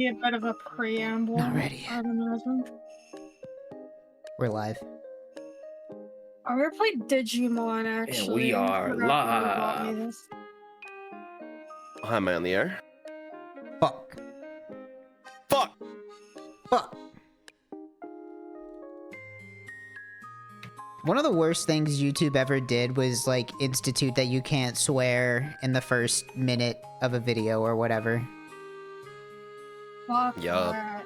Be a bit of a preamble. Not ready yet. I'd imagine. We're live. I'm gonna play Digimon, actually. And we are live. Hi, am I on the air? Fuck. Fuck! Fuck. One of the worst things YouTube ever did was, like, institute that you can't swear in the first minute of a video or whatever. Fuck Yup. that.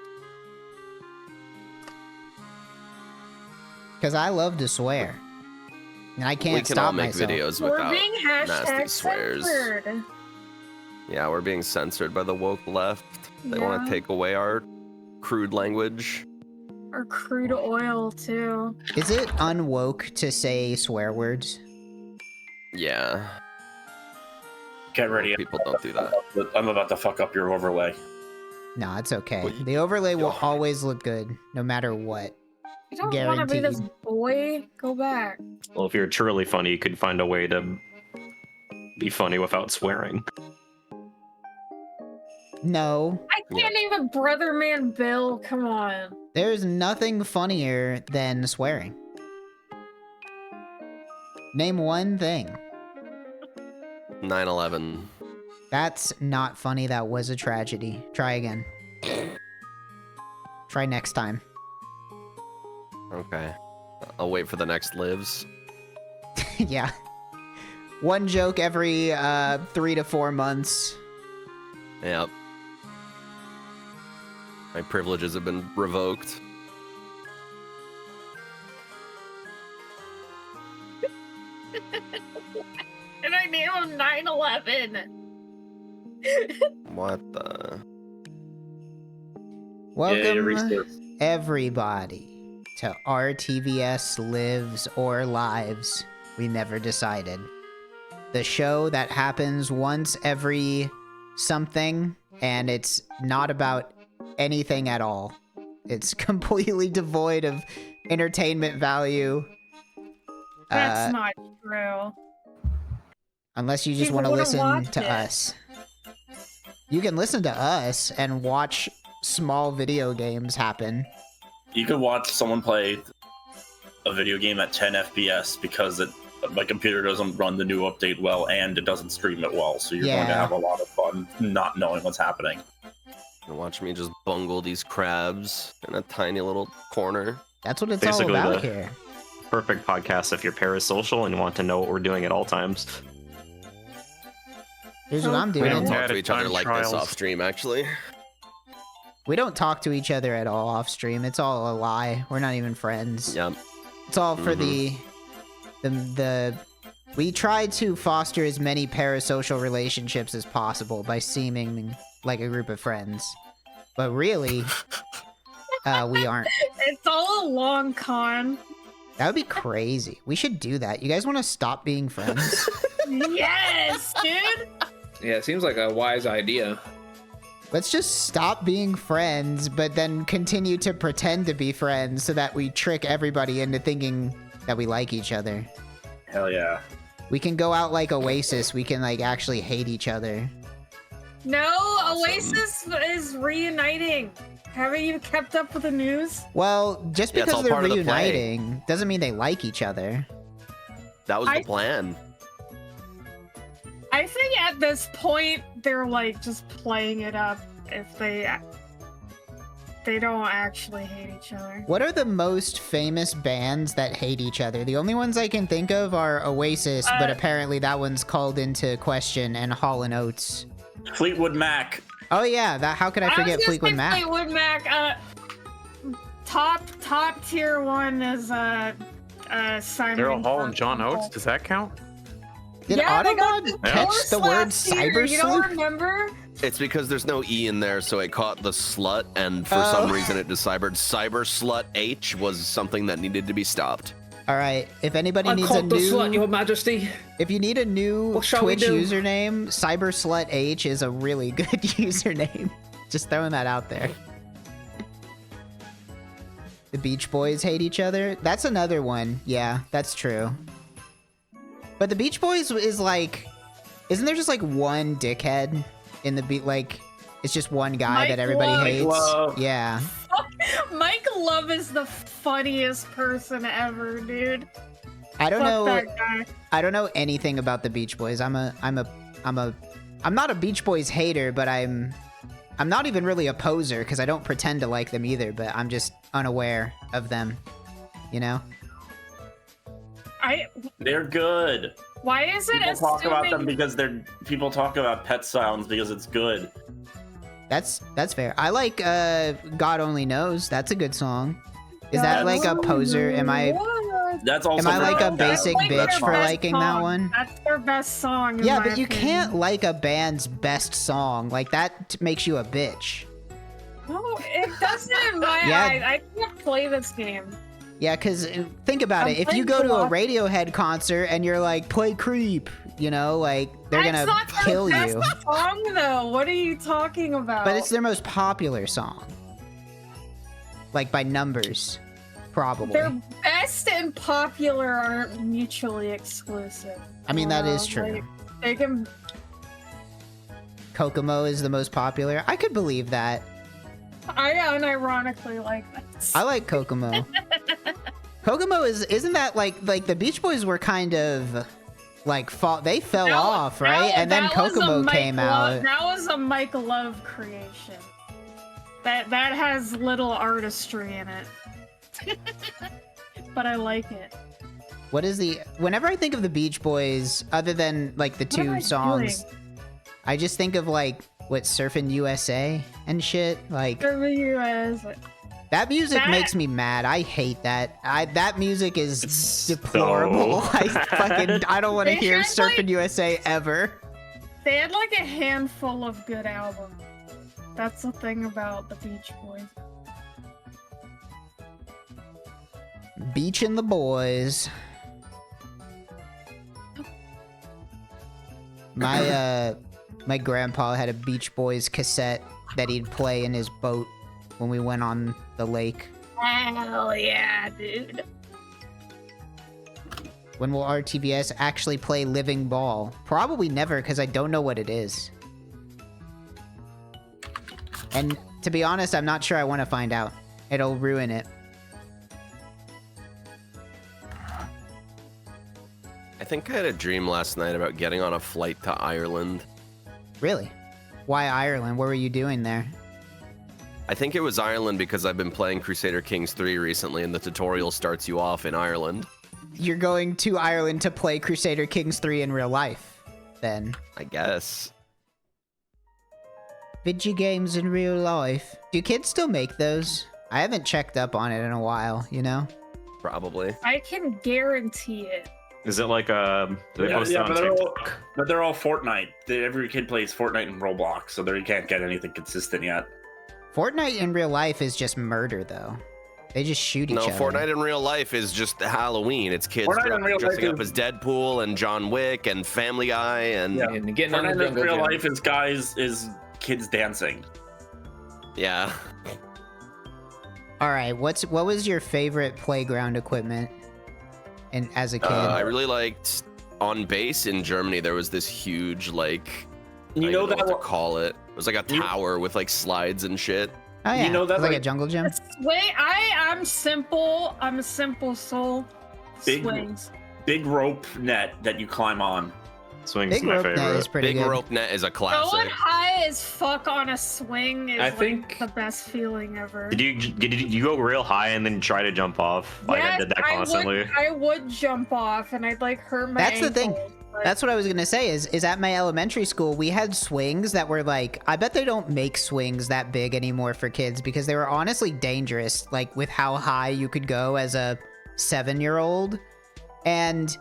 Because I love to swear. And I can't We can stop all make myself. videos We're without being nasty swears. censored. Yeah, we're being censored by the woke left. They want Yeah. to take away our crude language. Or crude oil, too. Is it unwoke to say swear words? Yeah, Get ready. people don't do that. I'm about to fuck up your overlay. No, it's okay. What? The overlay will Oh. always look good, no matter what. You don't want to be this Guaranteed. boy. Go back. Well, if you're truly funny, you could find a way to be funny without swearing. No, I can't even brother man Bill. Come on. there's nothing funnier than swearing. Name one thing. 9/11. That's not funny. That was a tragedy. Try again. Try next time. Okay. I'll wait for the next lives. Yeah. One joke every 3 to 4 months. Yep. My privileges have been revoked. And I name him 9/11. What the? Welcome, research. everybody, to RTVS Lives or Lives We Never Decided. The show that happens once every something, and it's not about anything at all. It's completely devoid of entertainment value. That's not true. Unless you just People want to wouldn't listen watch to it. us. You can listen to us and watch small video games happen. You could watch someone play a video game at 10 FPS because my computer doesn't run the new update well and it doesn't stream it well, so you're going to Yeah. have a lot of fun not knowing what's happening. And watch me just bungle these crabs in a tiny little corner. That's what it's Basically all about the- here. Perfect podcast if you're parasocial and want to know what we're doing at all times. Here's what I'm We doing. don't Yeah, talk to it's each other time like this trials. off stream, actually. We don't talk to each other at all off stream. It's all a lie. We're not even friends. Yep. It's all for the we try to foster as many parasocial relationships as possible by seeming like a group of friends. But really, we aren't. It's all a long con. That would be crazy. We should do that. You guys want to stop being friends? Yes, dude. Yeah, it seems like a wise idea. Let's just stop being friends, but then continue to pretend to be friends so that we trick everybody into thinking that we like each other. Hell yeah. We can go out like Oasis. We can like actually hate each other. No, Awesome. Oasis is reuniting. Haven't you kept up with the news? Well, just Yeah, it's because all they're part of the play. reuniting doesn't mean they like each other. That was I- the plan. I think at this point they're like just playing it up. If they don't actually hate each other. What are the most famous bands that hate each other? The only ones I can think of are Oasis, but apparently that one's called into question, and Hall & Oates. Fleetwood Mac. Oh yeah, that. How could I forget was gonna Fleetwood say Mac? Fleetwood Mac. Top tier one is Simon. Daryl Hall and Garfunkel. John Oates, does that count? Did Yeah, they got Autobot catch divorced the word last year, cyber You don't sleuth? remember? It's because there's no E in there, so it caught the slut, and for some reason it deciphered cyber slut H was something that needed to be stopped. All right, if anybody I needs a called the slut, new, Your Majesty. if you need a new What shall we Twitch do? username, CyberSlutH is a really good username. Just throwing that out there. The Beach Boys hate each other. That's another one. Yeah, that's true. But the Beach Boys is like, isn't there just like one dickhead in the It's just one guy Mike that everybody Love. hates. Love. Yeah. Mike Love is the funniest person ever, dude. I don't Fuck know. that guy. I don't know anything about the Beach Boys. I'm not a Beach Boys hater, but I'm not even really a poser because I don't pretend to like them either, but I'm just unaware of them, you know? They're good. Why is it People talk about them assuming- because people talk about Pet Sounds because it's good. That's fair. I like God Only Knows. That's a good song. Is that like a poser? Am I That's also like a very basic bad. bitch That's for fine. liking that one? That's their best song. in Yeah, my but you opinion. can't like a band's best song. Like that makes you a bitch. No, it doesn't in my Yeah. eyes. I can't play this game. Yeah, because think about I'm it. If you playing go to a Philosophy. Radiohead concert and you're like, play Creep, you know, like they're That's gonna not their kill best you. song, though. What are you talking about? But it's their most popular song. Like by numbers, probably. Their best and popular aren't mutually exclusive. I mean, that is true. Like, they can. Kokomo is the most popular. I could believe that. I unironically like that. I like Kokomo. Kokomo isn't that like the Beach Boys were kind of like they fell off, right? And then that was a Kokomo Mike came Love- out. That was a Mike Love creation. That has little artistry in it. But I like it. What is whenever I think of the Beach Boys, other than like the What am two I songs, doing? I just think of like what Surfin' USA and shit. Like that music That- makes me mad. I hate that. That music is deplorable. I don't want to They hear had, Surfin' like- USA ever. They had like a handful of good albums. That's the thing about the Beach Boys. Beach and the Boys. My grandpa had a Beach Boys cassette that he'd play in his boat when we went on the lake. Hell yeah, dude. When will RTVS actually play Living Ball? Probably never, because I don't know what it is. And to be honest, I'm not sure I want to find out. It'll ruin it. I think I had a dream last night about getting on a flight to Ireland. Really? Why Ireland? What were you doing there? I think it was Ireland because I've been playing Crusader Kings 3 recently, and the tutorial starts you off in Ireland. You're going to Ireland to play Crusader Kings 3 in real life, then. I guess. Video games in real life. Do kids still make those? I haven't checked up on it in a while, you know? Probably. I can guarantee it. Is it like do they post it on but TikTok? they're all Fortnite. Every kid plays Fortnite and Roblox, so they can't get anything consistent yet. Fortnite in real life is just murder, though. They just shoot each No, other. Fortnite in real life is just Halloween. It's kids Fortnite in real dressing life up as Deadpool and John Wick and Family Guy and Yeah. And getting on the Fortnite in jungle real gym. life is kids dancing. yeah. All right, what was your favorite playground equipment as a kid? I really liked on base in Germany. There was this huge like You I know don't know that what to call it. It was like a You- tower with like slides and shit. Oh yeah, you know that, it's like a like- jungle gym. Wait, I'm simple. I'm a simple soul. Big- Swings. big rope net that you climb on. Swing's Big my rope favorite. net is pretty Big good. rope net is a Going classic. high as fuck on a swing is I like think- the best feeling ever. Did you go real high and then try to jump off? Like I did that constantly. I would jump off and I'd like hurt my That's the thing. ankles, but- That's what I was gonna say is at my elementary school, we had swings that were like, I bet they don't make swings that big anymore for kids because they were honestly dangerous, like with how high you could go as a 7-year-old. And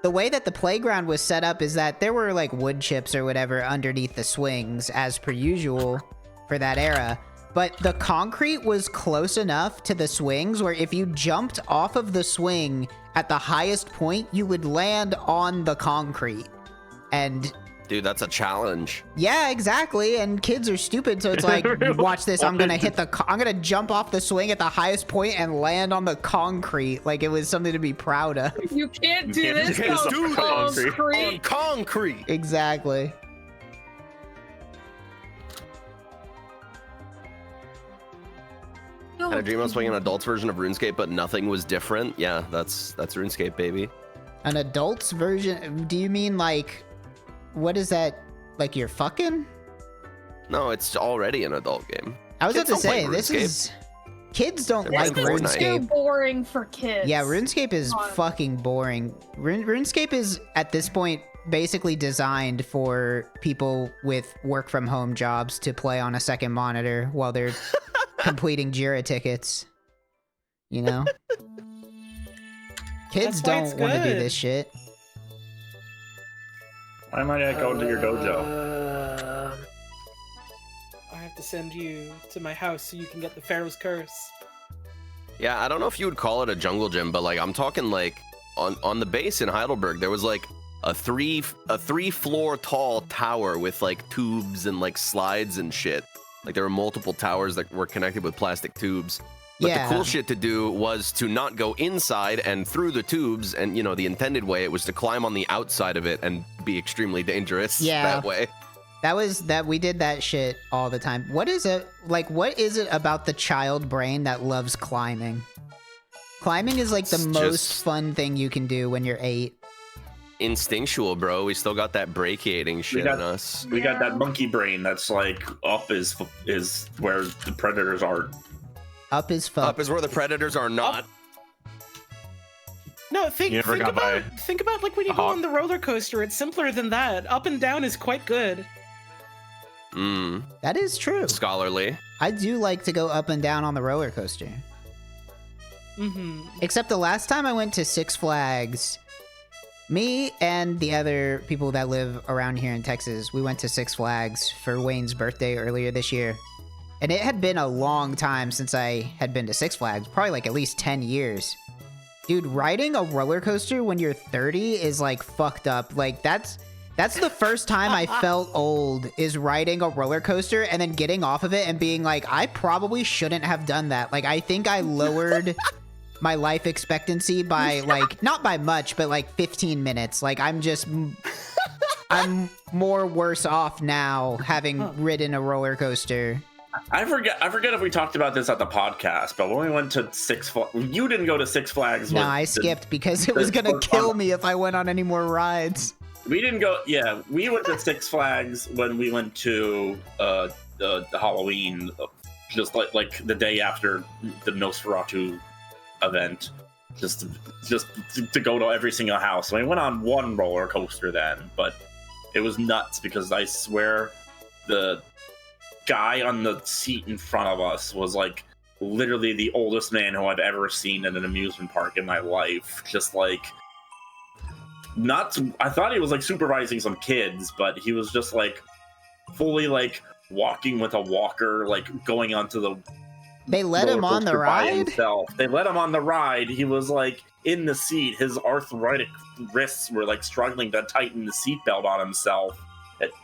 the way that the playground was set up is that there were like wood chips or whatever underneath the swings as per usual for that era. But the concrete was close enough to the swings where if you jumped off of the swing at the highest point, you would land on the concrete. And Dude, that's a challenge. yeah, exactly. And kids are stupid, so it's like, watch this. I'm gonna I'm gonna jump off the swing at the highest point and land on the concrete. Like it was something to be proud of. You can't do You can't this do this on on concrete. On concrete. Exactly. No, Had a dream I was playing an adult's version of RuneScape, but nothing was different. Yeah, that's RuneScape, baby. An adult's version? Do you mean like, what is that? Like you're fucking? No, it's already an adult game. I was Kids about to don't play say, this RuneScape. is... Kids don't They're like playing Fortnite. Too RuneScape. boring for kids. Yeah, RuneScape is fucking boring. RuneScape is, at this point, basically designed for people with work from home jobs to play on a second monitor while they're completing Jira tickets. You know? Kids That's why it's don't want to do good. this shit. Why might I go to your dojo? I have to send you to my house so you can get the Pharaoh's Curse. Yeah, I don't know if you would call it a jungle gym, but like I'm talking like on the base in Heidelberg, there was like a three floor tall tower with like tubes and like slides and shit. Like there were multiple towers that were connected with plastic tubes. But Yeah. the cool shit to do was to not go inside and through the tubes, and you know the intended way it was to climb on the outside of it and be extremely dangerous Yeah. that way. We did that shit all the time. What is it about the child brain that loves climbing? Climbing is like the It's most just- fun thing you can do when you're 8. Instinctual, bro. We still got that brachiating shit in us. We got that monkey brain that's like up is where the predators are. Up is fuck. Up is where the predators are not. No, You think never got by about like when you a go hawk? on the roller coaster. It's simpler than that. Up and down is quite good. That is true. Scholarly. I do like to go up and down on the roller coaster. Mm-hmm. Except the last time I went to Six Flags, me and the other people that live around here in Texas, we went to Six Flags for Wayne's birthday earlier this year. And it had been a long time since I had been to Six Flags, probably like at least 10 years. Dude, riding a roller coaster when you're 30 is like fucked up. Like that's the first time I felt old, is riding a roller coaster and then getting off of it and being like, I probably shouldn't have done that. Like I think I lowered my life expectancy by like, not by much, but like 15 minutes. Like I'm more worse off now having ridden a roller coaster. I forget if we talked about this at the podcast, but when we went to Six Flags, you didn't go to Six Flags. No, with I the- skipped because it was gonna kill me if I went on any more rides. We didn't go. Yeah, we went to Six Flags when we went to the Halloween, just like the day after the Nosferatu event, just to go to every single house. So we went on one roller coaster then, but it was nuts because I swear the guy on the seat in front of us was like literally the oldest man who I've ever seen at an amusement park in my life. Just like. I thought he was like supervising some kids, but he was just like fully like walking with a walker, like going onto the. They let him on the roller coaster by ride? himself. They let him on the ride. He was like in the seat. His arthritic wrists were like struggling to tighten the seatbelt on himself.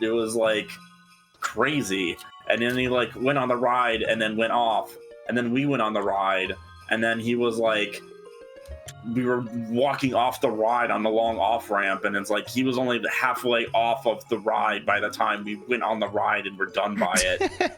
It was like crazy. And then he like went on the ride and then went off. And then we went on the ride. And then he was like. We were walking off the ride on the long off ramp, and it's like he was only halfway off of the ride by the time we went on the ride and were done by it.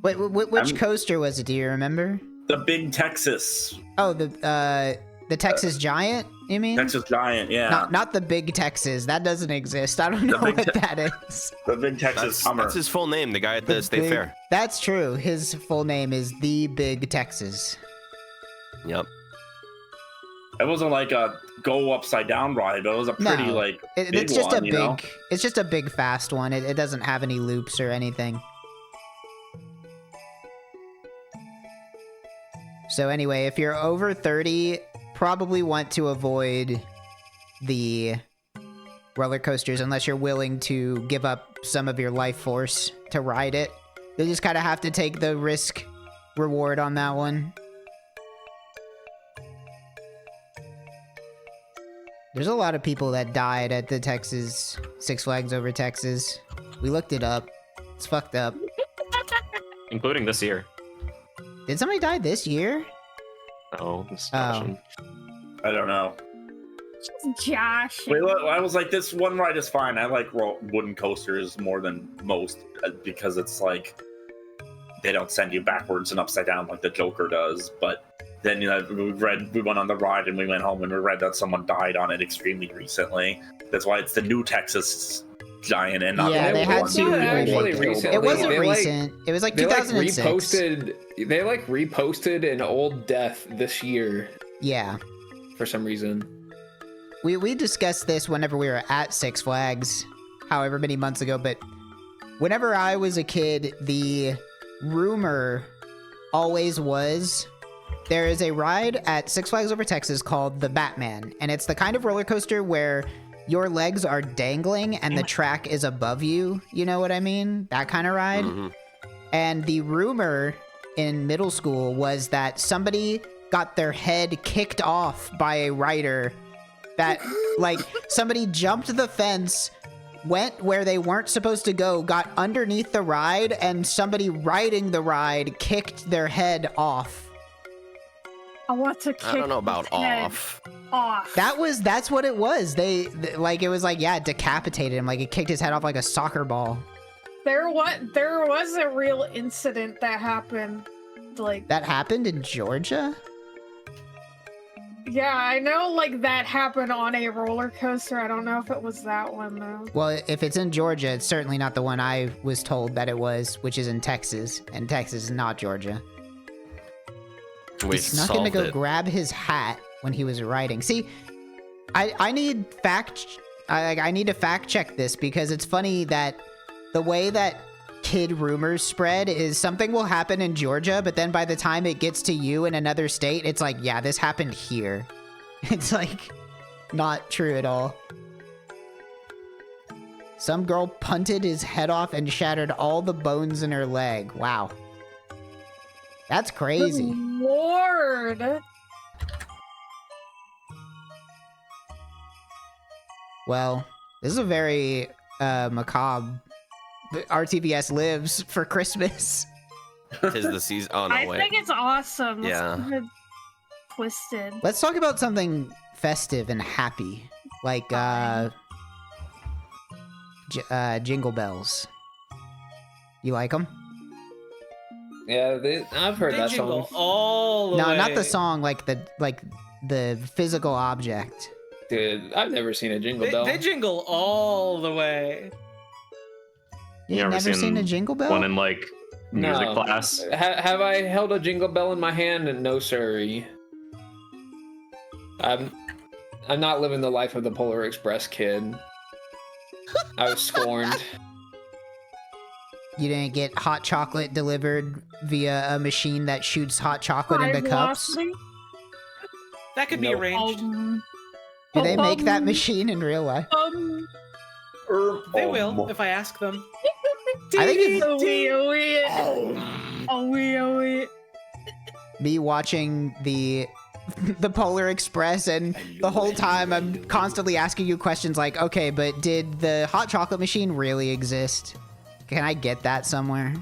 Wait, which coaster was it? Do you remember? The big Texas. Oh, the Texas Giant, you mean? Texas Giant, yeah. Not the Big Texas. That doesn't exist. I don't know what that is. The big Texas Hummer. That's his full name, the guy at the State Fair. That's true. His full name is The Big Texas. Yep. It wasn't like a go upside down ride, but it was a pretty No, like big it's just one, a big. you know? It's just a big fast one. It doesn't have any loops or anything. So anyway, if you're over 30, probably want to avoid the roller coasters unless you're willing to give up some of your life force to ride it. You just kind of have to take the risk reward on that one. There's a lot of people that died at the Texas Six Flags Over Texas. We looked it up. It's fucked up. including this year. Did somebody die this year? Oh, this Oh. I don't know. Josh. Wait, look, I was like, this one ride is fine. I like wooden coasters more than most because it's like they don't send you backwards and upside down like the Joker does. But then we went on the ride and we went home and we read that someone died on it extremely recently. That's why it's the new Texas Giant and not Yeah, the they old had one. to Not remake actually it. recently. It wasn't They, like- recent. It was like They 2006. reposted an old death this year Yeah. for some reason. We discussed this whenever we were at Six Flags, however many months ago, but whenever I was a kid, the rumor always was there is a ride at Six Flags Over Texas called the Batman, and it's the kind of roller coaster where your legs are dangling and the track is above you. You know what I mean? That kind of ride. Mhm. And the rumor in middle school was that somebody got their head kicked off by a rider, that like somebody jumped the fence, went where they weren't supposed to go, got underneath the ride, and somebody riding the ride kicked their head off. I want to kick I don't know about his head off. off. That's what it was. Like it was like, yeah, it decapitated him, like it kicked his head off like a soccer ball. There was a real incident that happened, like, That happened in Georgia? yeah, I know, like, that happened on a roller coaster. I don't know if it was that one, though. Well, if it's in Georgia, it's certainly not the one I was told that it was, which is in Texas, and Texas is not Georgia. We He snuck in to solved go it. grab his hat when he was riding. See, I need I need to fact check this, because it's funny that the way that kid rumors spread is something will happen in Georgia, but then by the time it gets to you in another state, it's like, yeah, this happened here. It's like not true at all. Some girl punted his head off and shattered all the bones in her leg. Wow. That's crazy. Good Lord. Well, this is a very macabre. RTVS lives for Christmas. Tis the season. Oh no, I wait. think it's awesome. Let's Yeah. keep it twisted. Let's talk about something festive and happy, like Jingle Bells. You like them? Yeah, I've heard They that jingle song. all the No, way. not the song. Like the physical object. Dude, I've never seen a jingle bell. They jingle all the way. You've ever never seen a Jingle Bell? One in like music No. class. Have I held a jingle bell in my hand? No, sirree. I'm not living the life of the Polar Express kid. I was scorned. You didn't get hot chocolate delivered via a machine that shoots hot chocolate into cups? Velocity. That could be Nope. arranged. Do they make that machine in real life? They will, if I ask them. I think it's- Oh, wee. Me watching the Polar Express, and the whole time I'm constantly asking you questions like, okay, but did the hot chocolate machine really exist? Can I get that somewhere?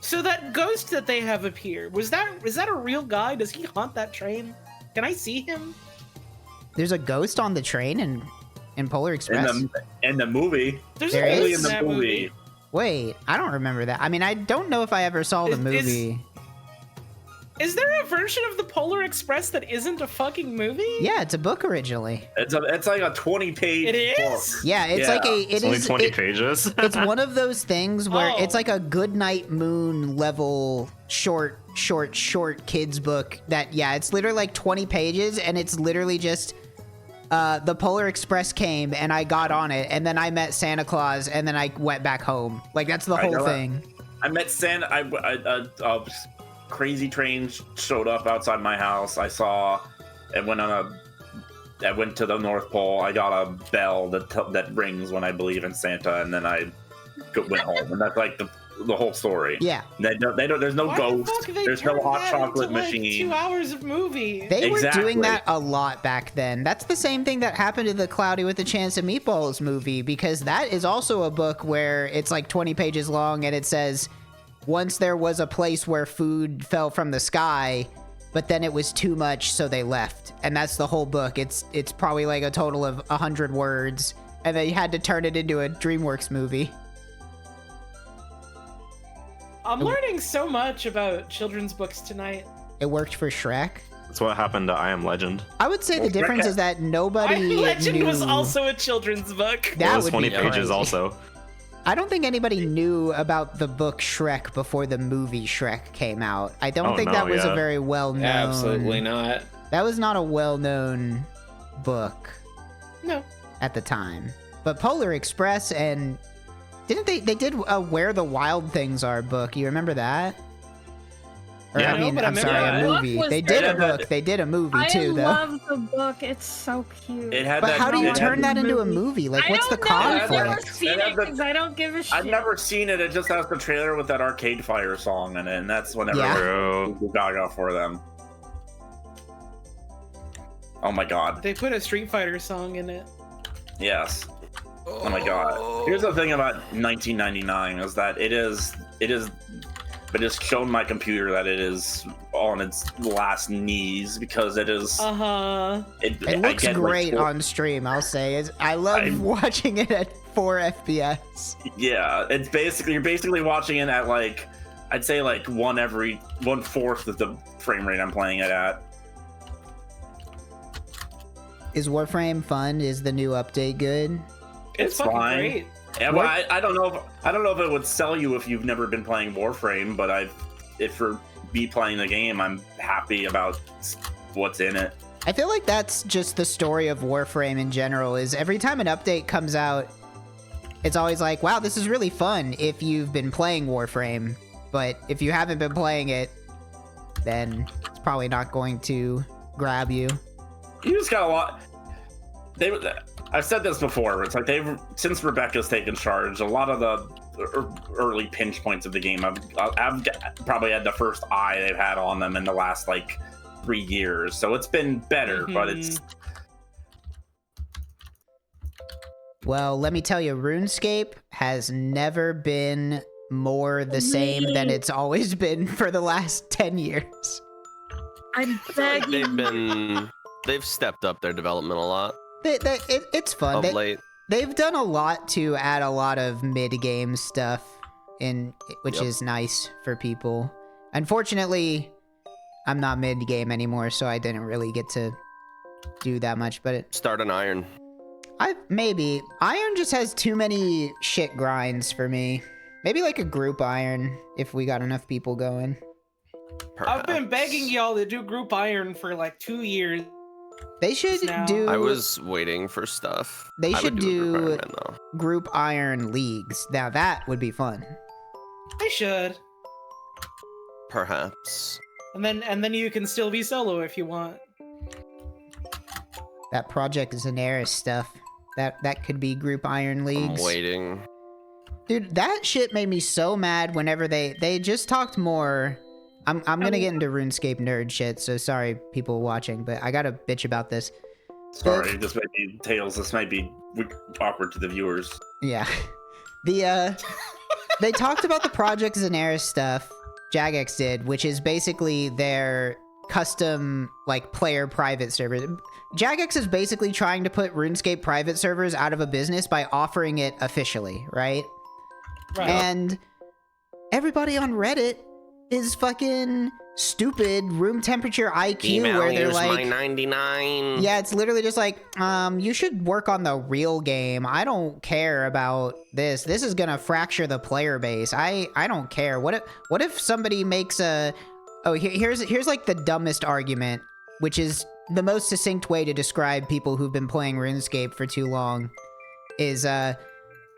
So that ghost that they have up here, is that a real guy? Does he haunt that train? Can I see him? There's a ghost on the train in Polar Express? In the movie. There's There a is? Only ghost in the that movie. Wait, I don't remember that. I mean, I don't know if I ever saw the Is- movie. Is there a version of the Polar Express that isn't a fucking movie? Yeah, it's a book originally. It's like a 20-page It is? book. Yeah, it's Yeah. like a... It's only 20 pages. It's one of those things where Oh. it's like a Goodnight Moon level short kids book that, yeah, it's literally like 20 pages, and it's literally just the Polar Express came and I got on it, and then I met Santa Claus, and then I went back home. Like, that's the I whole know thing. I met Santa. Crazy train showed up outside my house. I saw it went on I went to the North Pole. I got a bell that rings when I believe in Santa, and then I went home. And that's like the whole story. Yeah. They don't. There's no Why the ghost. fuck they There's no turned hot that chocolate into, like, machine. 2 hours of movie. They were doing Exactly. that a lot back then. That's the same thing that happened to the Cloudy with a Chance of Meatballs movie, because that is also a book where it's like 20 pages long, and it says, once there was a place where food fell from the sky, but then it was too much, so they left. And that's the whole book. It's probably like a total of 100 words, and they had to turn it into a DreamWorks movie. I'm learning so much about children's books tonight. It worked for Shrek. That's what happened to I Am Legend. I would say the difference is that nobody Legend knew... was also a children's book. That it was would 20 be pages crazy. also. I don't think anybody knew about the book Shrek before the movie Shrek came out. I don't Oh, think no, that was a yeah. very well-known... Absolutely not. That was not a well-known book No. at the time. But Polar Express and... Didn't they did a Where the Wild Things Are book. You remember that? Or, Yeah. I mean, No, but I I'm remember sorry, that. a Book movie. was They did a good. book. They did a movie I too, though. love the book. It's so cute. It had But that, how do you it turn had- that into a movie? Like, I what's the don't know. I've never conflict? seen It it had the- because I don't give a shit. I've never seen it. It just has the trailer with that Arcade Fire song in it, and that's whenever Yeah. True. we gaga for them. Oh my god. They put a Street Fighter song in it. Yes. Oh my god. Here's the thing about 1999 is that it has shown my computer that it is on its last knees because it is. Uh-huh. It I looks get, like, great four- on stream, I'll say. I love watching it at 4 FPS. Yeah, it's basically you're basically watching it at like I'd say like 1/4 of the frame rate I'm playing it at. Is Warframe fun? Is the new update good? It's fucking fine. great. Yeah, well, I don't know. I don't know if it would sell you if you've never been playing Warframe, but if for me playing the game, I'm happy about what's in it. I feel like that's just the story of Warframe in general, is every time an update comes out, it's always like, wow, this is really fun if you've been playing Warframe. But if you haven't been playing it, then it's probably not going to grab you. You just got a lot. I've said this before. It's like since Rebecca's taken charge, a lot of the early pinch points of the game, I've probably had the first eye they've had on them in the last like 3 years. So it's been better, but it's Well, let me tell you, RuneScape has never been more the same than it's always been for the last 10 years. I'm I feel like begging. they've stepped up their development a lot It's fun. of late. They've done a lot to add a lot of mid-game stuff, which Yep. is nice for people. Unfortunately, I'm not mid-game anymore, so I didn't really get to do that much, but Start an iron. maybe. Iron just has too many shit grinds for me. Maybe like a group iron, if we got enough people going. I've been Perhaps. begging y'all to do group iron for like 2 years. They should Now- do... I was waiting for stuff. They I should would do a group do- Iron Man, though. group iron leagues. Now that would be fun. I should. Perhaps. And then you can still be solo if you want. That Project Zenaris stuff. That could be group iron leagues. I'm waiting. Dude, that shit made me so mad whenever they just talked more. I'm gonna get into RuneScape nerd shit, so sorry people watching, but I gotta bitch about this. sorry. This might be Tails. This might be awkward to the viewers. Yeah. They talked about the Project Zenaris stuff, Jagex did, which is basically their custom, like, player private server. Jagex is basically trying to put RuneScape private servers out of a business by offering it officially, right? Right. And everybody on Reddit is fucking stupid room temperature IQ, where they're Here's my like, 99. yeah, it's literally just like, you should work on the real game. I don't care about this. This is gonna fracture the player base. I don't care. What if somebody makes a... Oh, here's like the dumbest argument, which is the most succinct way to describe people who've been playing RuneScape for too long, is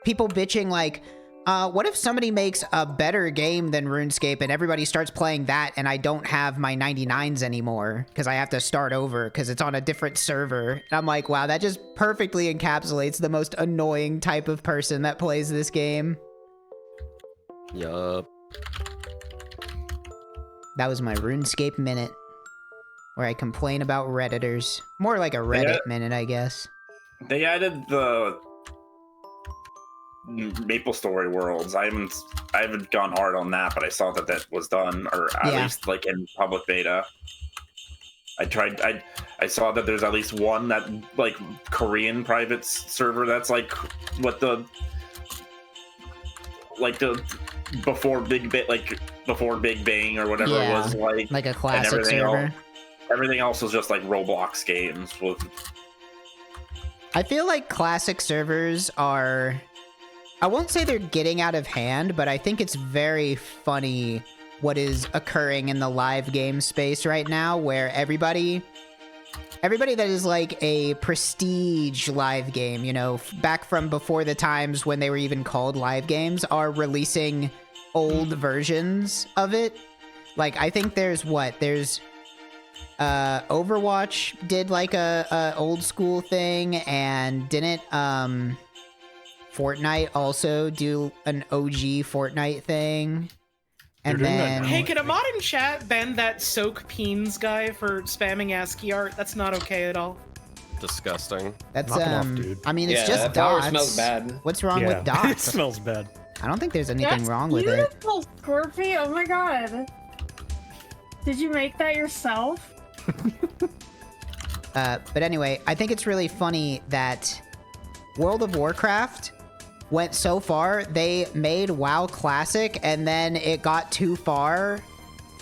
people bitching like, what if somebody makes a better game than RuneScape and everybody starts playing that and I don't have my 99s anymore because I have to start over because it's on a different server? And I'm like, wow, that just perfectly encapsulates the most annoying type of person that plays this game. Yup. That was my RuneScape minute, where I complain about Redditors. More like a Reddit minute, I guess. They added the Maple Story worlds. I haven't gone hard on that, but I saw that was done, or at Yeah. least like in public beta. I saw that there's at least one that like Korean private server that's like what the before Big Bang or whatever Yeah, it was like a and classic everything server. else. Everything else was just like Roblox games with. I feel like classic servers are, I won't say they're getting out of hand, but I think it's very funny what is occurring in the live game space right now, where everybody that is like a prestige live game, you know, back from before the times when they were even called live games, are releasing old versions of it. Like, I think there's Overwatch did like a old school thing, and didn't Fortnite also do an OG Fortnite thing? And They're doing that then now. Hey, can a mod in chat ban that Soak Peens guy for spamming ASCII art? That's not okay at all. Disgusting. that's Knock it off, dude. I mean, it's Yeah, just that flower dots. smells bad. What's wrong Yeah, with it dots? smells bad. I don't think there's anything That's wrong with it. beautiful, Scorpy. Oh my god. Did you make that yourself? But anyway, I think it's really funny that World of Warcraft went so far, they made WoW Classic, and then it got too far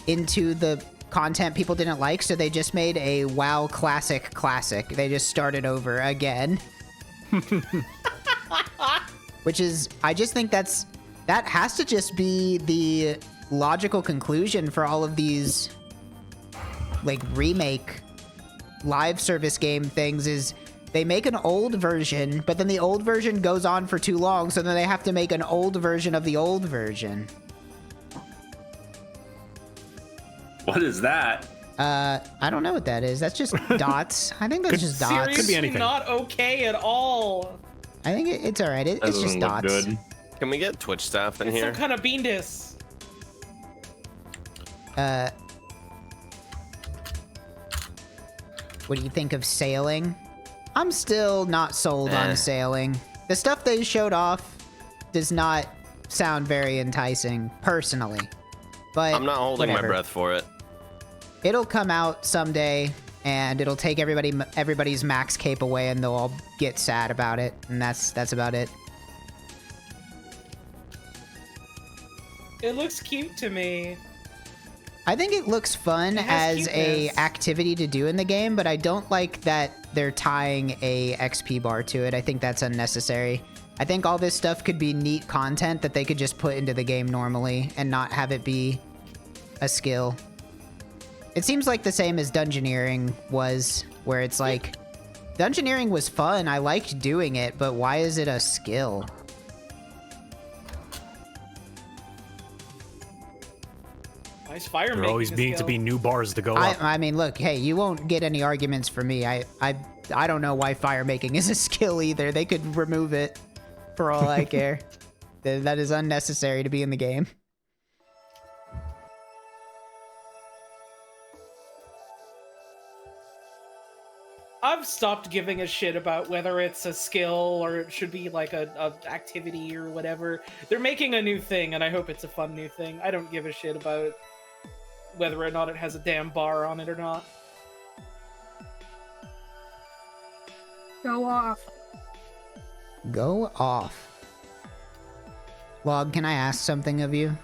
into the content people didn't like, so they just made a WoW Classic Classic. They just started over again. Which is, I just think that has to just be the logical conclusion for all of these, like, remake live service game things, is they make an old version, but then the old version goes on for too long, so then they have to make an old version of the old version. What is that? I don't know what that is. That's just dots. I think that's just dots. Seriously, Could be anything. not okay at all. I think it's all right. That It's just doesn't look dots. good. Can we get Twitch staff in It's here? some kind of beandis. What do you think of sailing? I'm still not sold on sailing. The stuff they showed off does not sound very enticing, personally. But I'm not holding whatever. my breath for it. It'll come out someday, and it'll take everybody's max cape away, and they'll all get sad about it, and that's about it. It looks cute to me. I think it looks fun It has as a cuteness. activity to do in the game, but I don't like that they're tying a XP bar to it. I think that's unnecessary. I think all this stuff could be neat content that they could just put into the game normally and not have it be a skill. It seems like the same as dungeoneering was, where it's like, dungeoneering was fun, I liked doing it, but why is it a skill? Nice fire There making always is need to skill. be new bars to go up. I mean, look, hey, you won't get any arguments from me. I don't know why fire making is a skill either. They could remove it for all I care. That is unnecessary to be in the game. I've stopped giving a shit about whether it's a skill or it should be like a activity or whatever. They're making a new thing, and I hope it's a fun new thing. I don't give a shit about whether or not it has a damn bar on it or not. Go off. Go off. Log, can I ask something of you?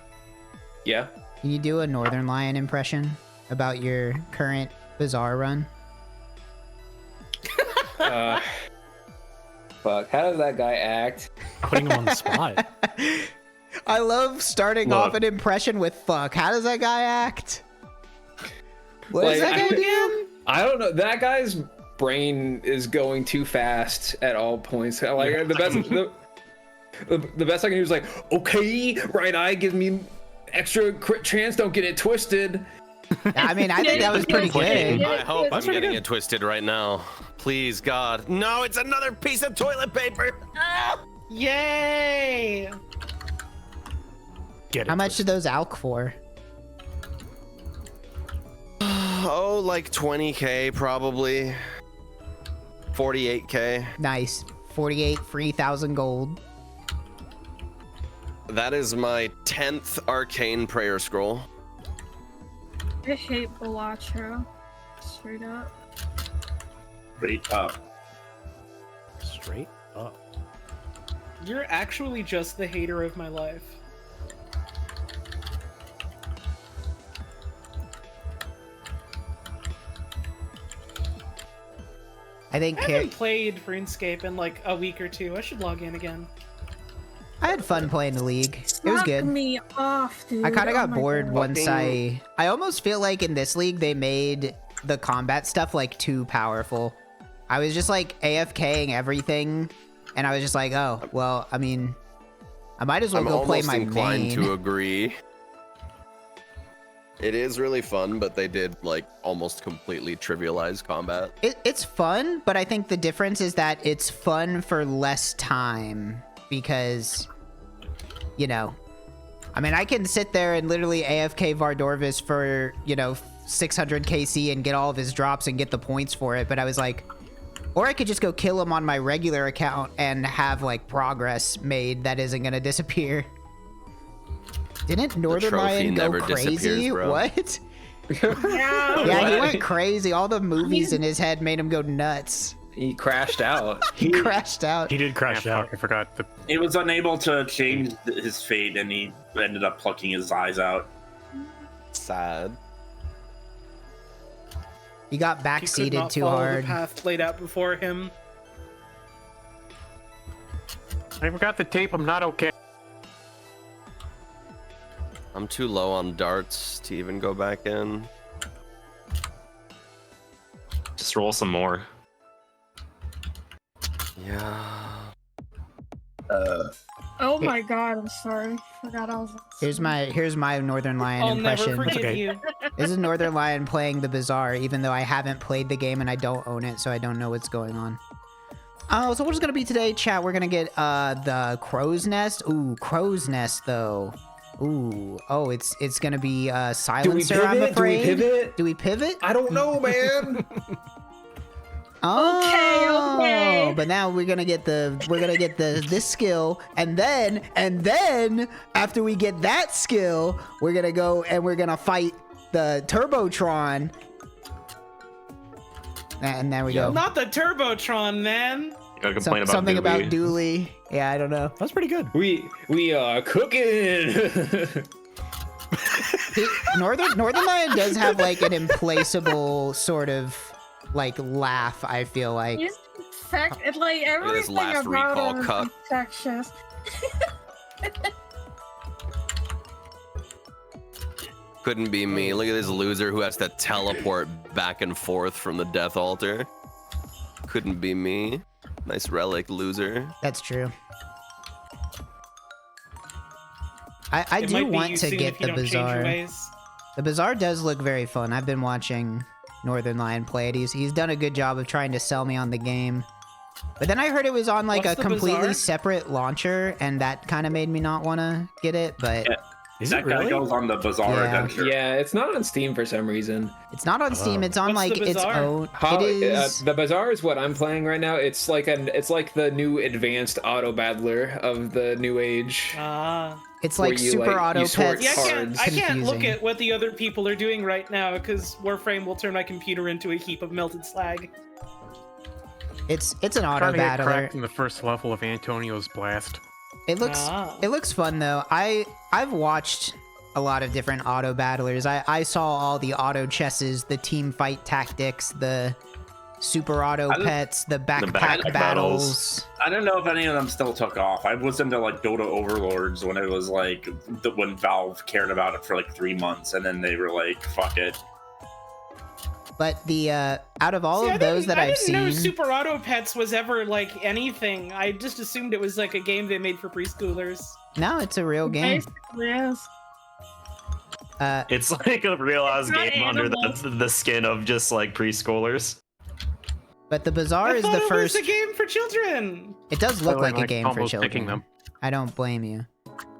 Yeah. Can you do a Northern Lion impression about your current Bazaar run? Fuck. How does that guy act? Putting him on the spot. I love starting Look. off an impression with fuck. How does that guy act? What does Like, that guy do? I don't know. That guy's brain is going too fast at all points. Like the best I can do is like, okay, right eye gives me extra crit chance. Don't get it twisted. I mean, I think that was pretty good. Yeah, I hope that's I'm pretty getting it twisted right now. Please, God. No, it's another piece of toilet paper. Ah! Yay! Get it. How much did those alk for? Oh, like 20k probably. 48k. Nice. 48 free 1,000 gold. That is my 10th arcane prayer scroll. I hate Baaulp. Straight up. Straight up. Straight up. You're actually just the hater of my life. I think I haven't played RuneScape in like a week or two. I should log in again. I had fun playing the league. It was Suck good. me off, dude. I kind of Oh got my bored God. once I almost feel like in this league they made the combat stuff like too powerful. I was just like AFKing everything, and I was just like, oh, well, I mean, I might as well I'm go play almost my inclined main. to agree. It is really fun, but they did like almost completely trivialize combat. It's fun, but I think the difference is that it's fun for less time because, you know, I mean, I can sit there and literally AFK Vardorvis for, you know, 600 KC and get all of his drops and get the points for it, but I was like, or I could just go kill him on my regular account and have like progress made that isn't gonna disappear. Didn't Northern trophy Lion go never crazy? disappears, bro. What? Yeah. Yeah, he went crazy. All the movies in his head made him go nuts. He crashed out. He crashed out. He did crash out. I forgot the. He was unable to change his fate, and he ended up plucking his eyes out. Sad. He got He could backseated not too follow hard. the path laid out before him. I forgot the tape. I'm not okay. I'm too low on darts to even go back in. Just roll some more. Yeah. Oh my God, I'm sorry. Forgot I was. Here's my Northern Lion I'll never impression. forgive okay. you. This is Northern Lion playing the Bazaar, even though I haven't played the game and I don't own it, so I don't know what's going on. Oh, so what's gonna be today, chat? We're gonna get the Crow's Nest. Ooh, Crow's Nest though. Ooh, oh, it's gonna be Silencer. I'm afraid. Do we pivot? Do we pivot? I don't know, man. Oh, okay. But now we're gonna get this skill, and then after we get that skill, we're gonna go and we're gonna fight the Turbotron. And there we go. Not the Turbotron, man. You gotta complain about Something about Dooley. Dooley. Yeah, I don't know. That's pretty good. We are cooking. Northern Lion does have like an implaceable sort of like laugh. I feel like. He's it's like everything last about recall him is cut. infectious. Couldn't be me. Look at this loser who has to teleport back and forth from the death altar. Couldn't be me. Nice relic, loser. That's true. I It do might be want you to soon get if you the don't change your Bazaar. ways. The Bazaar does look very fun. I've been watching Northern Lion play it. He's done a good job of trying to sell me on the game. But then I heard it was on like What's a the completely Bazaar? separate launcher, and that kind of made me not want to get it. But Yeah. Is That it guy really? goes on the Bazaar Yeah. adventure. Yeah, it's not on Steam for some reason. it's not on Steam. It's on What's like the its Bazaar? own. How, It is. the Bazaar is what I'm playing right now. It's like the new advanced auto battler of the new age. Ah. It's where like you, super like, auto you sort pets. Yeah, Cards. I can't look Confusing. at what the other people are doing right now because Warframe will turn my computer into a heap of melted slag. It's an auto Trying to get battler. cracked in the first level of Antonio's Blast. It looks Ah. it looks fun though. I've watched a lot of different auto battlers. I saw all the auto chesses, the team fight tactics, the super auto I don't- pets, the backpack backpack battles. I don't know if any of them still took off. I was into like Dota Overlords when it was like when Valve cared about it for like 3 months, and then they were like, "Fuck it." But the out of all See, of those that I I've didn't know seen, Super Auto Pets was ever like anything. I just assumed it was like a game they made for preschoolers. no, it's a real game. Basically, is. It's like a real ass It's not game under animals. the skin of just like preschoolers. But the Bazaar I is thought the it first. was a game for children. It does look Really like a game for combos picking children. them. I don't blame you.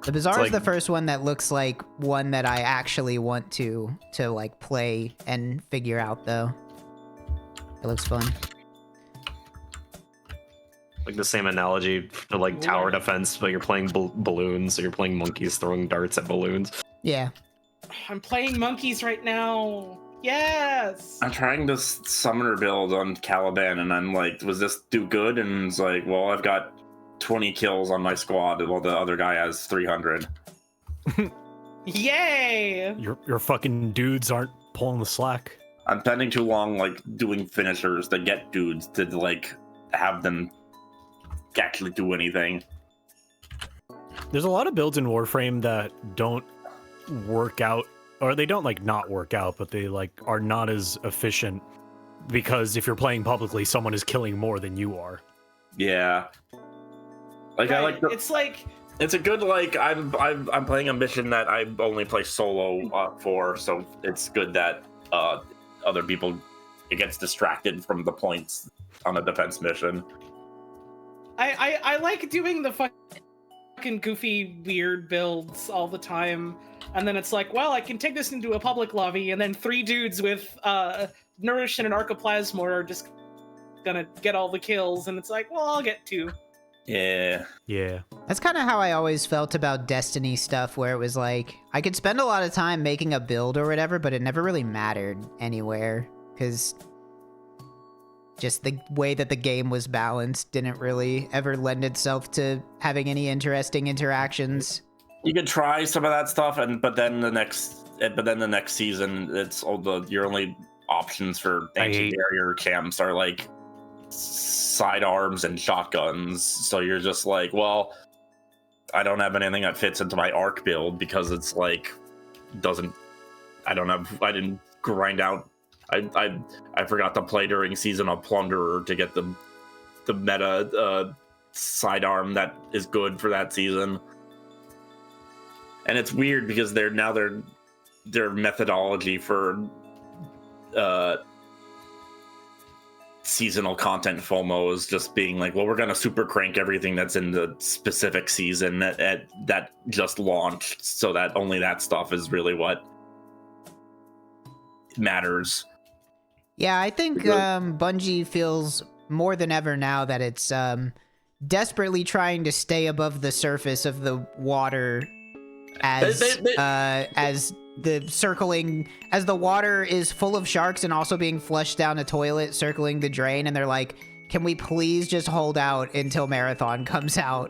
The Bazaar It's is the like- first one that looks like one that I actually want to like play and figure out though. It looks fun. Like the same analogy for like tower defense, but you're playing balloons, so you're playing monkeys throwing darts at balloons. Yeah. I'm playing monkeys right now. Yes. I'm trying this summoner build on Caliban, and I'm like, "Was this do good?" And it's like, "Well, I've got 20 kills on my squad, while the other guy has 300." Yay. Your fucking dudes aren't pulling the slack. I'm spending too long like doing finishers to get dudes to like have them actually do anything. There's a lot of builds in Warframe that don't work out, or they don't like not work out, but they like are not as efficient because if you're playing publicly, someone is killing more than you are. Yeah. Like I like the, It's like it's a good like I'm playing a mission that I only play solo for, so it's good that other people it gets distracted from the points on a defense mission. I like doing the fucking goofy weird builds all the time, and then it's like, well, I can take this into a public lobby, and then 3 dudes with Nourish and an Archoplasmor are just gonna get all the kills, and it's like, well, I'll get 2. Yeah. Yeah. That's kind of how I always felt about Destiny stuff, where it was like, I could spend a lot of time making a build or whatever, but it never really mattered anywhere, because just the way that the game was balanced didn't really ever lend itself to having any interesting interactions. You could try some of that stuff, but then the next season, it's all your only options for anti-barrier camps are like sidearms and shotguns. So you're just like, well, I don't have anything that fits into my arc build because it's like I didn't grind out. I forgot to play during Season of Plunderer to get the meta sidearm that is good for that season. And it's weird because their methodology for seasonal content FOMO is just being like, well, we're gonna super crank everything that's in the specific season that just launched, so that only that stuff is really what matters. Yeah, I think Bungie feels more than ever now that it's desperately trying to stay above the surface of the water as the water is full of sharks and also being flushed down a toilet circling the drain, and they're like, can we please just hold out until Marathon comes out?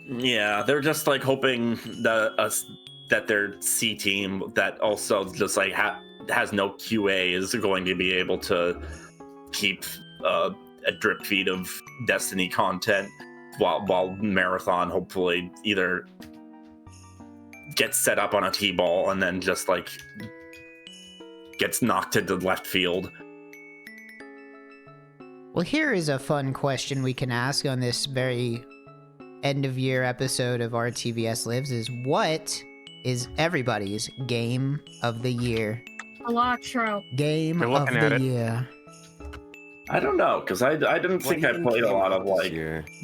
Yeah, they're just like hoping that their C team that also just like has no QA is going to be able to keep a drip feed of Destiny content while Marathon hopefully either gets set up on a T-ball and then just like gets knocked into left field. Well, here is a fun question we can ask on this very end of year episode of RTVS Lives is, what is everybody's game of the year? Electro. Game You're of looking at the it. year. I don't know, because I didn't think I played a lot of like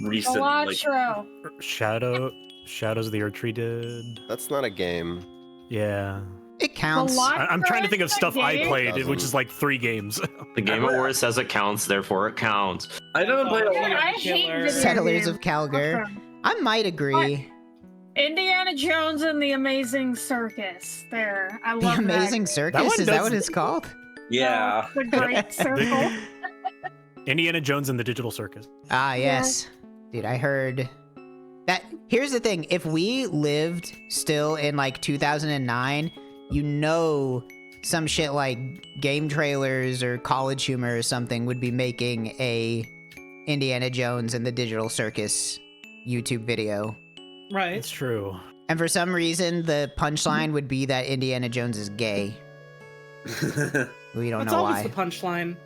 recent like Electro. Shadows of the Earth Tree did. That's not a game. Yeah. It counts. I'm trying to think of stuff I game? played, which is like 3 games. The Game Awards says it counts, therefore it counts. I haven't played a lot. I hate video Settlers of games. Calgar. I might agree. Indiana Jones and the Amazing Circus. There, I The love Amazing that. Circus? one Is that what doesn't- it's called? Yeah. The Great Circle. Indiana Jones and the Digital Circus. Ah, yes. Dude, I heard that. Here's the thing. If we lived still in like 2009, you know some shit like Game Trailers or College Humor or something would be making a Indiana Jones and the Digital Circus YouTube video. Right. It's true. And for some reason, the punchline would be that Indiana Jones is gay. We don't That's know always why. the punchline.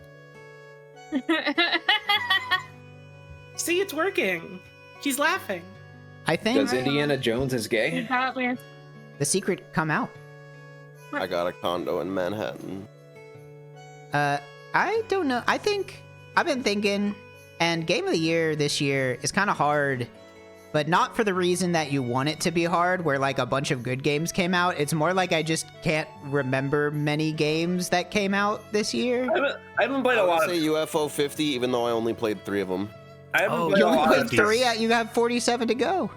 See, it's working. She's laughing. I think Does Indiana Jones is You gay? got me. the secret come out. I got a condo in Manhattan. I don't know. I think I've been thinking, and Game of the Year this year is kind of hard, but not for the reason that you want it to be hard, where like a bunch of good games came out. It's more like I just can't remember many games that came out this year. I haven't played a I lot would of. say UFO 50, even though I only played 3 of them. I haven't Oh, played You a only lot played of. 3. You have 47 to go.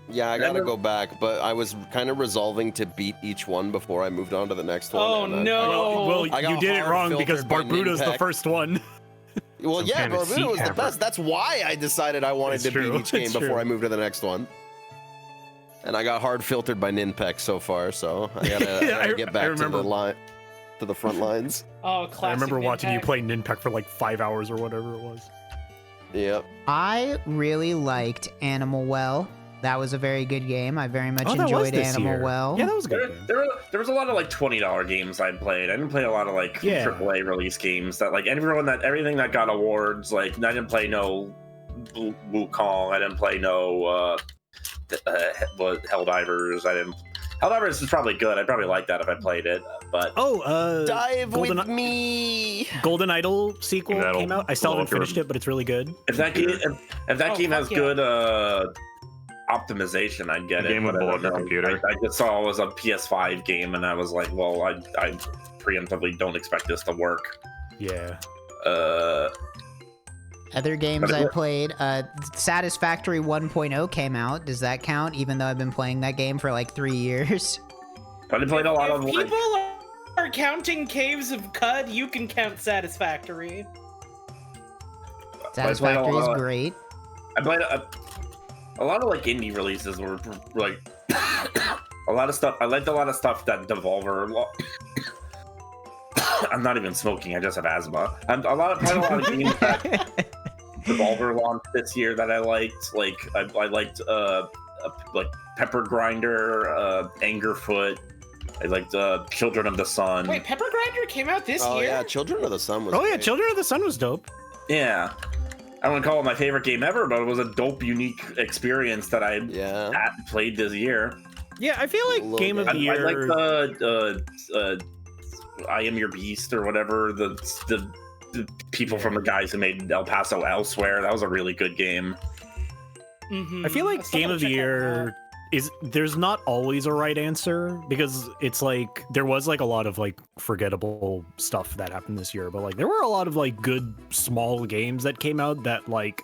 Yeah, I gotta go back, but I was kind of resolving to beat each one before I moved on to the next one. Oh, and no. Well, I got you did it hard wrong because filtered by Barbuda's the Ninpeck. first one. Well, Some yeah, kind of Barbuda sea was the camper. best. That's why I decided I wanted It's to true. beat each game It's before true. I moved to the next one. And I got hard filtered by Ninpeck so far, so I gotta, I gotta get back to the to the front lines. Oh, classic. I remember watching you Ninpak. play Ninpak for like 5 hours or whatever it was. Yep. I really liked Animal Well. That was a very good game. I very much enjoyed Animal Well. Yeah, that was a good. Game. There was a lot of like $20 games I played. I didn't play a lot of like AAA release games that like everything that got awards. Like I didn't play no Wukong. I didn't play no Helldivers. Helldivers is probably good. I'd probably like that if I played it. But Dive with me. Golden Idol sequel came out. I still haven't finished it, but it's really good. If that game has good optimization, I'd get it. Game would blow up your computer. I just saw it was a PS5 game, and I was like, well, I preemptively don't expect this to work. Yeah. Other games I played, Satisfactory 1.0 came out. Does that count? Even though I've been playing that game for like 3 years. But I played a lot of people are counting Caves of Cud, you can count Satisfactory. Satisfactory is great. I played a lot of like indie releases were like a lot of stuff. I liked a lot of stuff that Devolver. I'm not even smoking. I just have asthma. Played a lot of games that Devolver launched this year that I liked. Like I liked like Pepper Grinder, Angerfoot. I liked Children of the Sun. Wait, Pepper Grinder came out this year? Oh yeah, Children of the Sun was. Oh yeah, great. Children of the Sun was dope. Yeah. I wouldn't call it my favorite game ever, but it was a dope, unique experience that I played this year. Yeah, I feel like Game of the Year. I like the I Am Your Beast or whatever. The people from the guys who made El Paso Elsewhere. That was a really good game. Mm-hmm. I feel like Game of the Year there's not always a right answer, because it's like there was like a lot of like forgettable stuff that happened this year, but like there were a lot of like good small games that came out that like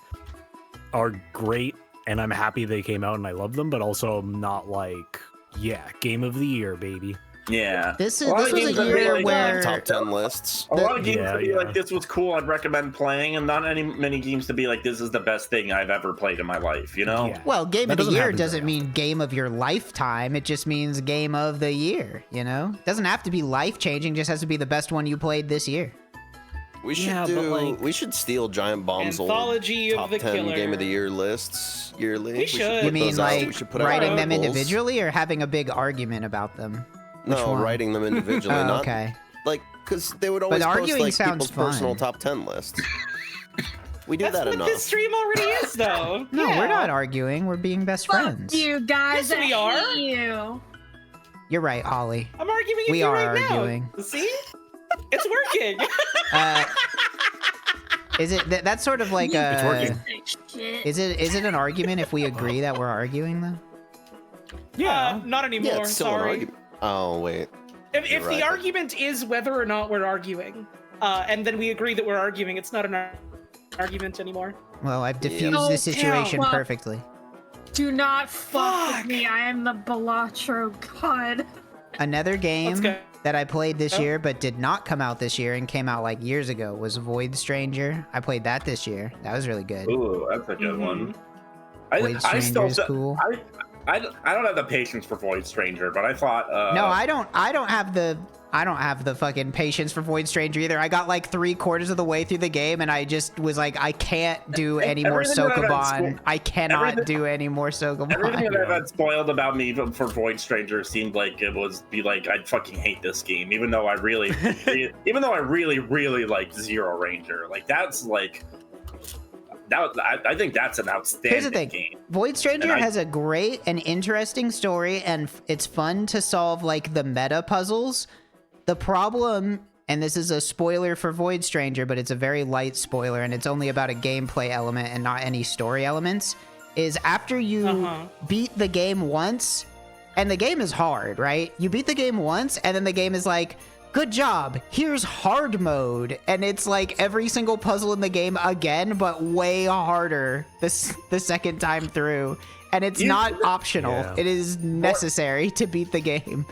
are great, and I'm happy they came out and I love them, but also I'm not like, yeah, Game of the Year, baby. Yeah. This was a year where top 10 lists. A lot of games to be like, this was cool, I'd recommend playing, and not many games to be like, this is the best thing I've ever played in my life, you know? Yeah. Well, Game of the doesn't Year happen doesn't very mean Game of your lifetime. It just means Game of the Year, you know? It doesn't have to be life-changing, just has to be the best one you played this year. We should Yeah, but, like- we should steal Giant Bomb's old Anthology of top the 10 Killer. Game of the Year lists yearly. We should. put You mean those out. like We should put out writing them articles. individually or having a big argument about them? Which No, one? writing them individually, Oh, not okay. like, because they would always post arguing like sounds people's personal fun. top 10 lists. We do That's that what enough. this stream already is, though. No, Yeah. we're not arguing. We're being best friends. Fuck you guys. Yes, we I are. hate you. You're right, Holly. I'm arguing with We you are right arguing. now. See? It's working. Is it that's sort of like It's working. Shit. Is it an argument if we agree that we're arguing though? Yeah. Not anymore. Yeah, it's still an sorry. argument. Oh wait. If You're the right. argument is whether or not we're arguing, and then we agree that we're arguing, it's not an argument anymore. Well, I've diffused Oh, the situation well- perfectly. Do not fuck Fuck. with me. I am the Balatro god. Another game Let's go. that I played this Oh. year but did not come out this year and came out like years ago was Void Stranger. I played that this year. That was really good. Ooh, that's a good Mhm. one. Void I Stranger still is cool. I don't have the patience for Void Stranger, but I thought No, I don't have the fucking patience for Void Stranger either. I got like 3/4 of the way through the game and I just was like, I can't do any more Everything that I've had Sokoban. I cannot everything- do any more everything Sokoban. that I've had spoiled about me for Void Stranger seemed like it was I fucking hate this game, even though I really really like Zero Ranger. Like that's like that. I think that's an outstanding Here's the thing. game. Void Stranger And I- has a great and interesting story, and it's fun to solve like the meta puzzles. The problem, and this is a spoiler for Void Stranger, but it's a very light spoiler, and it's only about a gameplay element and not any story elements, is after you beat the game once, and the game is hard, right? You beat the game once, and then the game is like, good job, here's hard mode. And it's like every single puzzle in the game again, but way harder the second time through. And it's not optional. Yeah. It is necessary to beat the game.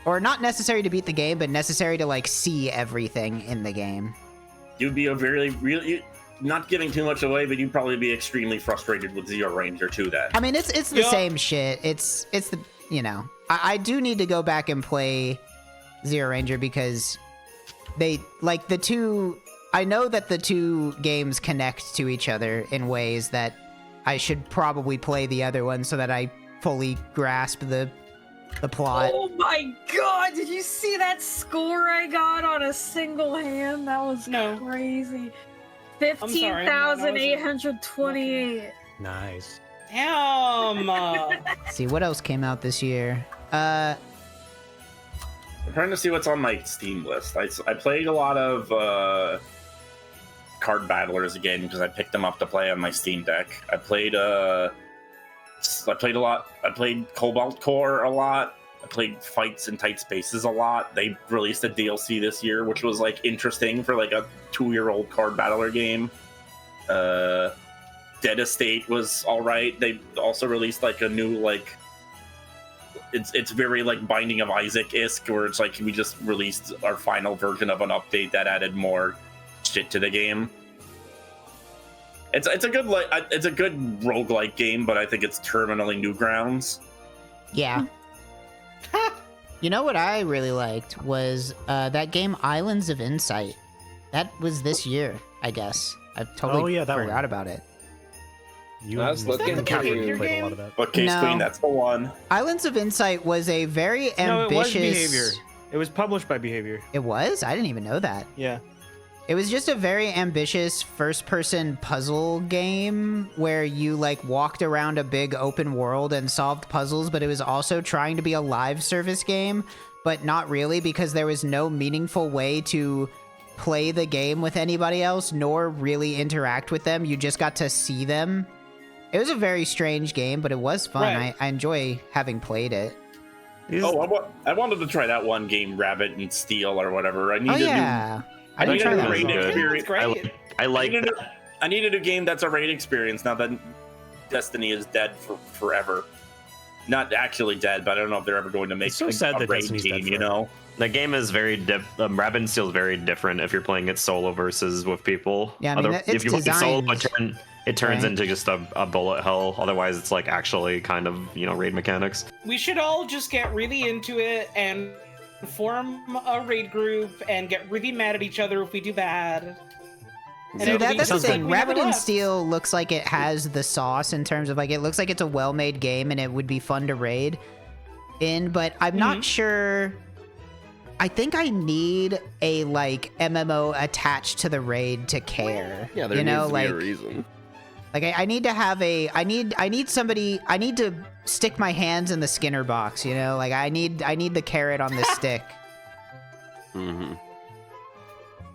Or not necessary to beat the game, but necessary to like see everything in the game. You'd be a really not giving too much away, but you'd probably be extremely frustrated with Zero Ranger too. Then I mean, it's the Yeah. same shit. It's the, you know, I do need to go back and play Zero Ranger because they like the two. I know that the two games connect to each other in ways that I should probably play the other one so that I fully grasp the plot. Oh my god, did you see that score I got on a single hand? That was crazy. I'm sorry, man, I wasn't 15,828. Nice. Damn. Let's see what else came out this year. I'm trying to see what's on my Steam list. I played a lot of Card Battlers again because I picked them up to play on my Steam Deck. I played a lot. I played Cobalt Core a lot. I played Fights in Tight Spaces a lot. They released a DLC this year, which was like interesting for like a 2-year-old Card Battler game. Dead Estate was all right. They also released like a new like. It's very like Binding of Isaac-esque, where it's like we just released our final version of an update that added more shit to the game. It's a good roguelike game, but I think it's terminally Newgrounds. Yeah. You know what I really liked was that game Islands of Insight. That was this year, I guess. I totally forgot about it. I was looking behavior played a game? lot of that. But Case Queen, that's the one. Islands of Insight was a very ambitious... No, it was Behavior. It was published by Behavior. It was? I didn't even know that. Yeah. It was just a very ambitious first-person puzzle game where you, like, walked around a big open world and solved puzzles, but it was also trying to be a live service game, but not really because there was no meaningful way to play the game with anybody else, nor really interact with them. You just got to see them. It was a very strange game, but it was fun. Right. I enjoy having played it. I wanted to try that one game, Rabbit and Steel or whatever. I need Oh, yeah. I I didn't need try a that. raid Yeah, that's experience. great. I like I need a new game that's a raid experience now that Destiny is dead forever. Not actually dead, but I don't know if they're ever going to make It's so sad a that raid Destiny's dead game, you forever. know? the game is very Rabbit and Steel is very different if you're playing it solo versus with people. Yeah, I mean, it's if you play solo, designed, it turns right? into just a bullet hell. Otherwise, it's like actually kind of raid mechanics. We should all just get really into it and form a raid group and get really mad at each other if we do bad. And See, it'll be that's the just thing. like we never Rabbit and left. Steel looks like it has the sauce in terms of, like, it looks like it's a well-made game and it would be fun to raid in, but I'm not sure. I think I need a, like, MMO attached to the raid to care. Yeah, there you know, needs to like, be a reason. like I need to have I need somebody. I need to stick my hands in the Skinner box. You know, like I need the carrot on the stick. Mm-hmm.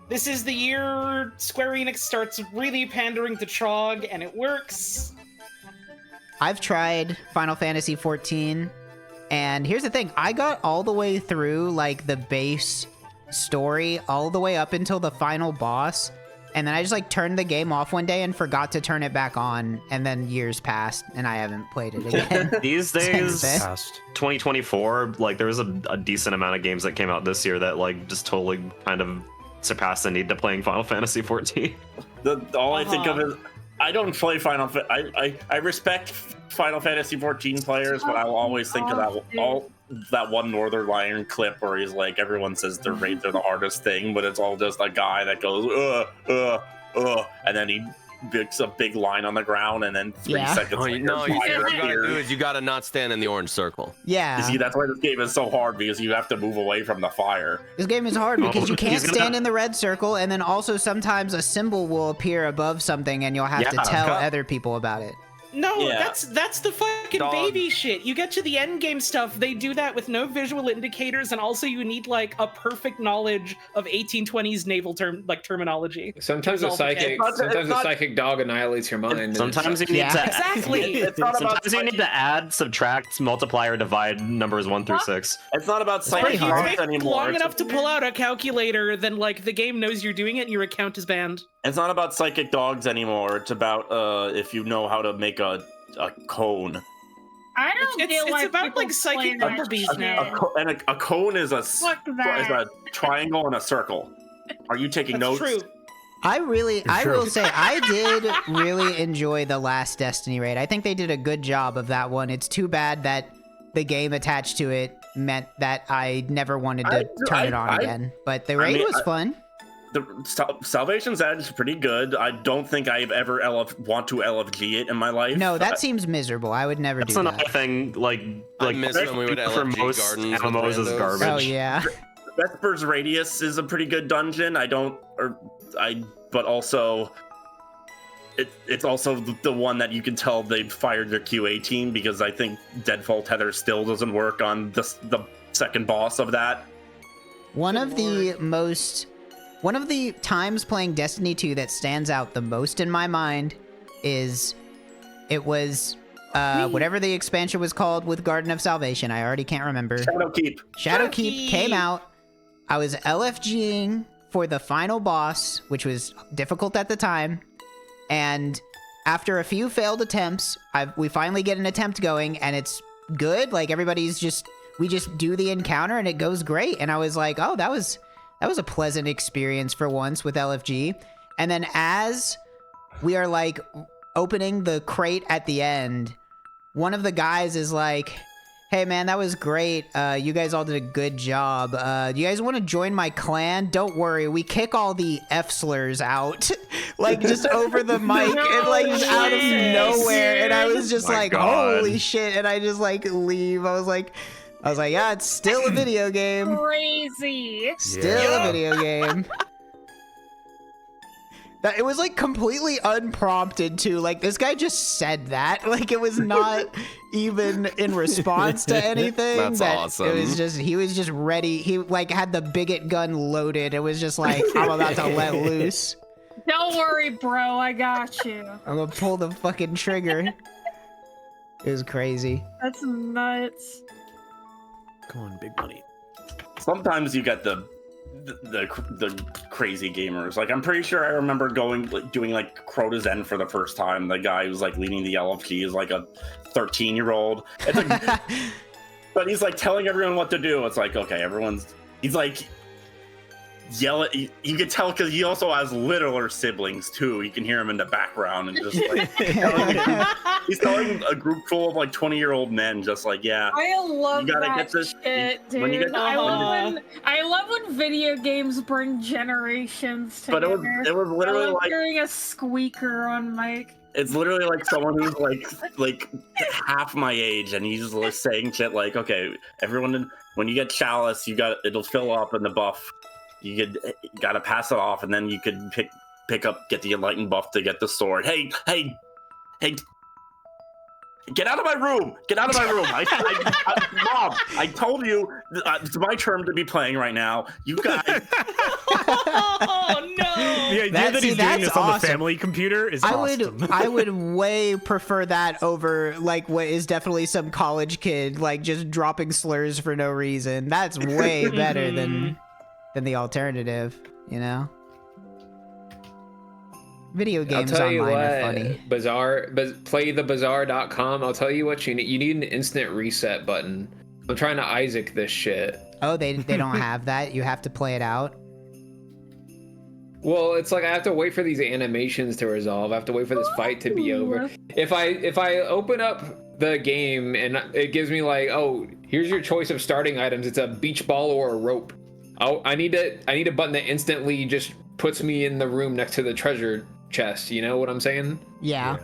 This is the year Square Enix starts really pandering to Trog, and it works. I've tried Final Fantasy XIV, and here's the thing: I got all the way through like the base story, all the way up until the final boss, and then I just like turned the game off one day and forgot to turn it back on, and then years passed, and I haven't played it again. These Since days, then. Past. 2024, like there was a decent amount of games that came out this year that like just totally kind of surpassed the need to playing Final Fantasy XIV. All I think of is I don't play I respect Final Fantasy XIV players, but I'll always think of that one Northern Lion clip where he's like, everyone says their raids are the hardest thing, but it's all just a guy that goes and then he picks a big line on the ground, and then 3 seconds Oh, later, no, fire what you gotta appears. do is you gotta not stand in the orange circle. Yeah, You see, that's why this game is so hard, because you have to move away from the fire. this game is hard because you can't he's gonna- stand in the red circle, and then also sometimes a symbol will appear above something, and you'll have to Yeah. tell other people about it. No, Yeah. that's the fucking Dog. baby shit. You get to the end game stuff, they do that with no visual indicators, and also you need like a perfect knowledge of 1820s naval terminology. Sometimes a Resolve psychic, It's sometimes a not- psychic dog annihilates your mind. and Sometimes you it's- need Yeah. to Exactly. It's not about sometimes you need to add, subtract, multiply, or divide numbers 1 through 6. It's not about pretty psychic hard. dogs If you take anymore. long enough to pull out a calculator, then like the game knows you're doing it and your account is banned. It's not about psychic dogs anymore. It's about if you know how to make a cone. I don't It's feel like about, people like, psychic play that bumblebees shit. now. A cone is a Fuck that. triangle and a circle. Are you taking That's notes? true. I Sure. will say, I did really enjoy the last Destiny raid. I think they did a good job of that one. It's too bad that the game attached to it meant that I never wanted to turn it on again. But the raid was fun. The Salvation's Edge is pretty good. I don't think I've ever want to LFG it in my life. No, that seems miserable. I would never do that. That's another thing. Like miss when we would for LFG most gardens with MMOs is randos. garbage. Oh yeah. Vesper's Radius is a pretty good dungeon. But also, it's also the one that you can tell they fired their QA team, because I think Deadfall Tether still doesn't work on the second boss of that. One of the times playing Destiny 2 that stands out the most in my mind is it was whatever the expansion was called with Garden of Salvation. I already can't remember. Shadowkeep came out. I was LFGing for the final boss, which was difficult at the time. And after a few failed attempts, we finally get an attempt going, and it's good. Like, we just do the encounter, and it goes great. And I was like, oh, that was a pleasant experience for once with LFG. And then as we are, like, opening the crate at the end, one of the guys is like, hey, man, that was great. You guys all did a good job. You guys want to join my clan? Don't worry. We kick all the F slurs out, like, just over the mic and, like, just out of nowhere. And I was just like, holy shit. And I just, like, leave. I was like, yeah, it's still a video game. Crazy. Still a video game. That it was, like, completely unprompted too. Like, this guy just said that. Like, it was not even in response to anything. That's awesome. It was just, he was just ready. He, like, had the bigot gun loaded. It was just like, I'm about to let loose. Don't worry, bro. I got you. I'm gonna pull the fucking trigger. It was crazy. That's nuts. Come on, big money. Sometimes you get the crazy gamers. Like, I'm pretty sure I remember doing like Crota's End for the first time. The guy who's like leading the LFG is like a 13-year-old. But he's like telling everyone what to do. It's like, okay, he's like yelling. You can tell because he also has littler siblings too. You can hear him in the background and just like he's telling a group full of like 20-year-old men, just like, yeah, I love you gotta that get this shit, dude. when you get I love when video games bring generations but together. it was literally like hearing a squeaker on mic. it's literally like someone who's like half my age, and he's like saying shit like, okay, everyone, when you get chalice, it'll fill up in the buff. You gotta pass it off, and then you could pick up, get the enlightened buff to get the sword. Hey, get out of my room! Get out of my room! Mom, I told you it's my turn to be playing right now. You guys. Oh no! The idea that he's doing this on the family computer is awesome. I would way prefer that over, like, what is definitely some college kid, like, just dropping slurs for no reason. That's way better than the alternative, you know? Video games online are funny. Playthebazaar.com. I'll tell you what you need. You need an instant reset button. I'm trying to Isaac this shit. Oh, they don't have that? You have to play it out? Well, it's like I have to wait for these animations to resolve. I have to wait for this fight to be over. If I open up the game and it gives me like, oh, here's your choice of starting items. It's a beach ball or a rope. I need a button that instantly just puts me in the room next to the treasure chest. You know what I'm saying? Yeah.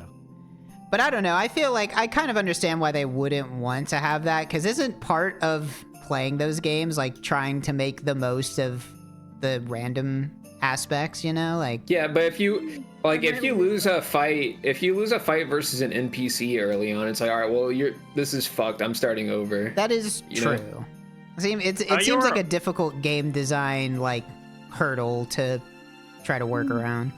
But I don't know. I feel like I kind of understand why they wouldn't want to have that, because isn't part of playing those games like trying to make the most of the random aspects, you know? Like, yeah, but if you lose a fight versus an NPC early on, it's like, all right, well, this is fucked. I'm starting over. That is true. It seems like a difficult game design, like, hurdle to try to work around.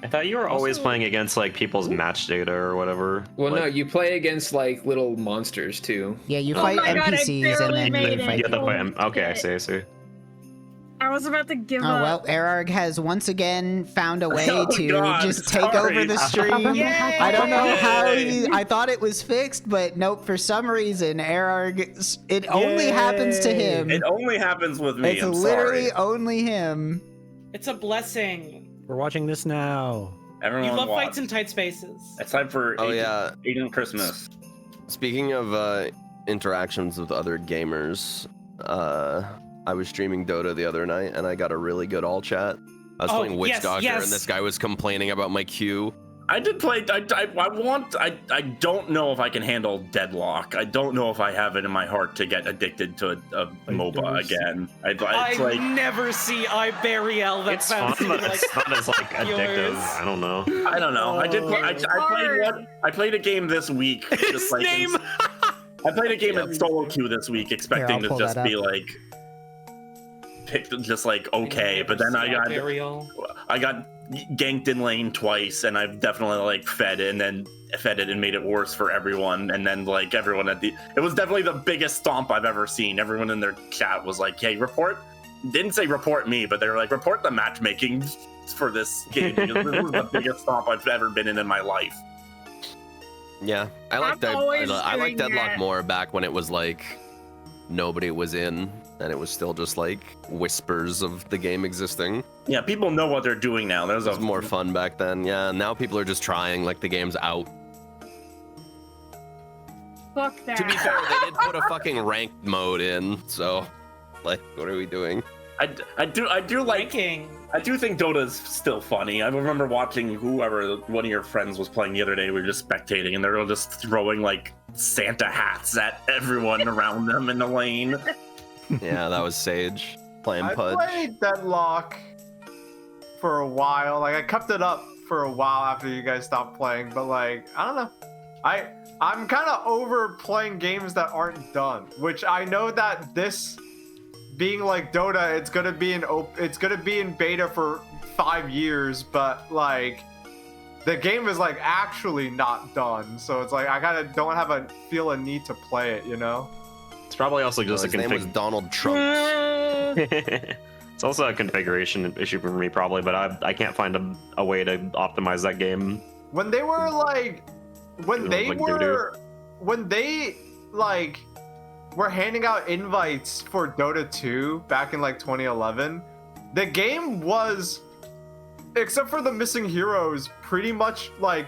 I thought you were always playing against, like, people's match data or whatever. Well, like, no, you play against, like, little monsters too. Yeah, you fight NPCs and then you fight you have to people. fight them. Okay, I see. I was about to give up. Oh, well, Erarg has once again found a way to just take sorry. over the stream. Yay! I don't know how I thought it was fixed, but nope, for some reason, Erarg, it only happens to him. It only happens with me. It's I'm literally sorry. only him. It's a blessing. We're watching this now. Everyone You love watch. fights in tight spaces. It's time for Oh, yeah. Asian Christmas. Speaking of interactions with other gamers. I was streaming Dota the other night, and I got a really good all chat. I was playing Witch Doctor, and this guy was complaining about my queue. I did play. I don't know if I can handle Deadlock. I don't know if I have it in my heart to get addicted to a MOBA again. I never see Iberiel. That It's fun, but it's not as like addictive. I don't know. I don't know. I did. I played a game this week. Just like name. I played a game in solo queue this week, expecting Here, to I'll just pull that be like, just like okay, but then I got ganked in lane twice, and I've definitely like fed it and made it worse for everyone. And then like everyone it was definitely the biggest stomp I've ever seen. Everyone in their chat was like, "Hey, didn't say report me, but they were like, report the matchmaking for this game because this was the biggest stomp I've ever been in my life." Yeah, I like doing Deadlock that. more back when it was like nobody was in, and it was still just like whispers of the game existing. Yeah, people know what they're doing now. It was more fun back then. Yeah, now people are just trying like the game's out. Fuck that. To be fair, they did put a fucking ranked mode in, so like, what are we doing? I do like. I do think Dota's still funny. I remember watching whoever one of your friends was playing the other day. We were just spectating, and they were just throwing like Santa hats at everyone around them in the lane. Yeah, that was Sage playing I Pudge. played Deadlock for a while. Like I kept it up for a while after you guys stopped playing, but like I don't know. I'm kind of over playing games that aren't done, which I know that this being like Dota, it's gonna be in beta for 5 years, but like the game is like actually not done. So it's like I kind of don't feel a need to play it, you know? It's probably also just His a name was Donald Trump. It's also a configuration issue for me probably, but I can't find a way to optimize that game. When they were like, when they were handing out invites for Dota 2 back in like 2011, the game was, except for the missing heroes, pretty much like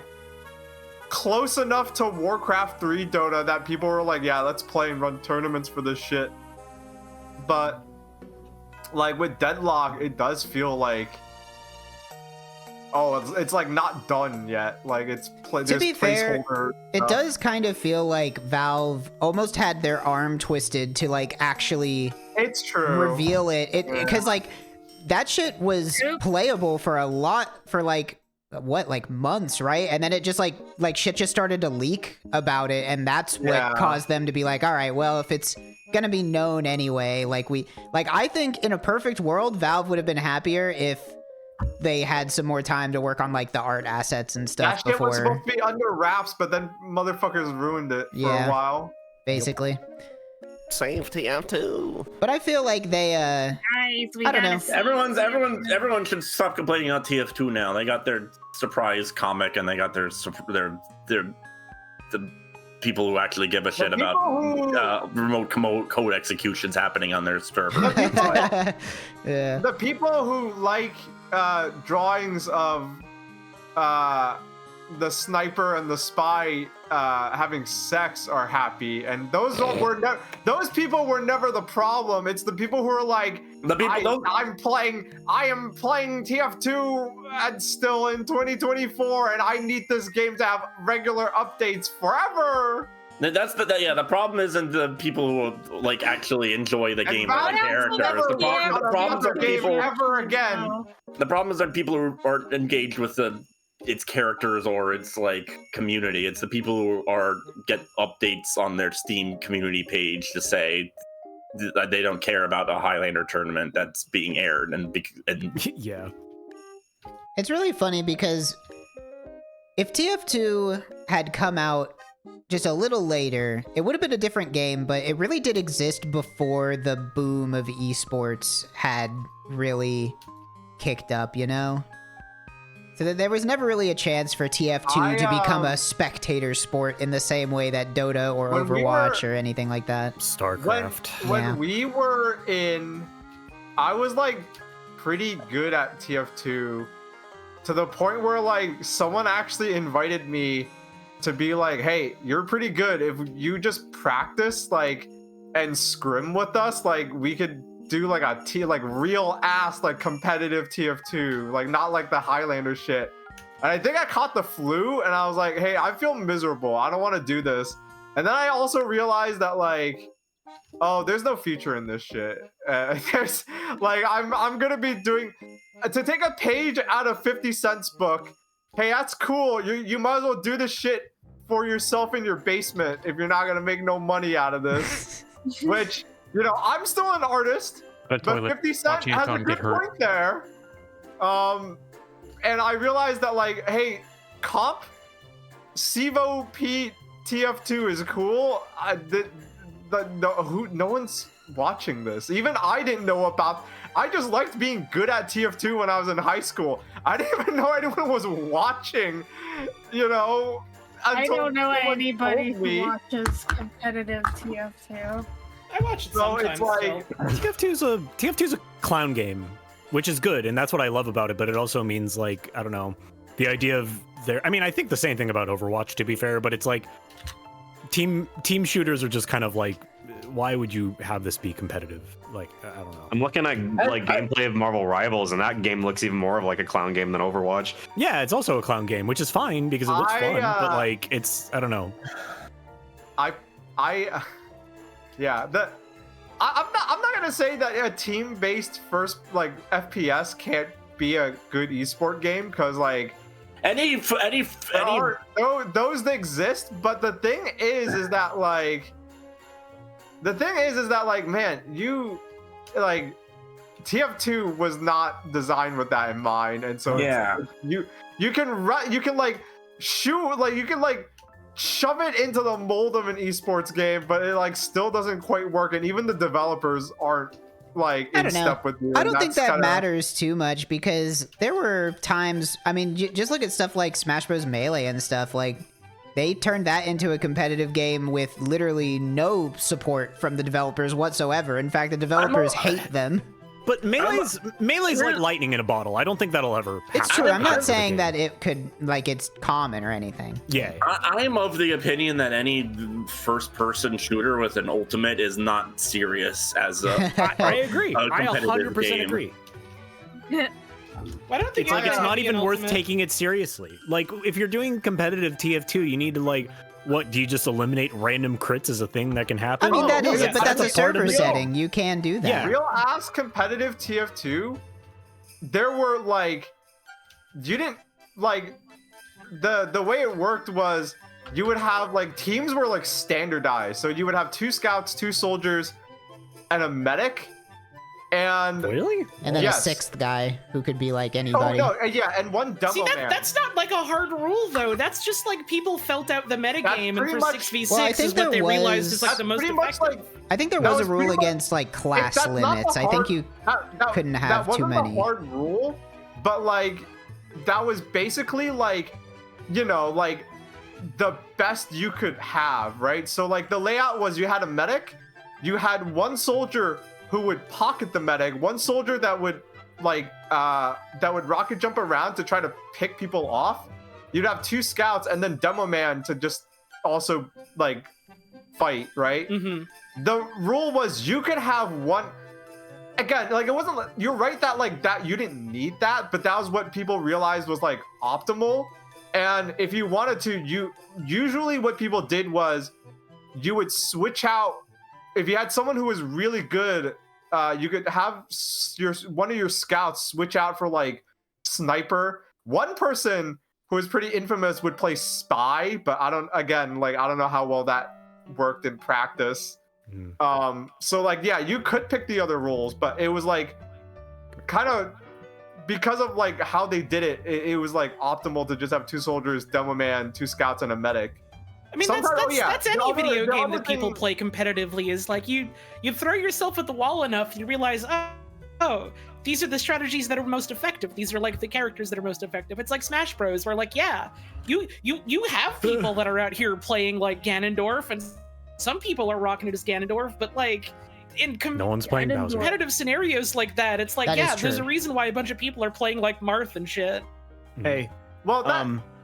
close enough to Warcraft 3 Dota that people were like, yeah, let's play and run tournaments for this shit. But like with Deadlock, it does feel like, oh, it's like not done yet. Like To be fair, it does kind of feel like Valve almost had their arm twisted to like actually it's true reveal it. Because like that shit was playable for like months, right? And then it just like shit just started to leak about it, and that's what caused them to be like, all right, well, if it's gonna be known anyway, I think in a perfect world, Valve would have been happier if they had some more time to work on like the art assets and stuff that shit before. was supposed to be under wraps, but then motherfuckers ruined it for a while. Basically. Save TF2. But I feel like they Guys, we I don't gotta know. see. Everyone should stop complaining about TF2 now. They got their surprise comic, and they got their the people who actually give a shit about remote code executions happening on their server. yeah. The people who like drawings of the sniper and the spy having sex are happy, and those people were never the problem. It's the people who are like, I am playing TF2 and still in 2024, and I need this game to have regular updates forever. The problem isn't the people who like actually enjoy the game or the characters. The problems are people ever again. The problem is that people who aren't engaged with its characters or its like community. It's the people who get updates on their Steam community page to say that they don't care about a Highlander tournament that's being aired, and yeah. It's really funny because if TF2 had come out just a little later, it would have been a different game, but it really did exist before the boom of esports had really kicked up, you know? So that there was never really a chance for TF2 to become a spectator sport in the same way that Dota or Overwatch or anything like that. StarCraft. When we were in, I was like pretty good at TF2 to the point where like someone actually invited me to be like, hey, you're pretty good. If you just practice like and scrim with us, like we could do like a real ass like competitive TF2, like not like the Highlander shit. And I think I caught the flu, and I was like, hey, I feel miserable. I don't want to do this. And then I also realized that like, oh, there's no future in this shit. There's like, I'm gonna be doing to take a page out of 50 Cent's book. Hey, that's cool. You might as well do this shit for yourself in your basement if you're not gonna make no money out of this. Which, you know, I'm still an artist, but 50 Cent has a good point there. And I realized that like, hey, comp Sivo P TF2 is cool. No one's watching this. Even I didn't know about. I just liked being good at TF2 when I was in high school. I didn't even know anyone was watching. You know. I don't know anybody who watches competitive TF2. I watch it sometimes. So it's like TF2's a clown game, which is good, and that's what I love about it. But it also means like, I don't know, the idea of I mean, I think the same thing about Overwatch, to be fair, but it's like team shooters are just kind of like, why would you have this be competitive? Like, I don't know. I'm looking at like gameplay of Marvel Rivals, and that game looks even more of like a clown game than Overwatch. Yeah, it's also a clown game, which is fine because it looks fun, but like, it's, I don't know. Yeah, I'm not gonna say that a team-based first like FPS can't be a good esport game, because like those exist, but the thing is that like man, you like TF2 was not designed with that in mind, and so yeah, you can like shoot, like you can like shove it into the mold of an esports game, but it like still doesn't quite work, and even the developers aren't like in step with you. I don't think that matters too much, because there were times, I mean, just look at stuff like Smash Bros. Melee and stuff, like they turned that into a competitive game with literally no support from the developers whatsoever. In fact, the developers hate them. But Melee's like lightning in a bottle. I don't think that'll ever happen. It's true. I'm not saying that it could, like, it's common or anything. Yeah. I'm of the opinion that any first-person shooter with an ultimate is not serious as a I agree. I 100% game. agree. I don't think it's like it's not even worth ultimate. taking it seriously. Like, if you're doing competitive TF2, you need to like, what, do you just eliminate random crits as a thing that can happen? I mean, that is, yeah, but that's a part of server the setting. You can do that. Yeah. Real ass competitive TF2, there were like, you didn't like the way it worked was you would have like teams were like standardized. So you would have 2 scouts, 2 soldiers, and a medic. And really? And then a 6th guy who could be like anybody. Oh no, yeah, and 1 demo man. That's not like a hard rule though. That's just like people felt out the metagame, and for 6v6 is what they realized is like the most effective. Like, I think there was a rule against like class limits. I think you couldn't have too many. That wasn't a hard rule, but like that was basically like, you know, like the best you could have, right? So like the layout was you had a medic, you had 1 soldier who would pocket the medic, 1 soldier that would like that would rocket jump around to try to pick people off. You'd have 2 scouts and then demo man to just also like fight, right? Mm-hmm. The rule was you could have 1. Again, like it wasn't. You're right that like that you didn't need that, but that was what people realized was like optimal. And if you wanted to, you usually what people did was you would switch out. If you had someone who was really good, you could have one of your scouts switch out for like sniper. One person who was pretty infamous would play spy, but I don't know how well that worked in practice. So like, yeah, you could pick the other roles, but it was like kind of because of like how they did it, it was like optimal to just have 2 soldiers, demo man, 2 scouts, and a medic. I mean, that's any video game that people play competitively is like you throw yourself at the wall enough, you realize, oh, these are the strategies that are most effective. These are like the characters that are most effective. It's like Smash Bros, where like, yeah, you have people that are out here playing like Ganondorf, and some people are rocking it as Ganondorf, but like in no one's playing Bowser. Competitive scenarios like that, it's like, yeah, there's a reason why a bunch of people are playing like Marth and shit. Hey, well,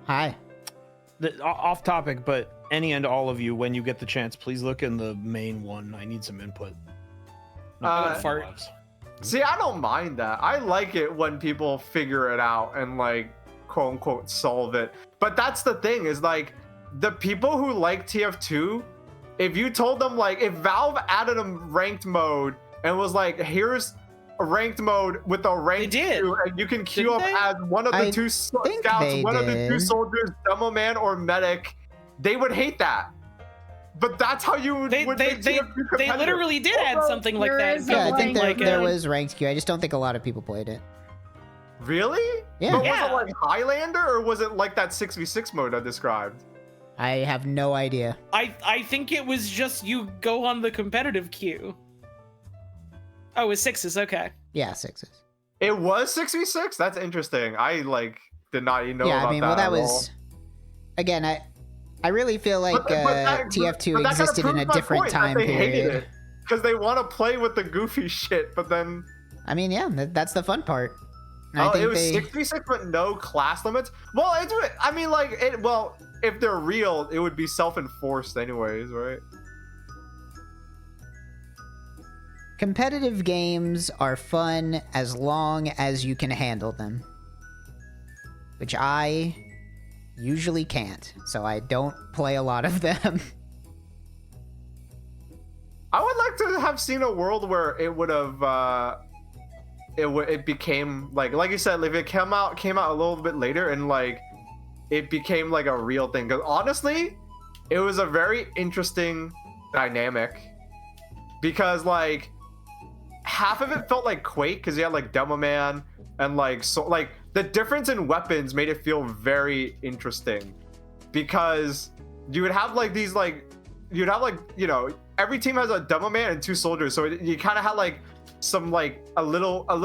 hi. off topic, but any and all of you, when you get the chance, please look in the main one. I need some input. Fart. See, I don't mind that. I like it when people figure it out and like quote unquote solve it. But that's the thing is like the people who like TF2, if you told them like if Valve added a ranked mode and was like, here's a ranked mode with a ranked queue, and you can queue up as one of the two scouts, one of the two soldiers, demo man or medic, they would hate that. But that's how you would. They literally did add something like that. Yeah, I think there was ranked queue. I just don't think a lot of people played it. Really? Yeah. But was it like Highlander or was it like that 6v6 mode I described? I have no idea. I think it was just you go on the competitive queue. Oh, it was 6s, okay. Yeah, 6s. It was 6v6? That's interesting. I like did not even know about that. Yeah, I mean, well, that was again, I really feel like TF2 existed in a different time period. Because they want to play with the goofy shit, but then I mean, yeah, that's the fun part. It was 6v6 but no class limits? Well, I mean, like, if they're real, it would be self-enforced anyways, right? Competitive games are fun as long as you can handle them. Which I usually can't, so I don't play a lot of them. I would like to have seen a world where it would have, it became, like you said, if it came out a little bit later and, like, it became, like, a real thing. Because, honestly, it was a very interesting dynamic. Because, like, half of it felt like Quake, because you had, like, Demo Man, and, like, so, like, the difference in weapons made it feel very interesting. Because you would have, like, these, like, you'd have, like, you know, every team has a Demo Man and two soldiers, so you kind of had, like, some, like, a little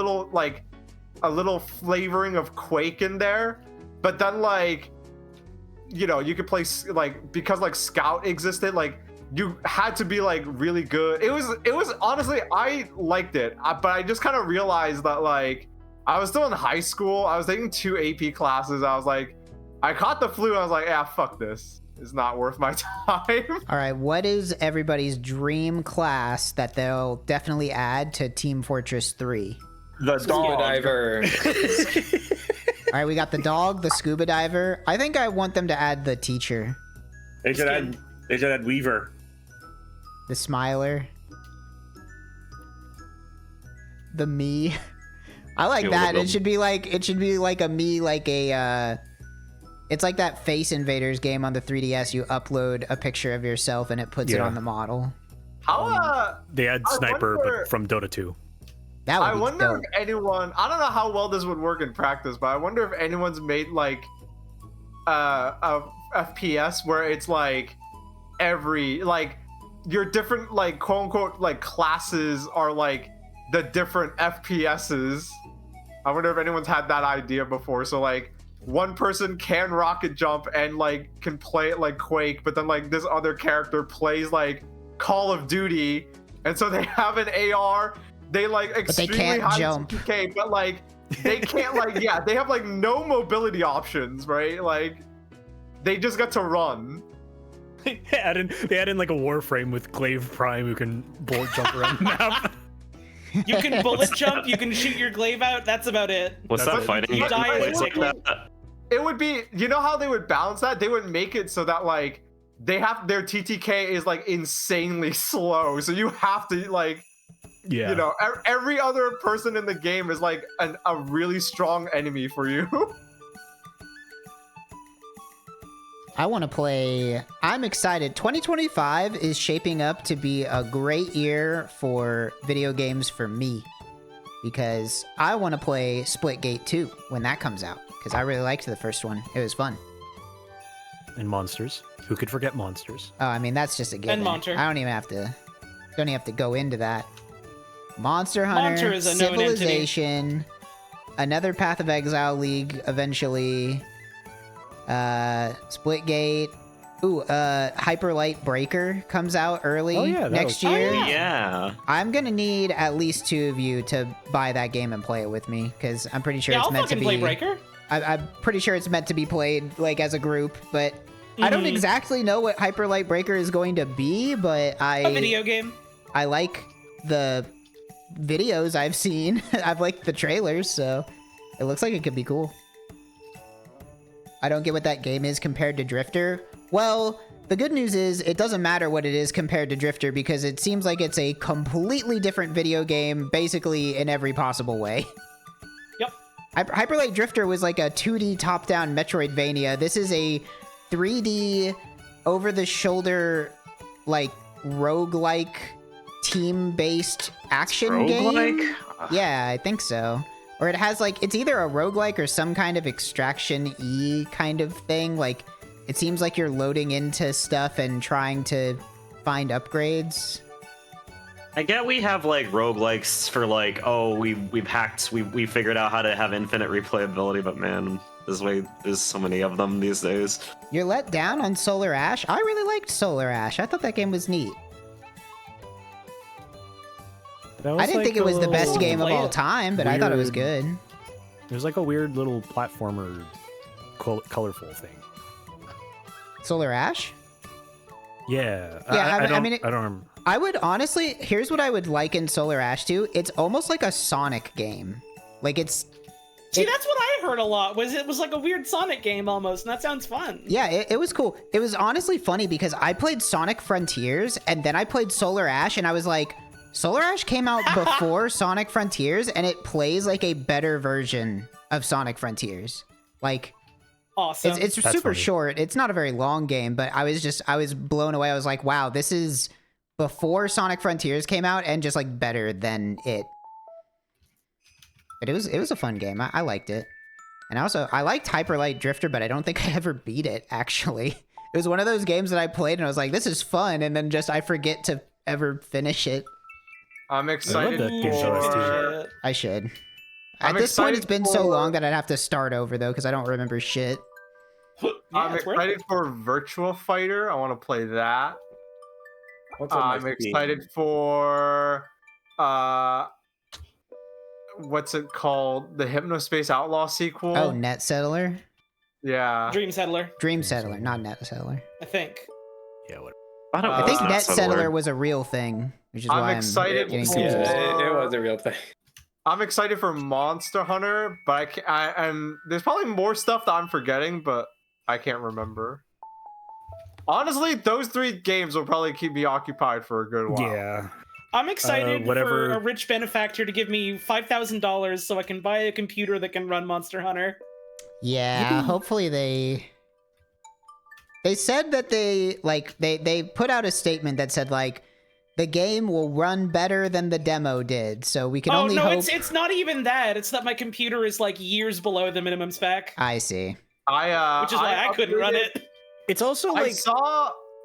flavoring of Quake in there. But then, like, you know, you could play, like, because, like, Scout existed, like, you had to be, like, really good. It was honestly, I liked it, but I just kind of realized that, like, I was still in high school. I was taking 2 AP classes. I was like, I caught the flu. I was like, yeah, fuck this. It's not worth my time. All right, what is everybody's dream class that they'll definitely add to Team Fortress 3? The Scuba diver. All right, we got the dog, the scuba diver. I think I want them to add the teacher. They should add Weaver. The smiler. The me. I like that. It should be like a me, like a it's like that Face Invaders game on the 3DS. You upload a picture of yourself and it puts it on the model. How they had Sniper but from Dota 2. That would I be wonder dope. if anyone, I don't know how well this would work in practice, but I wonder if anyone's made like a FPS where it's like your different, like, quote unquote, like, classes are like the different FPSs. I wonder if anyone's had that idea before. So, like, one person can rocket jump and, like, can play it like Quake, but then, like, this other character plays like Call of Duty, and so they have an AR. They, like, extremely high CPK, but, like, they can't, like, yeah, they have, like, no mobility options, right? Like, they just got to run. They add in like a Warframe with Glaive Prime who can bullet jump around the map. You can bullet jump, you can shoot your glaive out, that's about it. What's that fighting? You die as a It would be, you know how they would balance that? They would make it so that, like, they have, their TTK is, like, insanely slow. So you have to, like, yeah, you know, every other person in the game is, like, a really strong enemy for you. I want to play. I'm excited. 2025 is shaping up to be a great year for video games for me, because I want to play Splitgate 2 when that comes out, because I really liked the first one. It was fun. And Monsters. Who could forget Monsters? Oh, I mean, that's just a given. And Monster. I don't even have to go into that. Monster Hunter, Monster is a known entity. Civilization, another Path of Exile League eventually. Splitgate. Ooh, Hyper Light Breaker comes out early next year. Oh, yeah. I'm gonna need at least 2 of you to buy that game and play it with me, because I'm pretty sure it's meant to be. Play Breaker. I'm pretty sure it's meant to be played like as a group, but I don't exactly know what Hyper Light Breaker is going to be, but A video game. I like the videos I've seen. I've liked the trailers, so it looks like it could be cool. I don't get what that game is compared to Drifter. Well, the good news is it doesn't matter what it is compared to Drifter because it seems like it's a completely different video game, basically in every possible way. Yep. Hyper Light Drifter was like a 2D top-down Metroidvania. This is a 3D, over-the-shoulder, like, roguelike, team-based action game. Roguelike? Yeah, I think so. Or it has, like, it's either a roguelike or some kind of extraction-y kind of thing. Like, it seems like you're loading into stuff and trying to find upgrades. I get we have like roguelikes for like, oh, we've hacked, we figured out how to have infinite replayability, but man, there's so many of them these days. You're let down on Solar Ash? I really liked Solar Ash. I thought that game was neat. I didn't think it was the best game of all time, but I thought it was good. It was like a weird little platformer, colorful thing. Solar Ash? Yeah. Yeah, I mean, don't remember. I would honestly, here's what I would liken Solar Ash to. It's almost like a Sonic game. Like it's... See, that's what I heard a lot, it was like a weird Sonic game almost, and that sounds fun. Yeah, it was cool. It was honestly funny because I played Sonic Frontiers, and then I played Solar Ash, and I was like, Solar Ash came out before Sonic Frontiers, and it plays like a better version of Sonic Frontiers. Like... Awesome. It's super short. It's not a very long game, but I was blown away. I was like, wow, this is before Sonic Frontiers came out and just like better than it. But it was a fun game. I liked it. And I liked Hyper Light Drifter, but I don't think I ever beat it, actually. It was one of those games that I played and I was like, this is fun, and then just I forget to ever finish it. I'm excited I should. At this point, it's been so long that I'd have to start over, though, because I don't remember shit. I'm excited for Virtua Fighter. I want to play that. I'm excited for... what's it called? The Hypnospace Outlaw sequel? Oh, Net Settler? Yeah. Dream Settler. Dream Settler, not Net Settler. I think. Yeah, what? I think Net Settler was a real thing, which is why I'm excited. getting Yeah, confused. it was a real thing. I'm excited for Monster Hunter, but and there's probably more stuff that I'm forgetting, but I can't remember. Honestly, those 3 games will probably keep me occupied for a good while. Yeah. I'm excited for a rich benefactor to give me $5,000 so I can buy a computer that can run Monster Hunter. Yeah, hopefully they said that they put out a statement that said like the game will run better than the demo did, so we can only hope... it's not even that. It's that my computer is like years below the minimum spec. I see. Which is why I couldn't run it. It's also like...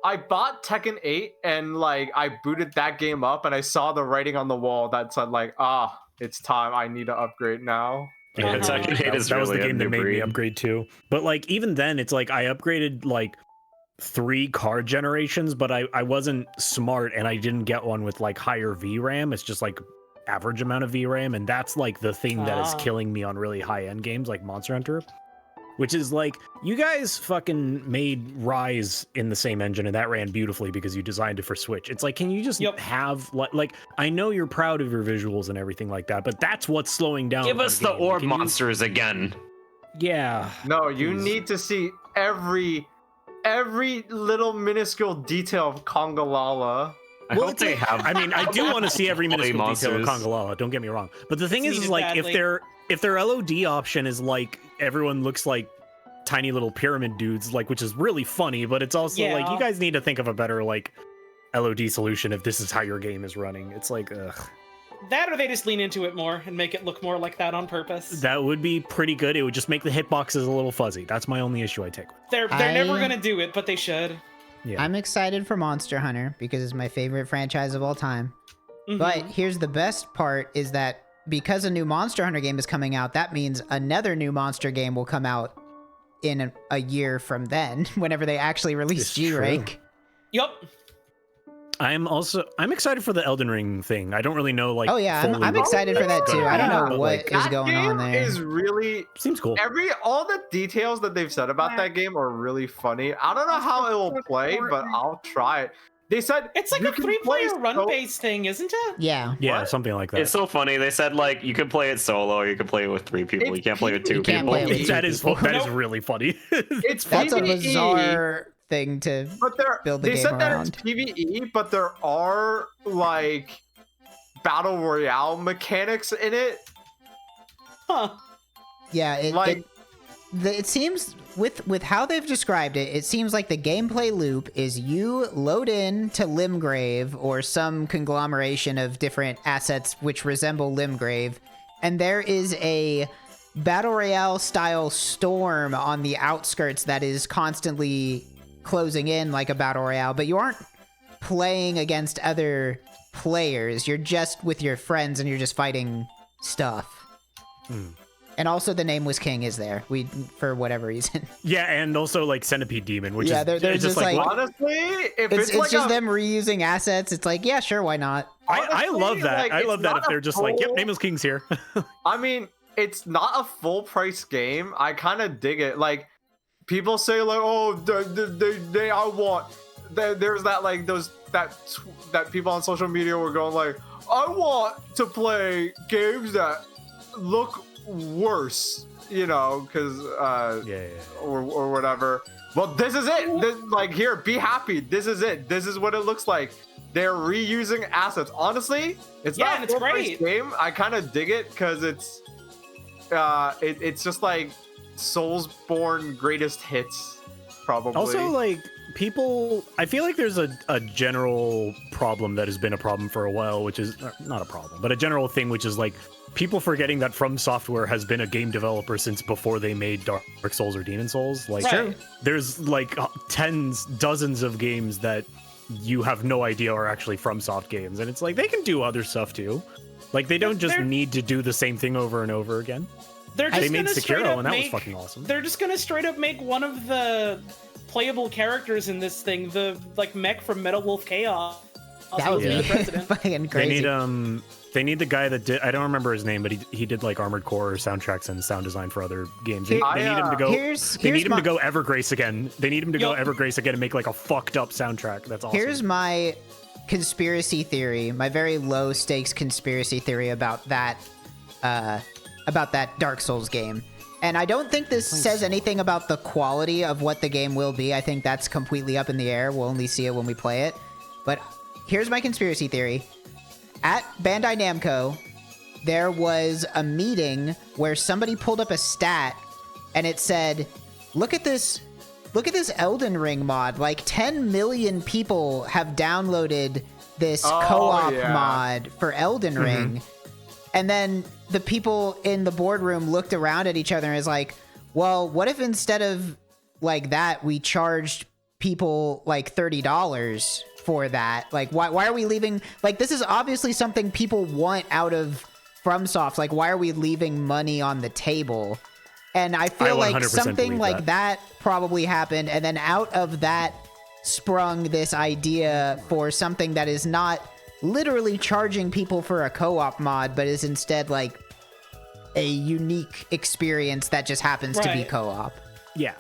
I bought Tekken 8 and like I booted that game up and I saw the writing on the wall that said like, it's time, I need to upgrade now. Yeah, that was the game that made me upgrade too. But like even then, it's like I upgraded like 3 card generations, but I wasn't smart and I didn't get one with like higher VRAM. It's just like average amount of VRAM, and that's like the thing that is killing me on really high end games like Monster Hunter. Which is like, you guys fucking made Rise in the same engine and that ran beautifully because you designed it for Switch. It's like, can you just have, like, I know you're proud of your visuals and everything like that, but that's what's slowing down. Give us the orb monsters again. Yeah. No, you need to see every little minuscule detail of Kongalala. I hope they have. I mean, I do want to see every minuscule detail of Kongalala, don't get me wrong. But the thing is like, if their LOD option is like, everyone looks like tiny little pyramid dudes, like, which is really funny, but it's also like, you guys need to think of a better like LOD solution if this is how your game is running. It's like, ugh. That or they just lean into it more and make it look more like that on purpose. That would be pretty good. It would just make the hitboxes a little fuzzy. That's my only issue I take with it. They're never gonna do it, but they should. Yeah. I'm excited for Monster Hunter because it's my favorite franchise of all time. But here's the best part is that because a new Monster Hunter game is coming out, that means another new Monster game will come out in a year from then, whenever they actually release G-Rank. Yup. I'm excited for the Elden Ring thing. I don't really know like. Oh yeah, fully I'm what excited for that it's too. gonna I don't be, know but, what like, is going on That game there. is really seems cool. all the details that they've said about that game are really funny. I don't know how it will play, but I'll try it. They said It's like you a can 3-player play run-based thing, isn't it? Yeah. Yeah, What? something like that. It's so funny. They said like you could play it solo, or you could play it with 3 people. You can't play with 2 You can't people. play with that is people. that is really funny. It's That's a PvE, bizarre thing to but build the they game said around. that it's PvE, but there are like battle royale mechanics in it. Huh. Yeah, it seems with how they've described it, it seems like the gameplay loop is you load in to Limgrave or some conglomeration of different assets which resemble Limgrave, and there is a battle royale style storm on the outskirts that is constantly closing in like a battle royale, but you aren't playing against other players. You're just with your friends and you're just fighting stuff. And also the Nameless King is there. For whatever reason. Yeah, and also like Centipede Demon, which Yeah, is they're it's just like- what- Honestly, if It's like just a, them reusing assets. It's like, yeah, sure, why not? I honestly, love that. like, I it's love that not if they're a just like, yep, full- Nameless King's here. I mean, it's not a full price game. I kind of dig it. Like people say, like, oh, they I want. There's that like that people on social media were going like, I want to play games that look worse, you know, because yeah. or whatever. Well, this is it. Like, here, be happy. This is it. This is what it looks like. They're reusing assets. Honestly, it's not and a it's full-price great. game. I kind of dig it because it's just like Soulsborne greatest hits, probably. Also, like, people, I feel like there's a general problem that has been a problem for a while, which is not a problem, but a general thing, which is like people forgetting that FromSoftware has been a game developer since before they made Dark Souls or Demon Souls. Like, Right. there's like dozens of games that you have no idea are actually FromSoft games, and it's like they can do other stuff too. Like, they don't just They're- need to do the same thing over and over again. They're just They made gonna straight Sekiro, up and that was make- fucking awesome. They're just gonna straight up make one of the playable characters in this thing, the like mech from Metal Wolf Chaos. That would be be the president. fucking They crazy. need they need the guy that did, I don't remember his name, but he did like Armored Core soundtracks and sound design for other games. They need him to go. They need him to go Evergrace again. They need him to go Evergrace again and make like a fucked up soundtrack. That's awesome. Here's my conspiracy theory, my very low stakes conspiracy theory about that Dark Souls game. And I don't think this says anything about the quality of what the game will be. I think that's completely up in the air. We'll only see it when we play it. But here's my conspiracy theory. At Bandai Namco, there was a meeting where somebody pulled up a stat and it said, look at this Elden Ring mod. Like 10 million people have downloaded this co-op mod for Elden Ring. And then the people in the boardroom looked around at each other and was like, well, what if instead of like that, we charged people like $30 for that? Like, why are we leaving? Like, this is obviously something people want out of FromSoft. Like, why are we leaving money on the table? And I feel like 100% something believe like that probably happened. And then out of that sprung this idea for something that is not literally charging people for a co-op mod, but is instead like a unique experience that just happens to be co-op. Yeah.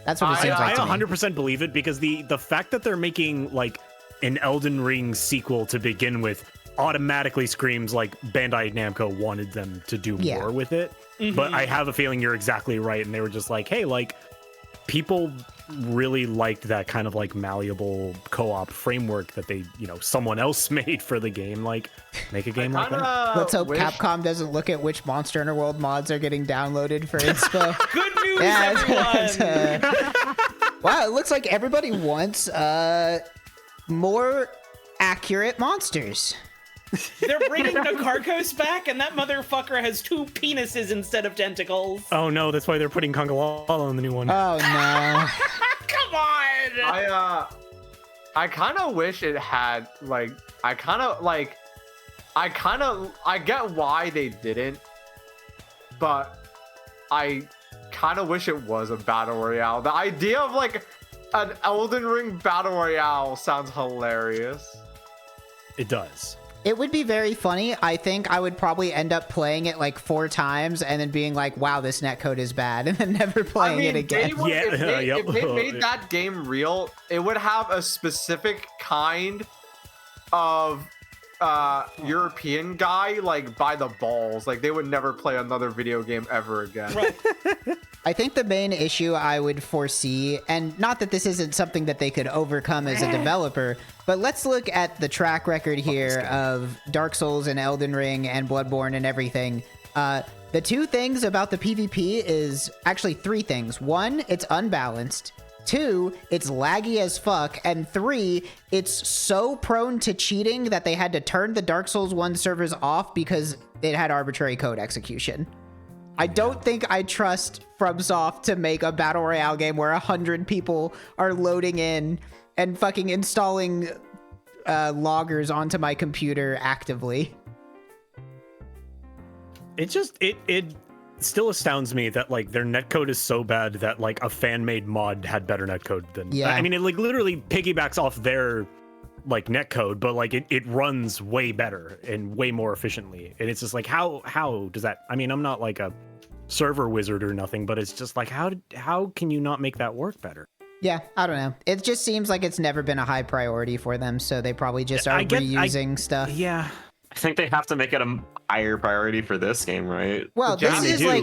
That's what it seems like I to me. 100% believe it, because the fact that they're making like an Elden Ring sequel to begin with automatically screams like Bandai Namco wanted them to do more with it. But I have a feeling you're exactly right, and they were just like, hey, like, people really liked that kind of like malleable co-op framework that they, someone else made for the game. Like, make a game like that. Let's hope Capcom doesn't look at which Monster Hunter World mods are getting downloaded for inspo. Good news, everyone! Wow, it looks like everybody wants more accurate monsters. They're bringing Nakarkos back, and that motherfucker has 2 penises instead of tentacles. Oh no, that's why they're putting Congalala in the new one. Oh no. Come on! I kind of wish it had, like, I get why they didn't, but I kind of wish it was a battle royale. The idea of like an Elden Ring battle royale sounds hilarious. It does. It would be very funny. I think I would probably end up playing it like 4 times and then being like, wow, this netcode is bad, and then never playing it again. If they made that game real, it would have a specific kind of European guy like by the balls. Like they would never play another video game ever again. Right. I think the main issue I would foresee, and not that this isn't something that they could overcome as a developer, but let's look at the track record here of Dark Souls and Elden Ring and Bloodborne and everything. The 2 things about the PvP is actually 3 things. 1, it's unbalanced. 2, it's laggy as fuck. And 3, it's so prone to cheating that they had to turn the Dark Souls 1 servers off because it had arbitrary code execution. I don't think I trust FromSoft to make a battle royale game where 100 people are loading in and fucking installing loggers onto my computer actively. It still astounds me that like their netcode is so bad that like a fan-made mod had better netcode than. Yeah. I mean, it like literally piggybacks off their like netcode, but like it runs way better and way more efficiently. And it's just like how does that? I mean, I'm not like a server wizard or nothing, but it's just like how can you not make that work better? Yeah, I don't know. It just seems like it's never been a high priority for them, so they probably just are reusing stuff. Yeah. I think they have to make it a higher priority for this game, right? Well, this is like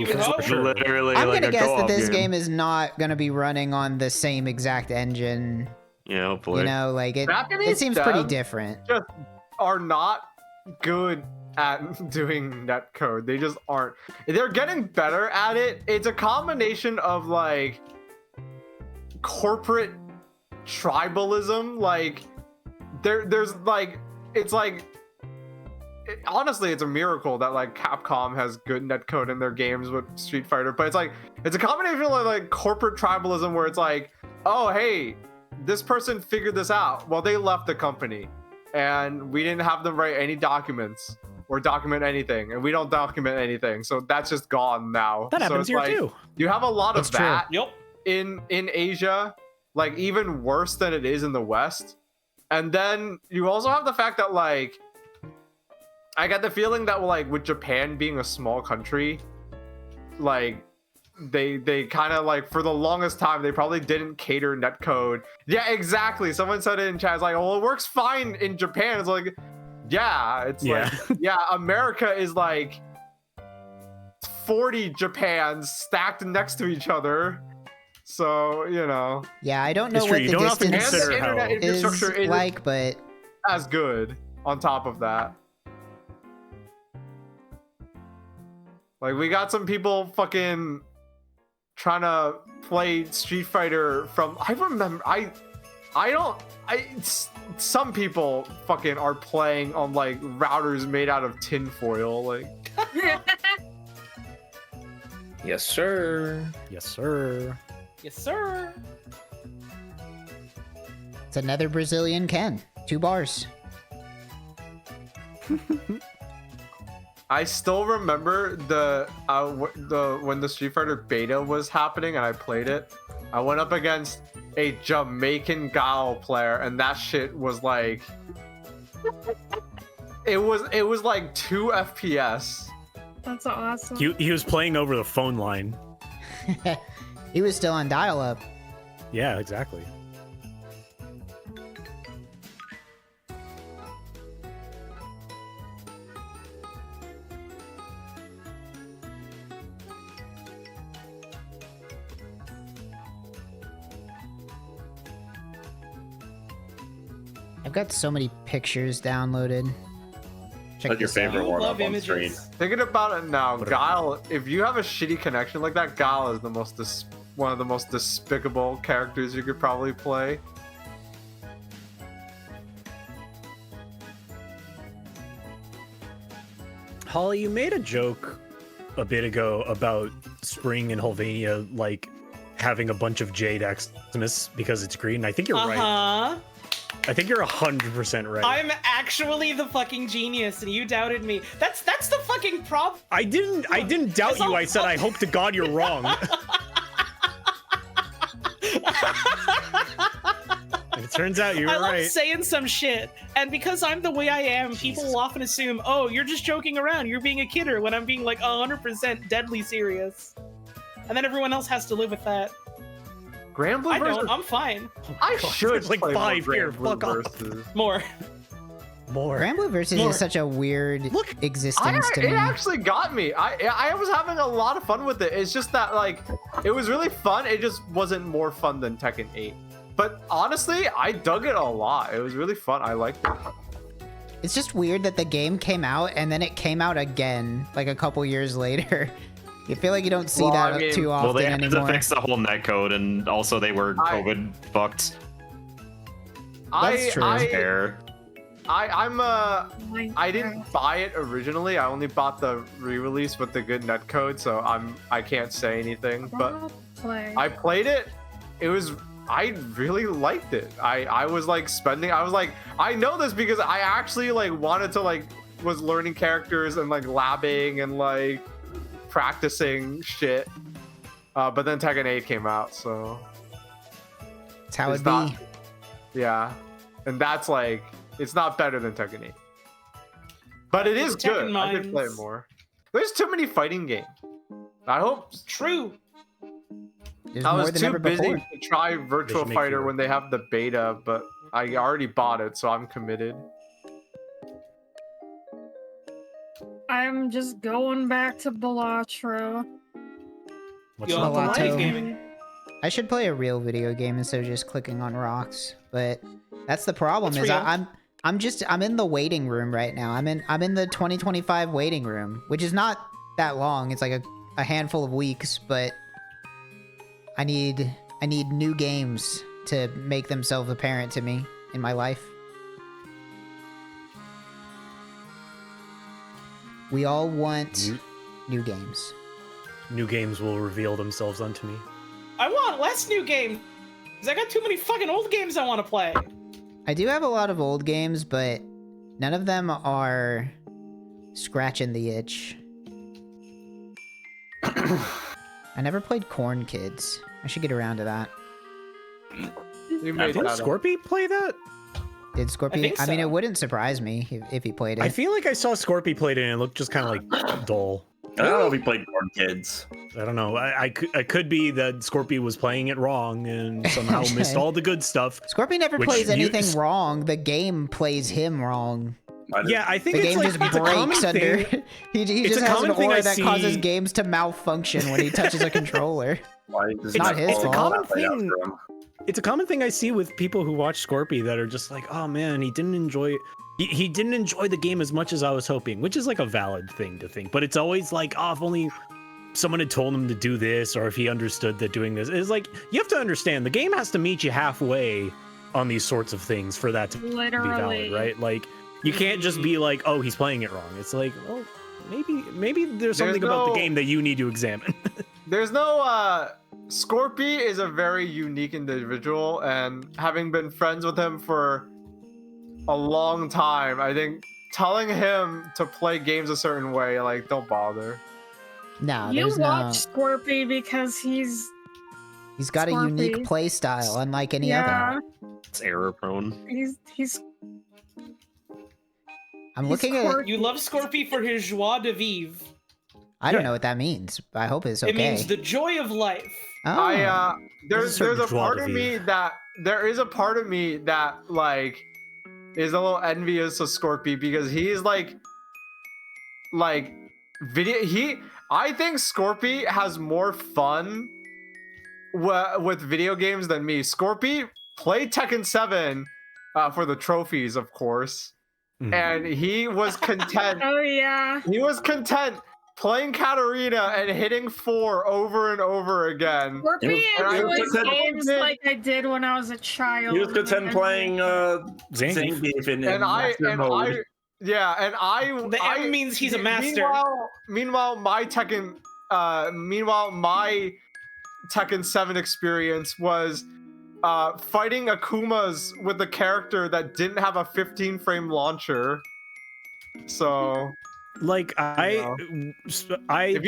literally I'm like gonna a guess that co-op this game is not gonna be running on the same exact engine. Yeah, hopefully. You know, like it Japanese seems pretty devs different. Just are not good at doing netcode. They just aren't. They're getting better at it. It's a combination of like corporate tribalism. Like there's like it's like honestly, it's a miracle that like Capcom has good netcode in their games with Street Fighter. But it's a combination of like corporate tribalism where it's like, oh hey, this person figured this out. Well, they left the company, and we didn't have them write any documents or document anything, and we don't document anything, so that's just gone now. That happens it's here like, too. You have a lot That's of that Yep. in Asia, like even worse than it is in the West. And then you also have the fact that like I got the feeling that like with Japan being a small country, like they kind of like for the longest time they probably didn't cater netcode. Yeah, exactly. Someone said it in chat. It's like, well, it works fine in Japan. It's like, yeah, it's like, yeah, America is like 40 Japans stacked next to each other. So, you know. Yeah, I don't know It's what true. You the don't have to distance consider how internet infrastructure is is like, but as good on top of that. Like, we got some people fucking trying to play Street Fighter from, I remember, some people fucking are playing on like routers made out of tinfoil, like. Yes, sir. Yes, sir. Yes, sir. it's another Brazilian Ken. 2 bars. I still remember the when the Street Fighter beta was happening and I played it. I went up against a Jamaican Baaulp player, and that shit was like, it was like 2 FPS. That's awesome. He was playing over the phone line. He was still on dial-up. Yeah, exactly. I've got so many pictures downloaded. Check What's your this favorite out. one Love up on screen? images. Thinking about it now, Guile, if you have a shitty connection like that, Guile is the most one of the most despicable characters you could probably play. Holly, you made a joke a bit ago about Spring and Hulvania like having a bunch of Jade Maximus because it's green. I think you're right. Uh-huh. I think you're 100% right. I'm actually the fucking genius, and you doubted me. That's the fucking problem. I didn't doubt you. I said I hope to God you're wrong. It turns out you were I love right. saying some shit, and because I'm the way I am, people will often assume, oh, you're just joking around, you're being a kidder, when I'm being like 100% deadly serious. And then everyone else has to live with that. Granblue I versus. don't, I'm fine. I God, should there's like play more 5 here. Granblue Fuck off. versus. More. More. Granblue versus More. is such a weird Look, existence to It me. actually got me. I was having a lot of fun with it. It's just that like it was really fun. It just wasn't more fun than Tekken 8. But honestly, I dug it a lot. It was really fun. I liked it. It's just weird that the game came out and then it came out again like a couple years later. You feel like you don't see Well, that I mean- too often Well, they had anymore. to fix the whole netcode, and also they were COVID fucked. That's true. Fair. I didn't buy it originally. I only bought the re-release with the good netcode, so I can't say anything. But I played it. I really liked it. I was like I know this because I actually like wanted to like was learning characters and like labbing and like practicing shit. But then Tekken 8 came out, so That's how it's it not- be. yeah. And that's like it's not better than Tekken 8. But it is Tekken good. I could play it Mines. more. There's too many fighting games. I hope True. There's I more was than too ever busy before. to try Virtual make Fighter fewer. when they have the beta, but I already bought it, so I'm committed. I'm just going back to Balatro. What's Yo, up? Balatro. live gaming. I should play a real video game instead of just clicking on rocks. But that's the problem It's is real. I'm in the waiting room right now. I'm in the 2025 waiting room, which is not that long. It's like a handful of weeks, but I need new games to make themselves apparent to me in my life. We all want new games. New games will reveal themselves unto me. I want less new games. Cause I got too many fucking old games I want to play. I do have a lot of old games, but none of them are scratching the itch. I never played Corn Kids. I should get around to that. You made Didn't that up. Scorpy play that? Did Scorpion? think I mean, so. it wouldn't surprise me if he played it. I feel like I saw Scorpy played it and it looked just kind of like dull. I don't know if he played Corn Kids. I don't know. I could be that Scorpy was playing it wrong and somehow missed all the good stuff. Scorpion never Which plays you- anything wrong. The game plays him wrong. Yeah, I think The it's game like just it's a common breaks under. thing. he It's just a has an common thing aura I that causes see- games to malfunction when he touches a controller. Why does It's not not his follow fault. that way Common after him? It's a common thing I see with people who watch Scorpy that are just like, oh man, he didn't enjoy he didn't enjoy the game as much as I was hoping, which is like a valid thing to think. But it's always like, oh, if only someone had told him to do this, or if he understood that doing this. It's like, you have to understand, the game has to meet you halfway on these sorts of things for that to be Literally. valid, right? Like, you can't just be like, oh, he's playing it wrong. It's like, well, maybe there's something about the no- game that you need to examine. There's no Scorpy is a very unique individual, and having been friends with him for a long time, I think telling him to play games a certain way, like, don't bother. No, You there's no. watch Scorpy because he's He's got a unique Scorpy. play style, unlike any yeah, other. It's error prone. he's I'm he's looking at. quirky. You love Scorpy for his joie de vivre. I don't know what that means. I hope it's okay. It means the joy of life. Oh. There's There's a a certain part joie of de me vivre. that there is a part of me that like is a little envious of Scorpy because he's like video. I think Scorpy has more fun with video games than me. Scorpy played Tekken 7 for the trophies, of course, Mhm. and he was content. Oh yeah. He was content playing Katarina and hitting 4 over and over again. Scorpy And I enjoys was content- games like I did when I was a child. He was content playing Zangief. Zangief in And I master mode. The M means he's a master. Meanwhile, my Tekken 7 experience was fighting Akumas with a character that didn't have a 15 frame launcher. So Like if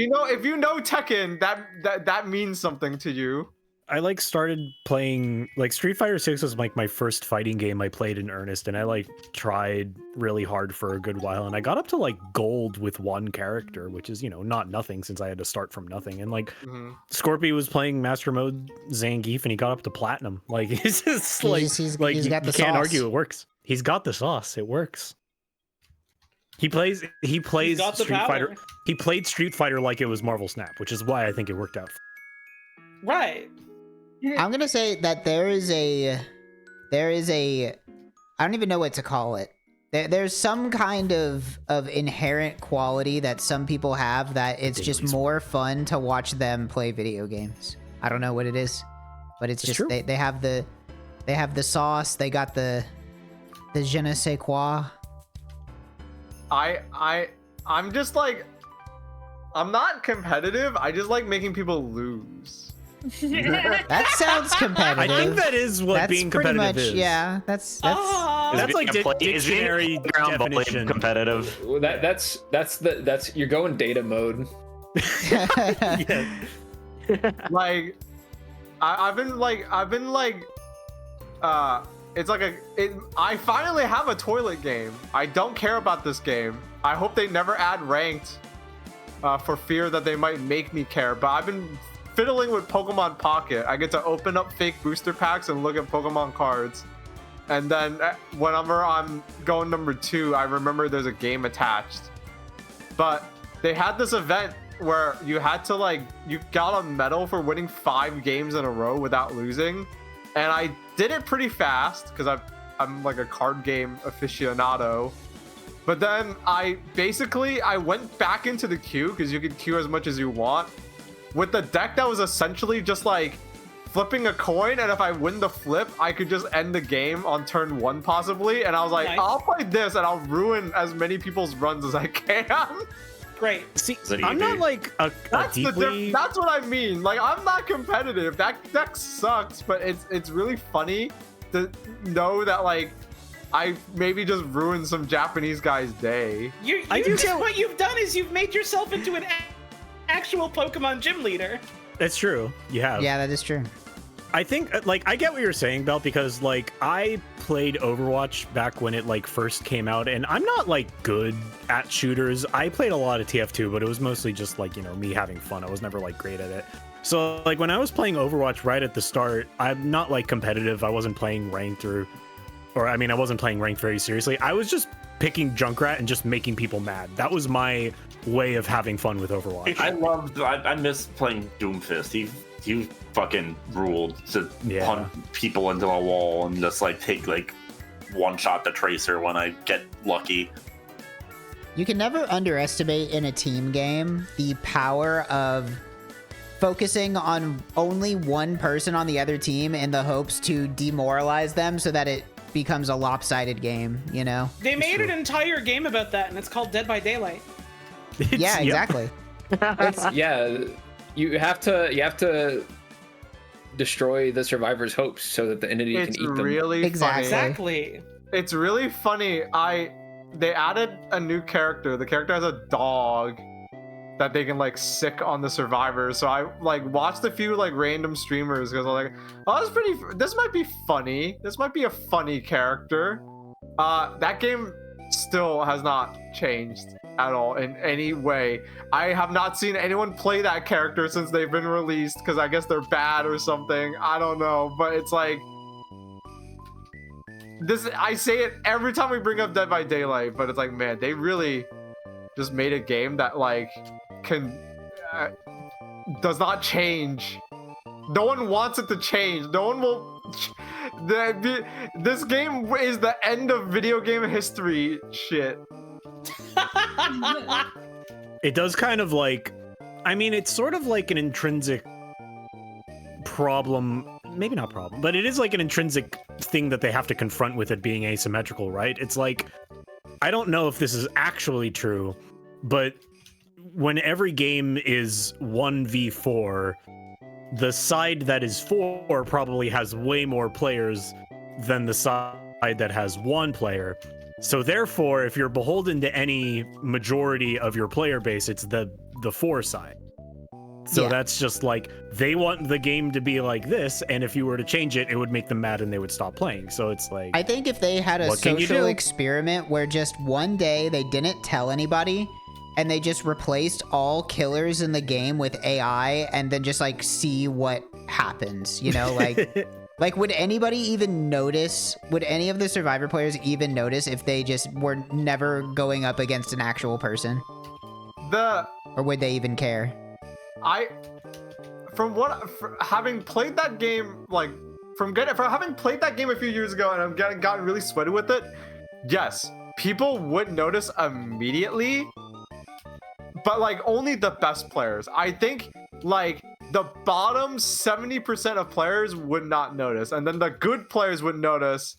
you know Tekken, that means something to you. like started playing like Street Fighter 6 was like my first fighting game I played in earnest, and I like tried really hard for a good while, and I got up to like gold with one character, which is, you know, not nothing since I had to start from nothing. And like Scorpy was playing Master Mode Zangief and he got up to platinum. Like it's just like he's you got the can't sauce. argue it works. He's got the sauce. It works. He plays got the Street power. Fighter. He played Street Fighter like it was Marvel Snap, which is why I think it worked out. Right. I'm gonna say that there is a I don't even know what to call it. There's some kind of inherent quality that some people have that it's just more fun to watch them play video games. I don't know what it is, but it's just they have the sauce. They got the je ne sais quoi. I'm just like, I'm not competitive. I just like making people lose. That sounds competitive. I think that is what that's being pretty competitive much, is. Yeah, that's That's like dictionary definition. Competitive. That's you're going data mode. Like, I've been like, it's like I finally have a toilet game. I don't care about this game. I hope they never add ranked, for fear that they might make me care. But I've been fiddling with Pokemon Pocket. I get to open up fake booster packs and look at Pokemon cards. And then whenever I'm going number 2, I remember there's a game attached. But they had this event where you had to like, you got a medal for winning 5 games in a row without losing. And I did it pretty fast because I'm like a card game aficionado. But then I went back into the queue, because you can queue as much as you want, with the deck that was essentially just like flipping a coin, and if I win the flip, I could just end the game on turn 1 possibly. And I was like, Nice. I'll play this and I'll ruin as many people's runs as I can. Great. See, I'm not like a deeply... That's what I mean. Like, I'm not competitive. That deck sucks, but it's really funny to know that like I maybe just ruined some Japanese guy's day. What you've done is you've made yourself into an actual Pokemon gym leader. That's true. You have. Yeah, that is true. I think, like, I get what you're saying, Bell, because, like, I played Overwatch back when it, like, first came out, and I'm not, like, good at shooters. I played a lot of TF2, but it was mostly just, like, you know, me having fun. I was never, like, great at it. So, like, when I was playing Overwatch right at the start, I'm not, like, competitive. I wasn't playing ranked or I mean, I wasn't playing ranked very seriously. I was just picking Junkrat and just making people mad. That was my way of having fun with Overwatch. I miss playing Doomfist. He fucking ruled to punt people into a wall and just like take like one shot the tracer when I get lucky. You can never underestimate in a team game the power of focusing on only one person on the other team in the hopes to demoralize them so that it becomes a lopsided game, you know? They made an entire game about that, and it's called Dead by Daylight. Yeah, exactly. You have to destroy the survivor's hopes so that the entity can eat them. Really Exactly. Exactly. It's really funny. They added a new character. The character has a dog that they can like sick on the survivors. So I like watched a few like random streamers because I was like, oh, this might be funny. This might be a funny character. That game still has not changed at all in any way. I have not seen anyone play that character since they've been released because I guess they're bad or something. I don't know, but it's like this. I say it every time we bring up Dead by Daylight, but it's like, man, they really just made a game that like does not change. No one wants it to change. No one will. This game is the end of video game history. Shit. It does kind of like, I mean, it's sort of like an intrinsic problem, maybe not problem, but it is like an intrinsic thing that they have to confront with it being asymmetrical, right? It's like, I don't know if this is actually true, but when every game is 1v4, the side that is 4 probably has way more players than the side that has 1 player. So therefore, if you're beholden to any majority of your player base, it's the 4 side. So Yeah. that's just like they want the game to be like this, and if you were to change it, it would make them mad and they would stop playing. So it's like I think if they had a What can you social do? experiment where just one day they didn't tell anybody and they just replaced all killers in the game with AI and then just like see what happens, you know, like like would anybody even notice, would any of the Survivor players even notice if they just were never going up against an actual person? Or would they even care? Having played that game, like from having played that game a few years ago, and I've gotten really sweaty with it. Yes, people would notice immediately, but like only the best players. I think like the bottom 70% of players would not notice, and then the good players would notice.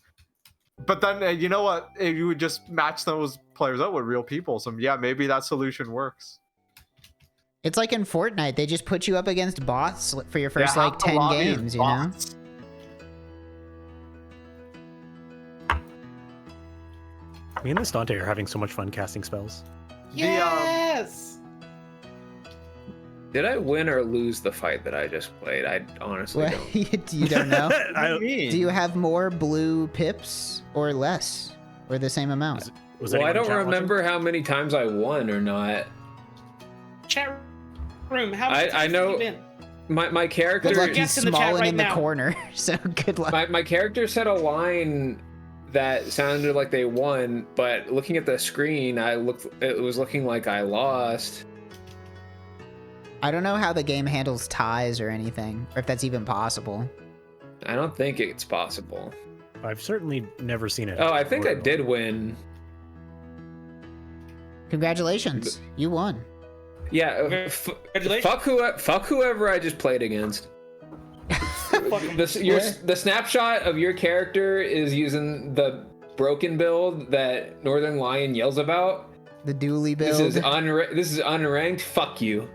But then you know what? You would just match those players up with real people. So yeah, maybe that solution works. It's like in Fortnite, they just put you up against bots for your first Yeah, like half the 10 lobby is games, you know? bots. me and this Dante are having so much fun casting spells. Yes. Did I win or lose the fight that I just played? I honestly What? don't. You don't know? I- Do you have more blue pips or less? Or the same amount? was Well, I anyone in don't chat watching? remember how many times I won or not. Chat room. How many I times know- have you been? My character. Good luck, guess he's in the chat smalling right in the now. corner, so good luck. My character said a line that sounded like they won, but looking at the screen, it was looking like I lost. I don't know how the game handles ties or anything, or if that's even possible. I don't think it's possible. I've certainly never seen it. Oh, I think I happen. did win. Congratulations, you won. Yeah, Congratulations. fuck whoever I just played against. The snapshot of your character is using the broken build that Northern Lion yells about. The dually build. This is unranked. Fuck you.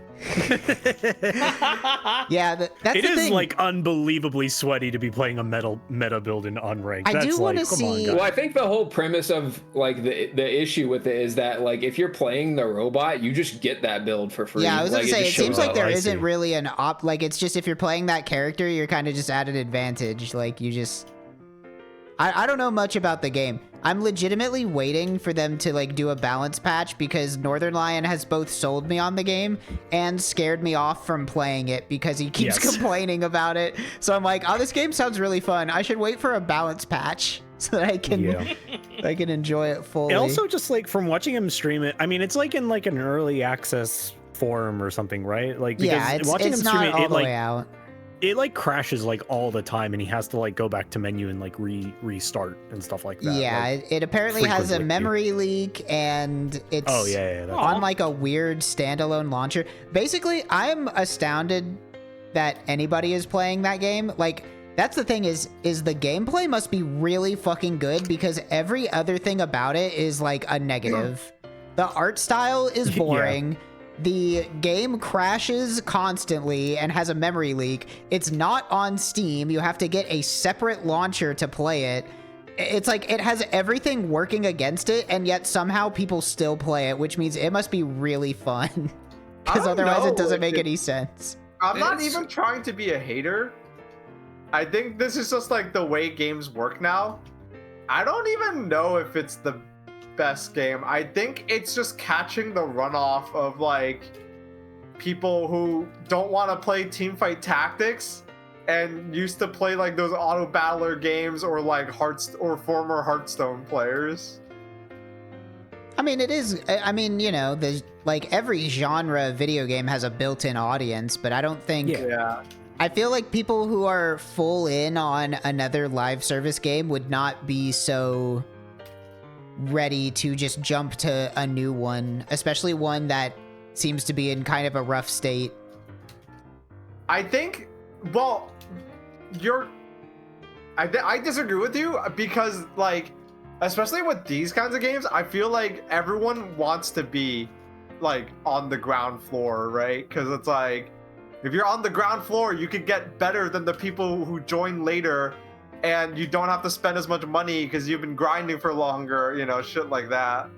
Yeah, that's It the is thing. like unbelievably sweaty to be playing a meta build in unranked. I do That's wanna like, come on, see- guys. Well, I think the whole premise of like the issue with it is that like if you're playing the robot, you just get that build for free. Yeah, I was gonna say, it just seems shows like up. there I isn't see. really an like, it's just if you're playing that character, you're kind of just at an advantage. Like, you just... I don't know much about the game. I'm legitimately waiting for them to, like, do a balance patch because Northern Lion has both sold me on the game and scared me off from playing it because he keeps Yes. complaining about it. So I'm like, oh, this game sounds really fun. I should wait for a balance patch so that I can, Yeah. I can enjoy it fully. And also, just like from watching him stream it, I mean, it's like in like an early access forum or something, right? Like, because yeah, watching it's him not stream all it, the way out. it like crashes like all the time, and he has to like go back to menu and like restart and stuff like that. Yeah, like, it apparently has a frequently. memory leak, and it's oh yeah, that's on like a weird standalone launcher. Basically, I'm astounded that anybody is playing that game. Like, that's the thing is the gameplay must be really fucking good because every other thing about it is like a negative. The art style is Yeah. boring. The game crashes constantly and has a memory leak. It's not on Steam. You have to get a separate launcher to play it. It's like it has everything working against it, and yet somehow people still play it, which means it must be really fun. Because I don't otherwise know it doesn't if make it- any sense. I'm not It's- even trying to be a hater. I think this is just like the way games work now. I don't even know if it's the best game. I think it's just catching the runoff of like people who don't want to play teamfight tactics and used to play like those auto battler games or like former Hearthstone players. I mean, it is. I mean, you know, there's like every genre of video game has a built-in audience, but I don't think. Yeah. I feel like people who are full in on another live service game would not be so ready to just jump to a new one, especially one that seems to be in kind of a rough state. I think, well, I disagree with you because, like, especially with these kinds of games, I feel like everyone wants to be, like, on the ground floor, right? Because it's like, if you're on the ground floor, you could get better than the people who join later, and you don't have to spend as much money because you've been grinding for longer, you know, shit like that.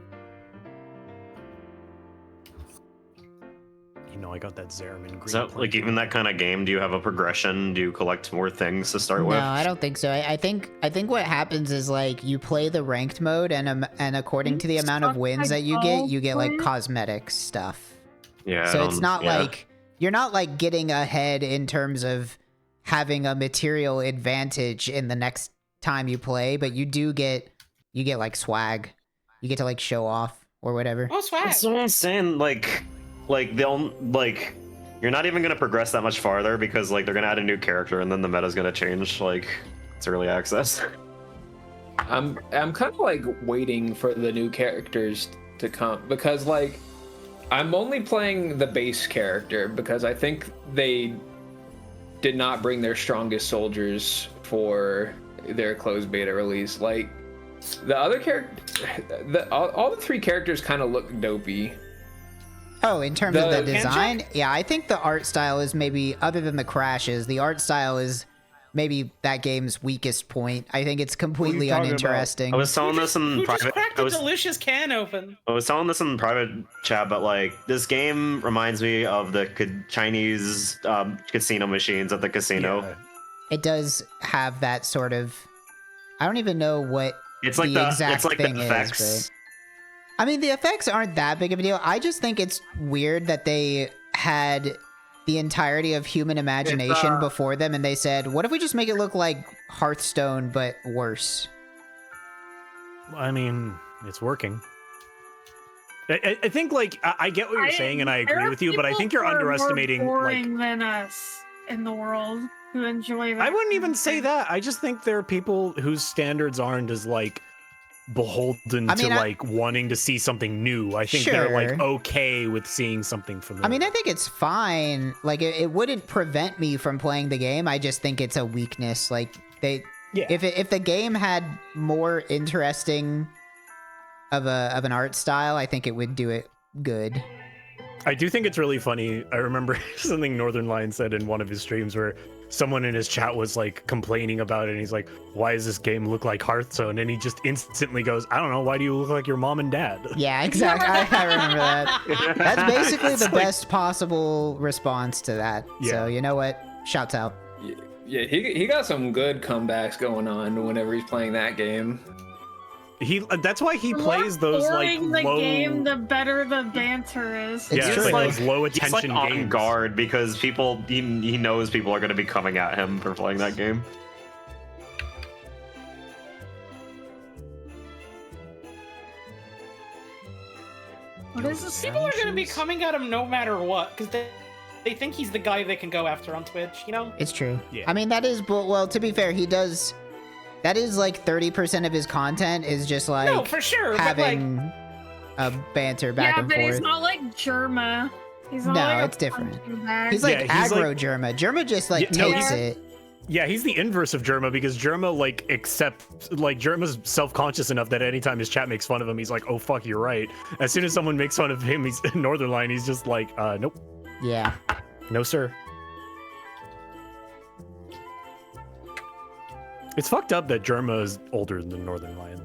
No, I got that Zeramin green. Is that like even that kind of game? Do you have a progression? Do you collect more things to start No, with? I don't think so. I think what happens is like you play the ranked mode, and according to the amount of wins that you get like cosmetic stuff. Yeah. So it's not like you're not like getting ahead in terms of having a material advantage in the next time you play, but you get like swag. You get to like show off or whatever. Oh, swag. That's what I'm saying. Like they'll like you're not even gonna progress that much farther because like they're gonna add a new character and then the meta's gonna change. Like it's early access. I'm kind of like waiting for the new characters to come because like I'm only playing the base character because I think they did not bring their strongest soldiers for their closed beta release. Like the other character, all the three characters kind of look dopey. Oh, in terms of the The design, yeah, I think the art style is maybe, other than the crashes, the art style is maybe that game's weakest point. I think it's completely talking about? uninteresting. I was telling this in Who just private. cracked a delicious can open? I was telling this in private chat, but like this game reminds me of the Chinese casino machines at the casino. Yeah. It does have that sort of, I don't even know what It's like the exact it's like thing the is, effects. but I mean, the effects aren't that big of a deal. I just think it's weird that they had the entirety of human imagination before them, and they said, what if we just make it look like Hearthstone, but worse? I mean, it's working. I think, like, I get what you're saying, and I there agree are with you, but I people think you're who are more underestimating, boring like... than us in the world who enjoy that. I wouldn't even say that. I just think there are people whose standards aren't as, like, beholden to like wanting to see something new. I think they're like okay with seeing something familiar. I mean, I think it's fine. Like it wouldn't prevent me from playing the game. I just think it's a weakness. Like if the game had more interesting of an art style, I think it would do it good. I do think it's really funny. I remember something Northern Lion said in one of his streams where someone in his chat was like complaining about it, and he's like, why does this game look like Hearthstone? And he just instantly goes, I don't know, why do you look like your mom and dad? Yeah, exactly. I remember that. That's basically the best possible response to that. Yeah. So you know what? Shouts out. Yeah, he got some good comebacks going on whenever he's playing that game. That's why he The plays more those like boring the low game, the better the banter is. yeah, it's like those low attention He's like on games. guard because people he knows people are going to be coming at him for playing that game. What is this? People are going to be coming at him no matter what because they think he's the guy they can go after on Twitch, you know? It's true. Yeah. I mean, that is, well, to be fair, he does, that is like 30% of his content is just like No, for sure. having a banter back Yeah, and but forth. he's not like Germa. He's not No, like a it's different. punching bag. He's like Yeah, he's aggro like- Germa. Germa just like Yeah, no, takes he's- it. Yeah, he's the inverse of Germa because Germa like Germa's self-conscious enough that anytime his chat makes fun of him, he's like, oh fuck, you're right. As soon as someone makes fun of him, he's Northern Line, he's just like, nope, Yeah. no sir. It's fucked up that Germa is older than Northern Lion.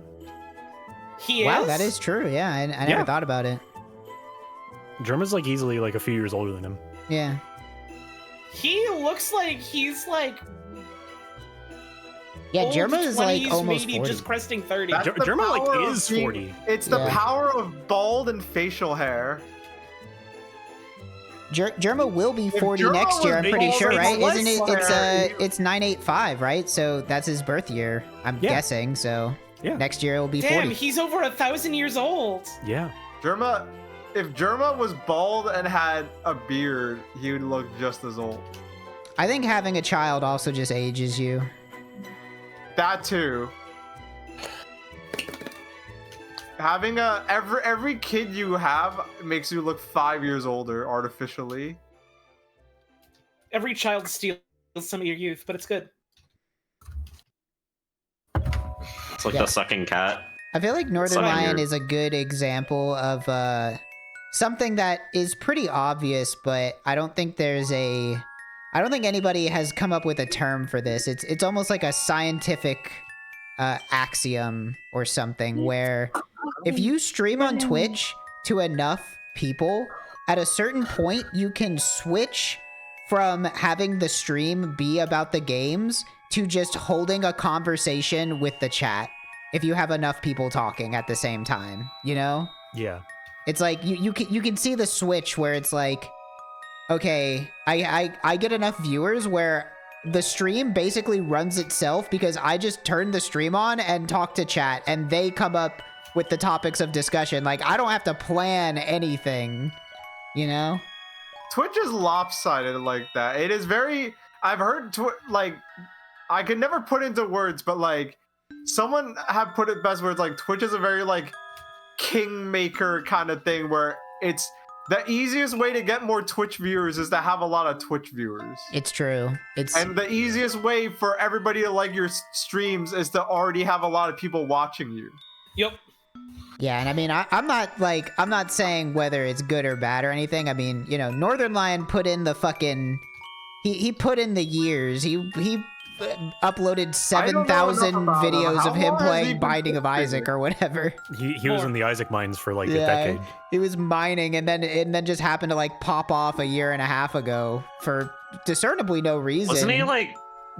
He Wow, is? that is true. Yeah, I Yeah. never thought about it. Germa's like easily like a few years older than him. Yeah. He looks like he's like Yeah, old Germa is like 20s, almost maybe 40. just cresting 30. That's the Germa like power of is being- 40. It's the Yeah. power of bald and facial hair. Germa will be If 40 Germa next year, I'm was pretty bald sure, and right? less Isn't it? hair, It's 985, right? So that's his birth year. I'm Yeah. guessing. So Yeah. next year it'll be Damn, 40. he's over 1,000 years old. Yeah. Germa, if Germa was bald and had a beard, he would look just as old. I think having a child also just ages you. That too. Having every kid you have makes you look 5 years older artificially. Every child steals some of your youth, but it's good. It's like Yeah. the sucking cat. I feel like Northern Something Lion weird. is a good example of something that is pretty obvious, but I don't think anybody has come up with a term for this. It's almost like a scientific axiom or something where if you stream on Twitch to enough people, at a certain point, you can switch from having the stream be about the games to just holding a conversation with the chat if you have enough people talking at the same time, you know? Yeah. It's like you can see the switch where it's like, okay, I get enough viewers where the stream basically runs itself because I just turn the stream on and talk to chat and they come up with the topics of discussion. Like, I don't have to plan anything, you know? Twitch is lopsided like that. It is very. I've heard like, I could never put into words, but like, someone have put it best where it's like Twitch is a very like kingmaker kind of thing where it's the easiest way to get more Twitch viewers is to have a lot of Twitch viewers. It's true. And the easiest way for everybody to like your streams is to already have a lot of people watching you. Yep. Yeah, and I mean, I'm not saying whether it's good or bad or anything. I mean, you know, Northern Lion put in the fucking, he put in the years. He uploaded 7,000 videos of him playing Binding of Isaac or whatever. He was in the Isaac mines for like a decade. He was mining and then just happened to like pop off a year and a half ago for discernibly no reason. Wasn't he like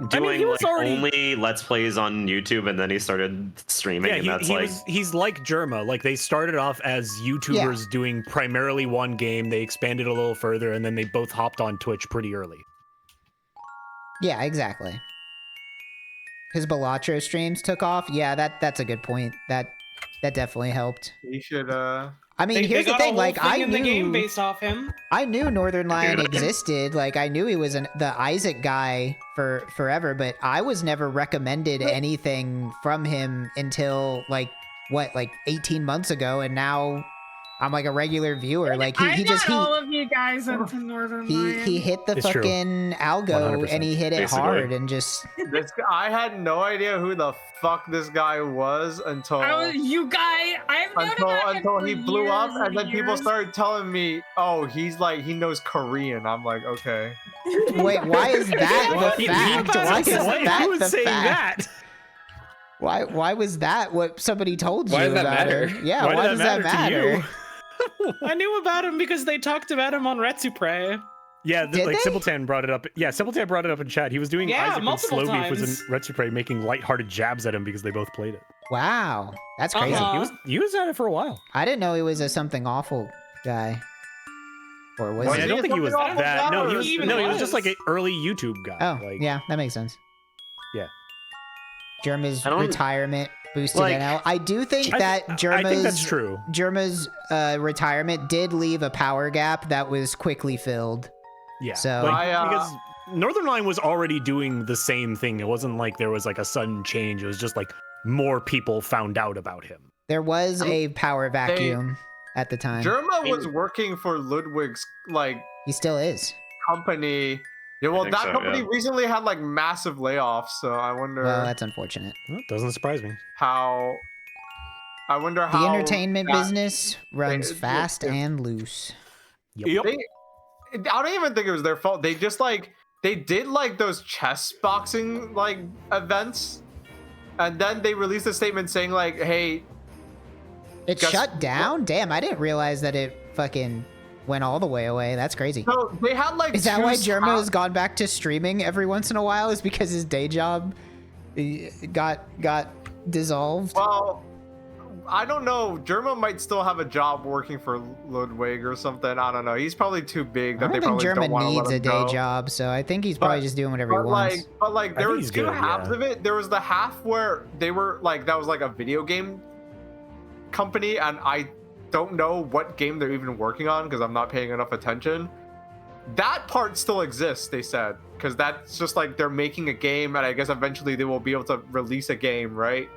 doing he was like already... only Let's Plays on YouTube and then he started streaming? Yeah, and he's like Germa. Like, they started off as YouTubers doing primarily one game. They expanded a little further and then they both hopped on Twitch pretty early. Yeah, exactly. His Balatro streams took off. Yeah, that's a good point. That definitely helped. He should I mean, here's the thing, like, I knew the game based off him. I knew Northern Lion existed. Like, I knew he was the Isaac guy for forever, but I was never recommended anything from him until like 18 months ago, and now I'm like a regular viewer. Like, he just all of you guys into Northern Lion. he hit the It's true. fucking algo 100%. and he hit it Basically. hard and just I had no idea who the fuck this guy was until I've known about him until for he blew up, years and then people years. started telling me, "Oh, he's like he knows Korean." I'm like, okay. wait. Why is that the He- fact? he- Why is that Who was the saying fact? that? Why was that what somebody told you Why does that about matter? her? Yeah, Why why did does that that matter to matter? I knew about him because they talked about him on Retsupre. Yeah, Did like they? Simpleton brought it up. Yeah, Simpleton brought it up in chat. He was doing Yeah, Isaac and multiple Slowbeef was in times. Retsupre making lighthearted jabs at him because they both played it. Wow, that's crazy. Uh-huh. He was at it for a while. I didn't know he was a something awful guy. Or was I Was mean, I he? don't think he was something that. awful No, guy, he or was just like an early YouTube guy. Oh, like, yeah, that makes sense. Yeah. Germa's I don't- retirement boosted like, NL. I do think I- that I think that's Germa's true. retirement did leave a power gap that was quickly filled. Yeah. So- like, I, because Northern Line was already doing the same thing. It wasn't like there was like a sudden change. It was just like more people found out about him. There was a power vacuum at the time. Germa was working for Ludwig's like He still is. company. Yeah, well, think that so, company yeah. recently had like massive layoffs, so I wonder Well, that's unfortunate. Well, it doesn't surprise me. how. I wonder The how entertainment that- business runs it- fast it- and loose. Yep. They, I don't even think it was their fault. They just like they did like those chess boxing like events, and then they released a statement saying like, "Hey, It Guess shut down? Damn, I didn't realize that it fucking went all the way away. That's crazy. so they had like." Is that two why Germa spots- has gone back to streaming every once in a while? Is because his day job got dissolved? Well, I don't know. Germa might still have a job working for Ludwig or something. I don't know. He's probably too big I that don't they think probably don't German want to needs let a him day go. job, so I think he's probably just doing whatever he wants. But like, I there think were he's two good, halves yeah. of it. There was the half where they were like, that was like a video game company, and I don't know what game they're even working on because I'm not paying enough attention. That part still exists, they said, because that's just like they're making a game, and I guess eventually they will be able to release a game, right?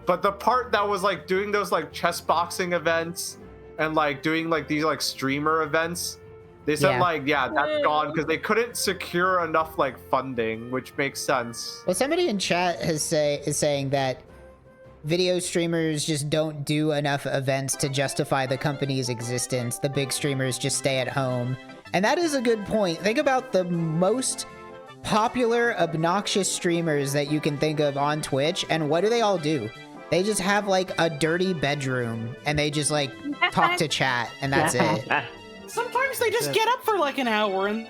But the part that was like doing those like chess boxing events and like doing like these like streamer events, they said Yeah. like, yeah, that's gone because they couldn't secure enough like funding, which makes sense. Well, somebody in chat is saying that video streamers just don't do enough events to justify the company's existence. The big streamers just stay at home. And that is a good point. Think about the most popular, obnoxious streamers that you can think of on Twitch, and what do they all do? They just have like a dirty bedroom, and they just like talk to chat, and that's it. Sometimes Sometimes they just get up for like an hour and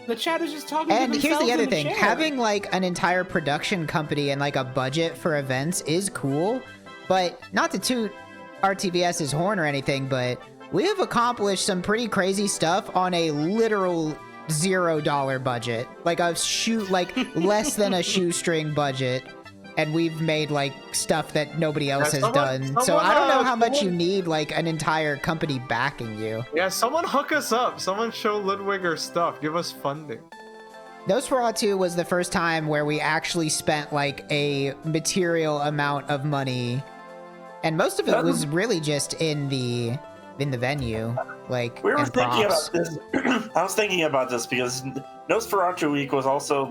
the chat is just talking to And themselves here's the other in thing, chair. having like an entire production company and like a budget for events is cool, but not to toot RTVS's horn or anything, but we have accomplished some pretty crazy stuff on a literal $0 budget, like less than a shoestring budget, and we've made like stuff that nobody else has done. So I don't know how much you need like an entire company backing you. Yeah, someone hook us up. Someone show Ludwig our stuff. Give us funding. Nosferatu was the first time where we actually spent like a material amount of money, and most of it was really just in the venue. Like, We were and thinking props. about this. I was thinking about this because Nosferatu Week was also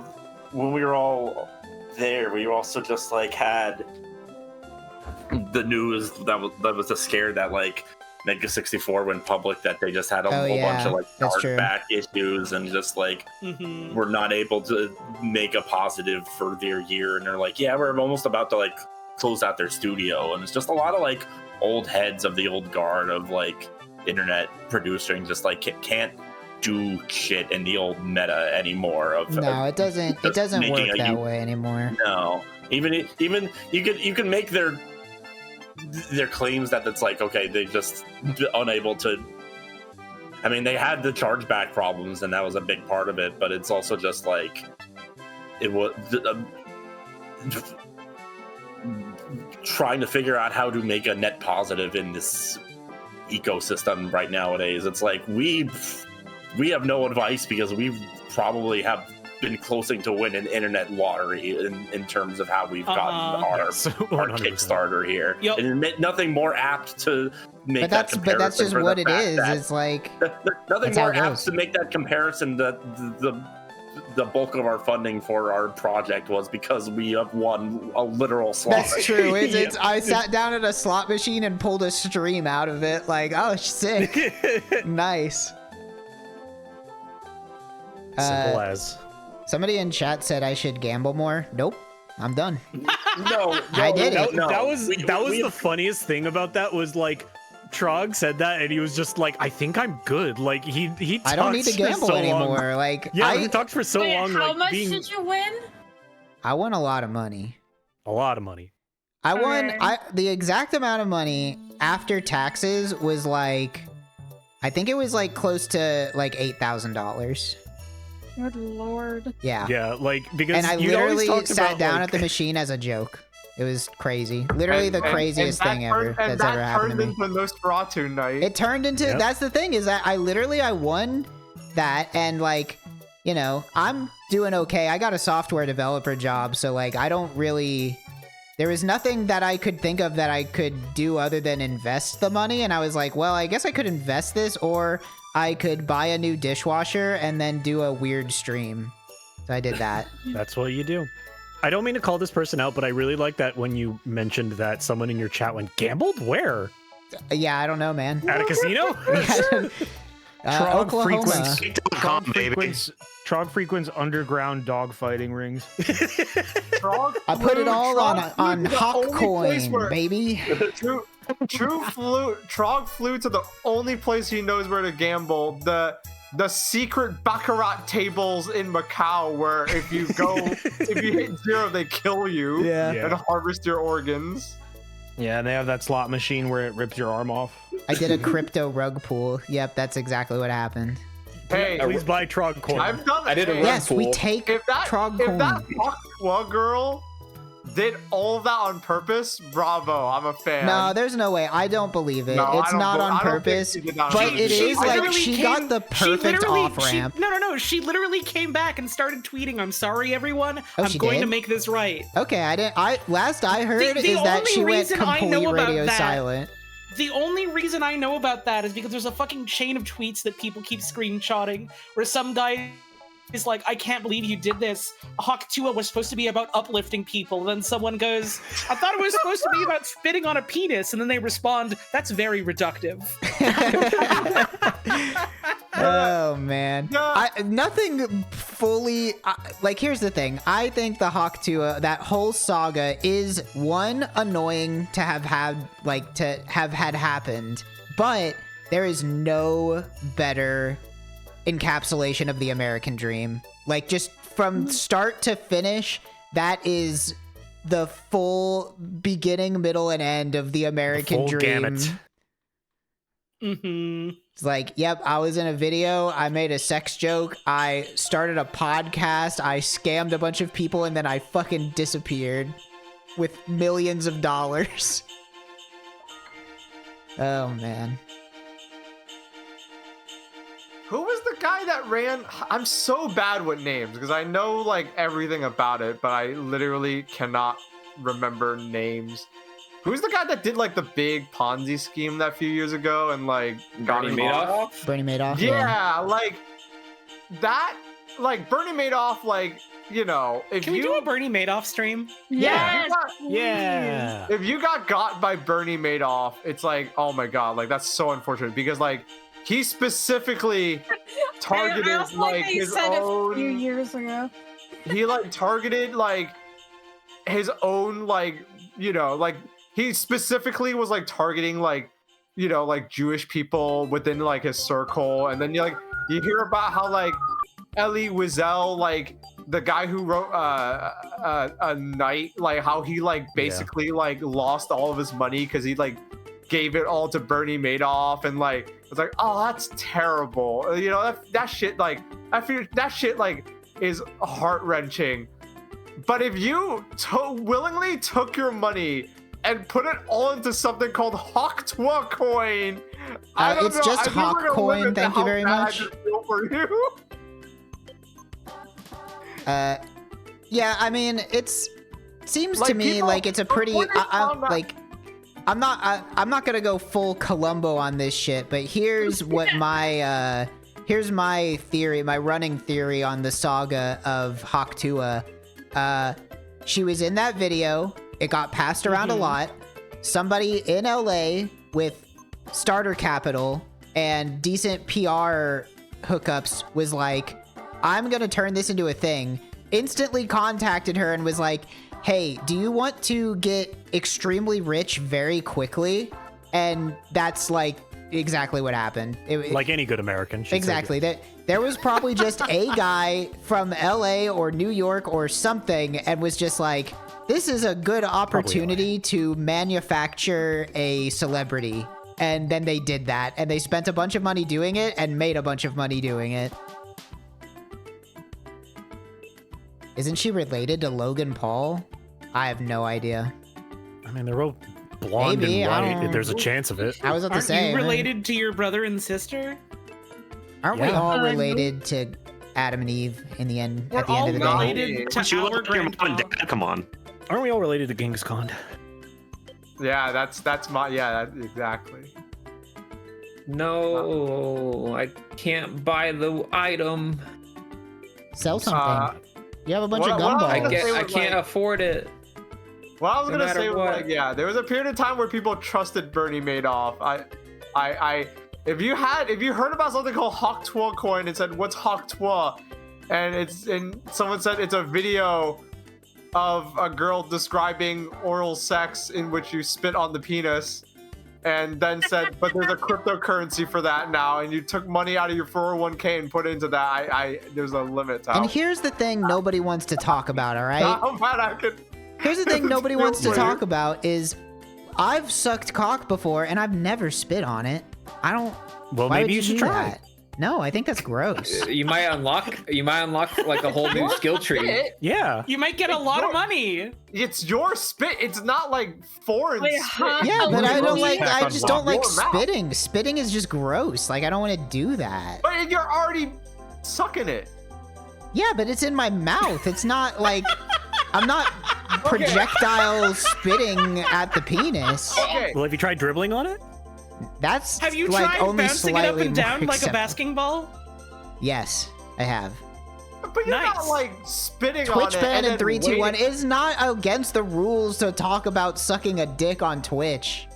when we were all there. We also just like had the news that was a scare that like Mega 64 went public, that they just had a whole bunch of like that's true. chargeback issues and just like were not able to make a positive for their year, and they're like, yeah, we're almost about to like close out their studio, and it's just a lot of like old heads of the old guard of like internet producing just like can't do shit in the old meta anymore of No, it doesn't work that way anymore. No, even you can make their claims that it's like, okay, they just unable to. I mean, they had the chargeback problems, and that was a big part of it. But it's also just like it was trying to figure out how to make a net positive in this ecosystem right nowadays. It's like we have no advice because we probably have been closing to win an internet lottery in terms of how we've gotten our Kickstarter here. Yep. And nothing more apt to make that comparison. But that's just for the what it fact is. that- It's like nothing that's how more it apt goes. to make that comparison that the bulk of our funding for our project was because we have won a literal slot. That's true. I sat down at a slot machine and pulled a stream out of it. Like, oh, sick. Nice. Simple as. Somebody in chat said I should gamble more. Nope. I'm done. No, I did it. That was We the funniest thing about that was like Trog said that and he was just like, I think I'm good. Like he I don't need to talks for gamble so anymore. long. Like Yeah, he talked for so Wait, long. how like much being did you win? I won a lot of money. a lot of money. I won Okay. the exact amount of money after taxes was like, I think it was like close to like $8,000. Good lord. Yeah. Yeah, like because And I you always literally talked sat about, down like, at the machine as a joke. It was crazy. Literally the And craziest that thing ever turned- and that's that ever happened to turned me. into Nosferatu night. It turned into, Yep. that's the thing, is that I won that, and like, you know, I'm doing okay. I got a software developer job, so like I don't really, there was nothing that I could think of that I could do other than invest the money, and I was like, well, I guess I could invest this, or I could buy a new dishwasher and then do a weird stream. So I did that. That's what you do. I don't mean to call this person out, but I really like that when you mentioned that someone in your chat went, gambled? Where? Yeah, I don't know, man. At a casino? Trog Oklahoma. Trog frequents underground dogfighting rings. Trog I put it flew- all Trog on flew to the Hawk only place Coin, where- baby. Trog flew to the only place he knows where to gamble, the secret baccarat tables in Macau, where if you hit 0, they kill you Yeah. and harvest your organs. Yeah, and they have that slot machine where it rips your arm off. I did a crypto rug pool. Yep, that's exactly what happened. Hey, Please buy Trog coin. I've done. I did a hey, rug Yes, we pool. take If that Trog if coin. that Hau Tua girl did all of that on purpose, bravo! I'm a fan. No, there's no way. I don't believe it. No, I it's don't not be- on I don't think purpose. she did that on But purpose. it is like literally she got the perfect literally- off ramp. No. She literally came back and started tweeting, "I'm sorry, everyone. Oh, I'm she going did? to make this right." Okay, I didn't. Last I heard The is that only she went reason I complete know about radio that- silent. The only reason I know about that is because there's a fucking chain of tweets that people keep screenshotting where some guy is like, I can't believe you did this. Hau Tua was supposed to be about uplifting people. Then someone goes, I thought it was supposed to be about spitting on a penis. And then they respond, that's very reductive. Oh man, Yeah. nothing fully. Like, here's the thing. I think the Hau Tua, that whole saga, is one, annoying to have had happened, but there is no better encapsulation of the American dream. Like, just from start to finish, that is the full beginning, middle, and end of the American Full dream. gamut. It's like, yep, I was in a video, I made a sex joke, I started a podcast, I scammed a bunch of people, and then I fucking disappeared with millions of dollars. Oh, man. Who was the guy that ran? I'm so bad with names because I know like everything about it, but I literally cannot remember names. Who's the guy that did like the big Ponzi scheme that few years ago and like got Bernie him Madoff? off? Bernie Madoff? Yeah, like that. Like Bernie Madoff, like, you know, if Can we you do a Bernie Madoff stream? Yes. Yeah. if you got by Bernie Madoff, it's like, oh my god, like that's so unfortunate because like he specifically targeted I also like that you his said it a few own. years ago. He like targeted like his own like, you know, like he specifically was like targeting like, you know, like Jewish people within like his circle, and then you hear about how like Elie Wiesel, like the guy who wrote a Night, like how he like basically like lost all of his money because he like gave it all to Bernie Madoff, and like it's like, oh, that's terrible, you know, that shit, like I feel that shit like is heart-wrenching. But if you willingly took your money and put it all into something called Hau Tua coin, I don't It's know, just I think we're Hau gonna coin, limit thank you how very bad I much. just feel for you. Yeah, I mean, seems to Like, me people- like it's a pretty, before they found out- like, I'm not gonna go full Columbo on this shit, but here's what here's my theory, my running theory on the saga of Hau Tua. She was in that video, it got passed around a lot. Somebody in LA with starter capital and decent PR hookups was like, I'm gonna turn this into a thing. Instantly contacted her and was like, hey, do you want to get extremely rich very quickly? And that's like exactly what happened. Like any good American. she'd say. Exactly. There was probably just a guy from LA or New York or something and was just like, this is a good opportunity to manufacture a celebrity. And then they did that, and they spent a bunch of money doing it and made a bunch of money doing it. Isn't she related to Logan Paul? I have no idea. I mean, they're both blonde Maybe, I and white. don't- There's a chance of it. I was about to Aren't say, you man, related to your brother and sister? aren't we Yeah. all related to Adam and Eve in the end? We're At the end all of the day, related to But you our look at your mom and grandpa. dad. Come on. Aren't we all related to Genghis Khan? Yeah, that's my, yeah, that, exactly. No, I can't buy the item. sell something. You have a bunch of what gumballs. I I Say can't like- afford it. What I was No gonna matter say was what. like, yeah, there was a period of time where people trusted Bernie Madoff. If you heard about something called Hau Tua coin and said, what's Hau Tua? And someone said it's a video of a girl describing oral sex in which you spit on the penis, and then said, but there's a cryptocurrency for that now, and you took money out of your 401k and put it into that. There's a limit to And how, here's the thing nobody wants to talk about, all right? how bad I could. Here's the thing nobody wants to Weird. talk about is I've sucked cock before and I've never spit on it. I don't. Well, why maybe would you should do try. that? No, I think that's gross. You might unlock like a whole new skill tree. Yeah. You might get a lot of money. It's your spit. It's not like foreign Wait, spit. huh? Yeah, but I don't like. Back I on just block. don't like Your mouth. spitting. Spitting is just gross. Like I don't want to do that. But you're already sucking it. Yeah, but it's in my mouth. It's not like I'm not projectile spitting at the penis. Okay. Well, have you tried dribbling on it? That's Have you like tried only bouncing it up slightly and down more like a acceptable. basking ball? Yes, I have. But you're not Nice. like spitting on Twitch it. ban and in then 3, 2, 1 waiting. is not against the rules to talk about sucking a dick on Twitch.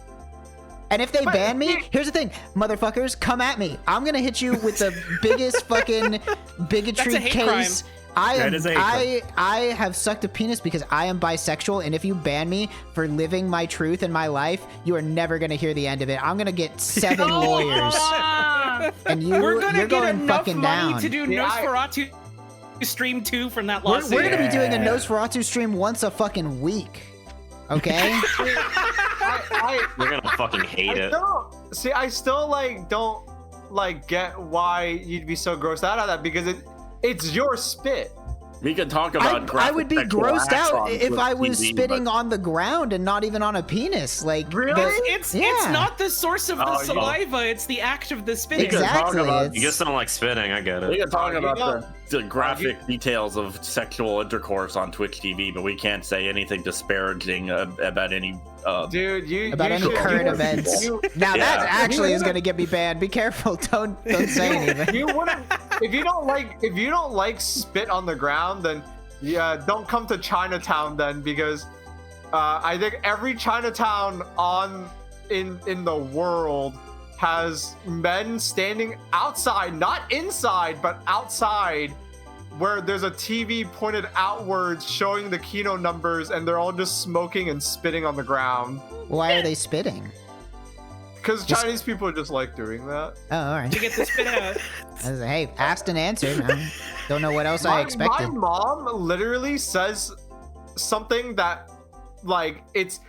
And if they But ban me, here's the thing, motherfuckers, come at me. I'm gonna hit you with the biggest fucking bigotry That's a hate case. That is a- I have sucked a penis because I am bisexual, and if you ban me for living my truth in my life, you are never gonna hear the end of it. I'm gonna get 7 lawyers, and We're gonna you're get going enough fucking money down. to do Nosferatu stream 2 from that We're lawsuit. gonna be doing a Nosferatu stream once a fucking week. Okay? You're gonna fucking hate it. I still like don't like get why you'd be so grossed out of that because it's your spit. We could talk about. I would be sexual grossed acts out on if Twitch I was TV, spitting but- on the ground and not even on a penis. Like, Really? It's Yeah. not the source of the Oh, yeah. saliva, it's the act of the spitting. We could talk Exactly. about- it's- You just don't like spitting. I get We it. can talk about know- the graphic details of sexual intercourse on Twitch TV, but we can't say anything disparaging about any. Dude, about you any should- current you- events. you- Now Yeah. that actually is gonna get me banned. Be careful. Don't say anything. You wouldn't if you don't like spit on the ground, then yeah, don't come to Chinatown then because I think every Chinatown in the world has men standing outside, not inside, but outside, where there's a TV pointed outwards showing the Kino numbers, and they're all just smoking and spitting on the ground. Why are they spitting? Because Chinese people just like doing that. Oh, all right. To get the spit out. I was like, hey, asked and answered. Don't know what else I expected. My mom literally says something that, like, it's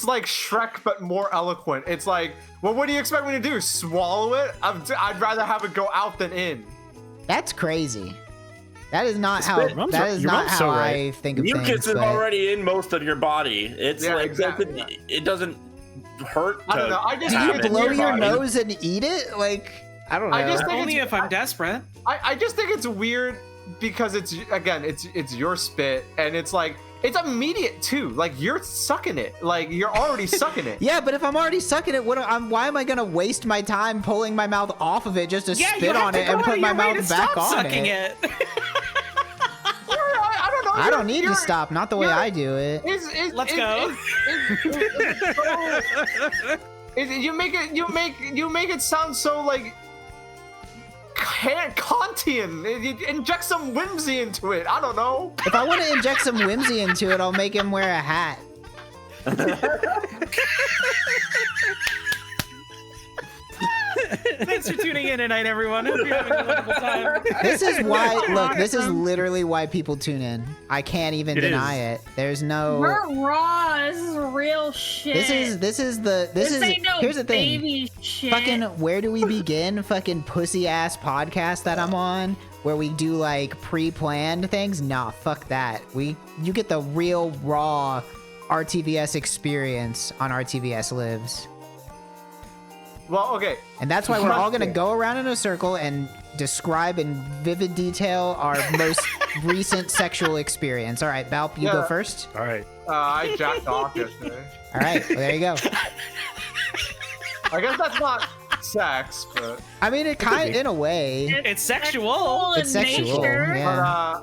like Shrek but more eloquent. It's like, well, what do you expect me to do? Swallow it? I'd rather have it go out than in. That's crazy. That is not how. Your mom's That right- is your not mom's how so I right. think of Mucus things. is but- already in most of your body. It's Yeah, like exactly. it doesn't hurt. I don't know. I just Do have you it in blow your your body. nose and eat it? Like, I don't know. I just think Only it's- if I'm desperate. I just think it's weird because it's your spit and it's like it's immediate too. Like you're sucking it. Like you're already sucking it. Yeah, but if I'm already sucking it, why am I gonna waste my time pulling my mouth off of it just to Yeah, you spit have on to it go and out put of my your way mouth to back stop on sucking it? I don't know. I don't need to you're- stop. Not the way I do it. Let's go. You make it sound so like Kantian. You inject some whimsy into it. I don't know. If I want to inject some whimsy into it, I'll make him wear a hat. Thanks for tuning in tonight, everyone. Hope you're having a wonderful time. This is why. Look, this is literally why people tune in. I can't even It deny is. it. There's no. We're raw. This is real shit. This is ain't no here's the thing. baby shit. Fucking where do we begin? Fucking pussy ass podcast that I'm on where we do like pre-planned things. Nah, fuck that. You get the real raw RTVS experience on RTVS Lives. Well, okay. And that's why we're all gonna go around in a circle and describe in vivid detail our most recent sexual experience. All right, Baaulp, you go Yeah. first. All right. I jacked off yesterday. All right, well, there you go. I guess that's not sex, but I mean, it kind in a way. It's sexual. It's sexual. Nature. Yeah.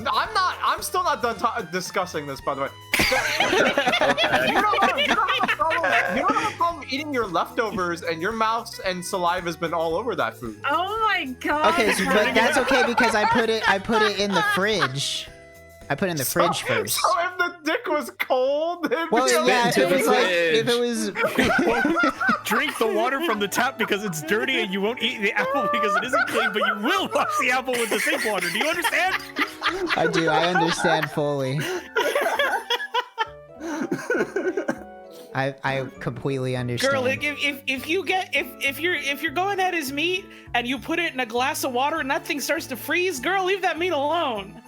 I'm still not done discussing this, by the way. You don't have a problem eating your leftovers, and your mouth and saliva has been all over that food. Oh my god. Okay, but that's okay because I put it in the fridge. I put it in the fridge first. So if the dick was cold, it'd Well, be yeah, okay. if it was Drink the water from the tap because it's dirty, and you won't eat the apple because it isn't clean, but you will wash the apple with the sink water. Do you understand? I understand fully. I completely understand. Girl, like, if you're going at his meat and you put it in a glass of water and that thing starts to freeze, girl, leave that meat alone.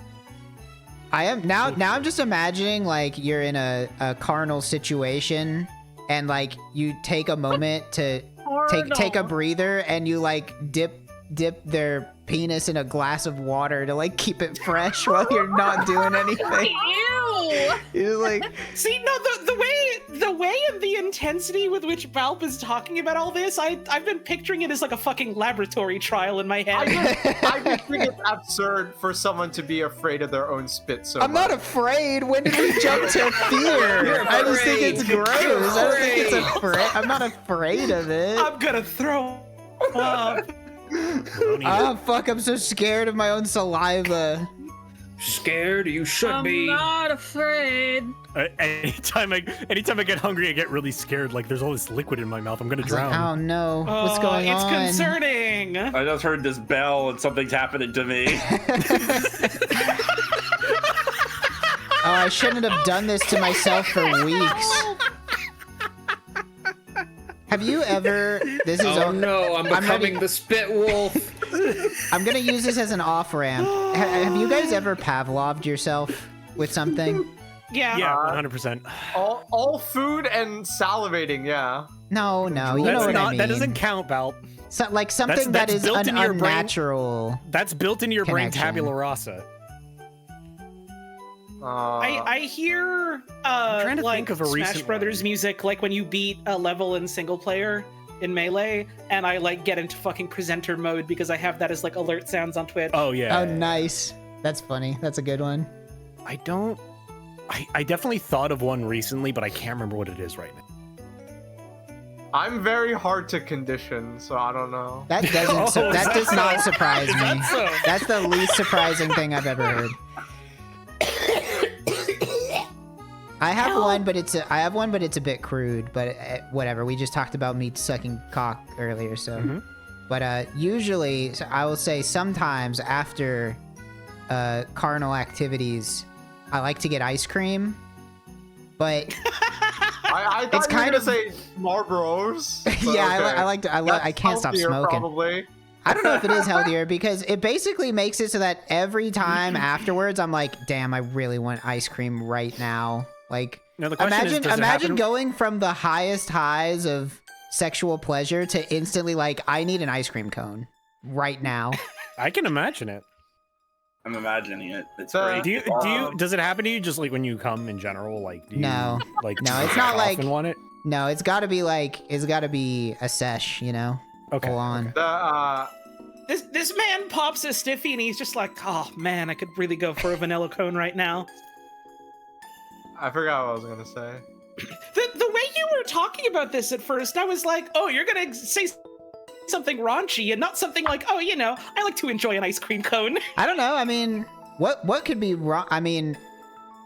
I am now I'm just imagining like you're in a carnal situation and like you take a moment to take a breather and you like dip their penis in a glass of water to like keep it fresh while you're not doing anything. Ew. You're like, See, no, the way and the intensity with which Baaulp is talking about all this, I've been picturing it as like a fucking laboratory trial in my head. I just think it's absurd for someone to be afraid of their own spit so I'm not afraid. When did we jump to fear? I just think it's gross. I don't think it's afraid. I'm not afraid of it. I'm gonna throw up. Oh fuck, I'm so scared of my own saliva. Scared? You should I'm be. not afraid. Anytime I get hungry, I get really scared. Like there's all this liquid in my mouth. I'm gonna It's like, drown. oh no, what's going It's on? concerning. I just heard this bell and something's happening to me. Oh, I shouldn't have done this to myself for weeks. Have you ever? This is Oh no, I'm becoming the spit wolf. I'm gonna use this as an off ramp. Have you guys ever Pavloved yourself with something? Yeah. Yeah, 100%. All food and salivating, yeah. No, you know That's what not. I mean. That doesn't count, Baaulp. So, like something that's that is built an into your brain. unnatural. That's built into your brain, Connection. tabula rasa. I hear trying to like think of a Smash recent Brothers one. music, like when you beat a level in single player in Melee, and I like get into fucking presenter mode because I have that as like alert sounds on Twitch. Oh yeah. Oh, nice. That's funny. That's a good one. I don't. I definitely thought of one recently, but I can't remember what it is right now. I'm very hard to condition, so I don't know. That doesn't. Oh, That does not surprise Is me. that so? That's the least surprising thing I've ever heard. I have one, but it's a bit crude. But whatever. We just talked about me sucking cock earlier, so. Mhm. But usually, so I will say sometimes after carnal activities, I like to get ice cream. But I thought It's you were kind gonna of- say Marlboros. but yeah, okay. I like to. I can't stop Healthier, smoking. Probably. I don't know if it is healthier because it basically makes it so that every time afterwards, I'm like, damn, I really want ice cream right now. Like, Now the question is, does it imagine happen- going from the highest highs of sexual pleasure to instantly like, I need an ice cream cone right now. I can imagine it. I'm imagining it. It's So- great. Does it happen to you just like when you come in general? Like, do you, No. like, No, do you it's not like- often want it. No, it's got to be a sesh, you know, Okay. full on. The This man pops a stiffy and he's just like, oh man, I could really go for a vanilla cone right now. I forgot what I was gonna say. The way you were talking about this at first, I was like, oh, you're gonna say something raunchy and not something like, oh, you know, I like to enjoy an ice cream cone. I don't know. I mean, what could be wrong? I mean,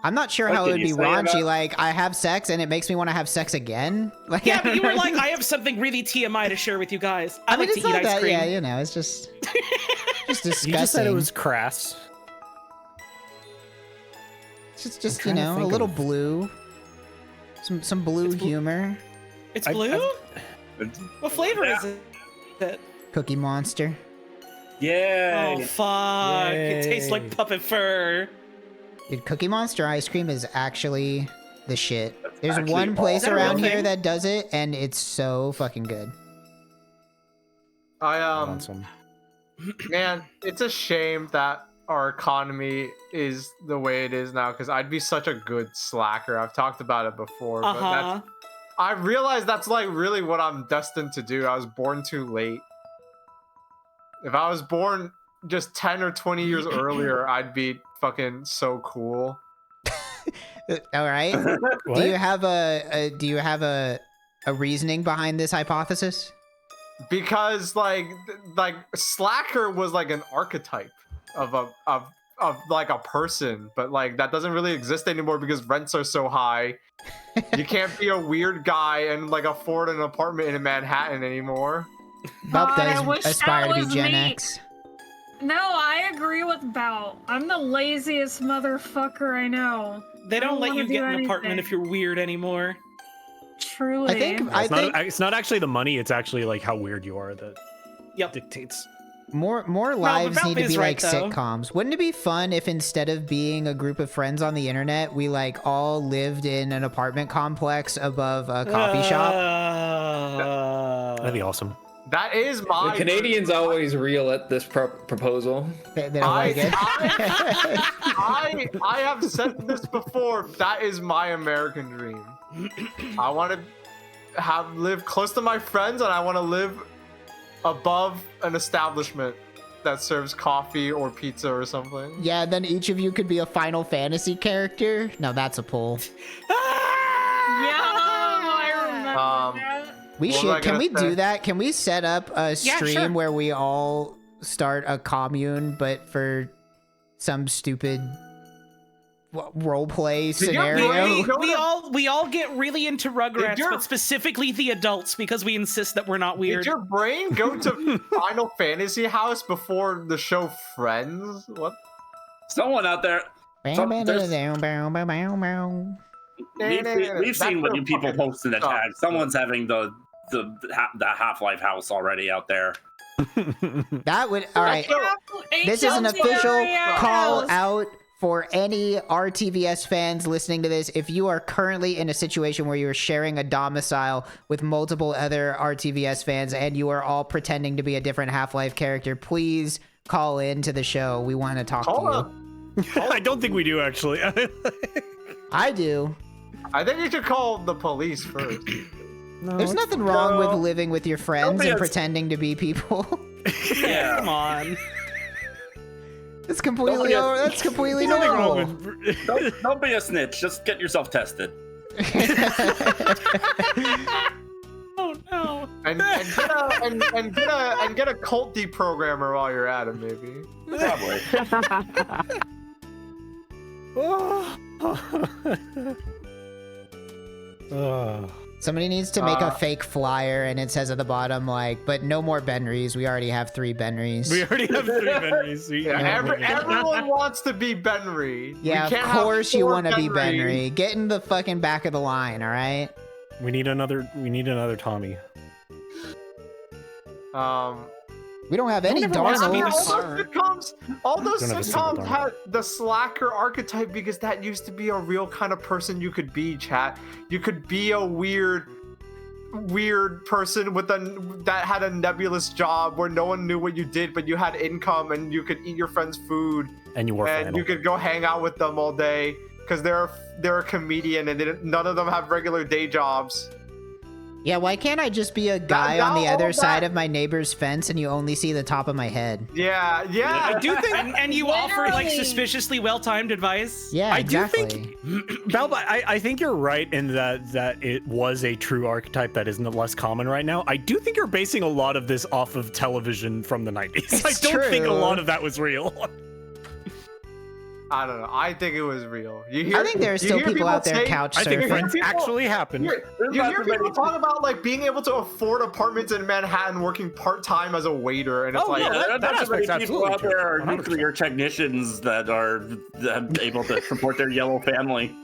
I'm not sure What how it did would you be say raunchy. about- Like, I have sex and it makes me want to have sex again. Like, Yeah, I but don't you were know. like, I have something really TMI to share with you guys. I, I mean, like it's to eat not ice that. cream. Yeah, you know, it's just disgusting. You just said it was crass. It's just I'm you trying to know, a think little of- blue, some blue humor. It's I've- blue? I've- What flavor is it? Cookie Monster. Yeah. Oh, fuck. It tastes Yay. like puppet fur. Dude, Cookie Monster ice cream is actually the shit. There's actually one place Is that a around real here thing? that does it, and it's so fucking good. I I want some. man, it's a shame that our economy is the way it is now. Because I'd be such a good slacker. I've talked about it before, but Uh-huh. that's, I realized that's like really what I'm destined to do. I was born too late. If I was born just 10 or 20 years earlier, I'd be fucking so cool. All right. What? Do you have a reasoning behind this hypothesis? Because like slacker was like an archetype of like a person, but like that doesn't really exist anymore because rents are so high. You can't be a weird guy and like afford an apartment in Manhattan anymore. Baaulp God, I wish does aspire that to be was Gen me. X. No, I agree with Baaulp. I'm the laziest motherfucker I know. They I don't don't let wanna you get do an apartment anything. if you're weird anymore. Truly. I think It's not actually the money. It's actually like how weird you are that Yep. dictates. more but lives Baaulp need to is be right, like though. sitcoms. Wouldn't it be fun if instead of being a group of friends on the internet, we like all lived in an apartment complex above a coffee shop? That'd be awesome. That is my The Canadians always reel at this proposal. They don't like it. I have said this before. That is my American dream. I want to live close to my friends, and I want to live above an establishment that serves coffee or pizza or something. Yeah, then each of you could be a Final Fantasy character. No, that's a pull. Yeah, I remember that. We What was I should. Can gonna we say? do that? Can we set up a stream sure. where we all start a commune, but for some stupid role play Did your scenario. brain go We all get really into Rugrats, your- but specifically the adults because we insist that we're not weird. Did your brain go to Final Fantasy House before the show Friends? What? Someone out there. We've seen what you people post in the tag. Someone's having the Half-Life house already out there. That would all right. This is an official call out for any RTVS fans listening to this. If you are currently in a situation where you are sharing a domicile with multiple other RTVS fans and you are all pretending to be a different Half-Life character, please call in to the show. We want to talk to you. I don't think we do actually. I do. I think you should call the police first. There's nothing wrong with living with your friends and Nobody pretending to be people. Yeah. Come on. It's completely that's completely Nothing normal. wrong with- Don't be a snitch. Just get yourself tested. Oh no. And get a cult deprogrammer while you're at it, maybe. Probably. Somebody needs to make a fake flyer and it says at the bottom like, but no more Benrys. We already have 3 Benrys. We already have 3 Benrys. Everyone wants to be Benry. Yeah, We can't of have course you 4 want to be Benry. Benry. Get in the fucking back of the line, all right? We need another Tommy. We don't have any Darnolds. All those Don't have a single sitcoms Darnold. had the slacker archetype because that used to be a real kind of person you could be, chat. You could be a weird person that had a nebulous job where no one knew what you did, but you had income and you could eat your friends' food And you wore and flannel. you could go hang out with them all day because they're a comedian and none of them have regular day jobs. Yeah, why can't I just be a guy on the other side of my neighbor's fence and you only see the top of my head? Yeah. I do think, and you offer like suspiciously well-timed advice. Yeah, exactly. I do think, Baaulp, I think you're right in that it was a true archetype that is less common right now. I do think you're basing a lot of this off of television from the 90s. I don't think a lot of that was real. I don't know. I think it was real. I think there are still people out there couch I think surfing. Friends actually happened. You hear people talk about like being able to afford apartments in Manhattan, working part-time as a waiter, and it's like, Yeah, that not so many aspect's people absolutely out there are true. 100%. nuclear technicians that are able to support their yellow family.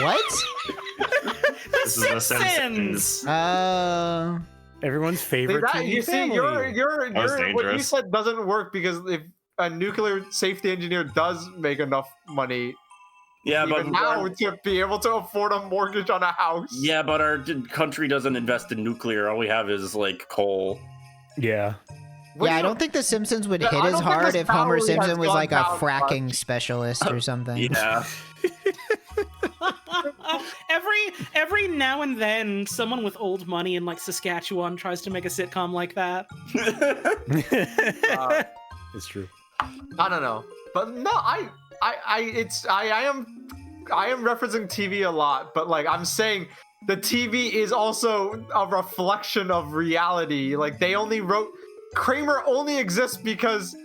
What? This is the Simpsons. Everyone's favorite that, TV you see, family. That was what you dangerous. said doesn't work because if a nuclear safety engineer does make enough money, Yeah, even now to be able to afford a mortgage on a house. Yeah, but our country doesn't invest in nuclear. All we have is like coal. Yeah. Yeah, I don't think The Simpsons would Yeah, hit I as don't think hard the if Homer salary has Simpson was gone like a down fracking much. specialist or something. Yeah. Every now and then, someone with old money in like Saskatchewan tries to make a sitcom like that. It's true. I don't know, but no, I am referencing TV a lot, but like I'm saying, the TV is also a reflection of reality. Like they only wrote Kramer only exists because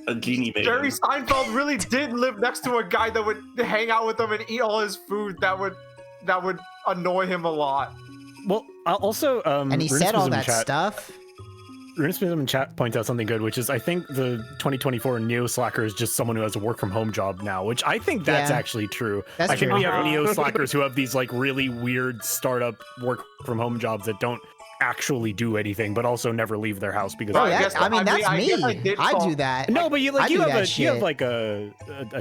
A genie baby. Jerry Seinfeld really did live next to a guy that would hang out with him and eat all his food. That would annoy him a lot. Well, also, And he said all that stuff. RuneScape in chat points out something good, which is I think the 2024 neo slacker is just someone who has a work from home job now, which I think that's Yeah. actually true. That's I think true. we have neo slackers who have these like really weird startup work from home jobs that don't actually do anything, but also never leave their house because Oh, they- that's, I mean, that's I me. guess I did I fall- do that. No, but you I like do you have that you have shit. like a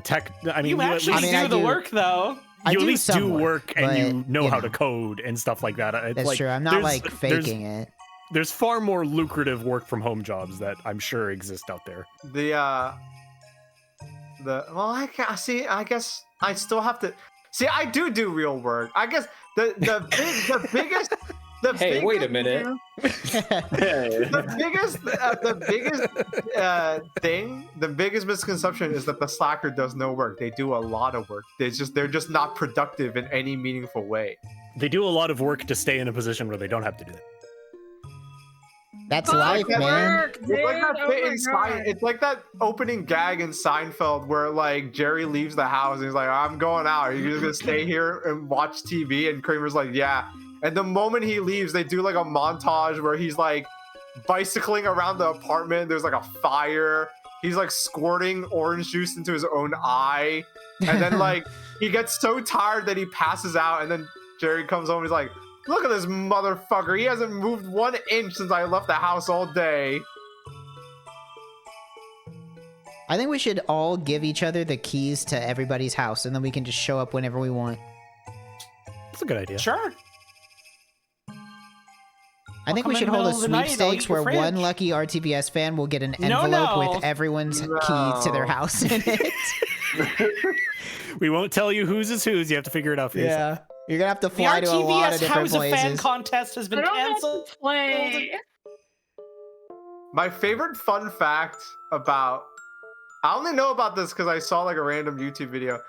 tech. I mean, You at actually least- I do the do. work though. I you at do least some do work and but, you know how to code and stuff like that. It's That's like, true. I'm not there's- like there's- faking it. There's far more lucrative work from home jobs that I'm sure exist out there. Well, I can't see. I guess I still have to see. I do real work. I guess the biggest. Hey, wait a minute. The biggest misconception is that the slacker does no work. They do a lot of work. They're just not productive in any meaningful way. They do a lot of work to stay in a position where they don't have to do that. That's life, man. It's like that bit in it's like that opening gag in Seinfeld where like Jerry leaves the house and he's like, I'm going out. Are you just gonna stay here and watch TV? And Kramer's like, yeah. And the moment he leaves, they do like a montage where he's like bicycling around the apartment. There's like a fire. He's like squirting orange juice into his own eye. And then like he gets so tired that he passes out. And then Jerry comes home and he's like, look at this motherfucker. He hasn't moved 1 inch since I left the house all day. I think we should all give each other the keys to everybody's house, and then we can just show up whenever we want. That's a good idea. Sure. I think come we in should the hold a middle of the night, I'll sweepstakes eat your where one fridge. lucky RTVS fan will get an No, envelope no. with everyone's key to their house in it. We won't tell you whose is whose. You have to figure it out for yourself. You're gonna have to The fly to a lot of RTVS different House of Fan places. contest has I been don't have canceled. to play. My favorite fun fact about, I only know about this because I saw like a random YouTube video.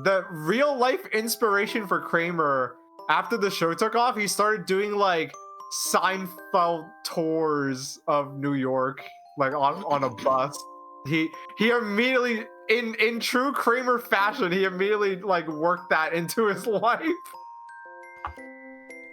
The real life inspiration for Kramer after the show took off, he started doing like Seinfeld tours of New York, like on a bus. He immediately, in true Kramer fashion, he immediately like worked that into his life.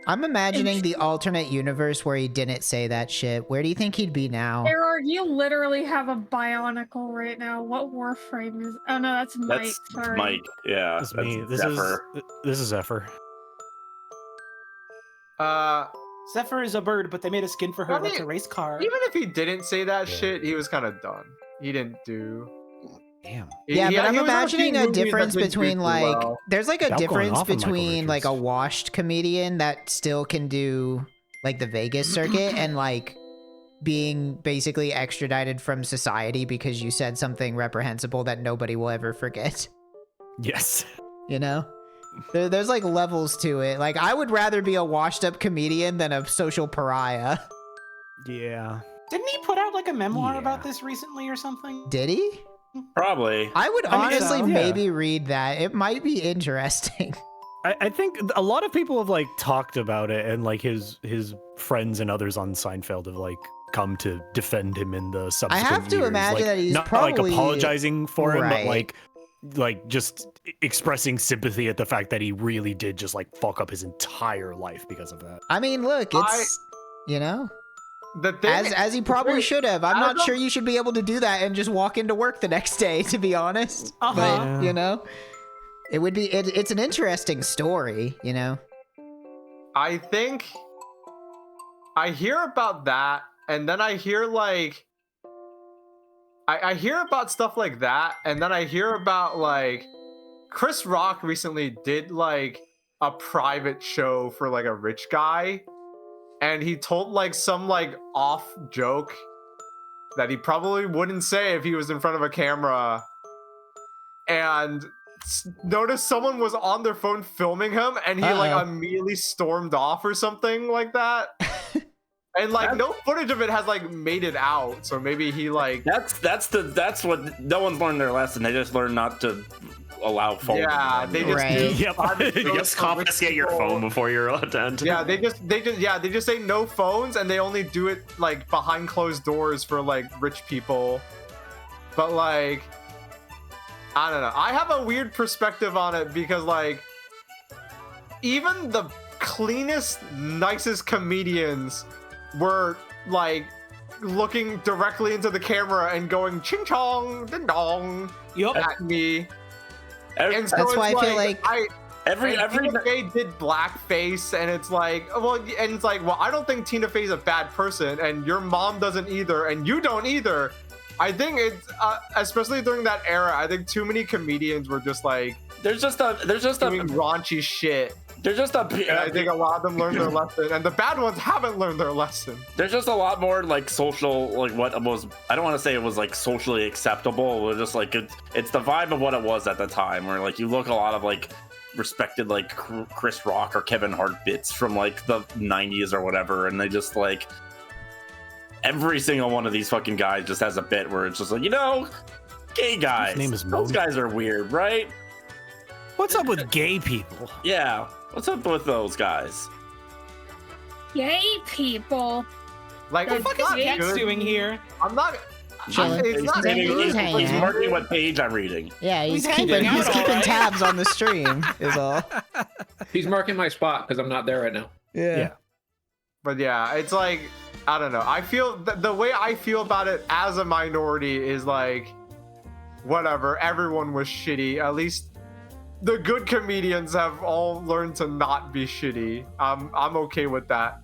I'm imagining the alternate universe where he didn't say that shit. Where do you think he'd be now? Erarg, you literally have a bionicle right now. What Warframe is? Oh no, that's Mike. That's Sorry. Mike. Yeah, That's that's me. Zephyr. This is Zephyr. Zephyr is a bird, but they made a skin for her I mean, that's a race car. Even if he didn't say that Yeah. shit, he was kind of done. He didn't do. Damn. Yeah, but I'm he was in a imagining few a movies that difference didn't do between too like well. there's like a Without going difference off on Michael between like a Richards. washed comedian that still can do like the Vegas circuit and like being basically extradited from society because you said something reprehensible that nobody will ever forget. Yes. You know? There's like levels to it. Like I would rather be a washed up comedian than a social pariah. Yeah. Didn't he put out like a memoir Yeah. about this recently or something? Did he? Probably. I would I mean, honestly yeah. maybe read that. It might be interesting. I think a lot of people have like talked about it, and like his friends and others on Seinfeld have like come to defend him in the subsequent have to years. imagine like, that he's not probably- like apologizing for him, but Right. like just expressing sympathy at the fact that he really did just like fuck up his entire life because of that. I mean, look, it's you know, The thing, as he probably should have. I'm I not don't- sure you should be able to do that and just walk into work the next day, to be honest. Uh-huh. But you know, it would be. It's an interesting story, you know. I think I hear about that, and then I hear like I hear about stuff like that, and then I hear about like Chris Rock recently did like a private show for like a rich guy, and he told like some like off joke that he probably wouldn't say if he was in front of a camera, and noticed someone was on their phone filming him, and he like immediately stormed off or something like that. And like no footage of it has like made it out, so maybe he like That's what no one's learned their lesson. They just learned not to allow phones. yeah they just Right. do Yep. private shows Just for rich confiscate your people. phone before you're allowed to enter. Yeah, they just say no phones, and they only do it like behind closed doors for like rich people. But like, I don't know. I have a weird perspective on it because like, even the cleanest, nicest comedians were like looking directly into the camera and going ching chong ding dong Yup. at me. Every, And so That's it's why I feel like- every Tina Fey did blackface, and it's like, well, I don't think Tina Fey's a bad person, and your mom doesn't either, and you don't either. I think it's especially during that era. I think too many comedians were just like there's just doing a raunchy shit. there's just a And I think a lot of them learned their lesson, and the bad ones haven't learned their lesson. there's just a lot more social, like what was, I don't want to say it was like socially acceptable. It was just like it's the vibe of what it was at the time, where like you look a lot of like respected like Chris Rock or Kevin Hart bits from like the 90s or whatever, and they just like every single one of these fucking guys just has a bit where it's just like, gay guys, name is those Modi. guys are weird, right? What's up with gay people? Yeah, what's up with those guys? Gay people. Like, What it's the fuck is not Gex good. doing here? I'm not. Chilling. It's not He's hanging He's out. marking what page I'm reading. Yeah, he's He's keeping hanging out, alright. tabs on the stream. Is all. He's marking my spot because I'm not there right now. Yeah. But yeah, it's like, I don't know. I feel the way I feel about it as a minority is like, whatever. Everyone was shitty. At least the good comedians have all learned to not be shitty. I'm okay with that.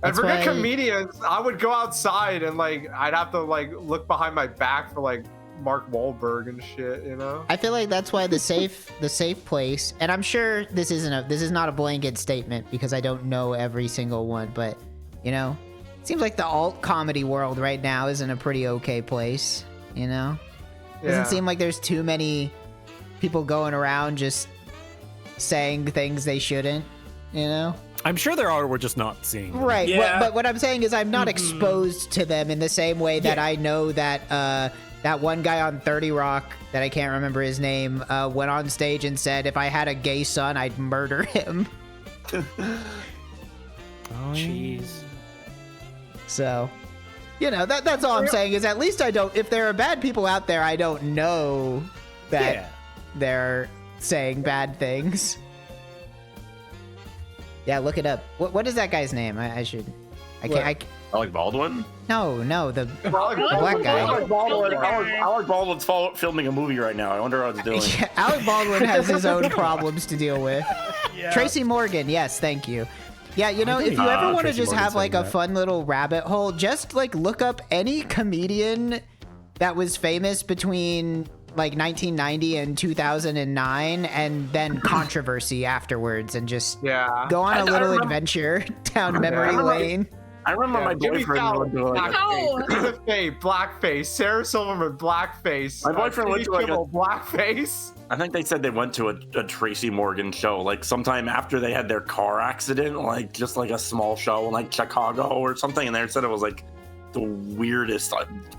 And That's for good why- comedians, I would go outside and like I'd have to like look behind my back for like Mark Wahlberg and shit, you know? I feel like that's why the safe place, and I'm sure this is not a blanket statement because I don't know every single one, but you know, it seems like the alt comedy world right now is in a pretty okay place, you know? Doesn't seem like there's too many people going around just saying things they shouldn't, you know? I'm sure there are. We're just not seeing them. Right. Yeah. But what I'm saying is I'm not exposed to them in the same way that I know that that one guy on 30 Rock that I can't remember his name went on stage and said, if I had a gay son, I'd murder him. Jeez. So, you know, that's all I'm saying is at least I don't, if there are bad people out there, I don't know that Yeah. they're saying bad things. Yeah, look it up. What is that guy's name? I should. I can't. Alec Baldwin? No, the Black guy. Alec Baldwin's filming a movie right now. I wonder how it's doing. Yeah, Alec Baldwin has his own problems to deal with. Tracy Morgan, yes, thank you. Yeah, you know, if you ever want to Tracy just Morgan have like saying a that. fun little rabbit hole, just like look up any comedian that was famous between like 1990 and 2009 and then controversy afterwards and just Yeah. go on I a little remember- adventure down memory lane. I remember my Jimmy boyfriend Fallon, went to like No. Tina Fey, blackface. Sarah Silverman, blackface. My boyfriend went to like a- blackface. I think they said they went to a Tracy Morgan show like sometime after they had their car accident, like just like a small show in like Chicago or something, and they said it was like the weirdest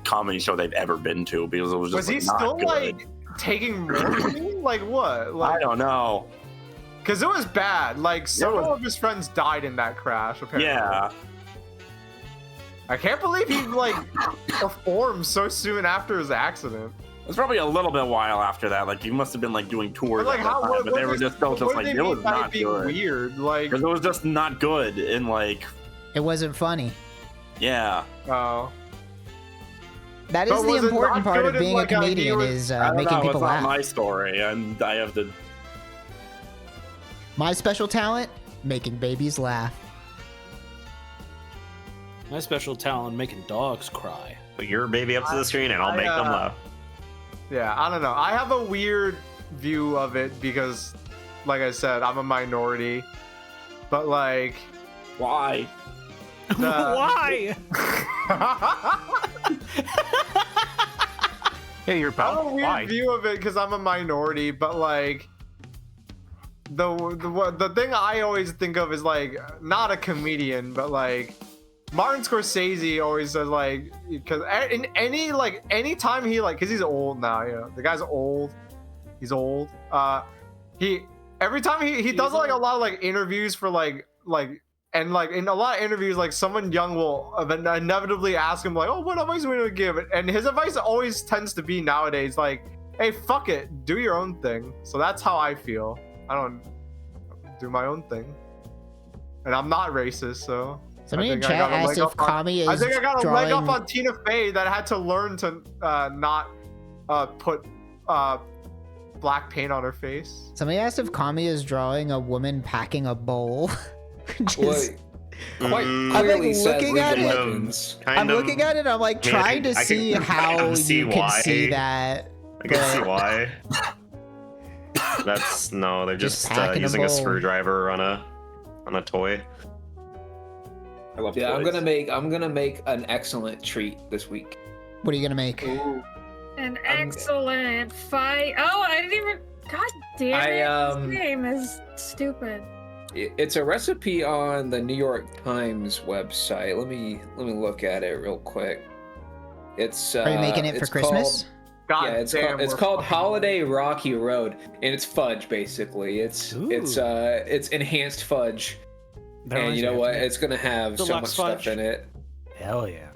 comedy show they've ever been to because it was just Was he like, not still good. like taking morphine? Like what? I Like, don't know. because it was bad. Like several of his friends died in that crash. Apparently. Yeah, I can't believe he like performed so soon after his accident. it was probably a little bit while after that. Like he must have been like doing tours But like at that how? time, What, but they were what just still what just do like they it mean was by not being good weird? Like, because it was just not good and like It wasn't funny. yeah. oh. That But is the was it important not part good of in, being like, a a- he comedian was- is I don't making know, people it's not laugh. my story, and I have to. My special talent, making babies laugh. My special talent making dogs cry. Put your baby up to the screen and I'll make them laugh. Yeah, I don't know. I have a weird view of it because, like I said, I'm a minority. But like, Why? Why? Hey, you're I have a about weird why? view of it because I'm a minority. But like, the thing I always think of is like not a comedian, but like Martin Scorsese always says like, because in any time he like, because he's old now, you know, the guy's old. He's old. He every time he does like a lot of like interviews for like and like in a lot of interviews like someone young will inevitably ask him like, oh, what advice are we gonna give? And his advice always tends to be nowadays like, hey, fuck it, do your own thing. So that's how I feel. I don't do my own thing, and I'm not racist, so. Somebody I in think I chat got a asked leg if up on- Kami is I think I got a leg up drawing- on Tina Fey that had to learn to not put black paint on her face. Somebody asked if Kami is drawing a woman packing a bowl. Which is- Quite I'm, like, clearly says looking League at of it- Legends. I'm looking at it. I'm like Man, trying to I can see kind how of see you can why. see that. I can see but- why. That's no, they're Just just packing a using a bowl. screwdriver on a toy. I love Yeah, I'm toys. gonna make an excellent treat this week. What are you gonna make? An excellent fight. Oh, I didn't even. God damn it! This game is stupid. It's a recipe on the New York Times website. Let me look at it real quick. It's Are you making it for it's Christmas? God Yeah, it's damn, it's we're called fucking- Holiday Rocky Road, and it's fudge basically. It's enhanced fudge, That and reminds you know me, what? It's gonna have so much Deluxe stuff fudge. in it. Hell yeah.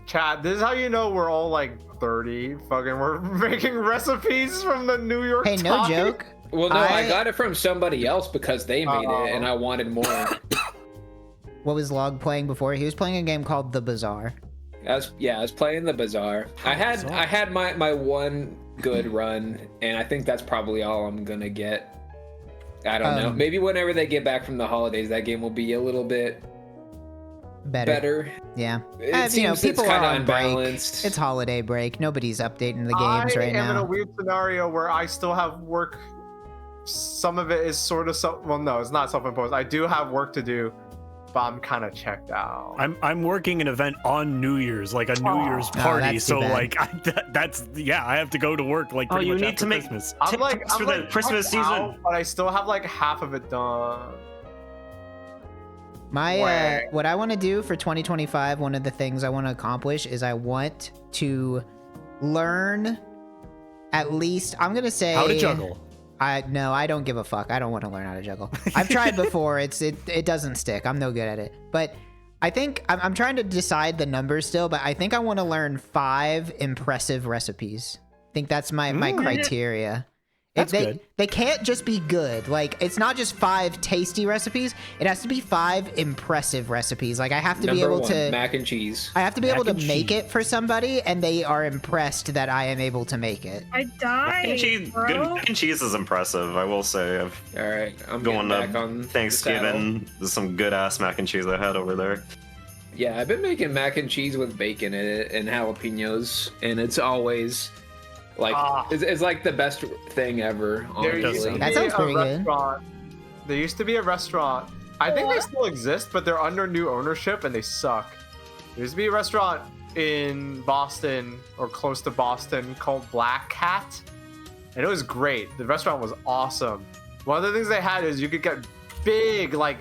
Chad, this is how you know we're all like 30. Fucking, we're making recipes from the New York Hey, no Times. joke. Well, no, I got it from somebody else because they made it, and I wanted more. What was Log playing before? He was playing a game called The Bazaar. I was playing the Bazaar. I had my one good run, and I think that's probably all I'm gonna get. I don't know. Maybe whenever they get back from the holidays, that game will be a little bit better. Yeah. It seems people it's are kind of on break. unbalanced. It's holiday break. Nobody's updating the games right I am in a now. weird scenario where I still have work. Some of it is sort of well, no, it's not self-imposed. I do have work to do, but I'm kind of checked out. I'm working an event on New Year's, like a New Year's party. that's too So bad. like I have to go to work like pretty you much need after to make Christmas. I'm like TikToks for the Christmas checked season. out, but I still have like half of it done. My what I want to do for 2025, one of the things I want to accomplish is I want to learn at least, I'm gonna say, How to juggle. I don't give a fuck. I don't want to learn how to juggle. I've tried before. It doesn't stick. I'm no good at it. But I think I'm trying to decide the numbers still, but I think I want to learn 5 impressive recipes. I think that's my criteria. That's They can't just be good. Like, it's not just 5 tasty recipes. It has to be 5 impressive recipes. Like, I have to be Number able one, to mac and cheese. I have to be able to Mac and make cheese. it for somebody, and they are impressed that I am able to make it. I Mac died, and cheese, bro. good mac and cheese is impressive. I will say, All right, I'm going getting back on to the Thanksgiving. There's some good ass mac and cheese I had over there. saddle. Yeah, I've been making mac and cheese with bacon in it and jalapenos, and it's always like it's like the best thing ever. There used Honestly, to That be sounds a pretty good. restaurant. There used to be a restaurant. I think they still exist, but they're under new ownership and they suck. There used to be a restaurant in Boston or close to Boston called Black Cat, and it was great. The restaurant was awesome. One of the things they had is you could get big, like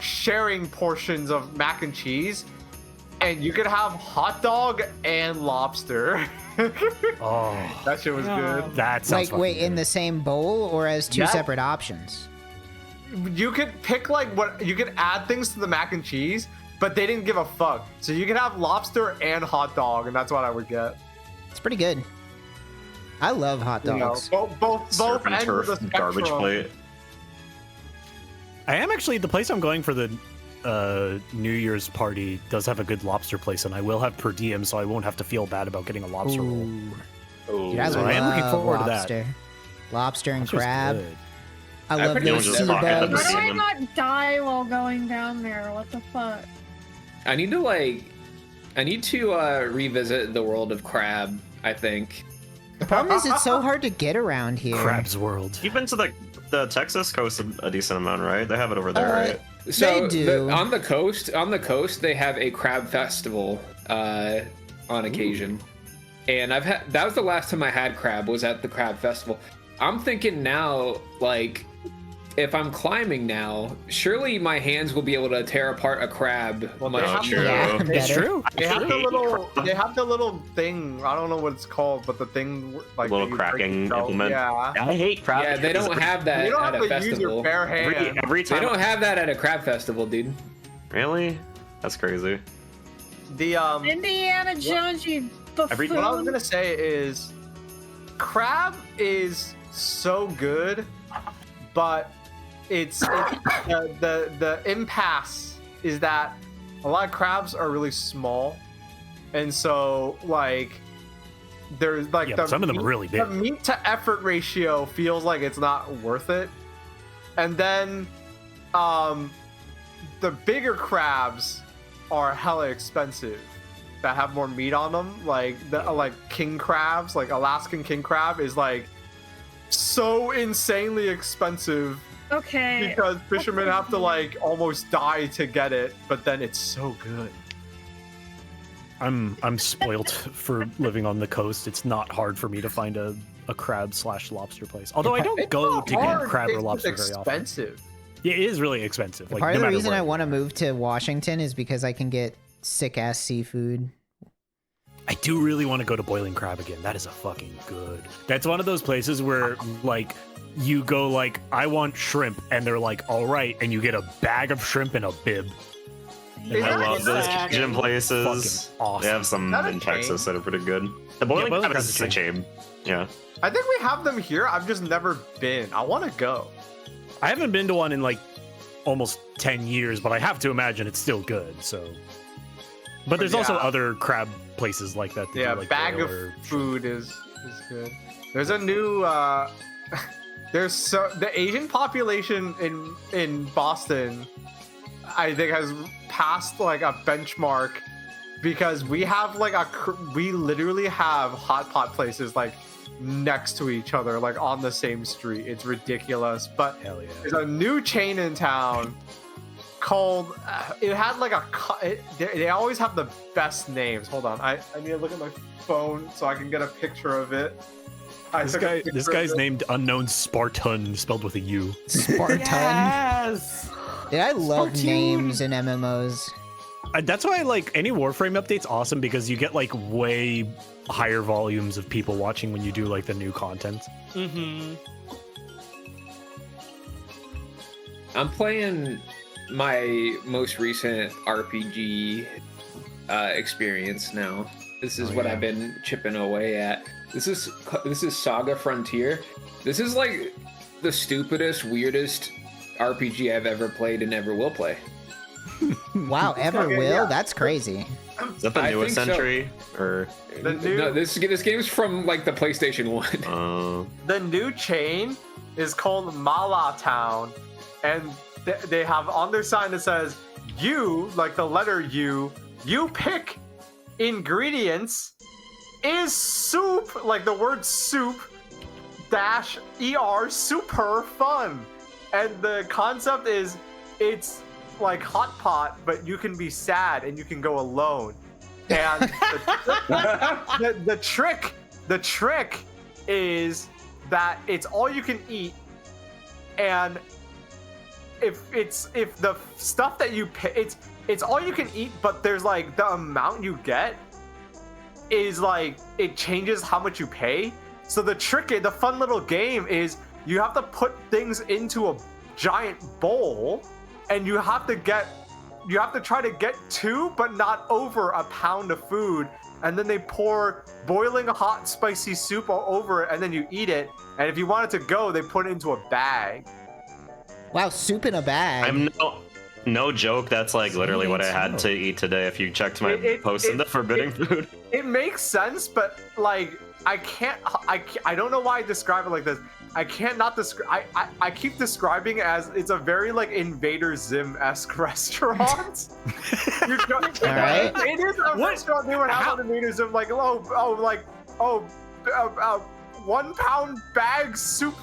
sharing portions of mac and cheese, and you could have hot dog and lobster. Oh, That shit was good. that sounds Like, wait, fucking in good. the same bowl or as 2 Yeah. separate options? You could pick like what you could add things to the mac and cheese, but they didn't give a fuck. So you could have lobster and hot dog, and that's what I would get. It's pretty good. I love hot You know, dogs. both Surf and ends of turf the garbage spectrum. plate. I am actually the place I'm going for the New Year's party does have a good lobster place, and I will have per diem, so I won't have to feel bad about getting a lobster roll. Ooh. oh, Dude, I So I am looking love forward to that. lobster. Lobster and Lobster's crab. good. I love pretty those much sea just pocket Why the bugs. do I Demon. not die while going down there? What the fuck? I need to revisit the world of crab. I think. The problem is it's so hard to get around here. Crab's World. You've been to the Texas coast a decent amount, right? They have it over there, right? So do. on the coast, they have a crab festival on occasion, and that was the last time I had crab was at the crab festival. I'm thinking now, like, if I'm climbing now, surely my hands will be able to tear apart a crab. Well, much they have true. Yeah, It's better. true. They have the hate little. They have the little thing. I don't know what it's called, but the thing like Little that you break cracking yourself. implement. Yeah. I hate crab. Yeah, they don't have that You don't at have a to use your festival. bare hand. Every They time. don't have that at a crab festival, dude. Really? That's crazy. The Indiana Jones, you buffoon. What I was gonna say is, crab is so good, but it's the impasse is that a lot of crabs are really small, and so like there's like Yeah, some of them are really the big. meat to effort ratio feels like it's not worth it, and then the bigger crabs are hella expensive that have more meat on them, like king crabs, like Alaskan king crab is like so insanely expensive Okay. because fishermen have to like almost die to get it, but then it's so good. I'm spoilt for living on the coast. It's not hard for me to find a crab/lobster place. Although I don't It's go not to get hard, crab or it's lobster just very often. expensive. Yeah, it is really expensive. Like, Part no of the matter reason where. I want to move to Washington is because I can get sick ass seafood. I do really want to go to Boiling Crab again. That is a fucking good. That's one of those places where like you go like, I want shrimp, and they're like, all right, and you get a bag of shrimp and a bib. Is I that love those exact- gym places. Fucking awesome. They have some Is that a in Texas chain? that are pretty good. The Boiling Boiling Crab Crab is is a a chain. Yeah. I think we have them here. I've just never been. I want to go. I haven't been to one in like almost 10 years, but I have to imagine it's still good. So, but there's also Yeah. other crab places like that. That Yeah, do, like, bag of boiler- food is good. There's a new there's the Asian population in Boston, I think, has passed like a benchmark because we have like we literally have hot pot places like next to each other, like on the same street. It's ridiculous. But Hell yeah. there's a new chain in town called it had like they always have the best names. Hold on, I need to look at my phone so I can get a picture of it. This guy's named Unknown Spartan, spelled with a U. Spartan. Yes. Dude, I love Spartan. names in MMOs. That's why like any Warframe update's awesome because you get like way higher volumes of people watching when you do like the new content. Mm-hmm. I'm playing my most recent RPG experience now. This is what I've been chipping away at. This is Saga Frontier. This is like the stupidest, weirdest RPG I've ever played and ever will play. Wow, ever Okay, will? yeah. That's crazy. Is that the I newest think so. entry? Or The new No, this game's from like the PlayStation 1. the new chain is called Mala Town, and they have on their sign that says "You," like the letter U. You pick ingredients is soup, like the word soup dash er super fun, and the concept is it's like hot pot, but you can be sad and you can go alone. And the trick is that it's all you can eat, and if the stuff that you pick, it's all you can eat, but there's like the amount you get is like it changes how much you pay. So the fun little game is you have to put things into a giant bowl, and you have to try to get 2 but not over a pound of food, and then they pour boiling hot spicy soup all over it, and then you eat it, and if you want it to go, they put it into a bag. Wow, soup in a bag. I'm no joke. That's like literally what I had to eat today. If you checked my post in the forbidding food. It makes sense, but like I don't know why I describe it like this. I can't not describe. I keep describing it as it's a very like Invader Zim-esque restaurant. Alright. It is a restaurant. They would have on Invader Zim like 1 pound bag soup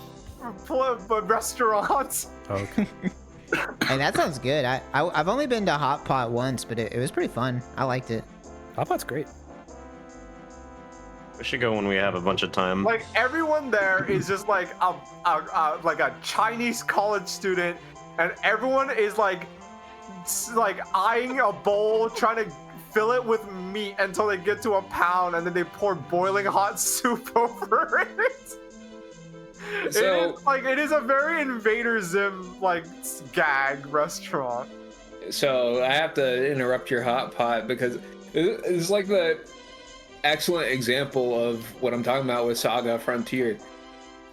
restaurants. Okay. Hey, that sounds good. I've only been to Hot Pot once, but it was pretty fun. I liked it. Hot Pot's great. We should go when we have a bunch of time. Like everyone there is just like a Chinese college student, and everyone is like eyeing a bowl, trying to fill it with meat until they get to a pound, and then they pour boiling hot soup over it. So- it is a very Invader Zim like gag restaurant. So I have to interrupt your hot pot because it's like the excellent example of what I'm talking about with Saga Frontier.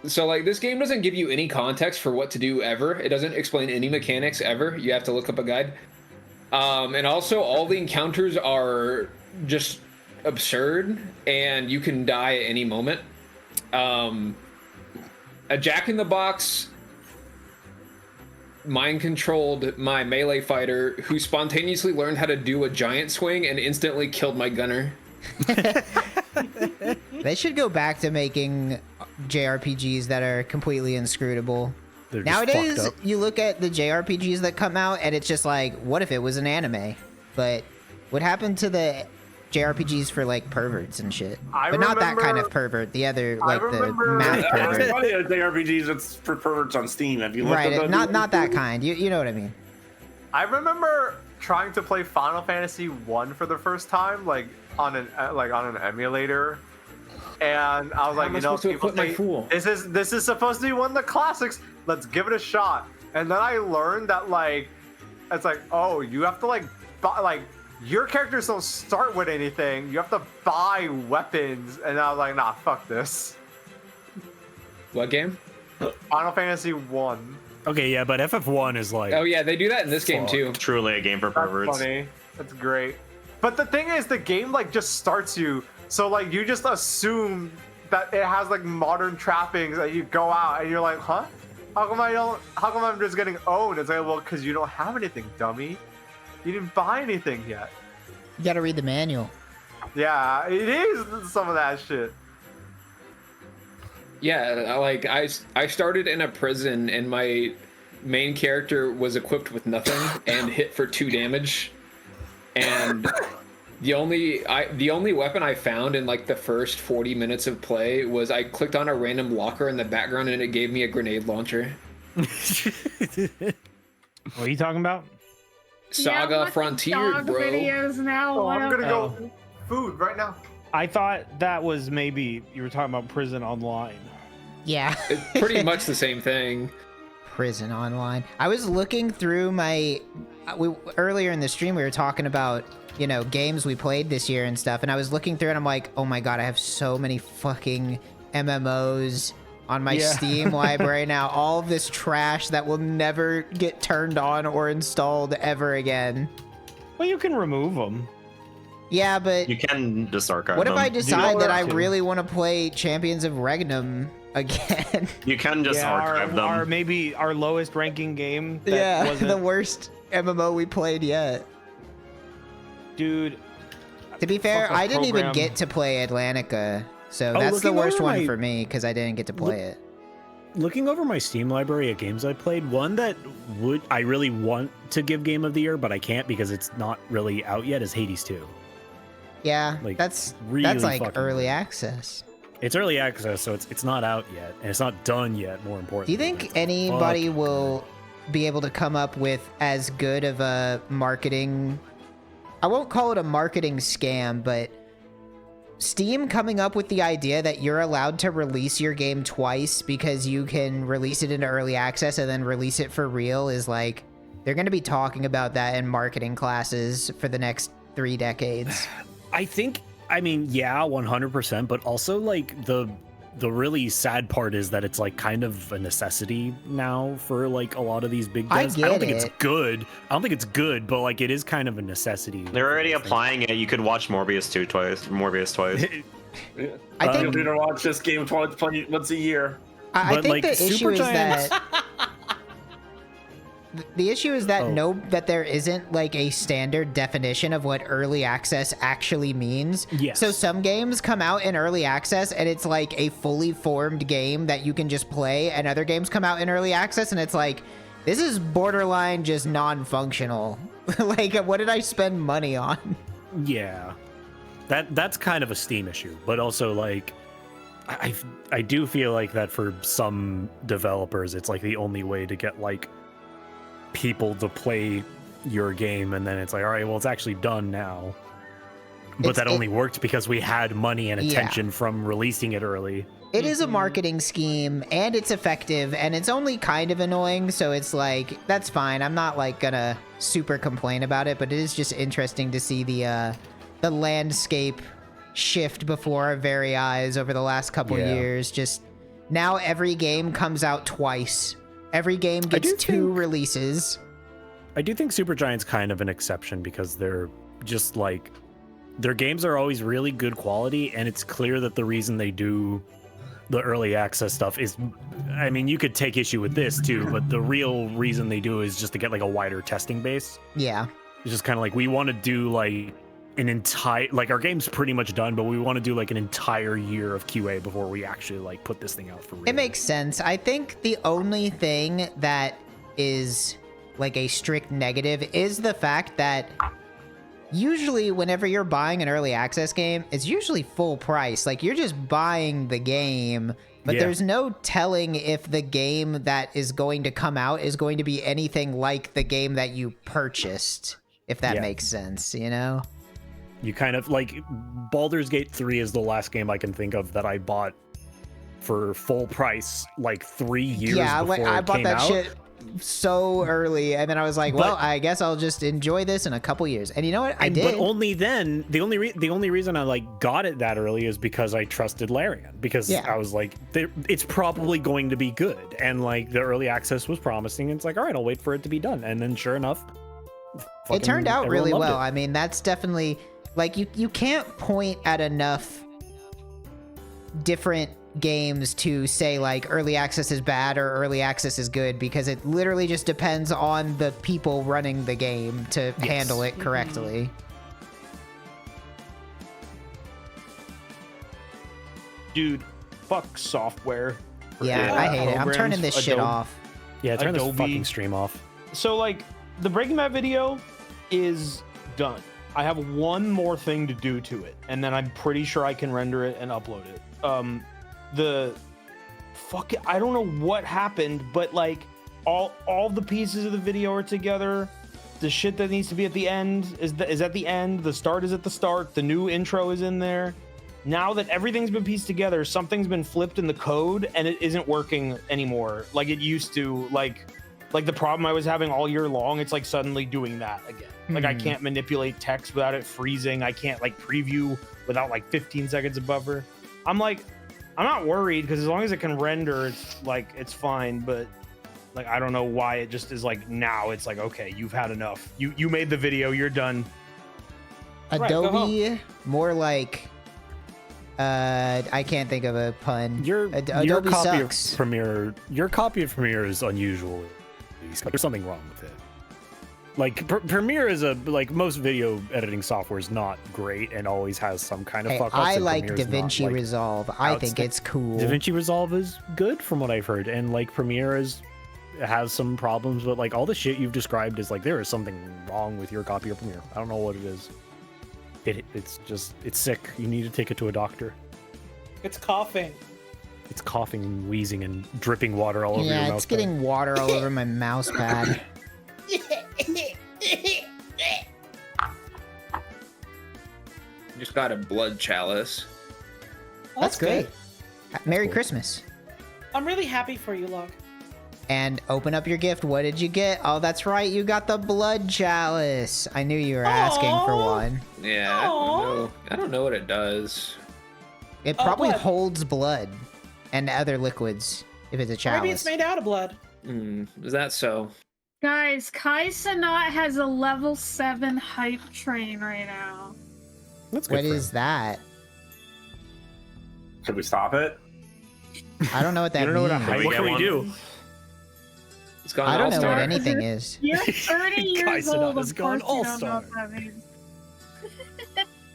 So like this game doesn't give you any context for what to do ever. It doesn't explain any mechanics ever. You have to look up a guide. And also all the encounters are just absurd and you can die at any moment. A Jack-in-the-Box mind-controlled my melee fighter who spontaneously learned how to do a giant swing and instantly killed my gunner. They should go back to making JRPGs that are completely inscrutable. They're just Nowadays, fucked up. you look at the JRPGs that come out, and it's just like, what if it was an anime? But what happened to the JRPGs for like perverts and shit? But not that kind of pervert. The other, like the remember- math Funny pervert. the RPGs that's for perverts on Steam. Have you looked at Right, that? not that kind. You know what I mean? I remember trying to play Final Fantasy 1 for the first time, like on an emulator, and I was like, am I you know, supposed to people equip my say, fool? this is supposed to be one of the classics. Let's give it a shot. And then I learned that like, it's like, oh, you have to like buy, like, your characters don't start with anything. You have to buy weapons, and I was like, nah, fuck this. What game? Final Fantasy 1. Okay, yeah, but FF1 is like... Oh yeah, they do that in this game too. Truly a game for That's perverts. funny. That's great. But the thing is, the game like just starts you, so like you just assume that it has like modern trappings, and you go out and you're like, huh? How come I'm just getting owned? It's like, well, because you don't have anything, dummy. You didn't buy anything yet. You gotta read the manual. Yeah, it is some of that shit. Yeah, like I started in a prison and my main character was equipped with nothing and hit for 2 damage, and the only weapon I found in like the first 40 minutes of play was I clicked on a random locker in the background and it gave me a grenade launcher. What are you talking about? Saga watching Frontier, dog bro. videos now. Oh, I'm gonna Oh. go food right now. I thought that was maybe you were talking about Prison Online. Yeah. It's pretty much the same thing. Prison Online. I was looking through my... earlier in the stream, we were talking about, you know, games we played this year and stuff, and I was looking through and I'm like, oh my god, I have so many fucking MMOs on my Steam library now. All of this trash that will never get turned on or installed ever again. Well, you can remove them. Yeah, but You can just archive what if them. I decide that I too. really want to play Champions of Regnum again? You can just archive them. Our maybe our lowest ranking game. That Yeah, wasn't, the worst MMO we played yet. dude. To be fair, Fuck a I didn't even program. get to play Atlantica, so Oh, that's the looking worst over one my- for me because I didn't get to play it. Looking over my Steam library of games I played, one that I really want to give Game of the Year, but I can't because it's not really out yet, is Hades 2. Yeah, Like, that's really like fucking early good. access. It's early access, so it's not out yet, and it's not done yet, more Do importantly. you think anybody will be able to come up with as good of a marketing... I won't call it a marketing scam, but Steam coming up with the idea that you're allowed to release your game twice because you can release it into early access and then release it for real is like... They're going to be talking about that in marketing classes for the next 3 decades. I think, I mean, yeah, 100%, but also like the really sad part is that it's like kind of a necessity now for like a lot of these big I devs. get I don't think it's it. good. I don't think it's good, but like it is kind of a necessity. They're already applying it. You could watch Morbius twice. I think- You're gonna watch this game play once a year. I But, think like, the issue is Supergiant's- that the issue is that Oh. that there isn't like a standard definition of what early access actually means. Yes. So some games come out in early access and it's like a fully formed game that you can just play, and other games come out in early access and it's like, this is borderline just non-functional. Like, what did I spend money on? Yeah, that's kind of a Steam issue, but also like I do feel like that for some developers, it's like the only way to get like people to play your game, and then it's like, all right, well, it's actually done now. But that only worked because we had money and attention from releasing it early. It is a marketing scheme, and it's effective, and it's only kind of annoying, so it's like, that's fine. I'm not like gonna super complain about it, but it is just interesting to see the landscape shift before our very eyes over the last couple Yeah. years. Just now every game comes out twice. Every game gets do 2 think- releases. I do think Supergiant's kind of an exception because they're just like, their games are always really good quality, and it's clear that the reason they do the early access stuff is, I mean, you could take issue with this too, but the real reason they do is just to get like a wider testing base. Yeah. It's just kind of like, we want to do like an entire, like our game's pretty much done, but we want to do like an entire year of QA before we actually like put this thing out for real. It makes sense. I think the only thing that is like a strict negative is the fact that usually whenever you're buying an early access game, it's usually full price. Like, you're just buying the game, but Yeah. there's no telling if the game that is going to come out is going to be anything like the game that you purchased, if that Yeah. makes sense, you know? You kind of like, Baldur's Gate 3 is the last game I can think of that I bought for full price like 3 years Yeah, before I it bought came that out. shit so early, and then I was like, well, I guess I'll just enjoy this in a couple years. And you know what? I did. But only then. The only reason I like got it that early is because I trusted Larian, because I was like, it's probably going to be good, and like the early access was promising. And it's like, all right, I'll wait for it to be done, and then sure enough, it turned out really well. It. I mean, that's definitely like you can't point at enough different games to say like early access is bad or early access is good, because it literally just depends on the people running the game to handle it correctly. Dude, fuck software. Yeah, I hate it. I'm turning this shit off. Yeah, turn this Adobe. fucking stream off. So like the Breaking Bad video is done. I have one more thing to do to it, and then I'm pretty sure I can render it and upload it. I don't know what happened, but like all the pieces of the video are together. The shit that needs to be at the end is at the end. The start is at the start. The new intro is in there. Now that everything's been pieced together, something's been flipped in the code and it isn't working anymore like it used to. Like the problem I was having all year long, it's like suddenly doing that again. Like I can't manipulate text without it freezing. I can't like preview without like 15 seconds of buffer. I'm not worried, because as long as it can render, it's fine. But like I don't know why it just is like now it's like, okay, you've had enough. You made the video, you're done. Adobe, more like I can't think of a pun. Your Adobe copy sucks. of Premiere, your copy of Premiere is unusual. There's something wrong with it. Like Premiere is like most video editing software is not great and always has some kind of fuck ups. I like DaVinci Resolve. I think it's cool. DaVinci Resolve is good from what I've heard, and like Premiere has some problems, but like all the shit you've described is like there is something wrong with your copy of Premiere. I don't know what it is. It's sick. You need to take it to a doctor. It's coughing. It's coughing and wheezing and dripping water all over your mouse. Yeah, it's getting water all over my mouse pad. Just got a blood chalice. That's great. good. Merry Christmas. I'm really happy for you, Log. And open up your gift. What did you get? Oh, that's right. You got the blood chalice. I knew you were asking for one. Yeah, I don't know what it does. It probably blood. holds blood and other liquids if it's a chalice. Maybe it's made out of blood. Is that so? Guys, Kai Cenat has a level 7 hype train right now. That's good. What is that? Should we stop it? I don't know what that You don't know what a means. hype- What can we do? It's gone I don't know all-star. what anything is. You're 30 Kai years Cenat old, has of gone course you don't know all-star. what that means.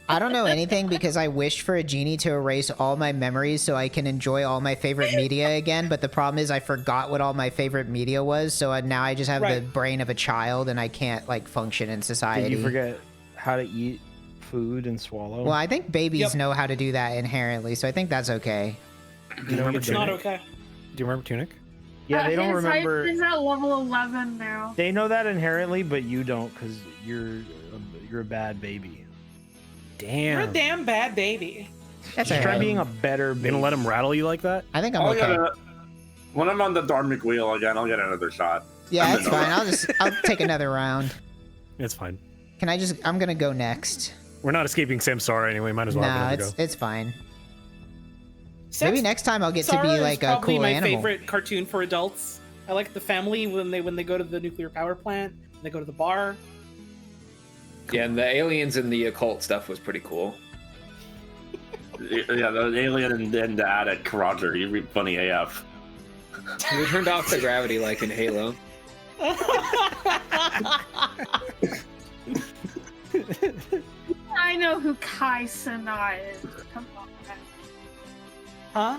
I don't know anything because I wished for a genie to erase all my memories so I can enjoy all my favorite media again, but the problem is I forgot what all my favorite media was, so now I just have the brain of a child and I can't like function in society. Did you forget how to eat food and swallow? Well, I think babies know how to do that inherently, so I think that's okay. Do you remember It's not Tunic? okay. Do you remember Tunic? Yeah, they don't his remember. Hype is at level 11 now. They know that inherently, but you don't, because you're a bad baby. You're a Damn. damn bad baby. That's Just try alright. being a better baby. Gonna let him rattle you like that? I think I'm okay. When I'm on the Dharmic wheel again, I'll get another shot. Yeah, it's fine. I'll take another round. It's fine. I'm gonna go next. We're not escaping Samsara anyway. Might as well have Nah, another go. it's fine. Maybe next time I'll get to Sarah be is like a probably cool my animal. favorite cartoon for adults. I like the family when they go to the nuclear power plant. They go to the bar. Yeah, and the aliens and the occult stuff was pretty cool. Yeah, the alien and the attic, Roger. You're funny AF. We turned off the gravity like in Halo. I know who Kai Cenat is. Come on. Huh?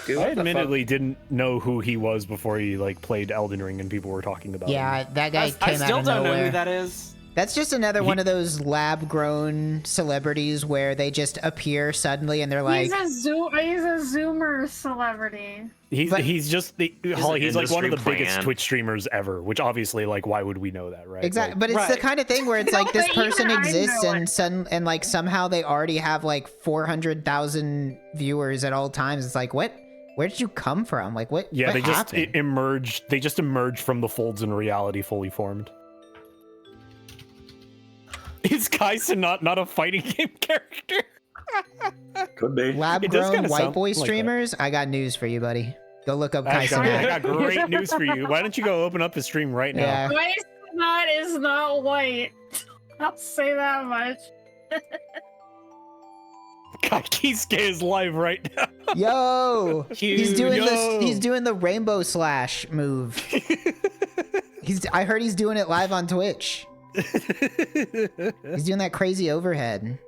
Dude, I what the fuck? admittedly didn't know who he was before he like played Elden Ring and people were talking about him. Yeah, that guy I came still out of don't know nowhere. who that is. That's just another one of those lab-grown celebrities where they just appear suddenly and they're like, He's a Zoomer celebrity. He's just Holly. He's like one of the industry biggest plan. Twitch streamers ever. Which obviously, like, why would we know that, right? exactly. Like, But it's the Right. kind of thing where it's like this but even person I exists know and like somehow they already have like 400,000 viewers at all times. It's like, what? Where did you come from? Like, what? Yeah, what they just happened? emerged. They just emerged from the folds in reality, fully formed. Is Kaisa not a fighting game character? Could be. Lab It does grown kinda white sound boy like that. streamers. I got news for you, buddy. Go look up I Kaisa. got great news for you. Why don't you go open up his stream right now? Yeah. White is not white. I'll say that much. Kisuke is live right now. Yo, he's doing Yo. this. He's doing the rainbow slash move. I heard he's doing it live on Twitch. He's doing that crazy overhead.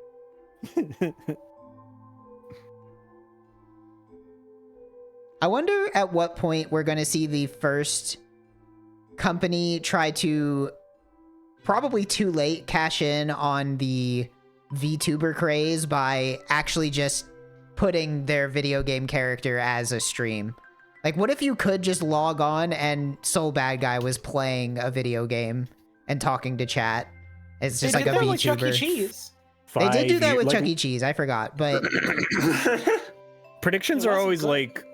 I wonder at what point we're going to see the first company try to, probably too late, cash in on the VTuber craze by actually just putting their video game character as a stream. Like, what if you could just log on and Soul Bad Guy was playing a video game and talking to chat? It's just like a with Chuck E. VTuber. Cheese. They did do that with like, Chuck E. Cheese. I forgot, but predictions It are wasn't always good. like,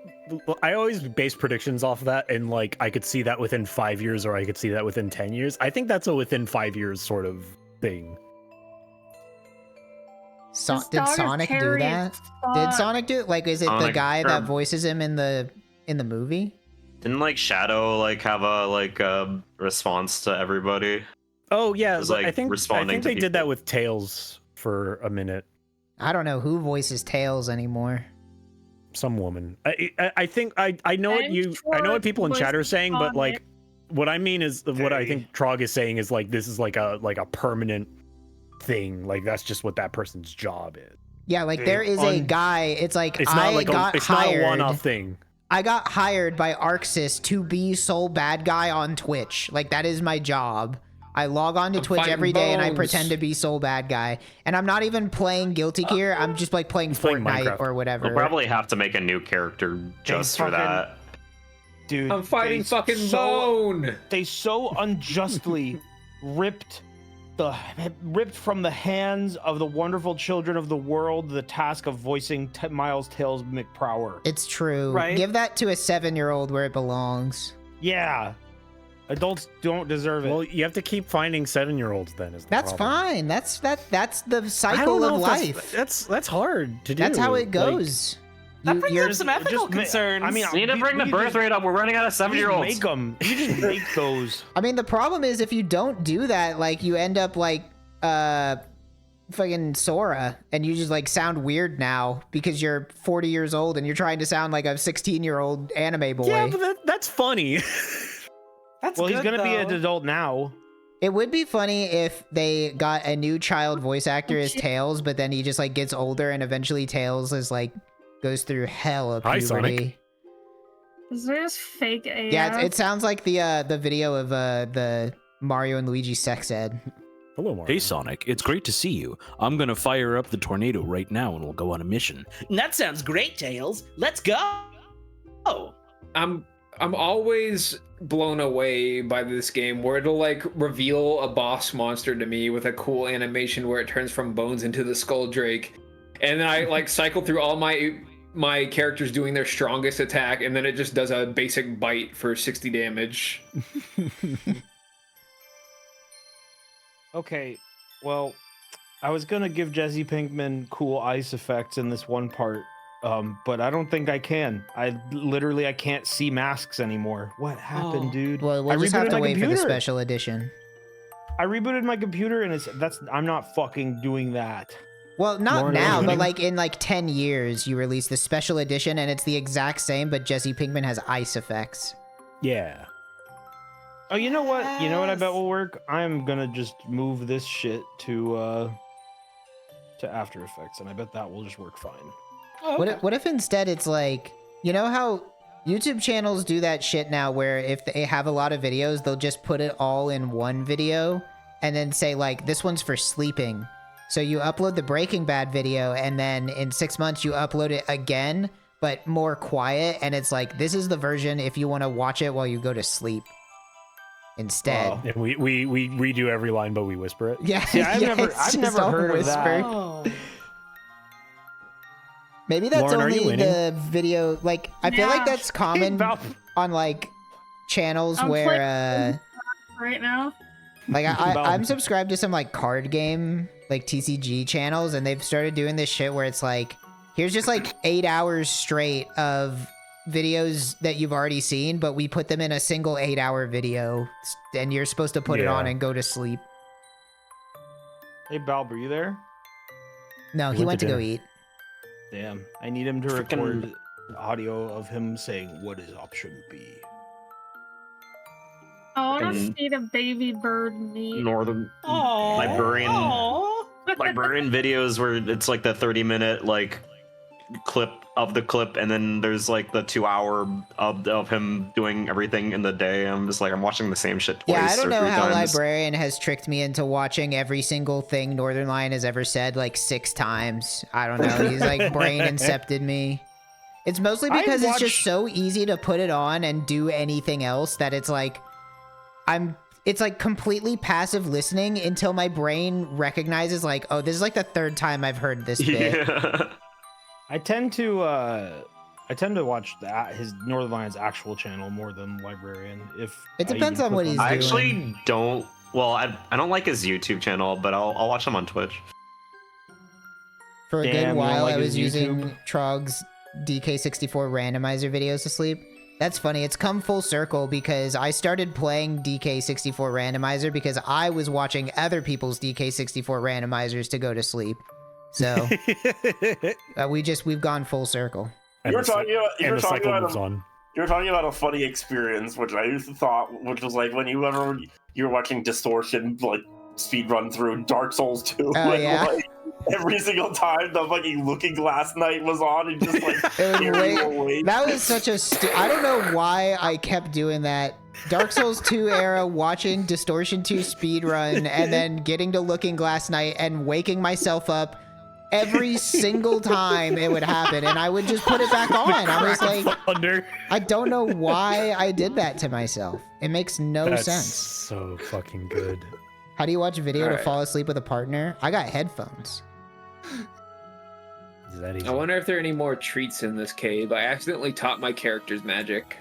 I always base predictions off of that, and like I could see that within 5 years, or I could see that within 10 years. I think that's a within 5 years sort of thing. This did dog is Sonic do hairy that? as Did fuck. Sonic do it? Like, is it the Sonic, guy that or- voices him in the movie? Didn't like Shadow like have a response to everybody? Oh yeah, It was, I like, think responding to they did that people. with Tails for a minute. I don't know who voices Tails anymore. Some woman. I think I know what I'm you sure I know what people in it chat are was saying, but like Sonic. what I mean is what I think Trog is saying is like this is like a permanent thing. Like that's just what that person's job is. Yeah, like there is a guy. It's like It's not I like got it's not a hired. one-off thing. I got hired by Arxis to be Soul Bad Guy on Twitch. Like that is my job. I log on to I'm Twitch fighting every day and I bones. pretend to be Soul Bad Guy. And I'm not even playing Guilty Gear. I'm just like playing playing Fortnite Minecraft. or whatever. We'll probably have to make a new character just for fucking- that. Dude, I'm fighting they fucking so- bone. They so unjustly ripped from the hands of the wonderful children of the world the task of voicing Miles Tails McPrower. It's true. Right. Give that to a 7-year-old where it belongs. Yeah, adults don't deserve it. Well, you have to keep finding 7-year-olds then. Is the That's problem. fine. That's the I don't cycle know of if life. That's hard to do. That's how it Like, goes. That brings you're- up some ethical just ma- concerns. I mean, We need to bring the birth rate up. We're running out of You 7-year-olds. just make them. You just make those. I mean, the problem is if you don't do that, like you end up like fucking Sora, and you just like sound weird now because you're 40 years old and you're trying to sound like a 16-year-old anime boy. Yeah, but that's funny. That's Well, he's good, gonna be an though. adult now. It would be funny if they got a new child voice actor as shit. Tails, but then he just like gets older and eventually Tails is like goes through hell of Hi, puberty. Sonic. Is this fake AF? Yeah, it sounds like the video of the Mario and Luigi sex ed. Hello, Mark. Hey Sonic, it's great to see you. I'm gonna fire up the tornado right now and we'll go on a mission. That sounds great, Tails. Let's go. Oh, I'm always blown away by this game where it'll like reveal a boss monster to me with a cool animation where it turns from bones into the skull drake, and then I like cycle through all my characters doing their strongest attack, and then it just does a basic bite for 60 damage. Okay, well, I was gonna give Jesse Pinkman cool ice effects in this one part, but I don't think I can. I can't see masks anymore. What happened, Oh. dude? Well, we'll I just have rebooted to my wait for the computer. special edition. I rebooted my computer and I'm not fucking doing that. Well, not Morning. now, but like in like 10 years, you release the special edition and it's the exact same, but Jesse Pinkman has ice effects. Yeah. Oh, you know what? You know what I bet will work? I'm gonna just move this shit to After Effects, and I bet that will just work fine. Oh, What okay. if, what if instead it's like, you know how YouTube channels do that shit now where if they have a lot of videos, they'll just put it all in one video and then say like, this one's for sleeping. So you upload the Breaking Bad video and then in 6 months you upload it again, but more quiet. And it's like, this is the version if you want to watch it while you go to sleep instead. Oh. And we redo every line, but we whisper it. Yeah, See, I've yeah, never- it's I've just never all heard of that. whispered. Oh. Maybe that's Lauren, are you only winning? the video. Like, I feel like Yeah. that's common on like channels I'm where right now. like I'm Baaulp. subscribed to some like card game like TCG channels, and they've started doing this shit where it's like, here's just like 8 hours straight of videos that you've already seen, but we put them in a single 8-hour video, and you're supposed to put it on Yeah. and go to sleep. Hey, Baaulp, are you there? No, he went to go eat. Damn, I need him to record audio of him saying, "What is option B?" I want to Fucking see the baby bird meat. Northern Aww. librarian Aww. librarian videos where it's like the 30-minute like clip of the clip, and then there's like the 2 hour of him doing everything in the day. I'm just like, I'm watching the same shit twice. Yeah, I don't or know 3 how times. Librarian has tricked me into watching every single thing Northern Lion has ever said like 6 times. I don't know. He's like brain incepted me. It's mostly because it's just so easy to put it on and do anything else that it's like it's like completely passive listening until my brain recognizes like, oh, this is like the 3rd time I've heard this bit. Yeah. I tend to watch his Northern Lion's actual channel more than Librarian. If It depends on what he's I doing. actually don't. Well, I don't like his YouTube channel, but I'll watch him on Twitch. For a Damn, good you don't while, like I his was using YouTube? Trog's DK64 randomizer videos to sleep. That's funny. It's come full circle because I started playing DK64 randomizer because I was watching other people's DK64 randomizers to go to sleep. So we've gone full circle. And You were the cy- talking about and the cycle moves a, on. you were talking about a funny experience, which I used to thought, which was like when you were watching Distortion like speed run through Dark Souls 2, Oh, and yeah. like every single time the fucking Looking Glass Night was on, and just like It was carry you way- away. that was such a I don't know why I kept doing that. Dark Souls 2 era, watching Distortion 2 speedrun, and then getting to Looking Glass Night and waking myself up every single time it would happen, and I would just put it back on. I was like, Thunder. I don't know why I did that to myself. It makes no That's sense. so fucking good. How do you watch a video to Alright. fall asleep with a partner? I got headphones. Is that easy? I wonder if there are any more treats in this cave. I accidentally taught my characters magic.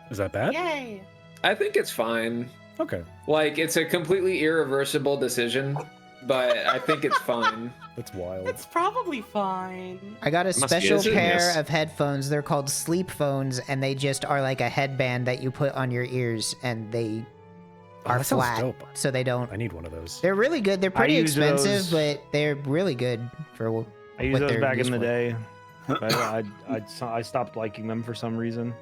Is that bad? Yay. I think it's fine. Okay, Like, it's a completely irreversible decision, but I think it's fine. that's wild. It's probably fine. I got a Must be special a pair genius. of headphones. They're called sleep phones, and they just are like a headband that you put on your ears, and they Oh, are that sounds flat, dope. so they don't. I need one of those. They're really good. They're pretty use expensive, those- but they're really good for. I used what those they're back in used the for. day. But I stopped liking them for some reason.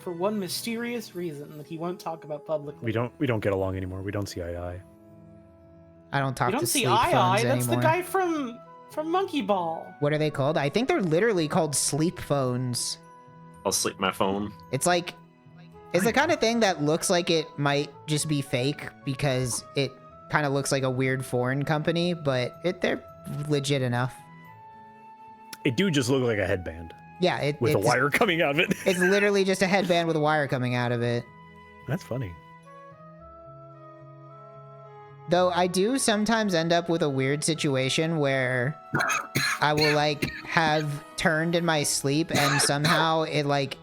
For one mysterious reason that he won't talk about publicly. We don't get along anymore. We don't see eye to eye. I don't talk You don't to see sleep Eye phones Eye. That's anymore. the guy from Monkey Ball. What are they called? I think they're literally called sleep phones. I'll sleep my phone. It's like, it's the kind of thing that looks like it might just be fake because it kind of looks like a weird foreign company, but they're legit enough. It do just look like a headband Yeah, with a it's, wire coming out of it. It's literally just a headband with a wire coming out of it. That's funny. Though I do sometimes end up with a weird situation where I will like have turned in my sleep and somehow it like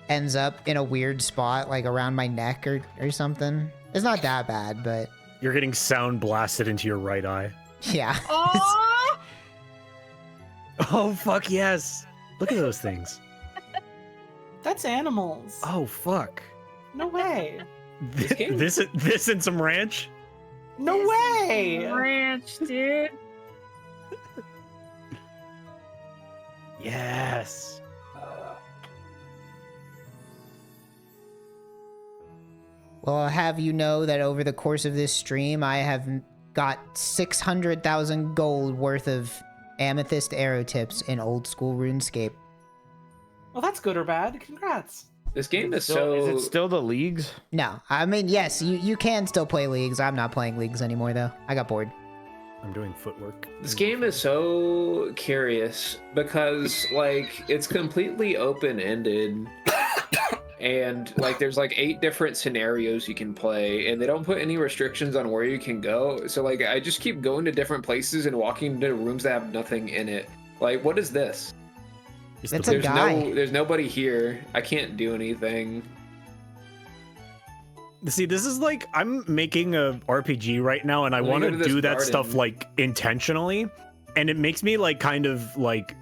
ends up in a weird spot like around my neck or something. It's not that bad, but You're getting sound blasted into your right eye. yeah. Oh, Oh fuck yes! Look at those things. that's animals. Oh fuck. No way. game- This and some ranch. No way. Ranch, dude. Yes. Well, I'll have you know that over the course of this stream, I have got 600,000 gold worth of amethyst arrow tips in old school RuneScape. Well, that's good or bad. Congrats. This game is Is it so... still the leagues? No, I mean, yes, you can still play leagues. I'm not playing leagues anymore, though. I got bored. I'm doing footwork. This game is so curious because, like, it's completely open-ended. and like there's like 8 different scenarios you can play, and they don't put any restrictions on where you can go. So like I just keep going to different places and walking into rooms that have nothing in it. Like, what is this? It's a guy. There's nobody here. I can't do anything. See, this is like, I'm making a RPG right now, and I want to do that stuff like intentionally, and it makes me like kind of like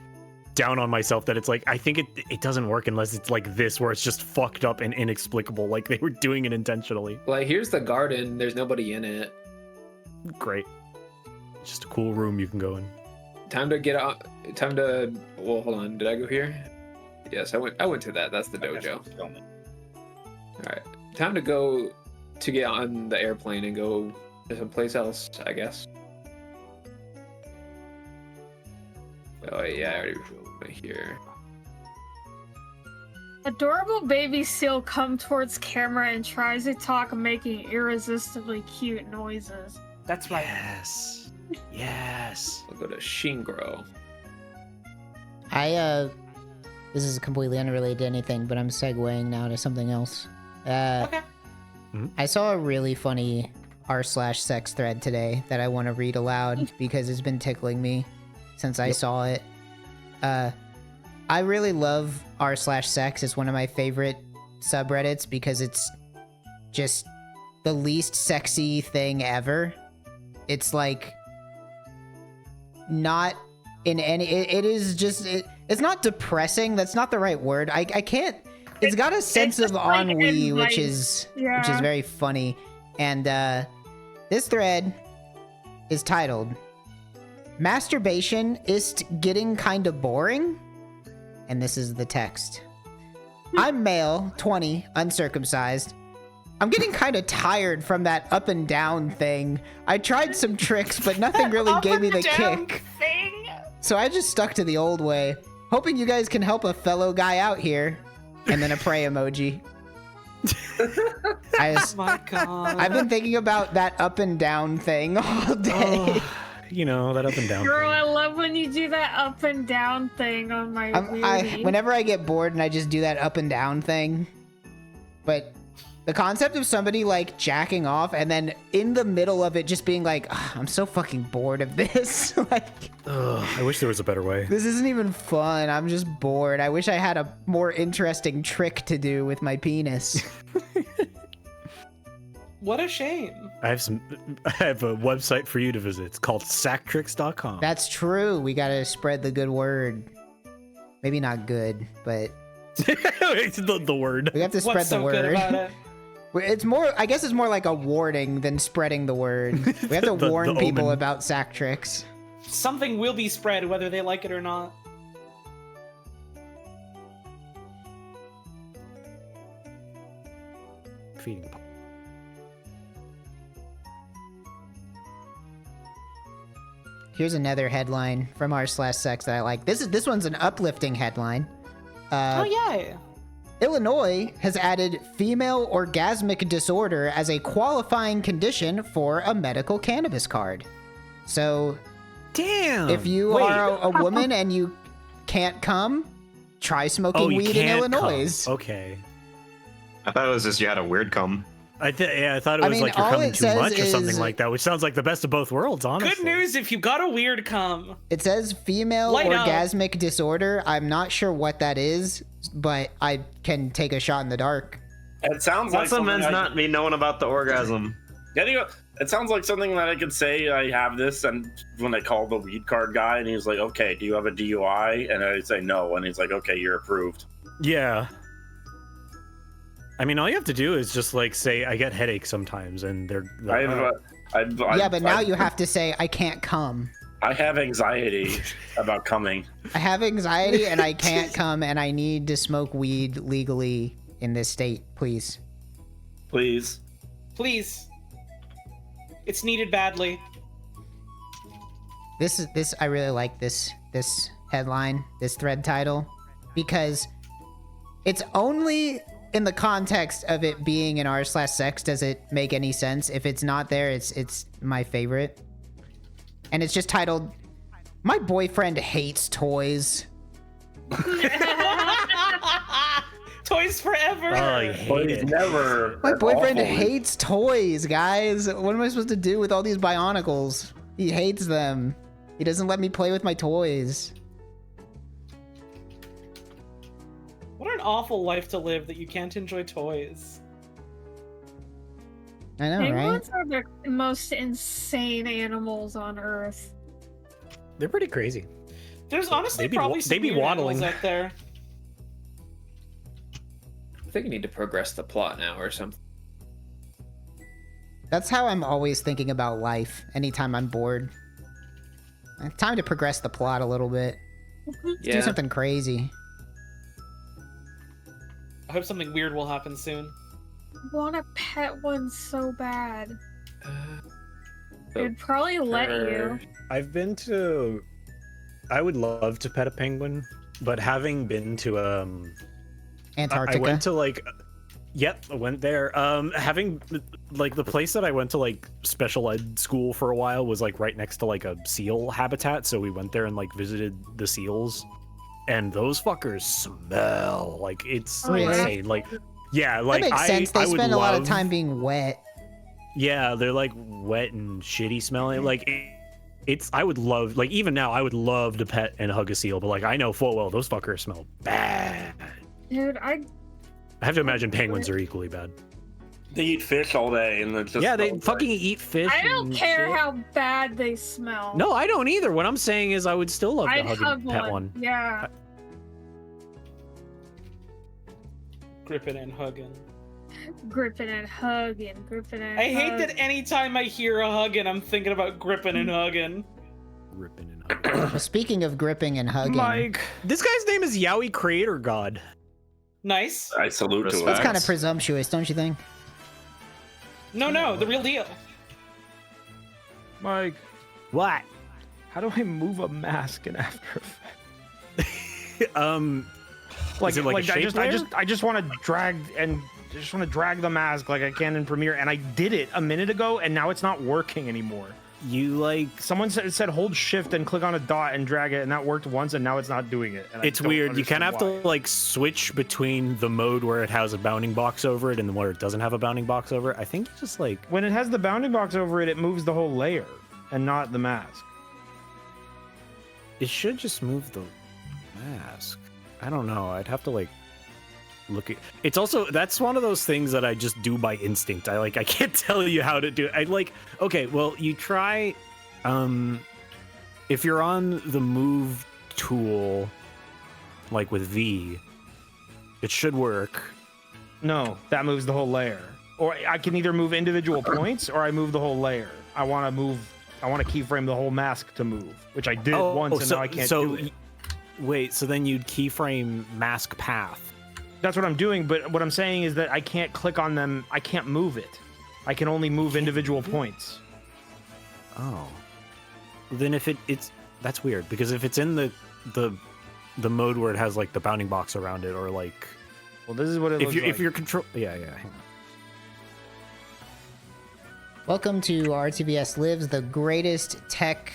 down on myself that it's like, I think it doesn't work unless it's like this, where it's just fucked up and inexplicable, like they were doing it intentionally. Like, here's the garden. There's nobody in it. Great. Just a cool room you can go in. Time to get out. Time to. Well, hold on. Did I go here? Yes, I went to that. That's the dojo. All right. Time to go to get on the airplane and go to someplace else, I guess. Oh yeah, I already went here. Adorable baby seal comes towards camera and tries to talk, making irresistibly cute noises. That's right. Yes. Yes. I'll go to Shingro. This is completely unrelated to anything, but I'm segueing now to something else. Okay. I saw a really funny r/sex thread today that I want to read aloud because it's been tickling me since I saw it. I really love r/sex. It's one of my favorite subreddits because it's just the least sexy thing ever. It's like not in any. It is just. It's not depressing. That's not the right word. I can't. It's got a sense of ennui, which is very funny. And this thread is titled "Masturbation is getting kinda boring," and this is the text. I'm male, 20, uncircumcised. I'm getting kinda tired from that up and down thing. I tried some tricks, but nothing really gave me the kick. So I just stuck to the old way, hoping you guys can help a fellow guy out here. And then a pray emoji. Oh my god. I've been thinking about that up and down thing all day. You know, that up and down Girl, thing. I love when you do that up and down thing on my Wii. Whenever I get bored and I just do that up and down thing. But the concept of somebody like jacking off and then in the middle of it just being like, I'm so fucking bored of this. Like, I wish there was a better way. this isn't even fun. I'm just bored. I wish I had a more interesting trick to do with my penis. What a shame. I have a website for you to visit. It's called sacktricks.com. That's true. We gotta spread the good word. Maybe not good, but It's the word. we have to spread What's the so word. good about it? It's more, I guess it's more like a warning than spreading the word. We have to The warn people omen. about sack tricks. Something will be spread whether they like it or not. Feeding. Here's another headline from r/sex that I like. This one's an uplifting headline. Oh yeah. Illinois has added female orgasmic disorder as a qualifying condition for a medical cannabis card. So, Damn. if you are a woman and you can't come, try smoking you weed in can't Illinois. come. Okay. I thought it was just you had a weird cum. I thought it was mean, like you're all coming it too says much or something is- like that, which sounds like the best of both worlds, honestly. Good news if you got a weird cum. It says female Light up. orgasmic disorder. I'm not sure what that is, but I can take a shot in the dark. It sounds like That's what something meant not me knowing about the orgasm. It sounds like something that I could say I have this, and when I call the weed card guy, and he's like, "Okay, do you have a DUI?" And I say no, and he's like, "Okay, you're approved." Yeah. I mean, all you have to do is just like say, "I get headaches sometimes," and they're. Yeah, but now you have to say, I can't come. I have anxiety about coming. I have anxiety and I can't come and I need to smoke weed legally in this state, please. Please. Please. It's needed badly. This I really like this headline, this thread title, because it's only in the context of it being an r/sex does it make any sense. If it's not there, it's my favorite. And it's just titled, "My boyfriend hates toys." Toys forever. Never. Oh, you But hate he's it. never. My that's boyfriend awful. hates toys, guys. What am I supposed to do with all these Bionicles? He hates them. He doesn't let me play with my toys. What an awful life to live that you can't enjoy toys. I know, right? Penguins are the most insane animals on Earth. They're pretty crazy. There's honestly They be probably wa- some they be weird waddling. animals out there. I think you need to progress the plot now or something. That's how I'm always thinking about life anytime I'm bored. Time to progress the plot a little bit. Yeah. Do something crazy. I hope something weird will happen soon. I want to pet one so bad. So It'd probably let you. I've been to. I would love to pet a penguin, but having been to Antarctica. I went to like. Yep, I went there. Having like the place that I went to like special ed school for a while was like right next to like a seal habitat, so we went there and like visited the seals, and those fuckers smell like it's Oh, yeah? insane. Like, yeah, like that makes sense. They I would spend a lot of love- time being wet. Yeah, they're like wet and shitty smelling. Like it's I would love like even now I would love to pet and hug a seal, but like I know full well those fuckers smell bad. Dude, I I have to imagine penguins are equally bad. They eat fish all day, and it's just Yeah, they smells fucking like- eat fish. don't and care shit. how bad they smell. No, I don't either. What I'm saying is I would still love to I'd hug hug and pet one. Yeah. Gripping and hugging. Gripping and hugging, gripping and I hate that hugging. anytime I hear a hugging, I'm thinking about gripping and hugging. Ripping and hugging. Well, speaking of gripping and hugging, Mike, this guy's name is Yowie Creator God. Nice. I salute to that's it. kind of presumptuous, don't you think? No, the real deal. Mike, What? how do I move a mask in After Effects? Is it like a shape layer? I just want to drag the mask like I can in Premiere, and I did it a minute ago, and now it's not working anymore. You like Someone said hold shift and click on a dot and drag it, and that worked once, and now it's not doing it. And I it's don't weird. You kind of have understand to like switch between the mode where it has a bounding box over it and the where it doesn't have a bounding box over it. I think you just like why. When it has the bounding box over it, it moves the whole layer and not the mask. it should just move the mask. I don't know. I'd have to like look at. It's also that's one of those things that I just do by instinct. I can't tell you how to do it. I like okay. Well, you try. If you're on the move tool, like with V, it should work. No, that moves the whole layer. Or I can either move individual points or I move the whole layer. I want to keyframe the whole mask to move, which I did once, and now I can't do it. Wait, so then you'd keyframe mask path. That's what I'm doing, but what I'm saying is that I can't click on them. I can't move it. I can only move individual points. Oh. Then if it's that's weird because if it's in the mode where it has like the bounding box around it or like Well, this is what it looks like. if you're control yeah. Hang on. Welcome to RTVS Lives, the greatest tech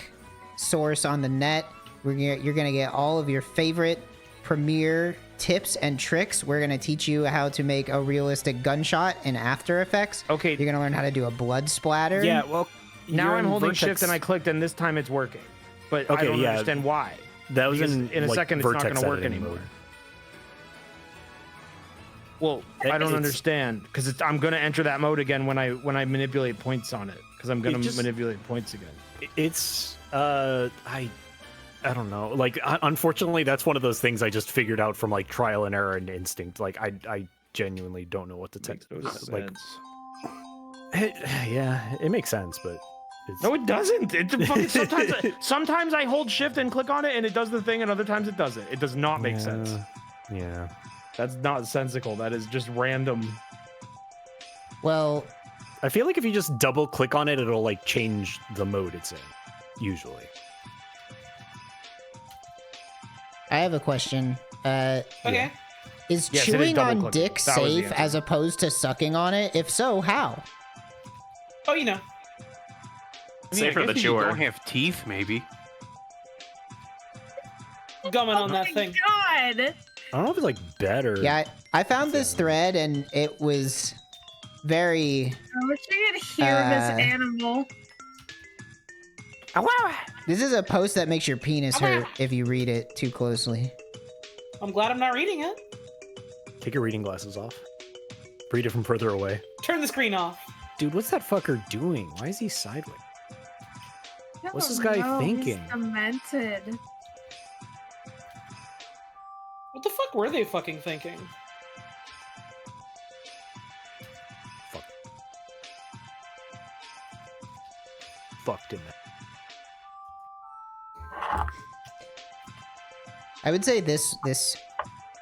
source on the net. You're gonna get all of your favorite Premiere tips and tricks. We're gonna teach you how to make a realistic gunshot in After Effects. Okay. You're gonna learn how to do a blood splatter. Yeah, well Now you're I'm in holding Vertex- shift and I clicked, and this time it's working. But I Okay, don't yeah. understand why. that was Because in a like, second it's not Vertex going to work editing anymore. mode. Well, I don't It's- understand because I'm going to enter that mode again when I manipulate points on it because I'm going It to just- manipulate points again. It's I don't know. Like unfortunately that's one of those things I just figured out from like trial and error and instinct. Like I genuinely don't know what to Makes take. no Like sense. yeah, it makes sense, but it's No, it doesn't. It fucking, sometimes I hold shift and click on it and it does the thing, and other times it doesn't. It does not make sense. Yeah. That's not sensical. That is just random. Well, I feel like if you just double click on it, it'll like change the mode it's in. Usually. I have a question. Okay. Is Yes, it is chewing double on clicking. dick That was the safe answer. as opposed to sucking on it? If so, how? Oh, you know. Safer the if you chewer. don't have teeth, maybe. Gumming on that thing. God! I don't know if it's like better. Yeah, I found this thread and it was very. I wish I could hear this animal. This is a post that makes your penis hurt if you read it too closely. I'm glad I'm not reading it. Take your reading glasses off. Read it from further away. Turn the screen off. Dude, what's that fucker doing? Why is he sideways? What's this guy thinking? He's demented. What the fuck were they fucking thinking? Fucked him. I would say this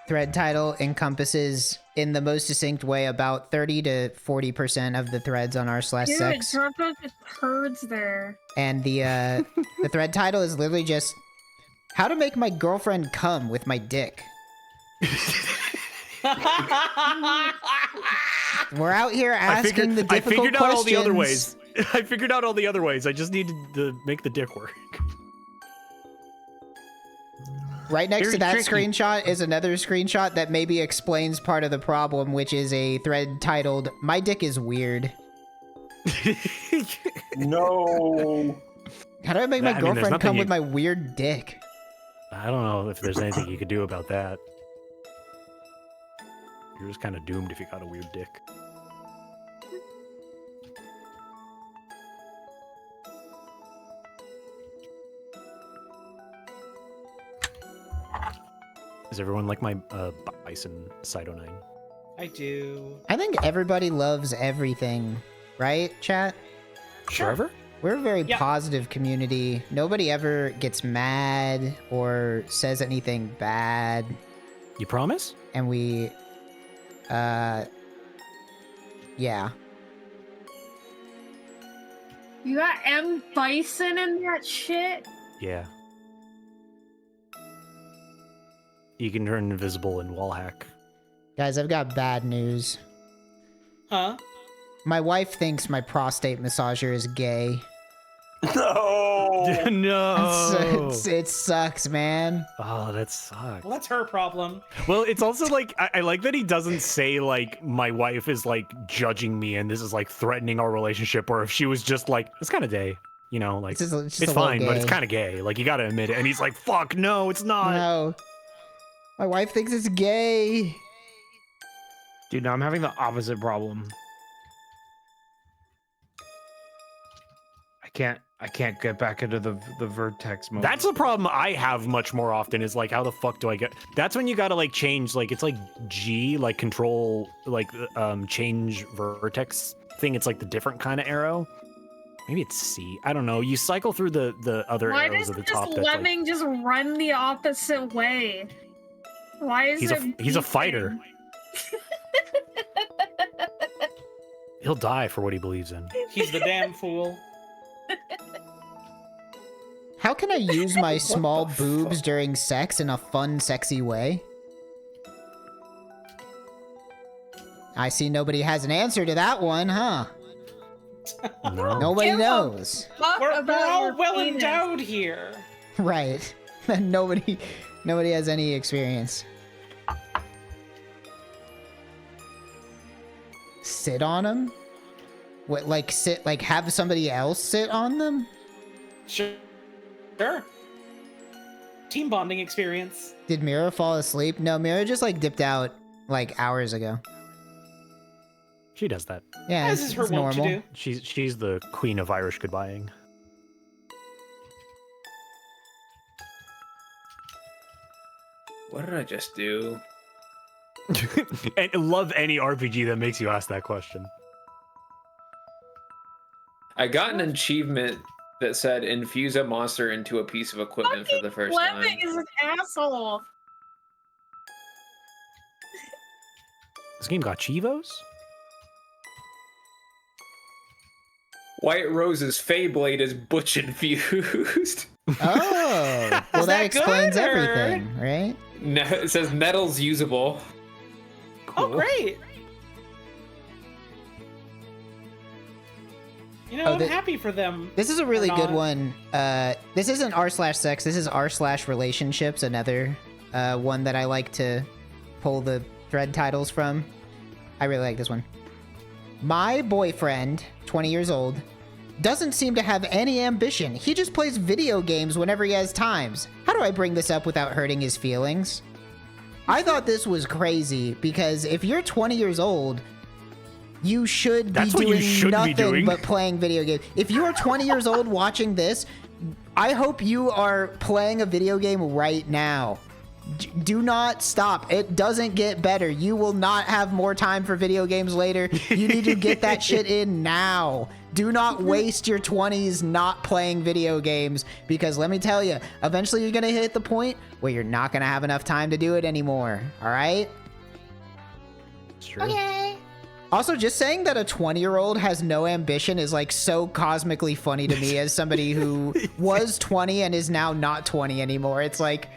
thread title encompasses, in the most succinct way, about 30 to 40% of the threads on r/sex. Dude, drop out the turds there. And the thread title is literally just how to make my girlfriend come with my dick. We're out here asking the difficult I figured out questions. all the other ways. I figured out all the other ways. I just needed to make the dick work. Right next to that tricky. screenshot is another screenshot that maybe explains part of the problem, which is a thread titled, "My dick is weird." No. How do I make my I mean, there's girlfriend nothing come you- with my weird dick? I don't know if there's anything you could do about that. You're just kind of doomed if you got a weird dick. Is everyone like my Bison Cyto 9? I do. I think everybody loves everything, right, chat? Forever? We're a very Yeah. positive community. Nobody ever gets mad or says anything bad. You promise? And we, yeah. You got M. Bison in that shit? Yeah. You can turn invisible in wall hack. Guys, I've got bad news. Huh? My wife thinks my prostate massager is gay. No. No. It sucks, man. Oh, that sucks. Well, that's her problem. Well, it's also like I like that he doesn't say like my wife is like judging me and this is like threatening our relationship, or if she was just like it's kind of gay, you know, like It's just it's a fine, little but it's gay. kind of gay. Like you gotta admit it. And he's like, "Fuck, no, it's not." No. My wife thinks it's gay. Dude, no, I'm having the opposite problem. I can't get back into the vertex mode. That's a problem I have much more often. Is like, how the fuck do I get? That's when you gotta like change. Like it's like G, like control, like change vertex thing. It's like the different kind of arrow. Maybe it's C. I don't know. You cycle through the other Why arrows does at the this top. That's like, lemming just run the opposite way? Why is he's it a beeping? fighter. He'll die for what he believes in. He's the damn fool. How can I use my small boobs during sex in a fun, sexy way? I see nobody has an answer to that one, huh? No. Nobody Give a knows. fuck We're about all your well penis. endowed here. Right. Nobody has any experience. Sit on them? What, like sit, like have somebody else sit on them? Sure. Team bonding experience. Did Mira fall asleep? No, Mira just like dipped out like hours ago. She does that. Yeah, As is her it's wont to normal. do. She's the queen of Irish goodbying. What did I just do? And love any RPG that makes you ask that question. I got an achievement that said infuse a monster into a piece of equipment for the first time. Lemming is an asshole. This game got Chivos? White Rose's Feyblade is butch infused. Oh, well Is that that explains good, or- everything, right? No, it says metal's usable. Oh, great. You know, Oh, I'm the- happy for them. This is a really Or good not. one. This isn't r/sex. This is r/relationships. Another one that I like to pull the thread titles from. I really like this one. My boyfriend, 20 years old, doesn't seem to have any ambition. He just plays video games whenever he has times. How do I bring this up without hurting his feelings? I thought this was crazy because if you're 20 years old, you should be doing nothing but playing video games. If you are 20 years old watching this, I hope you are playing a video game right now. Do not stop. It doesn't get better. You will not have more time for video games later. You need to get that shit in now. Do not waste your 20s not playing video games, because let me tell you, eventually you're going to hit the point where you're not going to have enough time to do it anymore. All right? It's true. Okay. Also, just saying that a 20-year-old has no ambition is like so cosmically funny to me as somebody who was 20 and is now not 20 anymore. It's like,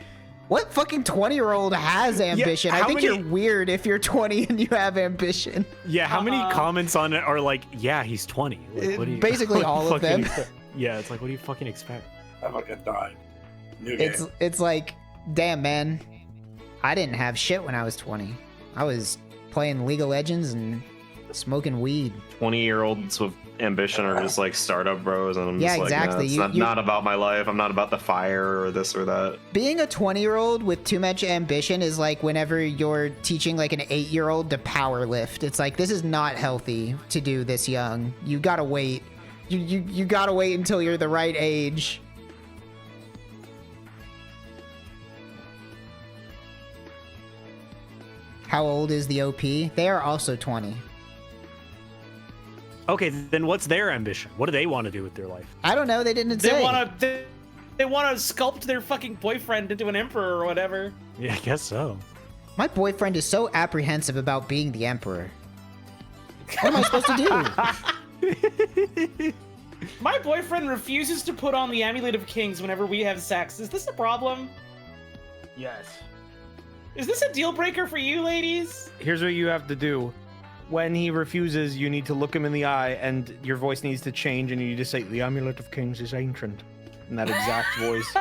what fucking 20-year-old has ambition? I think you're weird if you're 20 and you have ambition. Yeah, how many comments on it are like, yeah, he's 20? Like, what do you, basically all of them. Yeah, it's like, what do you fucking expect? I fucking died. New game. It's like, damn, man. I didn't have shit when I was 20. I was playing League of Legends and smoking weed. 20-year-olds with ambition are just like startup bros, and I'm just like, exactly. It's not about my life. I'm not about the fire or this or that. Being a 20-year-old with too much ambition is like whenever you're teaching like an 8-year-old to power lift. It's like, this is not healthy to do this young. You gotta wait. You gotta wait until you're the right age. How old is the OP? They are also 20. Okay, then what's their ambition? What do they want to do with their life? I don't know. They didn't say. They want to sculpt their fucking boyfriend into an emperor or whatever. Yeah, I guess so. My boyfriend is so apprehensive about being the emperor. What am I supposed to do? My boyfriend refuses to put on the Amulet of Kings whenever we have sex. Is this a problem? Yes. Is this a deal breaker for you, ladies? Here's what you have to do. When he refuses, you need to look him in the eye, and your voice needs to change, and you need to say, "The Amulet of Kings is ancient," in that exact voice.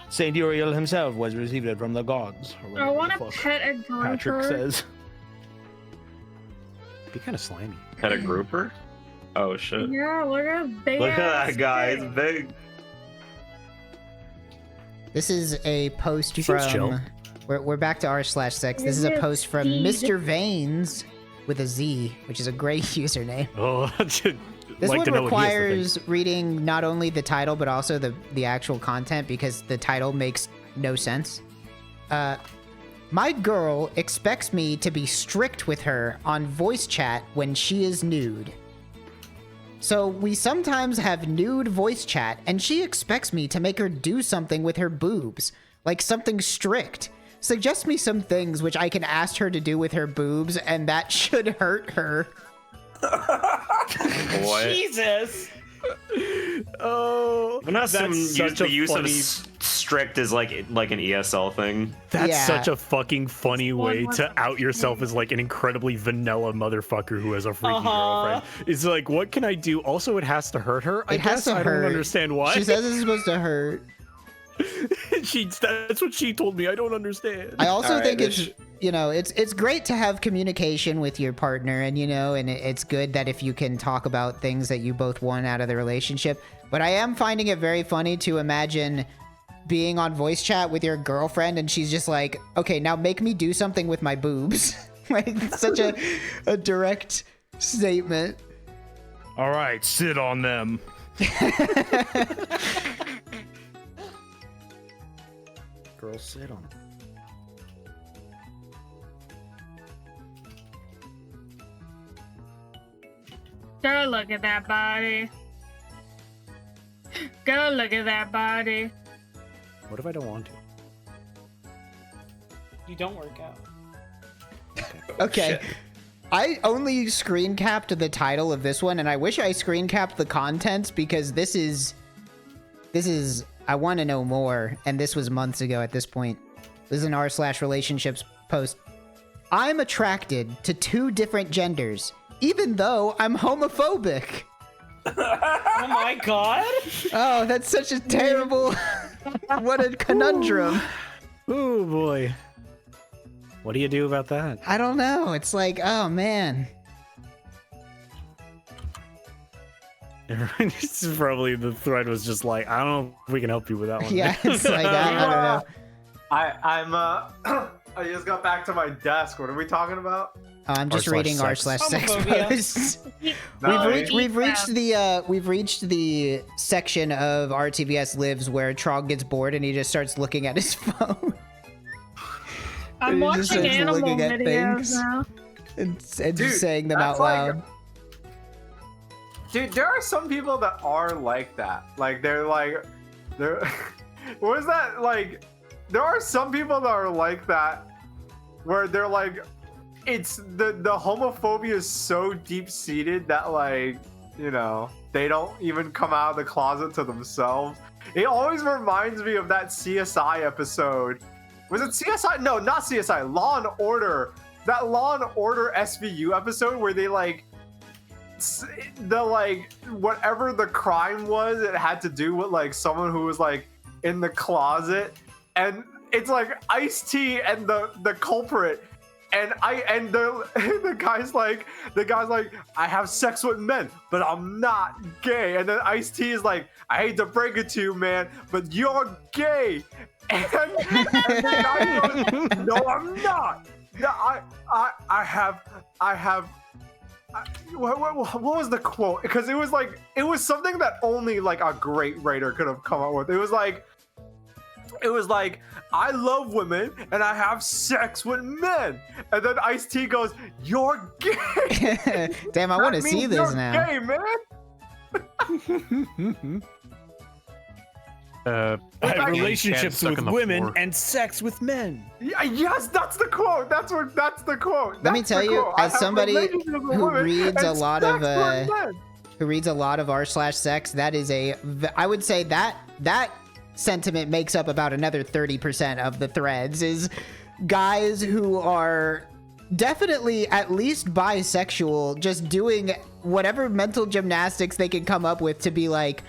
Saint Uriel himself was received from the gods. I want to pet a grouper. Patrick says. Be kind of slimy. Pet a grouper? Oh shit! Yeah, look at big. Look at that guy. It's big. This is a post He seems chill. from. We're back to r/sex. This is a post from Mr. Veins with a Z, which is a great username. Oh, This like one to know requires reading not only the title but also the actual content, because the title makes no sense. My girl expects me to be strict with her on voice chat when she is nude. So we sometimes have nude voice chat, and she expects me to make her do something with her boobs, like something strict. Suggest me some things which I can ask her to do with her boobs, and that should hurt her. Jesus. Oh, I'm not that's such the use funny... of strict is like an ESL thing. That's Yeah. such a fucking funny way to out yourself as like an incredibly vanilla motherfucker who has a freaky girlfriend. It's like, what can I do? Also, it has to hurt her. I guess I don't understand why. She says it's supposed to hurt. That's what she told me. I don't understand. I also think it's, you know, it's great to have communication with your partner, and, you know, and it's good that if you can talk about things that you both want out of the relationship. But I am finding it very funny to imagine being on voice chat with your girlfriend and she's just like, okay, now make me do something with my boobs. Like, such a direct statement. All right, sit on them. Girl, sit on it. Go look at that body. Go look at that body. What if I don't want to? You don't work out. Okay. I only screen capped the title of this one, and I wish I screen capped the contents, because this is I want to know more, and this was months ago at this point. This is an r/relationships post. I'm attracted to 2 different genders, even though I'm homophobic. Oh my god! Oh, that's such a terrible... What a conundrum. Oh boy. What do you do about that? I don't know. It's like, oh man. This is probably the thread was just like, I don't know if we can help you with that one. Yeah, it's like I don't know. I'm I just got back to my desk. What are we talking about? I'm just reading r/sex Homophobia. posts. Nice. We've reached the section of RTVS Lives where Trog gets bored and he just starts looking at his phone. I'm He just watching starts animal looking at videos things. now. and Dude, just saying them out that's like- loud. Dude, there are some people that are like that. Like they're what is that like? There are some people that are like that, where they're like, it's the homophobia is so deep seated that like, you know, they don't even come out of the closet to themselves. It always reminds me of that CSI episode. Was it CSI? No, not CSI. Law and Order. That Law and Order SVU episode where they like. The like whatever the crime was, it had to do with like someone who was like in the closet, and it's like Ice-T and the culprit, and the guy's like I have sex with men, but I'm not gay, and then Ice-T is like, I hate to break it to you, man, but you're gay, and the guy goes, no, I'm not. No, I have. What was the quote? Because it was something that only like a great writer could have come up with. It was like I love women and I have sex with men, and then Ice-T goes, "You're gay." Damn, I want to see this you're now. Gay, man. I have Like, relationships stuck with on the women floor. and sex with men. Yes, that's the quote. That's the quote. Let me That's tell the you, quote. I as have somebody relationships with who women reads and a lot of sex with men. who reads a lot of r/sex, that is I would say that sentiment makes up about another 30% of the threads, is guys who are definitely at least bisexual, just doing whatever mental gymnastics they can come up with to be like,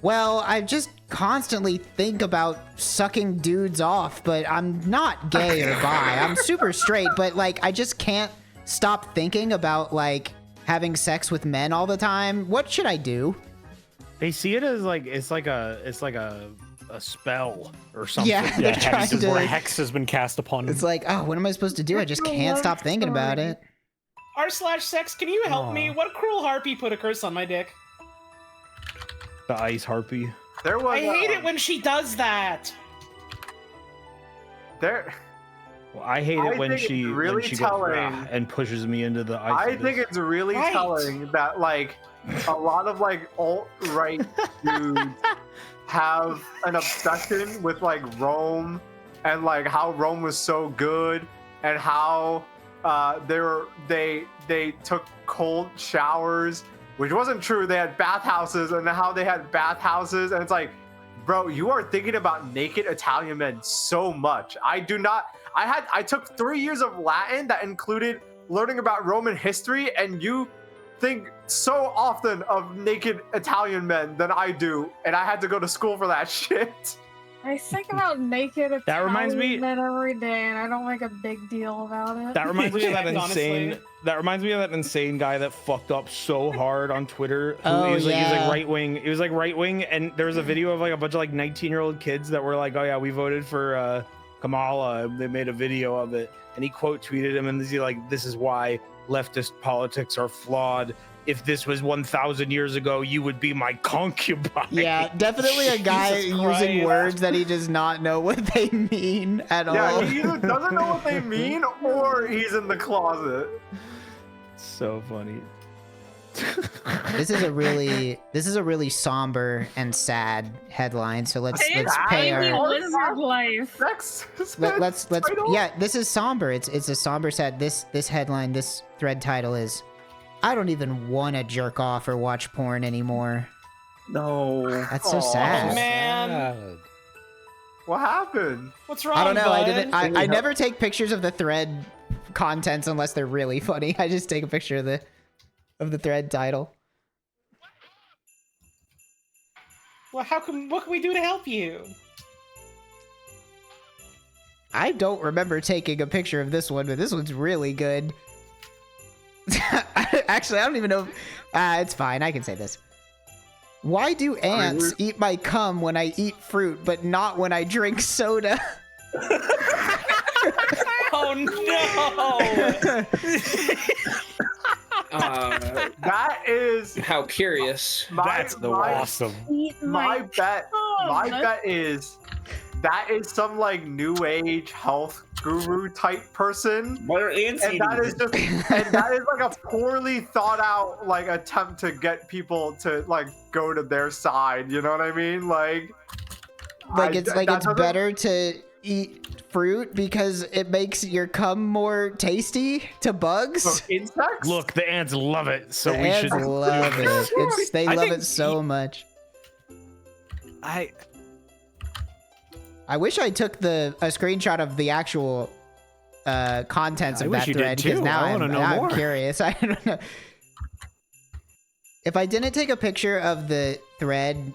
well, I just constantly think about sucking dudes off, but I'm not gay or bi. I'm super straight, but like I just can't stop thinking about like having sex with men all the time. What should I do? They see it as like it's like a spell or something. Yeah, they're trying to. Or a hex has been cast upon him. It's like, oh, what am I supposed to do? I just can't stop thinking about it. r/sex, can you help me? What cruel harpy put a curse on my dick? The ice harpy. There was. I hate it when she does that. There. Well, I hate I it when think it's she really goes, telling- "Rah," and pushes me into the ice. I think it's really Right. telling that like a lot of like alt-right dudes have an obsession with like Rome and like how Rome was so good and how they took cold showers, which wasn't true. They had bathhouses, and how they had bathhouses, and it's like, bro, you are thinking about naked Italian men so much. I do not. I took 3 years of Latin that included learning about Roman history, and you think so often of naked Italian men than I do, and I had to go to school for that shit. I think about naked That reminds me- Italian men every day, and I don't make a big deal about it. That reminds me of that Honestly. insane. That reminds me of that insane guy that fucked up so hard on Twitter. Who Oh, he was yeah. like right wing. He was like right wing, and there was a video of like a bunch of like 19-year-old kids that were like, "Oh yeah, we voted for Kamala." They made a video of it, and he quote tweeted him, and he's like, "This is why leftist politics are flawed. If this was 1,000 years ago, you would be my concubine." Yeah, definitely a guy Jesus using Christ. words that he does not know what they mean at Yeah, all. he either doesn't know what they mean or he's in the closet. So funny. This is a really somber and sad headline. So let's pay Baby our lizard life. let's yeah, this is somber. It's a somber sad. This headline, this thread title is, I don't even want to jerk off or watch porn anymore. No. That's so Aw. sad. Man, What happened? what's wrong? I don't know. I bud? didn't. I never take pictures of the thread contents unless they're really funny. I just take a picture of the thread title. Well, what can we do to help you? I don't remember taking a picture of this one, but this one's really good. Actually, I don't even know. It's fine. I can say this. Why do ants eat my cum when I eat fruit, but not when I drink soda? Oh no! That is How curious. Awesome. My bet is that is some like new age health guru type person. Why are ants And eating that is just and that is like a poorly thought out like attempt to get people to like go to their side, you know what I mean? Like It's better to eat fruit because it makes your cum more tasty to bugs. Insects? Look, the ants love it, so The we ants should love it. They love it so much. I wish I took a screenshot of the actual contents of that thread because now I'm curious. I don't know. If I didn't take a picture of the thread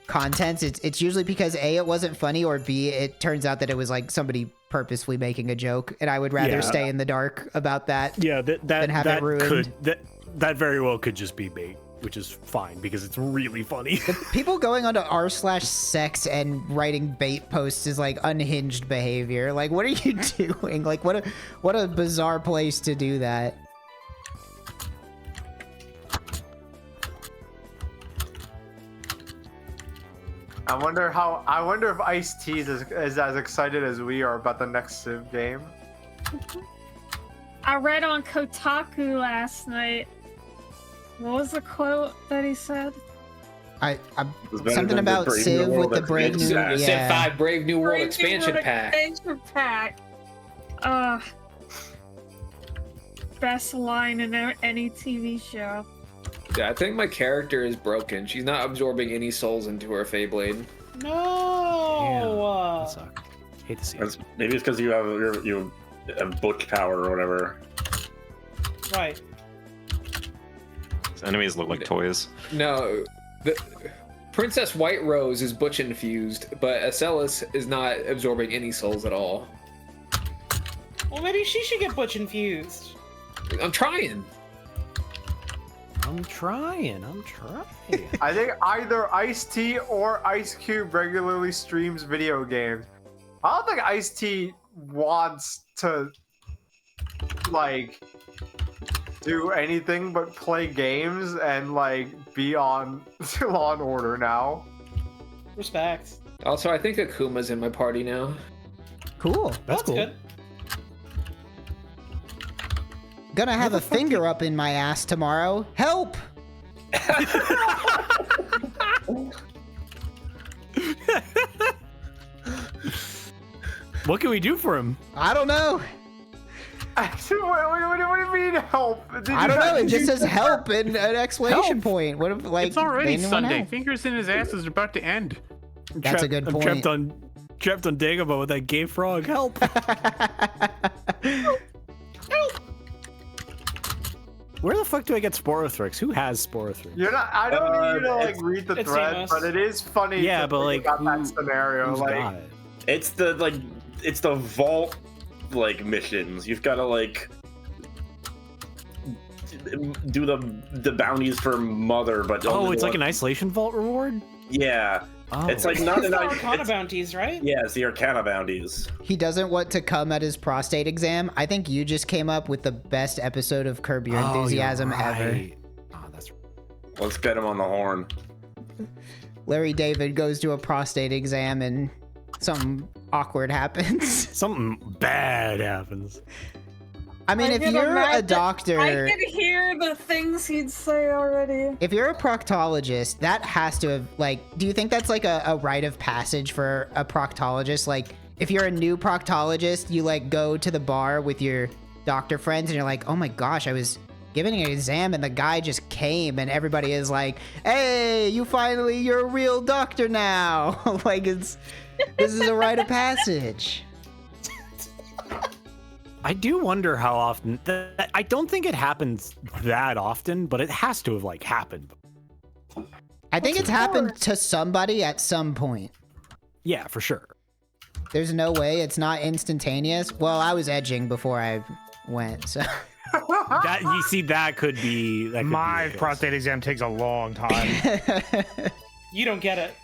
contents, it's usually because A, it wasn't funny, or B, it turns out that it was like somebody purposefully making a joke, and I would rather stay in the dark about that. Yeah, than have it ruined. That very well could just be bait, which is fine because it's really funny. The people going onto r/sex and writing bait posts is like unhinged behavior. Like, what are you doing? Like, what a bizarre place to do that. I wonder if Ice-T is as excited as we are about the next Civ game. I read on Kotaku last night. What was the quote that he said? Something about Civ with the Brave New World. Civ 5 Brave New World expansion pack. Best line in any TV show. Yeah, I think my character is broken. She's not absorbing any souls into her Feyblade. No. That sucks. Hate to see it. Maybe it's because you have Butch power or whatever. Right. His enemies look like toys. No, the Princess White Rose is Butch infused, but Acellus is not absorbing any souls at all. Well, maybe she should get Butch infused. I'm trying. I'm trying. I think either Ice-T or Ice Cube regularly streams video games. I don't think Ice-T wants to like do anything but play games and like be on Law and Order now. Respect. Also, I think Akuma's in my party now. Cool. That's cool. Good. Gonna have a finger up in my ass tomorrow. Help! What can we do for him? I don't know. What do you mean help? I don't know. It just says help and an exclamation point. What if like It's already anyone Sunday. else? Fingers in his ass is about to end. That's a good point. I'm trapped on Dagobah with that gay frog. Help! Where the fuck do I get Sporothrix? Who has Sporothrix? You're not. I don't need you to like read the it's thread, famous. but it is funny. Yeah, to but think like, about that scenario, who's like got it? It's the vault like missions. You've got to like do the bounties for Mother, but Oh, it's like an isolation vault reward? Yeah. Oh. It's like not It's an the Arcana bounties, right? Yeah, it's the Arcana bounties. He doesn't want to come at his prostate exam. I think you just came up with the best episode of Curb Your Enthusiasm ever. Oh, that's right. Let's get him on the horn. Larry David goes to a prostate exam and something awkward happens. Something bad happens. I mean, if you're a doctor, I can hear the things he'd say already. if you're a proctologist, that has to have, like, do you think that's like a rite of passage for a proctologist? Like, if you're a new proctologist, you like go to the bar with your doctor friends and you're like, oh my gosh, I was giving an exam and the guy just came and everybody is like, hey, you're a real doctor now. Like, this is a rite of passage. I do wonder how often. I don't think it happens that often, but it has to have like happened. I think it's happened to somebody at some point. Yeah, for sure. There's no way it's not instantaneous. Well, I was edging before I went, so. That you see, that could be My prostate exam takes a long time. You don't get it.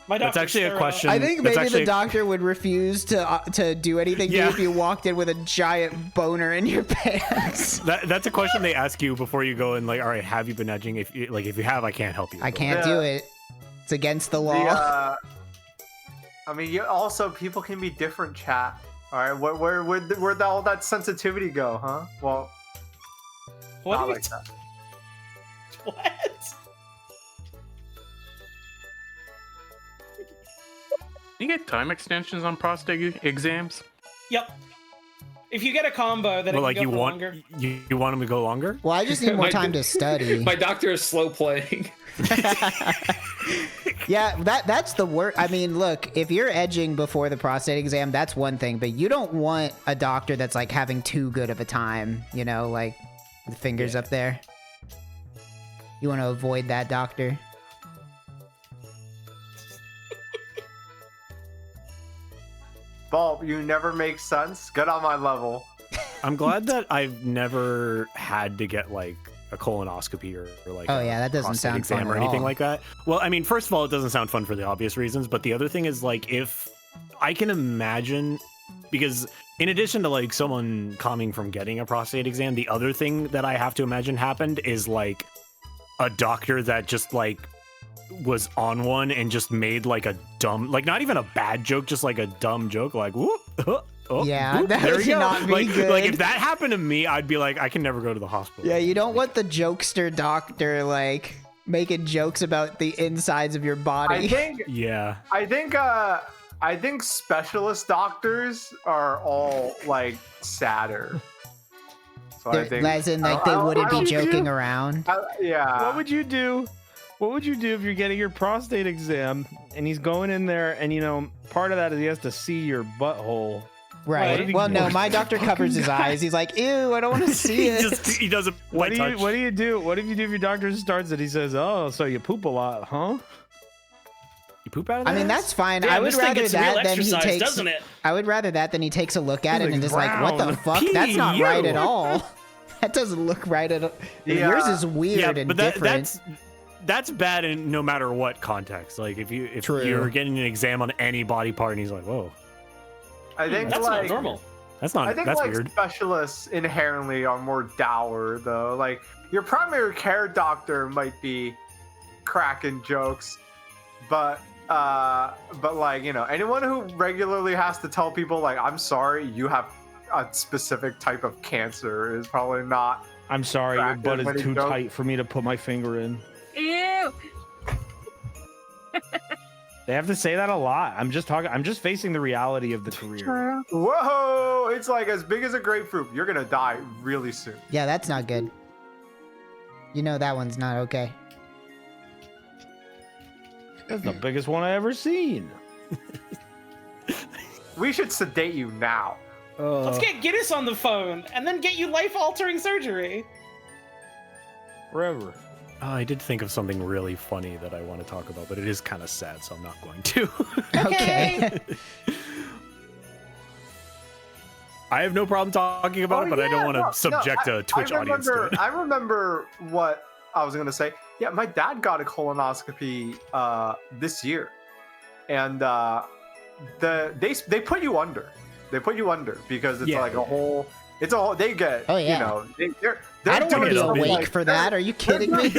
My That's doctor's actually a thorough. question. I think That's maybe actually the doctor would refuse to do anything to you Yeah. if you walked in with a giant boner in your pants. That's a question they ask you before you go and like, all right, have you been edging? If you have, I can't help you. I can't do it. It's against the law. I mean, people can be different, chat. All right, where'd all that sensitivity go, huh? Well, What? not are you like that. What? You get time extensions on prostate exams? Yep. If you get a combo, then Well, it like can you go for want longer. you want them to go longer? Well, I just need more time to study. My doctor is slow playing. Yeah, that's the worst. I mean, look, if you're edging before the prostate exam, that's one thing, but you don't want a doctor that's like having too good of a time, you know, like the fingers up there. You want to avoid that doctor. Baaulp, you never make sense. Get on my level. I'm glad that I've never had to get like a colonoscopy or like Oh, a yeah, that doesn't prostate sound exam fun or at anything all. like that. Well, I mean, first of all, it doesn't sound fun for the obvious reasons, but the other thing is like if I can imagine, because in addition to like someone coming from getting a prostate exam, the other thing that I have to imagine happened is like a doctor that just like was on one and just made like a dumb, like not even a bad joke, just like a dumb joke, like whoop. Oh, Yeah, whoop, that there would you go. not be like, good. like if that happened to me, I'd be like, I can never go to the hospital. Yeah, you don't want the jokester doctor like making jokes about the insides of your body. I think. Yeah. I think specialist doctors are all like sadder. So I think, as in, like, they wouldn't be joking around. Yeah. What would you do? What would you do if you're getting your prostate exam and he's going in there and, you know, part of that is he has to see your butthole? Right. Well, no, my doctor covers his eyes. He's like, ew, I don't want to see it. He doesn't. What do you do? What if you do if your doctor starts it? He says, "Oh, so you poop a lot, huh?" You poop out of I mean, that's fine. Damn, I would this thing rather gets some real that than he exercise, takes. doesn't it? I would rather that than he takes a look at it It's and is like, "What the brown. fuck? That's not right at Pee, all. That doesn't look right at all." Yeah. Yours is weird and but different. that's bad in no matter what context. Like if True. you're getting an exam on any body part and he's like, whoa, I think That's like not normal. that's not. I think that's like weird. specialists inherently are more dour though. Like your primary care doctor might be cracking jokes, but like, you know, anyone who regularly has to tell people like, I'm sorry, you have a specific type of cancer is probably not. I'm sorry, your Cracking butt when is he too jokes. tight for me to put my finger in. Ew. They have to say that a lot. I'm just facing the reality of the career. True. Whoa! It's like as big as a grapefruit. You're gonna die really soon. Yeah, that's not good. You know that one's not okay. That's the biggest one I ever seen. We should sedate you now. Let's get Guinness on the phone and then get you life-altering surgery. Forever. Oh, I did think of something really funny that I want to talk about, but it is kind of sad, so I'm not going to. Okay. I have no problem talking about it, but I don't want to subject a Twitch audience to it. I remember what I was gonna say. Yeah, my dad got a colonoscopy this year, and they put you under. They put you under because it's like a whole. It's a whole. They get. Oh, yeah. You know, they're I don't want to be doing some, awake like, for that. Are you kidding me?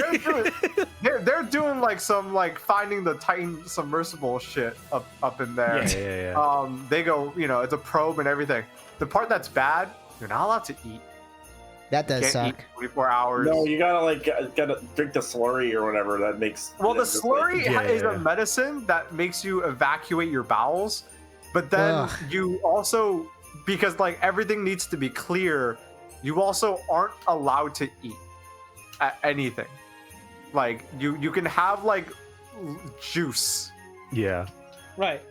They're doing like some like finding the Titan submersible shit up in there. Yeah. They go. You know, it's a probe and everything. The part that's bad, you're not allowed to eat. That does Can't suck. eat 24 hours. No, you gotta drink the slurry or whatever that makes. Well, the that just, like- slurry is a medicine that makes you evacuate your bowels, but then Ugh. you also, because like everything needs to be clear, you also aren't allowed to eat anything. Like you can have like juice, Yeah. Right.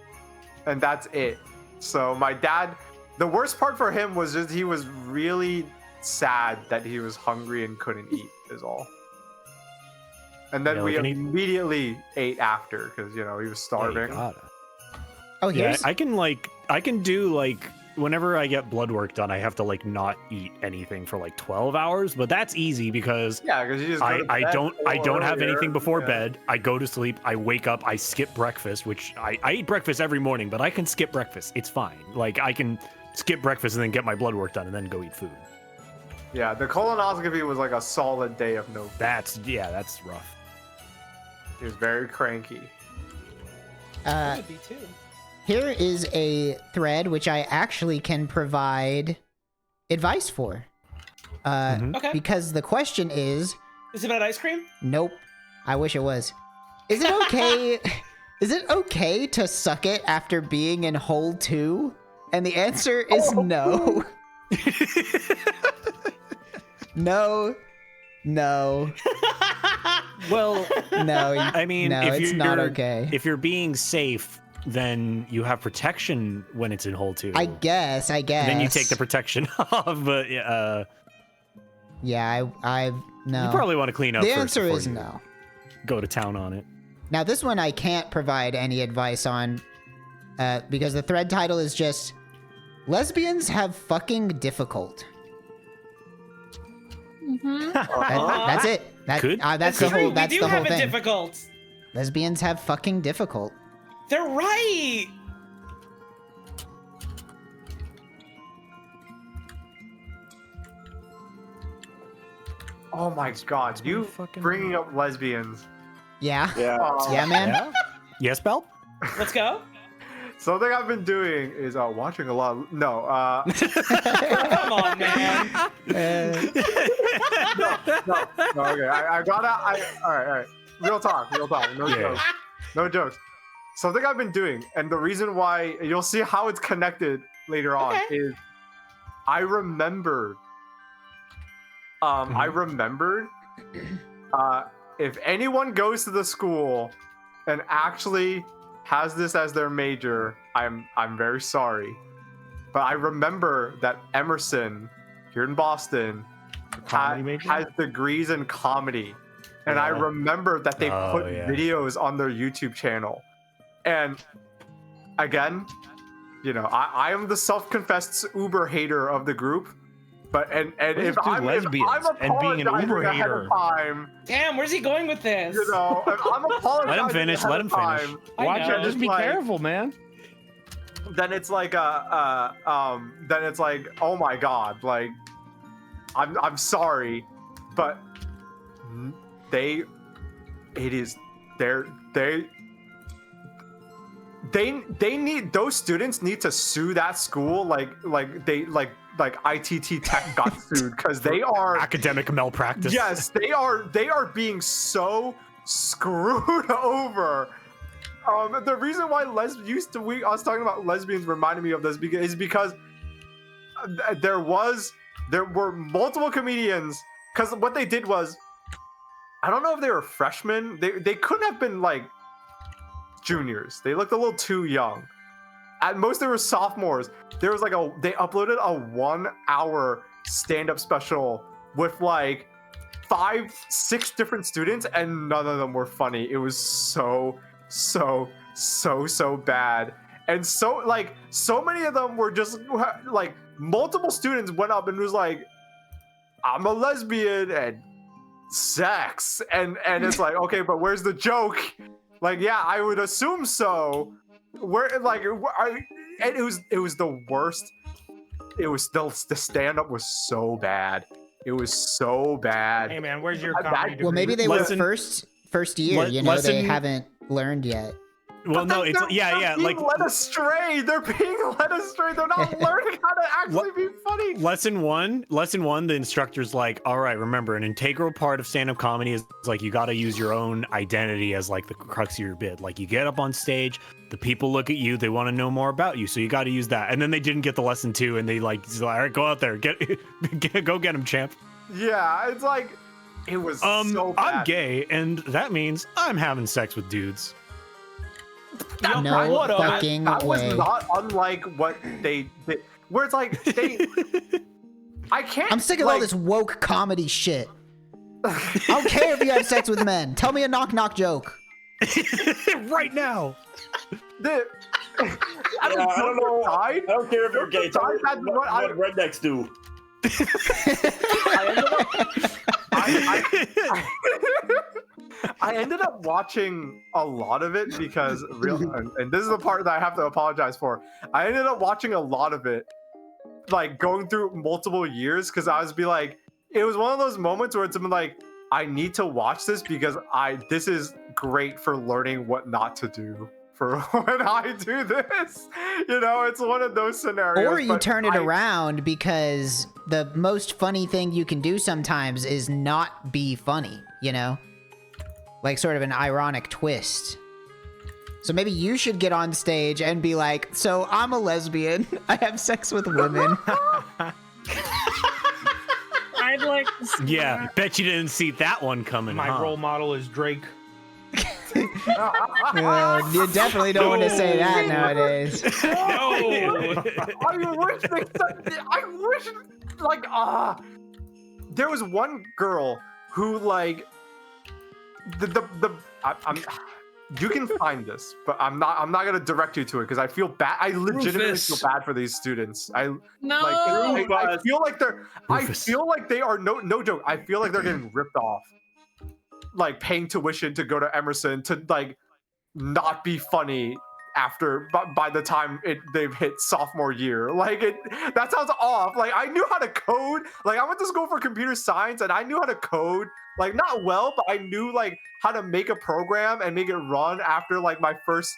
and that's it. So my dad, the worst part for him was just he was really sad that he was hungry and couldn't eat is all. And then Yeah, we like any- immediately ate after because, you know, he was Yeah, you starving. gotta. Oh, Yeah, here's. I can do like whenever I get blood work done, I have to like not eat anything for like 12 hours, but that's easy because Yeah, because you just go to I bed don't have earlier. anything before Yeah. bed. I go to sleep, I wake up, I skip breakfast, which I eat breakfast every morning, but I can skip breakfast. It's fine. Like I can skip breakfast and then get my blood work done and then go eat food. Yeah, the colonoscopy was like a solid day of no food. That's rough. He was very cranky. That would be too. Here is a thread which I actually can provide advice for. Okay. Because the question is, Is it about ice cream? nope. I wish it was. Is it okay? Is it okay to suck it after being in hole 2? And the answer is no. No. No. Well, No. I mean, no, if it's you're not okay. If you're being safe, then you have protection when it's in hole 2. I guess. Then you take the protection off, but Yeah, I no. you probably want to clean up The first answer before is you no. go to town on it. Now this one I can't provide any advice on, because the thread title is just lesbians have fucking difficult. That's it. That's Good. that's It's the true, whole. That's we do the whole have it thing. difficult. Lesbians have fucking difficult. They're right. Oh my god, you bringing up lesbians. Yeah. Yeah. Yeah, man. Yeah? Yes, Baaulp? Let's go. Something I've been doing is watching a lot of... No, Come on, man. no, okay. I gotta... All right. Real talk. No Yeah. jokes. No jokes. Something I've been doing, and the reason why... You'll see how it's connected later on, is I remembered... I remembered... if anyone goes to the school and actually has this as their major, I'm very sorry. But I remember that Emerson here in Boston has degrees in comedy. And I remember that they put videos on their YouTube channel. And again, you know, I am the self-confessed Uber hater of the group. But if I'm lesbians and being an Uber ahead hater. of time, Damn, where's he going with this? you know, if I'm apologizing Let him finish, ahead let of him finish. time, Watch know. out, just be Like- careful, man. then it's like then it's like, oh my god, like I'm sorry, but they need, those students need to sue that school like ITT Tech got sued because they are Academic malpractice. yes, they are being so screwed over. The reason why I was talking about lesbians reminded me of this is because there were multiple comedians, because what they did was, I don't know if they were freshmen. They couldn't have been like juniors. They looked a little too young. At most, they were sophomores. There was they uploaded a 1 hour stand-up special with like 5-6 different students, and none of them were funny. It was so bad. And so many of them were just like, multiple students went up and was like, I'm a lesbian and sex. And it's like, okay, but where's the joke? Like, yeah, I would assume so. And it was the worst. It was the stand-up was so bad. It was so bad. Hey, man, where's your comedy degree? Well, maybe they Lesson- were first year. You know, they lesson- haven't learned yet. Well, no, it's They're like being led astray. They're being led astray. They're not learning how to actually be funny. lesson one, the instructor's like, all right, remember, an integral part of stand-up comedy is like you got to use your own identity as like the crux of your bit. Like you get up on stage, the people look at you, they want to know more about you, so you got to use that. And then they didn't get the lesson 2, and they like, all right, go out there, go get him, champ. Yeah, it's like, it was so bad. I'm gay, and that means I'm having sex with dudes. No fucking that was way. not unlike what they did. Where it's like, I can't. I'm sick of all this woke comedy shit. I don't care if you have sex with men. Tell me a knock-knock joke. Right now. I don't know. I don't care if you're gay. Tell me That's what I- what rednecks do. I ended up watching a lot of it because and this is the part that I have to apologize for. I ended up watching a lot of it, like going through multiple years, because I was it was one of those moments where it's been like, I need to watch this because this is great for learning what not to do for when I do this. It's one of those scenarios. Or you turn it around, because the most funny thing you can do sometimes is not be funny, Like sort of an ironic twist. So maybe you should get on stage and be like, so I'm a lesbian. I have sex with women. I'd like to see Yeah, that. bet you didn't see that one coming. My huh? role model is Drake. You definitely don't want to say that nowadays. No. I wish there was one girl who you can find this, but I'm not gonna direct you to it because I feel bad. I legitimately Rufus. feel bad for these students. I No. feel like they're. Rufus. I feel like they are no joke. I feel like they're getting ripped off, like paying tuition to go to Emerson to not be funny after by the time they've hit sophomore year. That sounds off. I knew how to code. I went to school for computer science and I knew how to code. Not well, but I knew how to make a program and make it run after my first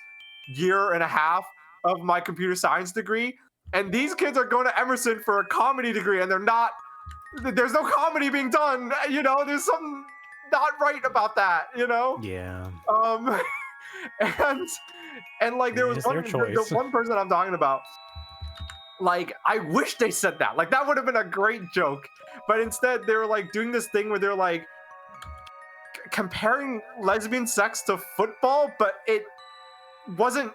year and a half of my computer science degree. And these kids are going to Emerson for a comedy degree and there's no comedy being done. There's something not right about that, Yeah. And there was It's their the choice. one person I'm talking about. I wish they said that. That would have been a great joke. But instead, they were doing this thing where they're comparing lesbian sex to football, but it wasn't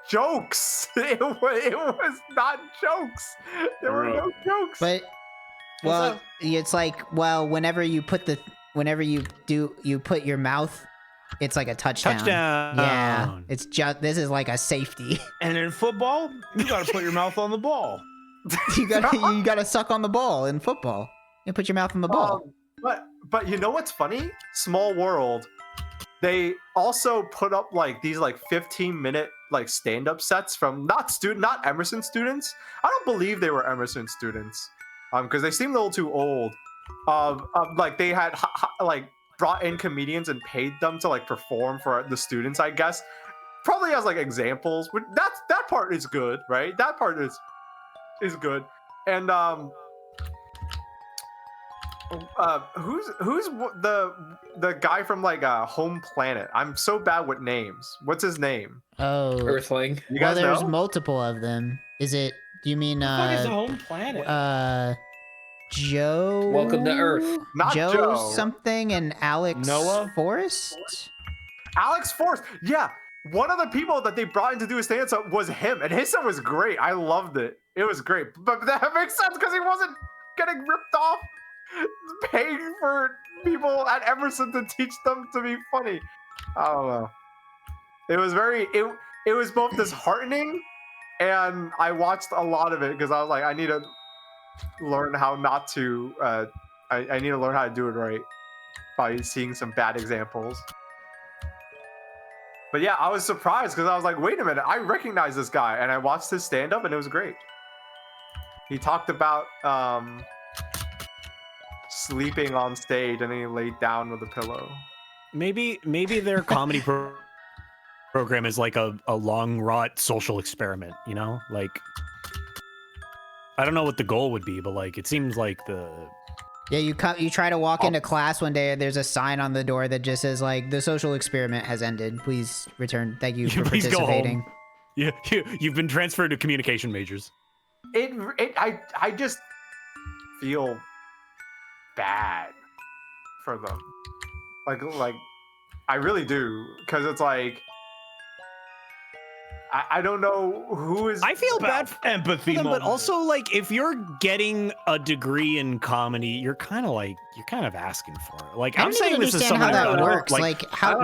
jokes. It was not jokes. There were no jokes. But it's whenever you put your mouth, it's like a touchdown. Touchdown. Yeah, it's just this is like a safety. And in football, you gotta put your mouth on the ball. you gotta suck on the ball in football. You put your mouth on the ball. But you know what's funny? Small world. They also put up these 15-minute stand-up sets from not Emerson students. I don't believe they were Emerson students, because they seemed a little too old. They had brought in comedians and paid them to perform for the students, I guess. Probably as examples. But that part is good, right? That part is good. And who's the guy from Home Planet? I'm so bad with names. What's his name? Oh, Earthling. You well, guys there's know? multiple of them. Do you mean What is the home planet? Joe? Welcome to Earth. Not Joe Joe. something and Alex Noah? Forrest? Alex Forrest. Yeah. One of the people that they brought in to do a stand-up was him, and his set was great. I loved it. It was great. But that makes sense because he wasn't getting ripped off paying for people at Emerson to teach them to be funny. I don't know. It was it was both disheartening, and I watched a lot of it because I was like, I need to learn how not to I need to learn how to do it right by seeing some bad examples. But yeah, I was surprised because I was like, wait a minute, I recognize this guy, and I watched his stand-up and it was great. He talked about sleeping on stage and then he laid down with a pillow. Maybe their comedy program is like a long rot social experiment, I don't know what the goal would be, but it seems like Yeah, you try to walk into class one day and there's a sign on the door that just says the social experiment has ended. Please return. Thank you for Please go participating. home. Yeah, you've been transferred to communication majors. I just feel bad for them. I really do, because it's I don't know who is. I feel bad for empathy, them, but moment. also if you're getting a degree in comedy, you're kind of asking for it. I I'm don't saying even this is understand how someone that who- works. I a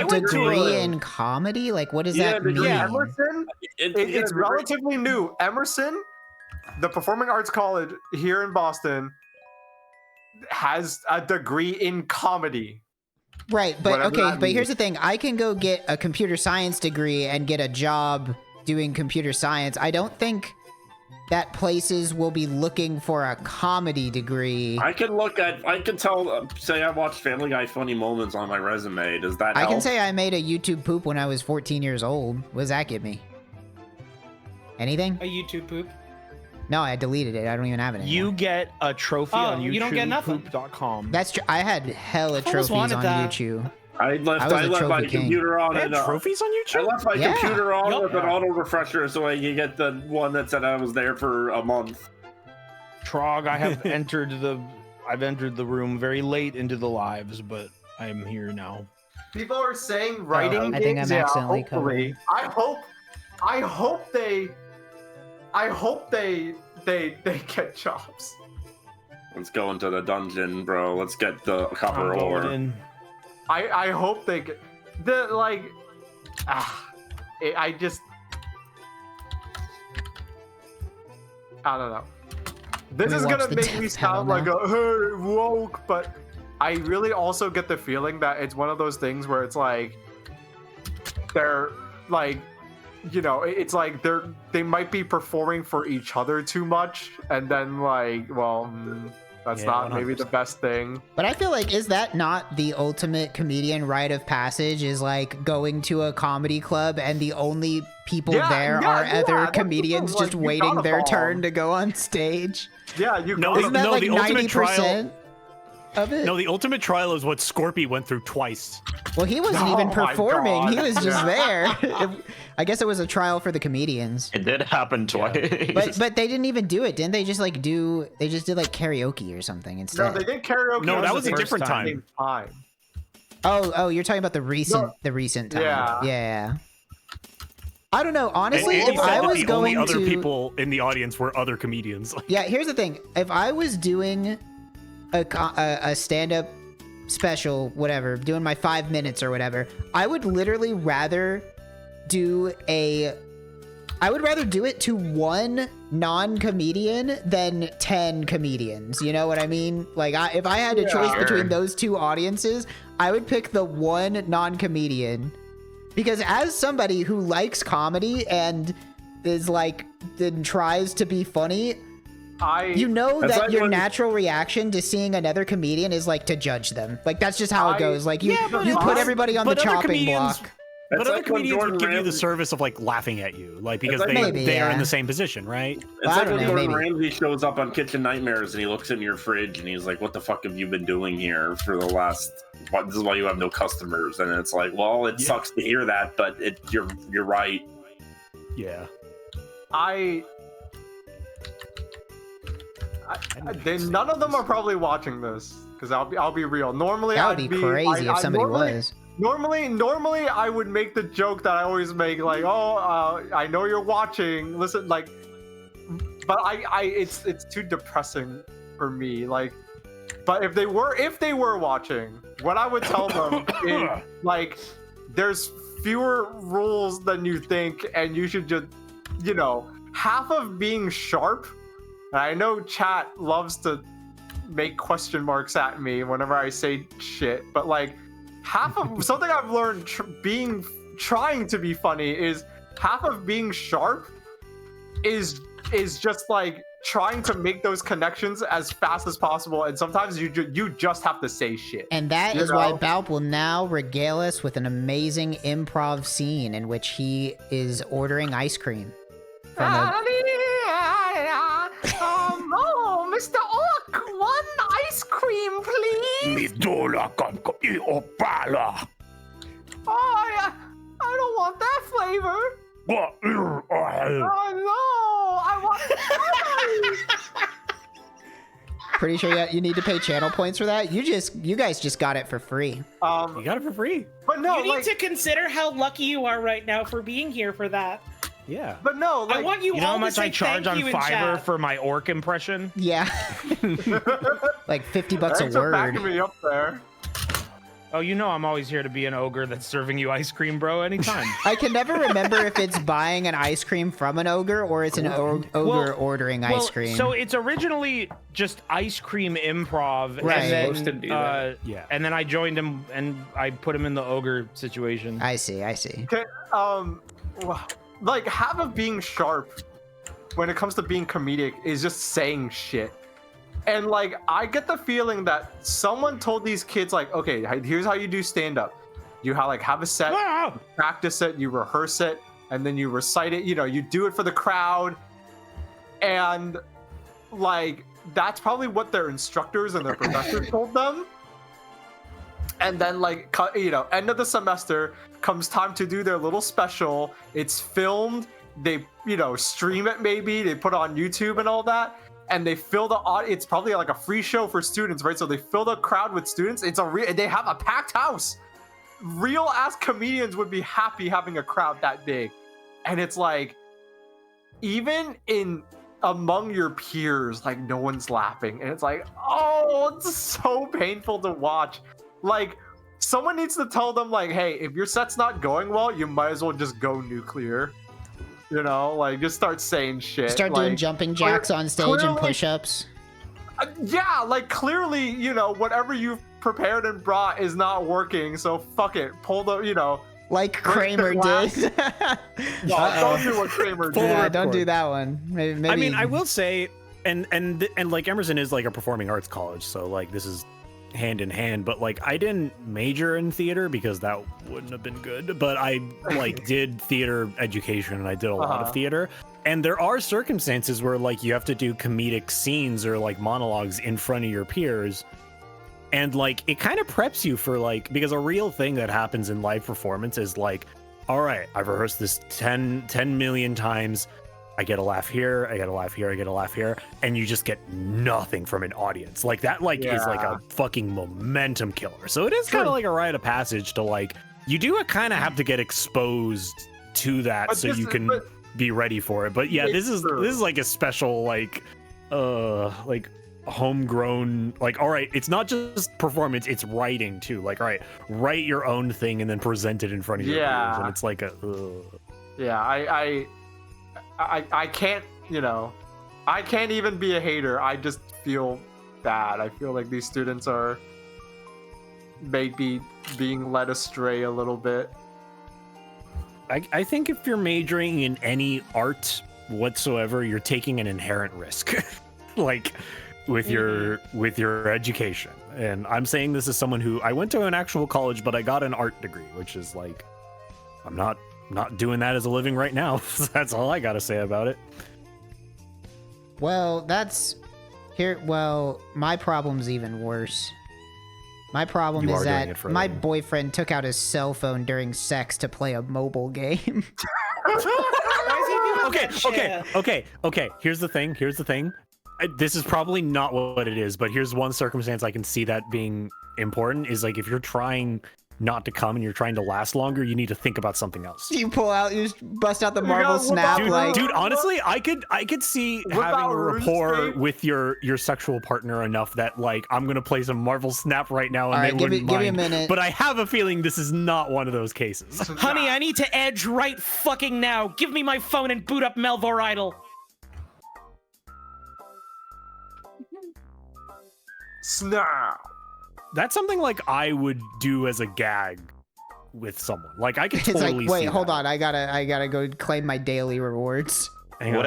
went to degree a- in comedy? What does that mean? Emerson? It's relatively new. Emerson, the Performing Arts College here in Boston, has a degree in comedy. Right, but Whatever okay, that but here's means. the thing. I can go get a computer science degree and get a job doing computer science. I don't think that places will be looking for a comedy degree. I can say I watched Family Guy funny moments on my resume. Does that help? I can say I made a YouTube poop when I was 14 years old. What does that get me? Anything? A YouTube poop. No, I deleted it. I don't even have it anymore. You get a trophy on YouTube. You don't get nothing. Poop.com. That's true. I had hella almost trophies on wanted that. YouTube. I left I was a my trophy king. computer on They had and trophies on YouTube? I left my Yeah. computer on Yup. with an auto refresher so I could get the one that said I was there for a month. Trog, I have entered the room very late into the lives, but I'm here now. People are saying writing I think gigs, I'm yeah, accidentally hopefully. I hope they get jobs. Let's go into the dungeon, bro. Let's get the copper I'm going ore. in. I hope they get the like. I don't know. This We is watched gonna the make Death me Panel sound like now. a hey, woke, but I really also get the feeling that it's one of those things where it's like they're like, you know, it's like they might be performing for each other too much, and then like, well, that's Yeah, not maybe the 100%. best thing. But I feel like, is that not the ultimate comedian rite of passage? Is like going to a comedy club and the only people there are that's other the comedians thing, just like, you waiting gotta their fall. turn to go on stage. Yeah, you No, gotta- Isn't that no, like the ultimate 90% of it? No, the ultimate trial is what Scorpy went through twice. Well, he wasn't Oh even my performing. He God. was just Yeah. there. I guess it was a trial for the comedians. It did happen twice. But they didn't even do it, didn't they? Just like they just did like karaoke or something No, instead. they did karaoke. No, on that the was a first different time. same time. Oh, you're talking about the recent time. Yeah. Yeah. I don't know. Honestly, Andy if said I that was the going only other to people in the audience were other comedians. Yeah, here's the thing. If I was doing a stand-up special, whatever, doing my 5 minutes or whatever, I would literally rather do it to one non-comedian than 10 comedians. You know what I mean? Like, if I had a choice between those two audiences, I would pick the one non-comedian. Because as somebody who likes comedy and is like, then tries to be funny, you know That's that like your when- natural reaction to seeing another comedian is like to judge them. Like that's just how it goes. Like you put everybody on the but other chopping comedians- block. But It's other like when comedians Jordan would give you the Ramsay- service of like laughing at you, like because like they Maybe, are yeah. in the same position, right? It's Well, I like don't when know, Gordon maybe. Ramsay shows up on Kitchen Nightmares and he looks in your fridge and he's like, "What the fuck have you been doing here for the last? This is why you have no customers." And it's like, well, it sucks to hear that, but you're right. Yeah. None of them are probably watching this because I'll be real. Normally, That would be crazy if somebody was. Normally, I would make the joke that I always make, like, "Oh, I know you're watching. Listen, like," but it's too depressing for me. Like, but if they were watching, what I would tell them is like, there's fewer rules than you think, and you should just, you know, half of being sharp. And I know chat loves to make question marks at me whenever I say shit, but like half of something I've learned trying to be funny is half of being sharp is just like trying to make those connections as fast as possible, and sometimes you just have to say shit. And that You is why know? Baaulp will now regale us with an amazing improv scene in which he is ordering ice cream from a Oh, Mr. Orc, one ice cream, please. Oh, I don't want that flavor. Oh no, I want. Pretty sure you need to pay channel points for that. You guys just got it for free. You got it for free. But no, You need to consider how lucky you are right now for being here for that. Yeah. But no, I want you, You know all how to much say I charge thank on you in Fiverr chat. for my orc impression? Yeah. Like $50 Thanks a for backing word. me up there. Oh, you know I'm always here to be an ogre that's serving you ice cream, bro, anytime. I can never remember if it's buying an ice cream from an ogre or it's an ogre ordering ice cream. So it's originally just ice cream improv, Right. and then Supposed to do that. Yeah. and then I joined him and I put him in the ogre situation. I see. Okay, like half of being sharp when it comes to being comedic is just saying shit. And like I get the feeling that someone told these kids like, okay, here's how you do stand up. You have a set, you practice it, you rehearse it, and then you recite it, you do it for the crowd. And like that's probably what their instructors and their professors told them. And then like end of the semester comes time to do their little special. It's filmed, they stream it, maybe they put it on YouTube and all that. And they fill the it's probably like a free show for students, right? So they fill the crowd with students. They have a packed house. Real ass comedians would be happy having a crowd that big. And it's like, even among your peers, like no one's laughing. And it's like, oh, it's so painful to watch. Like someone needs to tell them like, hey, if your set's not going well, you might as well just go nuclear. Like just start saying shit. Start doing jumping jacks on stage and push-ups. Yeah, like clearly, whatever you've prepared and brought is not working. So fuck it, pull the, like Kramer did. No, don't do what Kramer did. Yeah, don't do that one. Maybe. I mean, I will say, and like Emerson is like a performing arts college, so like this is hand in hand, but like I didn't major in theater because that wouldn't have been good, but I like did theater education and I did a lot of theater, and there are circumstances where like you have to do comedic scenes or like monologues in front of your peers, and like it kind of preps you for like, because a real thing that happens in live performance is like, all right, I've rehearsed this 10 million times, I get a laugh here, I get a laugh here, I get a laugh here, and you just get nothing from an audience. Like that is like a fucking momentum killer. So it is kind of like a rite of passage to like, you do kind of have to get exposed to that but so you can be ready for it. But yeah, this is like a special like homegrown, like, all right, it's not just performance, it's writing too. Like, all right, write your own thing and then present it in front of your peers. And it's like I can't, I can't even be a hater. I just feel bad. I feel like these students are maybe being led astray a little bit. I think if you're majoring in any art whatsoever, you're taking an inherent risk, like with your education. And I'm saying this as someone who, I went to an actual college, but I got an art degree, which is like, I'm not doing that as a living right now. That's all I gotta say about it. Well, my problem's even worse. My problem is that my boyfriend took out his cell phone during sex to play a mobile game. Okay. Here's the thing. This is probably not what it is, but here's one circumstance I can see that being important is like if you're trying not to come and you're trying to last longer, you need to think about something else. You just bust out the Marvel Snap, dude, honestly, I could see having a rapport with your sexual partner enough that like I'm gonna play some Marvel Snap right now and they wouldn't mind. Give me a minute. But I have a feeling this is not one of those cases. Honey, I need to edge right fucking now. Give me my phone and boot up Melvor Idol. Snap. That's something like I would do as a gag with someone. Like I could totally like, wait, see hold that. on, I gotta go claim my daily rewards. Hang on,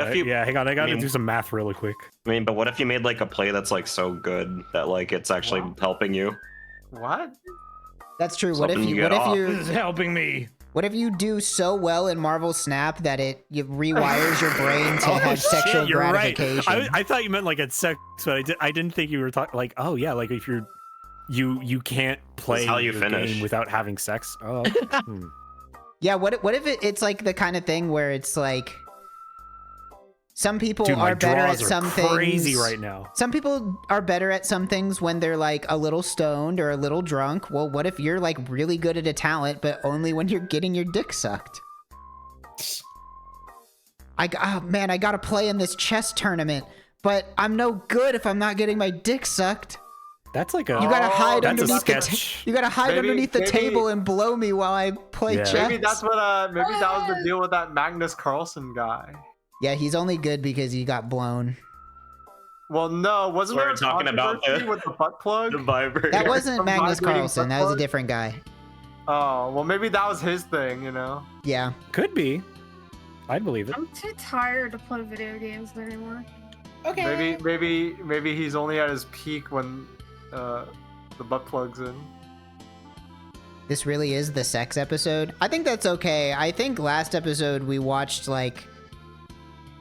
I gotta do some math really quick. I mean, but what if you made like a play that's like so good that like it's actually helping you? What? That's true. What if you're helping me? What if you do so well in Marvel Snap that it rewires your brain to have sexual gratification? Right. I thought you meant like at sex, but I didn't think you were talking like, oh yeah, like if you're you can't play how you your finish game without having sex. Oh. Yeah, what if it's like the kind of thing where it's like some people are better at some things. Crazy right now. Some people are better at some things when they're like a little stoned or a little drunk. Well, what if you're like really good at a talent, but only when you're getting your dick sucked? I gotta play in this chess tournament, but I'm no good if I'm not getting my dick sucked. That's like a. You gotta hide that's a underneath the. sketch. You gotta hide Maybe- underneath the maybe- table and blow me while I play Yeah. chess. Maybe that's what. Maybe that was the deal with that Magnus Carlsen guy. Yeah, he's only good because he got blown. Well, no, wasn't We're there a talking about controversy the- with the butt plug? The vibrator. That wasn't Some Magnus vibrating Carlsen. That was a butt different guy. Oh, well, maybe that was his thing, you know? Yeah. Could be. I'd believe it. I'm too tired to play video games anymore. Okay. Maybe he's only at his peak when the butt plug's in. This really is the sex episode. I think that's okay. I think last episode we watched like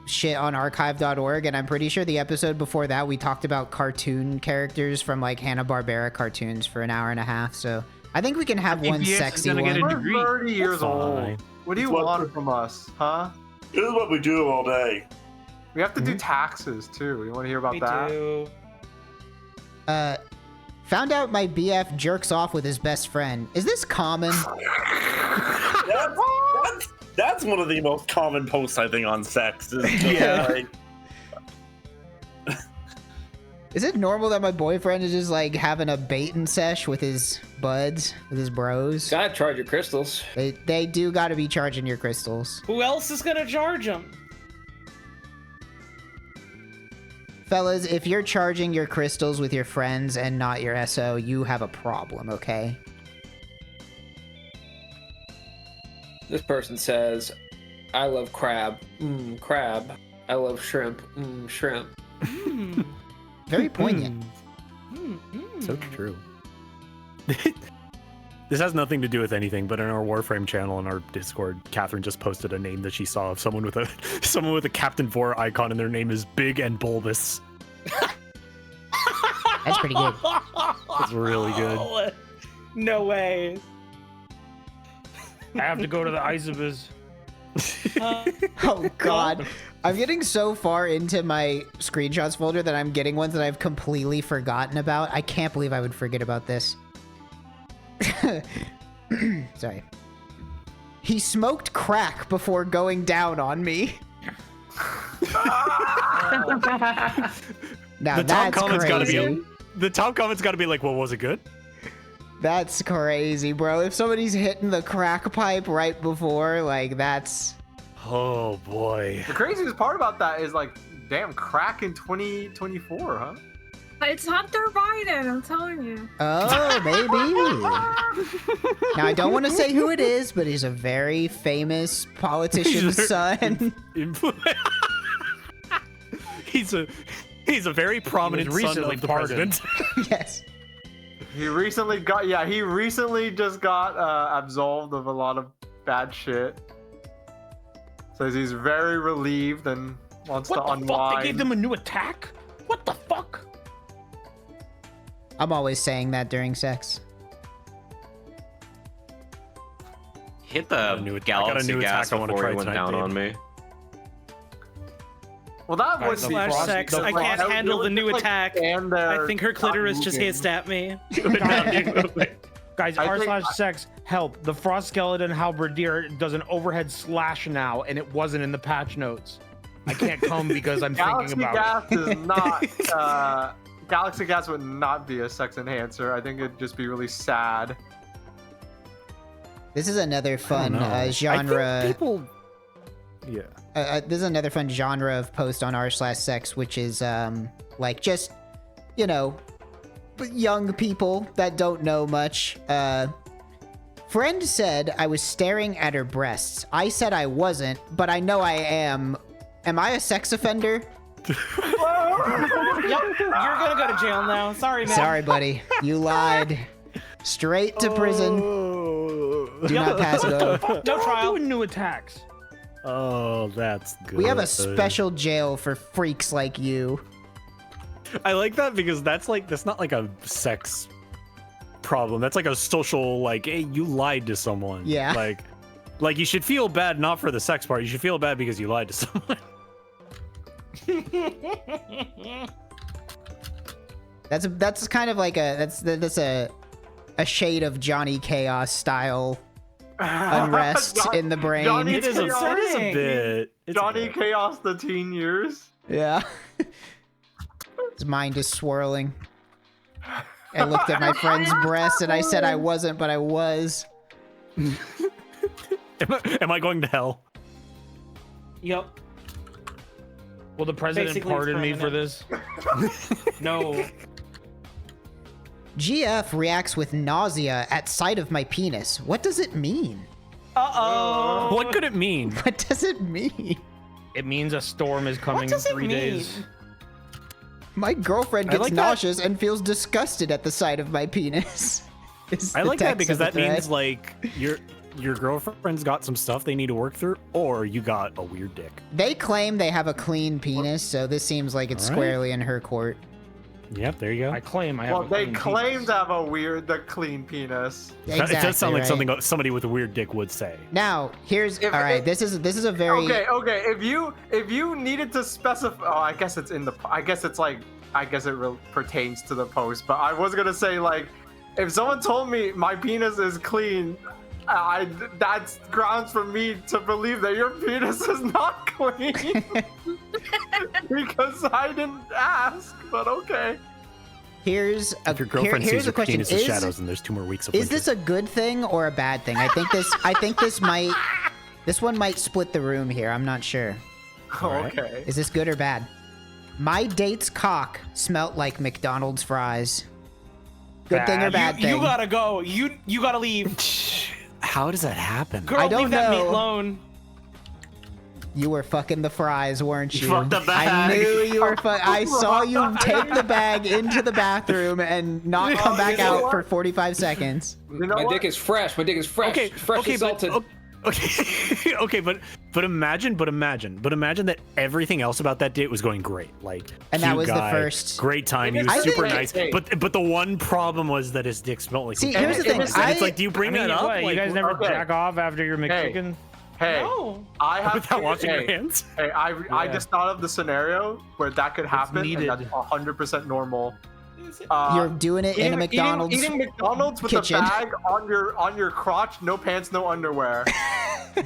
shit on archive.org, and I'm pretty sure the episode before that we talked about cartoon characters from like Hanna-Barbera cartoons for an hour and a half. So I think we can have one RTVS is sexy gonna get a one. We're 30 years old. Fine. What do you want from us, huh? This is what we do all day. We have to do taxes too. You want to hear about We that? do. Found out my BF jerks off with his best friend. Is this common? That's one of the most common posts I think on sex. Is just Yeah. like, Is it normal that my boyfriend is just like having a baiting sesh with his buds, with his bros? Gotta charge your crystals. They do gotta be charging your crystals. Who else is gonna charge them? Fellas, if you're charging your crystals with your friends and not your SO, you have a problem, okay? This person says, I love crab. Crab. I love shrimp. Shrimp. Very poignant. So true. This has nothing to do with anything, but in our Warframe channel in our Discord, Catherine just posted a name that she saw of someone with a Captain Vor icon, and their name is Big and Bulbous. That's pretty good. It's really good. No way. I have to go to the Isabas. Oh god. I'm getting so far into my screenshots folder that I'm getting ones that I've completely forgotten about. I can't believe I would forget about this. Sorry. He smoked crack before going down on me. Now The top that's comment's gotta crazy. be the top comment's gotta be like, well, was it good? That's crazy, bro. If somebody's hitting the crack pipe right before, like that's Oh boy. The craziest part about that is like, damn, crack in 2024, huh? It's Hunter Biden, I'm telling you. Oh, maybe. Now, I don't want to say who it is, but he's a very famous politician's son. He's a very prominent son recently of the pardoned. president. Yes. He recently just got absolved of a lot of bad shit. Says he's very relieved and wants to What the unwind. fuck? They gave them a new attack? What the fuck? I'm always saying that during sex. Hit got the a new galaxy gas attack I wanna before try he went tonight, down babe. on me. Well, that Alright, would the be Slash frost- sex. the I frost- can't handle the new like, attack. stand there, I think her not clitoris just moving. hissed at me. Guys, I r think- slash sex, help. The Frost Skeleton Halberdier does an overhead slash now, and it wasn't in the patch notes. I can't come because I'm Galaxy thinking about gas is not. Galaxy gas would not be a sex enhancer. I think it'd just be really sad. This is another fun know. I genre. think people. Yeah. This is another fun genre of post on r/sex, which is like just, you know, young people that don't know much. Friend said I was staring at her breasts. I said I wasn't, but I know I am. Am I a sex offender? Yep, you're gonna go to jail now. Sorry, man. Sorry, buddy. You lied. Straight to prison. Do not pass go. No trial. doing new attacks. Oh, that's good. We have a special jail for freaks like you. I like that because that's not like a sex problem. That's like a social, like, hey, you lied to someone. Yeah. Like you should feel bad not for the sex part. You should feel bad because you lied to someone. That's kind of like that's a shade of Johnny Chaos style unrest in the brain. Johnny It is a bit. It's Johnny a bit. Chaos, the teen years. Yeah. His mind is swirling. I looked at my friend's breast and I said I wasn't, but I was. Am I going to hell? Yep. Will the president Basically, pardon me it's for this? No. GF reacts with nausea at sight of my penis. What does it mean? Uh-oh. What could it mean? What does it mean? It means a storm is coming in 3 days. My girlfriend I gets like that. nauseous and feels disgusted at the sight of my penis. Is I the like that text because of the that means thread. like your girlfriend's got some stuff they need to work through, or you got a weird dick. They claim they have a clean penis, so this seems like it's All right. squarely in her court. Yep, there you go. I claim I have Well, a they clean claim penis. to have the clean penis. Exactly, it does sound like right? something somebody with a weird dick would say. Now, here's If- all right. This is a very Okay. If you needed to specify, I guess it's in the. I guess it's like. I guess it pertains to the post, but I was gonna say like, if someone told me my penis is clean, that's grounds for me to believe that your penis is not clean because I didn't ask. But okay. Here's a If your girlfriend here's sees a your question: penis in shadows, and there's 2 more weeks of Is winter. this a good thing or a bad thing? I think this one might split the room here. I'm not sure. right. Okay. Is this good or bad? My date's cock smelt like McDonald's fries. Good thing or bad thing? You gotta go. You gotta leave. How does that happen? Girl, I don't leave that meat know. alone. You were fucking the fries, weren't you? fucked the I bag. knew you were. I saw you take the bag into the bathroom and not come back out for 45 seconds. You know My what? dick is fresh. My dick is fresh. Okay, fresh okay, and but salted. okay, but imagine that everything else about that date was going great. Like, And that cute was the guy, first- great time. He I was think- super nice. hey. But the one problem was that his dick smelled like. See, McDonald's here's the thing, fries. And it's I- like, do you bring I mean, that up? what, you Like, guys never okay. jack off after your McChicken? Hey, No. I have without washing hey, your hands? Hey, I just thought of the scenario where that could happen, and needed. that's 100% normal. You're doing it in a McDonald's Eating McDonald's with kitchen. a bag on your crotch, no pants, no underwear.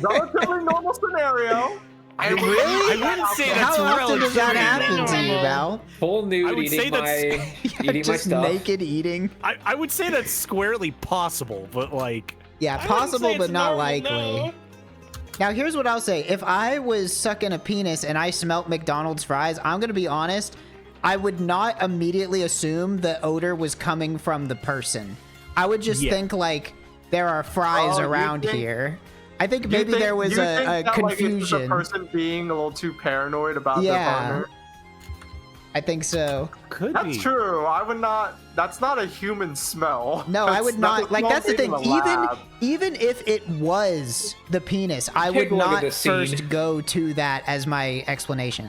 Relatively normal scenario. I wouldn't say that's How often does that happen to you, Val? Full I nude would say eating my eating my Just stuff. naked eating. I would say that's squarely possible, but like. Yeah, I wouldn't possible, say but it's not normal, likely. no. Now, here's what I'll say. If I was sucking a penis and I smelt McDonald's fries, I'm going to be honest, I would not immediately assume the odor was coming from the person. I would just think, like, there are fries Oh, you around think- here. I think maybe there was you a think that, like, it's just confusion. a person being a little too paranoid about their Yeah. partner. I think so. Could That's be. true. I would not. That's not a human smell. No, I That's would not. Like, that's the thing. in lab. Even if it was the penis, I would Take a look at not this scene. first go to that as my explanation.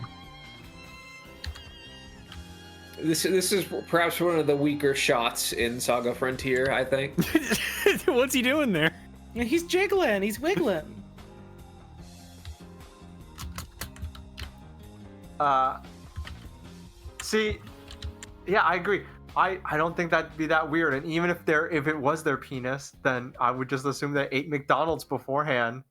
This is perhaps one of the weaker shots in Saga Frontier, I think. What's he doing there? He's jiggling. He's wiggling. See, yeah, I agree. I don't think that'd be that weird. And even if it was their penis, then I would just assume they ate McDonald's beforehand.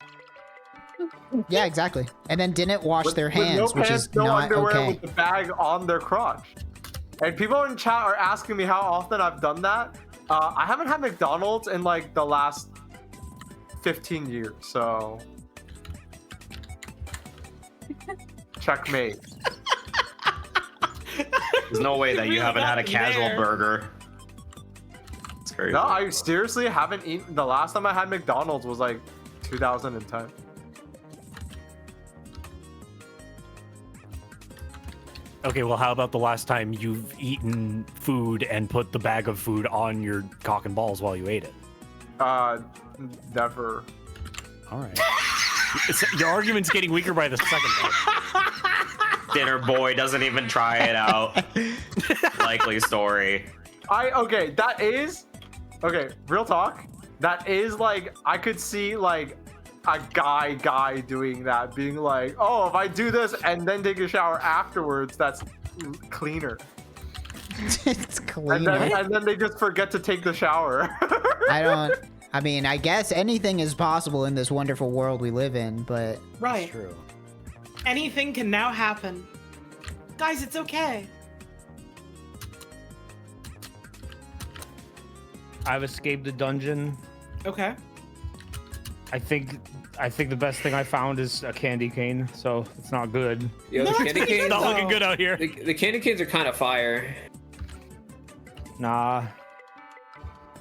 Yeah, exactly. And then didn't wash With- their with no hands, which pants, is no not underwear, okay. with the bag on their crotch. And people in chat are asking me how often I've done that. I haven't had McDonald's in like the last 15 years, so checkmate. There's no way that you Really haven't had a nothing casual there. burger. It's crazy. No, I seriously haven't eaten. The last time I had McDonald's was like 2010. Okay, well, how about the last time you've eaten food and put the bag of food on your cock and balls while you ate it? Never. All right. Your argument's getting weaker by the second time. Dinner boy doesn't even try it out. Likely story. Okay, that is okay, real talk. That is like I could see like a guy doing that, being like, oh, if I do this and then take a shower afterwards, that's cleaner. It's clean. And then they just forget to take the shower. I mean, I guess anything is possible in this wonderful world we live in, but Right. True. Anything can now happen. Guys, it's okay. I've escaped the dungeon. Okay. I think the best thing I found is a candy cane, so it's not good. Yo, the candy canes. Not looking good out here. The candy canes are kind of fire. Nah.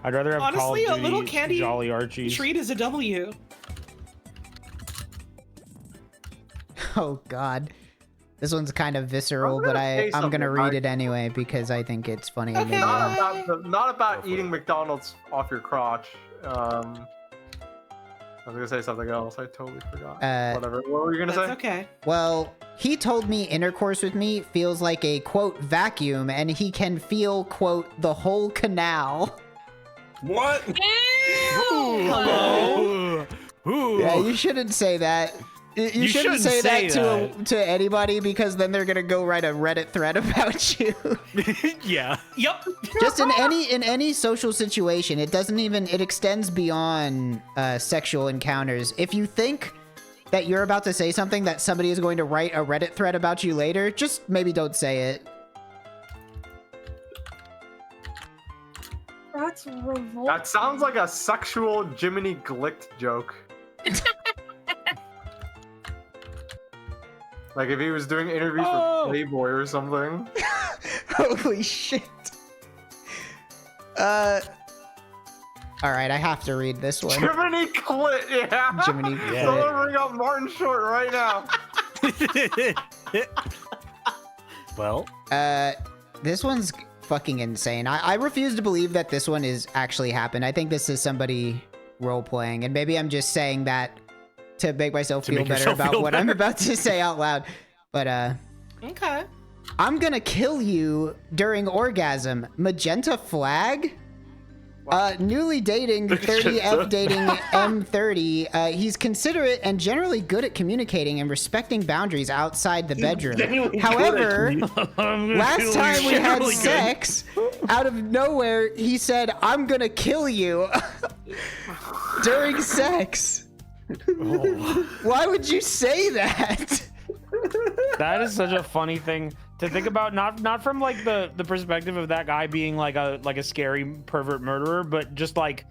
I'd rather have Call Honestly, of a Duty little candy Jolly Archies. treat is a W. Oh God, this one's kind of visceral, but say I'm gonna something, read Mark. it anyway because I think it's funny. and Okay. Not about eating McDonald's off your crotch. I was gonna say something else. I totally forgot. Whatever. What were you gonna That's say? okay. Well, he told me intercourse with me feels like a quote vacuum, and he can feel quote the whole canal. What? Hello. Ooh. Yeah, you shouldn't say that. You shouldn't say that to anybody because then they're gonna go write a Reddit thread about you. Yeah. Yep. Just in any social situation, it extends beyond sexual encounters. If you think that you're about to say something that somebody is going to write a Reddit thread about you later, just maybe don't say it. That's revolting. That sounds like a sexual Jiminy Glick joke. Like if he was doing interviews with Playboy or something. Holy shit. All right, I have to read this one. Jiminy Clit, yeah. Jiminy Yeah. Someone bring up Martin Short right now. Well, this one's fucking insane. I refuse to believe that this one is actually happened. I think this is somebody role playing, and maybe I'm just saying that to make myself feel better about what I'm about to say out loud. But Okay. I'm gonna kill you during orgasm. Magenta flag? Newly dating 30F dating M30. He's considerate and generally good at communicating and respecting boundaries outside the bedroom. However, last time we had sex, out of nowhere, he said, "I'm gonna kill you" during sex. Why would you say that? That is such a funny thing to think about. Not from like the perspective of that guy being like a scary pervert murderer, but just like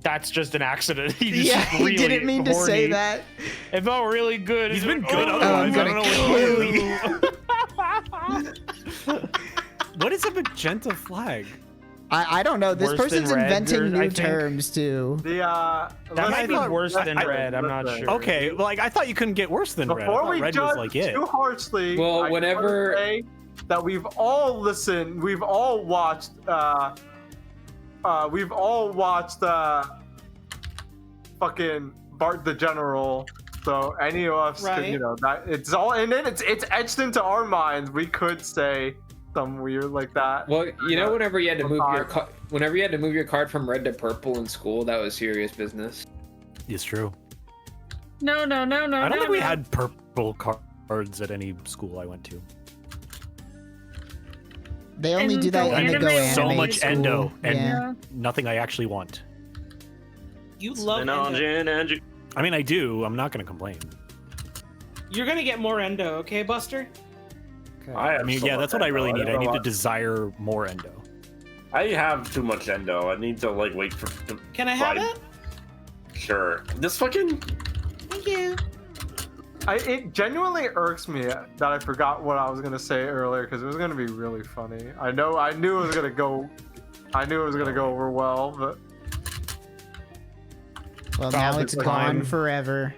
that's just an accident. He He didn't mean to say that. It felt really good. he's been good I'm otherwise. I gonna don't know kill you. what is a magenta flag? I don't know. This Worse person's than red, inventing I new think. terms too. That might be worse than red. I'm not sure. Okay, like I thought you couldn't get worse than red. I Before thought we red judge was like it. too harshly, Well, I whenever- wanna say that we've all listened, we've all watched fucking Bart the General. So any of us, could, Right. that it's all, and then it's etched into our minds. We could say something weird like that. Well, whenever you had to move your Sometimes. whenever you had to move your card from red to purple in school, that was serious business. It's true. No. I don't think we had purple cards at any school I went to. They only And do that go when they go anime anime So much school. endo and Yeah. nothing I actually want. You love endo. I mean, I do. I'm not gonna complain. You're gonna get more endo, okay, Buster? I mean, yeah, that's what I really need. I need to desire more endo. I have too much endo. I need to like wait for. Can I have it? Sure. This fucking. Thank you. It genuinely irks me that I forgot what I was gonna say earlier because it was gonna be really funny. I knew it was gonna go. I knew it was gonna go over well, but Well, now it's Probably gone fine. forever.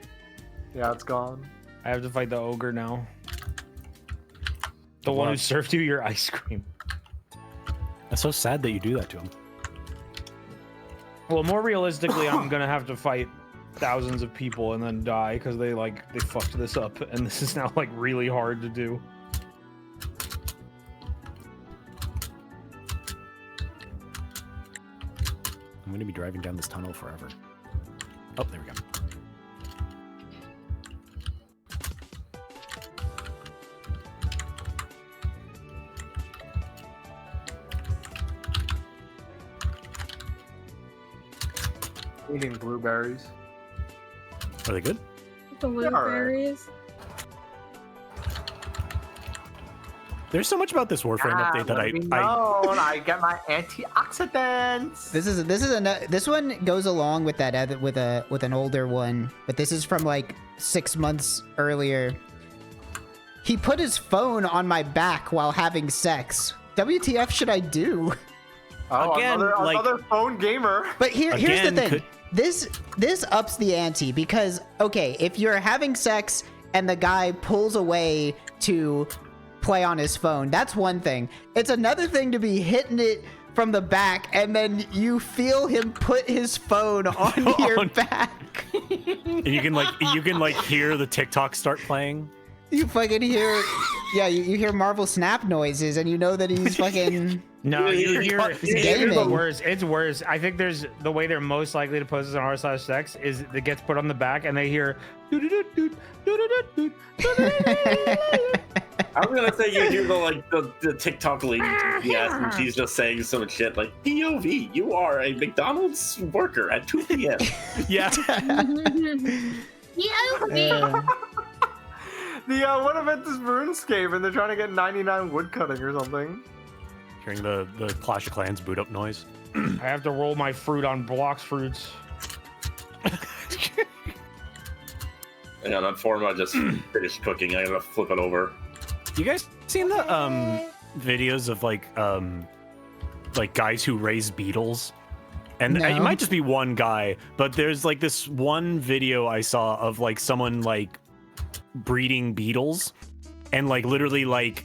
yeah, it's gone. I have to fight the ogre now. The one who served you your ice cream. That's so sad that you do that to him. Well, more realistically, I'm gonna have to fight thousands of people and then die because they fucked this up, and this is now like really hard to do. I'm gonna be driving down this tunnel forever. Oh, there we go. Eating blueberries. Are they good? The They're alright. blueberries. There's so much about this Warframe update that I get my antioxidants. This one goes along with that other, with an older one, but this is from like 6 months earlier. He put his phone on my back while having sex. WTF should I do? Oh, Again, another phone gamer. But here's the thing. This ups the ante because, okay, if you're having sex and the guy pulls away to play on his phone, that's one thing. It's another thing to be hitting it from the back and then you feel him put his phone on your back. And you can like hear the TikTok start playing. You fucking hear, yeah, you hear Marvel Snap noises and you know that he's fucking. No, you hear gaming. it's worse. It's worse. I think there's the way they're most likely to post this on r/sex is it gets put on the back and they hear. I was gonna say you hear the TikTok lady, yes, and she's just saying some shit like POV, you are a McDonald's worker at 2 p.m. Yeah. What if it's RuneScape and they're trying to get 99 woodcutting or something? Hearing the Clash of Clans boot up noise. I have to roll my fruit on blocks fruits. Hang on, that form I just finished cooking. I gotta flip it over. You guys seen the videos of like guys who raise beetles? And No. it might just be one guy, but there's like this one video I saw of like someone like breeding beetles and like literally like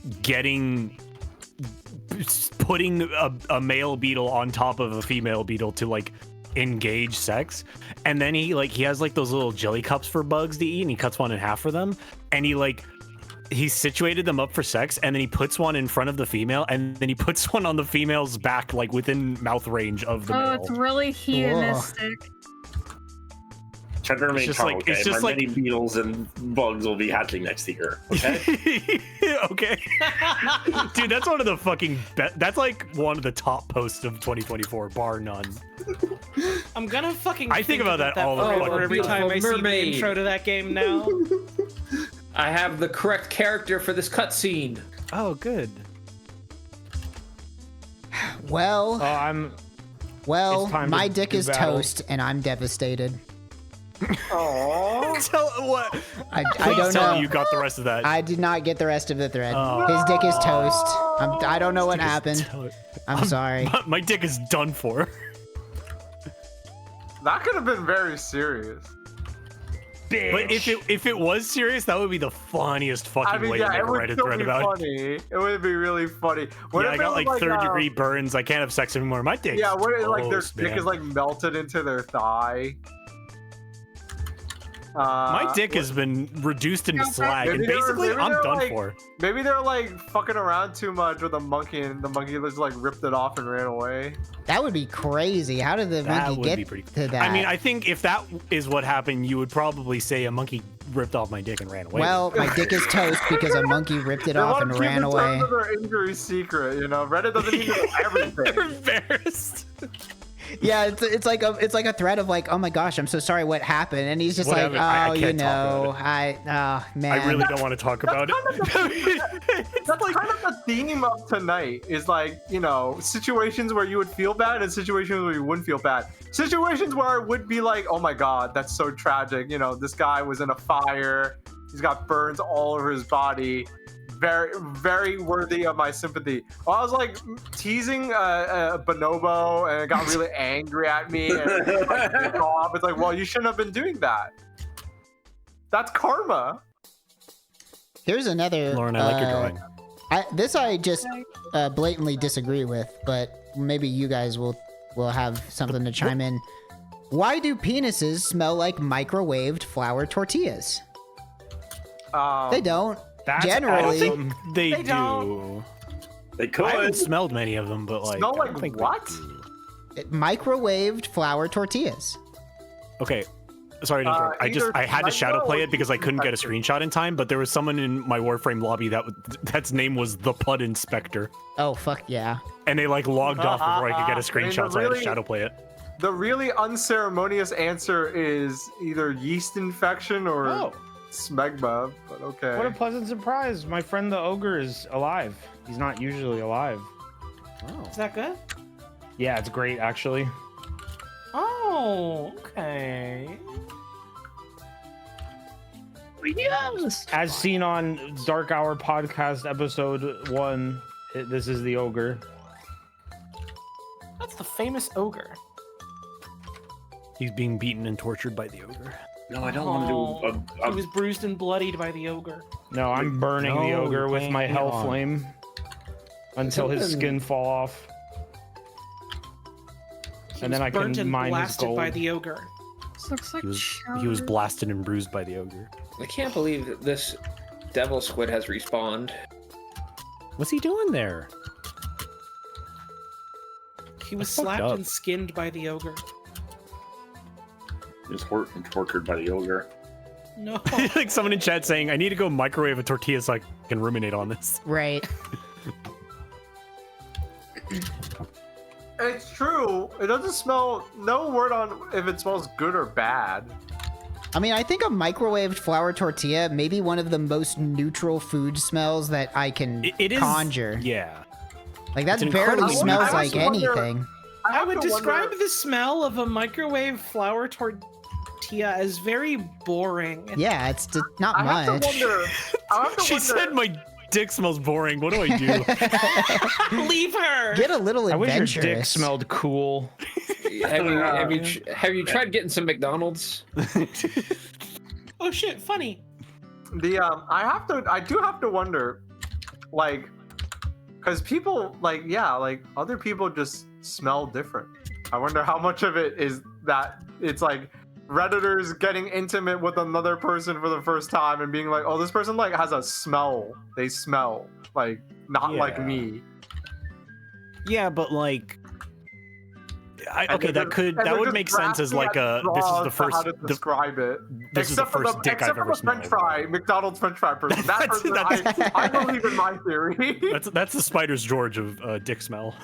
putting a male beetle on top of a female beetle to like engage sex, and then he has like those little jelly cups for bugs to eat and he cuts one in half for them, and he situated them up for sex, and then he puts one in front of the female, and then he puts one on the female's back, like within mouth range of the male. It's really hedonistic. Try to remain calm, okay? It's just many beetles and bugs will be hatching next to her, okay? Okay. Dude, that's one of the fucking that's like one of the top posts of 2024, bar none. I'm gonna fucking. I think about that all the time. time. Every time I see the intro to that game now. I have the correct character for this cutscene. Oh, good. Well, my dick is battle. toast and I'm devastated. Aww. Tell what? I Please don't tell know. me you got the rest of that. I did not get the rest of the thread. Oh. His dick is toast. I don't know what happened. I'm sorry. My dick is done for. That could have been very serious. Bitch. But if it was serious, that would be the funniest fucking way to it make a would Reddit still thread be about it. funny. It would be really funny. What Yeah, if I got it was like third-degree burns. I can't have sex anymore. My dick. Yeah, what if like their toast, dick man. is like melted into their thigh? My dick has been reduced into slag, and basically I'm done for. Maybe they're like fucking around too much with a monkey, and the monkey just like ripped it off and ran away. That would be crazy. How did the That monkey would get be pretty to that? I mean, I think if that is what happened, you would probably say a monkey ripped off my dick and ran away. well, my dick is toast because a monkey ripped it They off want and to keep ran in away. terms of their injury secret, you know. Reddit doesn't need to know everything. They're embarrassed. Yeah, it's like a thread of like, oh my gosh, I'm so sorry, what happened? And he's just Whatever, like, I oh, can't you talk about know, man. I really don't want to talk about it. That's kind of the theme of tonight is like, you know, situations where you would feel bad and situations where you wouldn't feel bad. Situations where it would be like, oh my god, that's so tragic. You know, this guy was in a fire. He's got burns all over his body. Very, very worthy of my sympathy. Well, I was like teasing Bonobo and it got really angry at me. And it's like, well, you shouldn't have been doing that. That's karma. Here's another. Lauren, I like your drawing. I just blatantly disagree with, but maybe you guys will have something to chime in. Why do penises smell like microwaved flour tortillas? They don't. That's Generally, awesome. They They do. don't. They could. I haven't smelled many of them, but like. Smell I like don't think they what? do. Microwaved flour tortillas. Okay. Sorry to interrupt. I had to shadow play it because I couldn't get a screenshot in time, but there was someone in my Warframe lobby that's name was the Pud Inspector. Oh fuck yeah. And they like logged off before I could get a screenshot, so I had to really- shadow play it. The really unceremonious answer is either yeast infection or Oh, smegma, but okay. what a pleasant surprise! My friend the ogre is alive. He's not usually alive. Is that good? Yeah, it's great actually. Oh, okay. Yes. As seen on Dark Hour podcast episode 1, this is the ogre. That's the famous ogre. He's being beaten and tortured by the ogre. No, I don't want to do. He was bruised and bloodied by the ogre. No, I'm burning the No, ogre with my hang hell on. flame until his skin fall off. He And was then I burnt can and mine his blasted gold. by the ogre. This looks like He was chowder. blasted and bruised by the ogre. I can't believe that this devil squid has respawned. What's he doing there? He was That's fucked slapped up. and skinned by the ogre. He was tortured by the ogre. No. Like someone in chat saying, I need to go microwave a tortilla so I can ruminate on this. Right. It's true. It doesn't smell. No word on if it smells good or bad. I mean, I think a microwaved flour tortilla may be one of the most neutral food smells that I can It is conjure. Yeah. Like that It's barely incredibly smells neutral. like I also wonder- anything. I would have to describe wonder- the smell of a microwave flour tortilla as very boring. Yeah, it's not I have much. to wonder. I have to She wonder. said my dick smells boring. What do I do? Leave her. Get a little I wish your adventurous. dick smelled cool. Have you tried getting some McDonald's? Oh shit! Funny. I do have to wonder, like, because people like other people just smell different. I wonder how much of it is that it's like Redditors getting intimate with another person for the first time and being like, oh, this person like has a smell. They smell like not like Yeah. me. Yeah, but like, And okay, they're that just- and that they're would just make sense as like grasping at this is straws the to first how to describe it. this is the Except for first dick except I've for ever the French smelled. fry, McDonald's French fry person. That That's- person, that's- I believe in my theory. That's the Spider's George of dick smell.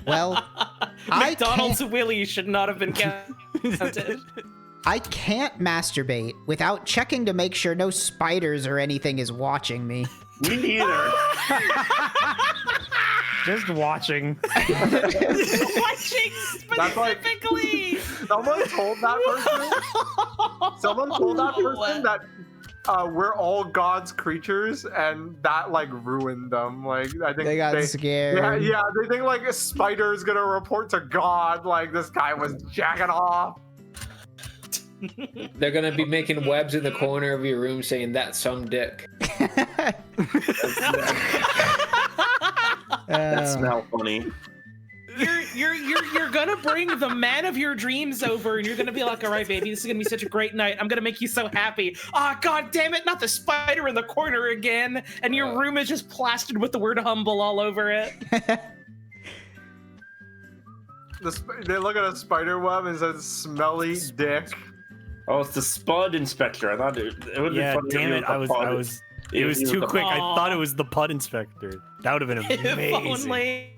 Well, I McDonald's Willie should not have been counted. I can't masturbate without checking to make sure no spiders or anything is watching me. Me neither. Just watching. Watching That's like- specifically. Someone told that person. Someone told that person that we're all God's creatures, and that like ruined them. Like I think They got scared. Yeah, they think like a spider is gonna report to God. Like this guy was jacking off. They're gonna be making webs in the corner of your room saying that's some dick. That smell funny. You're gonna bring the man of your dreams over, and you're gonna be like, all right, baby, this is gonna be such a great night. I'm gonna make you so happy. Ah, god damn it, not the spider in the corner again. And your room is just plastered with the word humble all over it. They look at a spider web and says "smelly dick." Oh, it's the Spud Inspector. I thought it would Yeah, be funny. damn if it! I was. It was too quick. I thought it was the Pud Inspector. That would have been amazing. If only.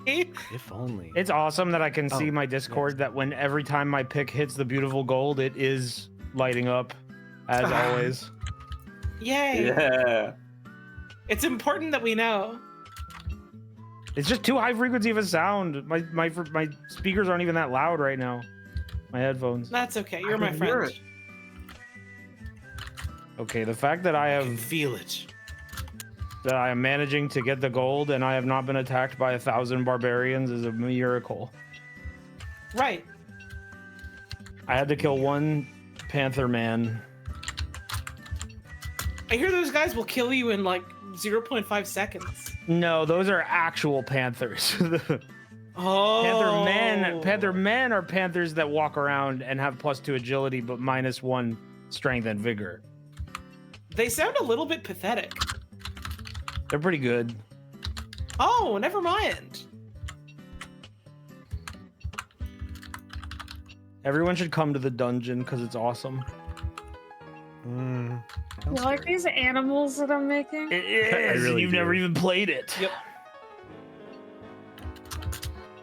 If only. It's awesome that I can see Oh, my Discord that when every time my pick hits the beautiful gold, it is lighting up, as always. Yay. Yeah. It's important that we know. It's just too high frequency of a sound. My speakers aren't even that loud right now. My headphones. That's okay. You're I my can hear friend. it. Okay, the fact that I have Feel it. that I am managing to get the gold and I have not been attacked by 1,000 barbarians is a miracle. Right. I had to kill one panther man. I hear those guys will kill you in like 0.5 seconds. No, those are actual panthers. Oh. Panther men are panthers that walk around and have +2 agility but -1 strength and vigor. They sound a little bit pathetic. They're pretty good. Oh, never mind. Everyone should come to the dungeon because it's awesome. You like these animals that I'm making? It is. really You've do. never even played it. Yep.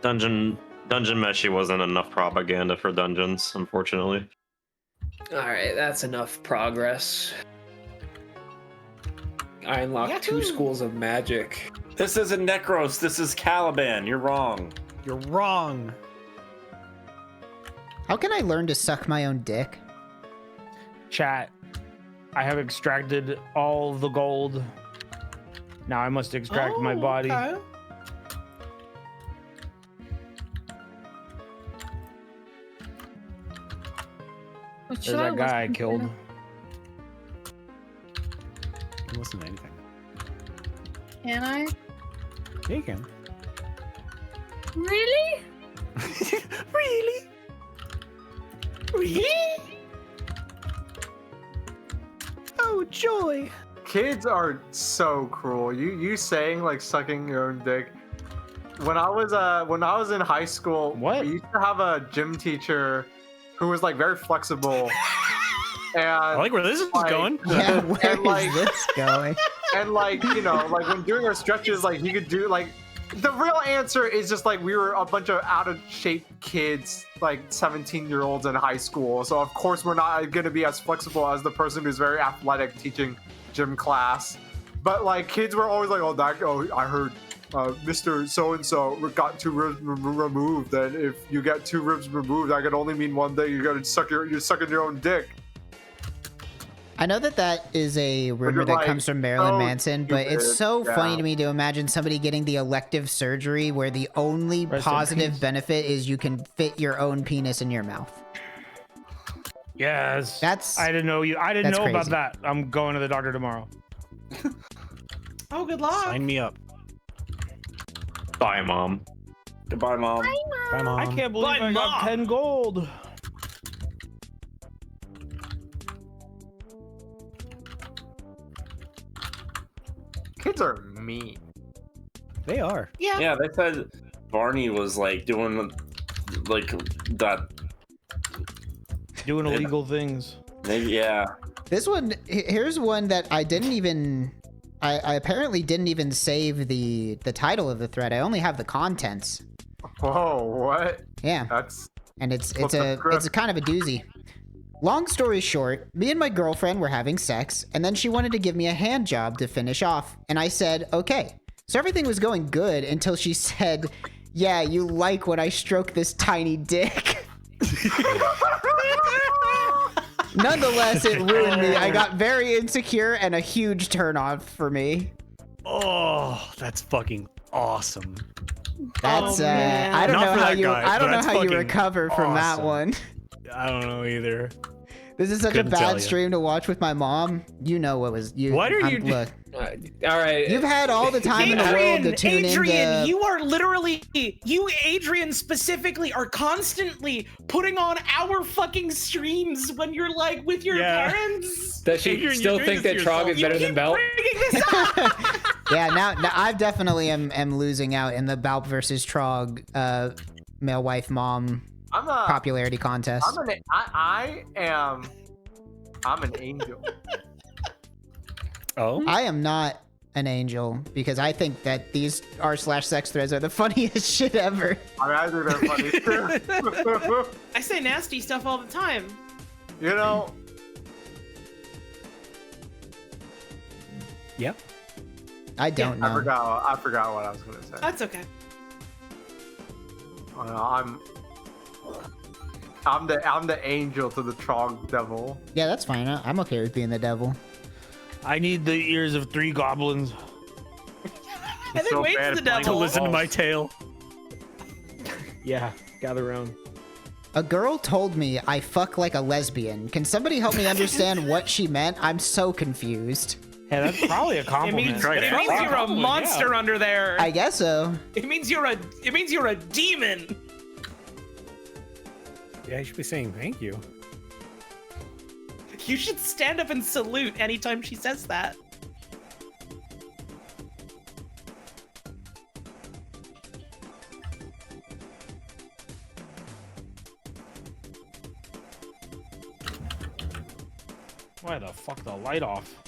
Dungeon Meshi wasn't enough propaganda for dungeons, unfortunately. All right, that's enough progress. I unlocked 2 schools of magic. This isn't Necros. This is Caliban. You're wrong. You're wrong. How can I learn to suck my own dick? Chat. I have extracted all the gold. Now I must extract my body. Okay. There's that guy I killed. Don't listen to anything. Can I? Yeah, you can. Really? Really? Really? Oh, joy. Kids are so cruel. You saying like sucking your own dick. When I was in high school, we used to have a gym teacher who was like very flexible. And I like where this is going. Yeah, where is this going? And like, you know, like when doing our stretches, like he could do like the real answer is just like we were a bunch of out of shape kids, like 17-year-olds in high school. So of course we're not gonna be as flexible as the person who's very athletic teaching gym class. But like kids were always like, I heard Mr. So-and-so got 2 ribs removed, and if you get 2 ribs removed, that could only mean one thing. You're sucking your own dick. I know that is a rumor that comes from Marilyn Manson, but it's so funny to me to imagine somebody getting the elective surgery where the only positive benefit is you can fit your own penis in your mouth. Yes. I didn't know about crazy. that. I'm going to the doctor tomorrow. Oh, good luck. Sign me up. Bye, Mom. Goodbye, Mom. Bye, Mom. I can't believe Bye, I got Mom. 10 gold. Kids are mean. They are. Yeah. Yeah, they said Barney was like doing like that. Doing illegal things. Maybe, yeah. This one, here's one that I didn't even, I apparently didn't even save the title of the thread. I only have the contents. Whoa, what? Yeah. And it's a kind of a doozy. Long story short, me and my girlfriend were having sex, and then she wanted to give me a hand job to finish off, and I said, okay. So everything was going good until she said, yeah, you like when I stroke this tiny dick. Nonetheless, it ruined me. I got very insecure and a huge turn on for me. Oh, that's fucking awesome. That's man. I don't Not know for how that you guy, I don't but know that's how you fucking recover from that awesome. one. I don't know either. This is such Couldn't a tell bad ya. stream to watch with my mom. You know what was you. What are you look, All right. you've had all the time in the world to tune Adrian, into. you are literally, Adrian specifically, are constantly putting on our fucking streams when you're like with your parents. Does she Adrian, still you're doing think that this to Trog is better than Baaulp? Bringing this up. Yeah, now I definitely am losing out in the Baaulp versus Trog male wife mom popularity contest. I'm an angel. Oh? I am not an angel because I think that these r/sex threads are the funniest shit ever. I think they're funny too. I say nasty stuff all the time. You know, Yep. I don't know. I forgot what I was gonna say. That's okay. I'm the angel to the Trog devil. Yeah, that's fine. I'm okay with being the devil. I need the ears of 3 goblins. And then Wade's the To devil. listen to my tale. Yeah, gather around. A girl told me I fuck like a lesbian. Can somebody help me understand what she meant? I'm so confused. Yeah, that's probably a It compliment. means you're a monster under there. I guess so. It means you're a demon. Yeah, you should be saying thank you. You should stand up and salute anytime she says that. Why the fuck the light off?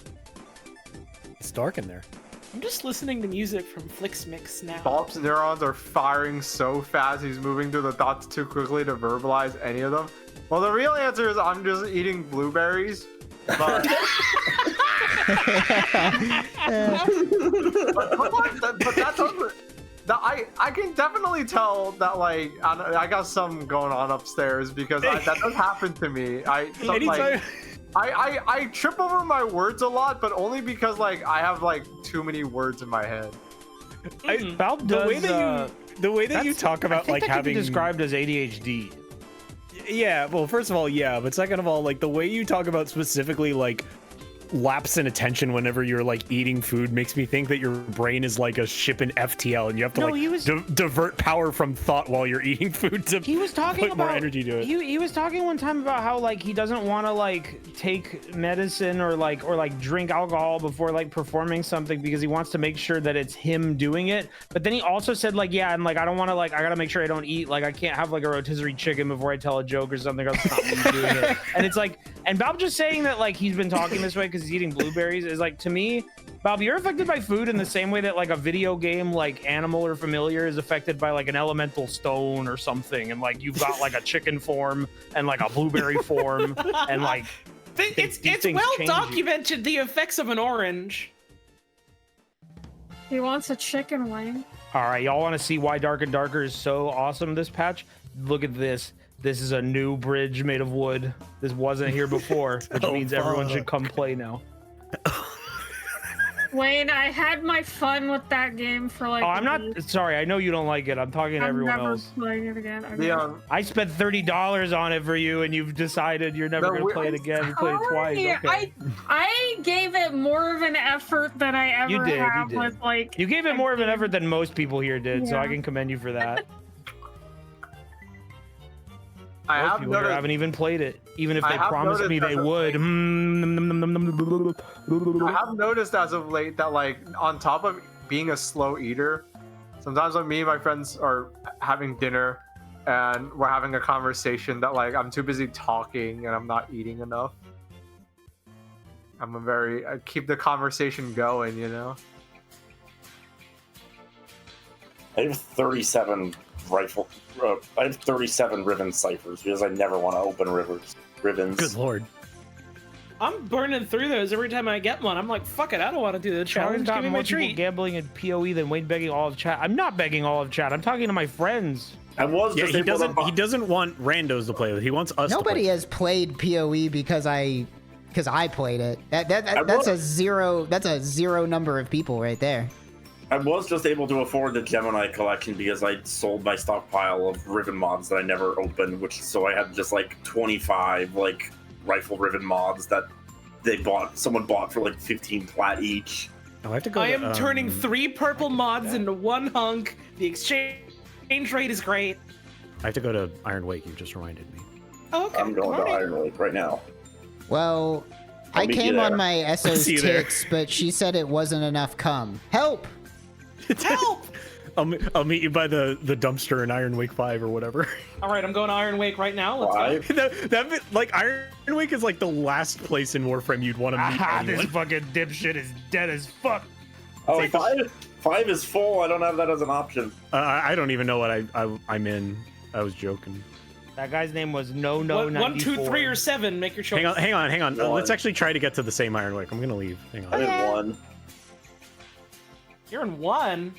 It's dark in there. I'm just listening to music from Flixmix now. Baaulp's neurons are firing so fast, he's moving through the thoughts too quickly to verbalize any of them. Well, the real answer is I'm just eating blueberries. But but that's also, I can definitely tell that like I got some going on upstairs because that does happen to me. I trip over my words a lot, but only because like I have like too many words in my head. Baaulp The way that you talk about like having described as ADHD. Yeah, well, first of all, yeah, but second of all, like the way you talk about specifically like lapse in attention whenever you're like eating food makes me think that your brain is like a ship in FTL and you have to divert power from thought while you're eating food to put more energy to it. He was talking one time about how like he doesn't want to like take medicine or drink alcohol before like performing something because he wants to make sure that it's him doing it. But then he also said like, yeah, and like I don't want to like I gotta make sure I don't eat, like I can't have like a rotisserie chicken before I tell a joke or something else. It's not me doing it. And it's like, and Baaulp just saying that like he's been talking this way because he's eating blueberries is like, to me, Baaulp, you're affected by food in the same way that like a video game like Animal or Familiar is affected by like an elemental stone or something, and like you've got like a chicken form and like a blueberry form and like it's well documented the effects of an orange. He wants a chicken wing. All right, y'all want to see why Dark and Darker is so awesome this patch? Look at this. This is a new bridge made of wood. This wasn't here before, which means everyone should come play now. Wayne, I had my fun with that game for like. Oh, I'm not sorry. I know you don't like it. I'm talking to everyone else. I'm never playing it again. I spent $30 on it for you, and you've decided you're never gonna play it again. You played it twice. Okay. I gave it more of an effort than I ever have with like. You gave it more of an effort than most people here did, so I can commend you for that. I have haven't even played it, even if they promised me they would. I have noticed as of late that like on top of being a slow eater, sometimes when me and my friends are having dinner and we're having a conversation that like I'm too busy talking and I'm not eating enough. I keep the conversation going, you know. I have 37 rifle. I have 37 ribbon ciphers because I never want to open ribbons. Good lord. I'm burning through those every time I get one. I'm like, fuck it, I don't want to do the challenge. Give me my treat. Gambling in PoE than Wayne begging all of chat. I'm not begging all of chat. I'm talking to my friends. I was. Yeah, he doesn't want randos to play with. He wants us. Nobody has played PoE because I played it. That's a zero. That's a zero number of people right there. I was just able to afford the Gemini collection because I sold my stockpile of ribbon mods that I never opened, so I had just like 25 like rifle ribbon mods that someone bought for like 15 plat each. Oh, I have to go. I am turning 3 purple mods into 1 hunk. The exchange rate is great. I have to go to Iron Wake. You just reminded me. Oh, okay. I'm going to Iron Wake right now. Well, I came on my SO's tits, but she said it wasn't enough cum. Help! Help! I'll meet you by the dumpster in Iron Wake 5 or whatever. All right, I'm going to Iron Wake right now. Let's go. Like Iron Wake is like the last place in Warframe you'd want to meet anyone. This fucking dipshit is dead as fuck. Oh, like 5 is full. I don't have that as an option. I don't even know what I'm in. I was joking. That guy's name was No 1, 2, 3, or 7. Make your choice. Hang on. Let's actually try to get to the same Iron Wake. I'm gonna leave. Hang on. I'm in 1. You're in 1.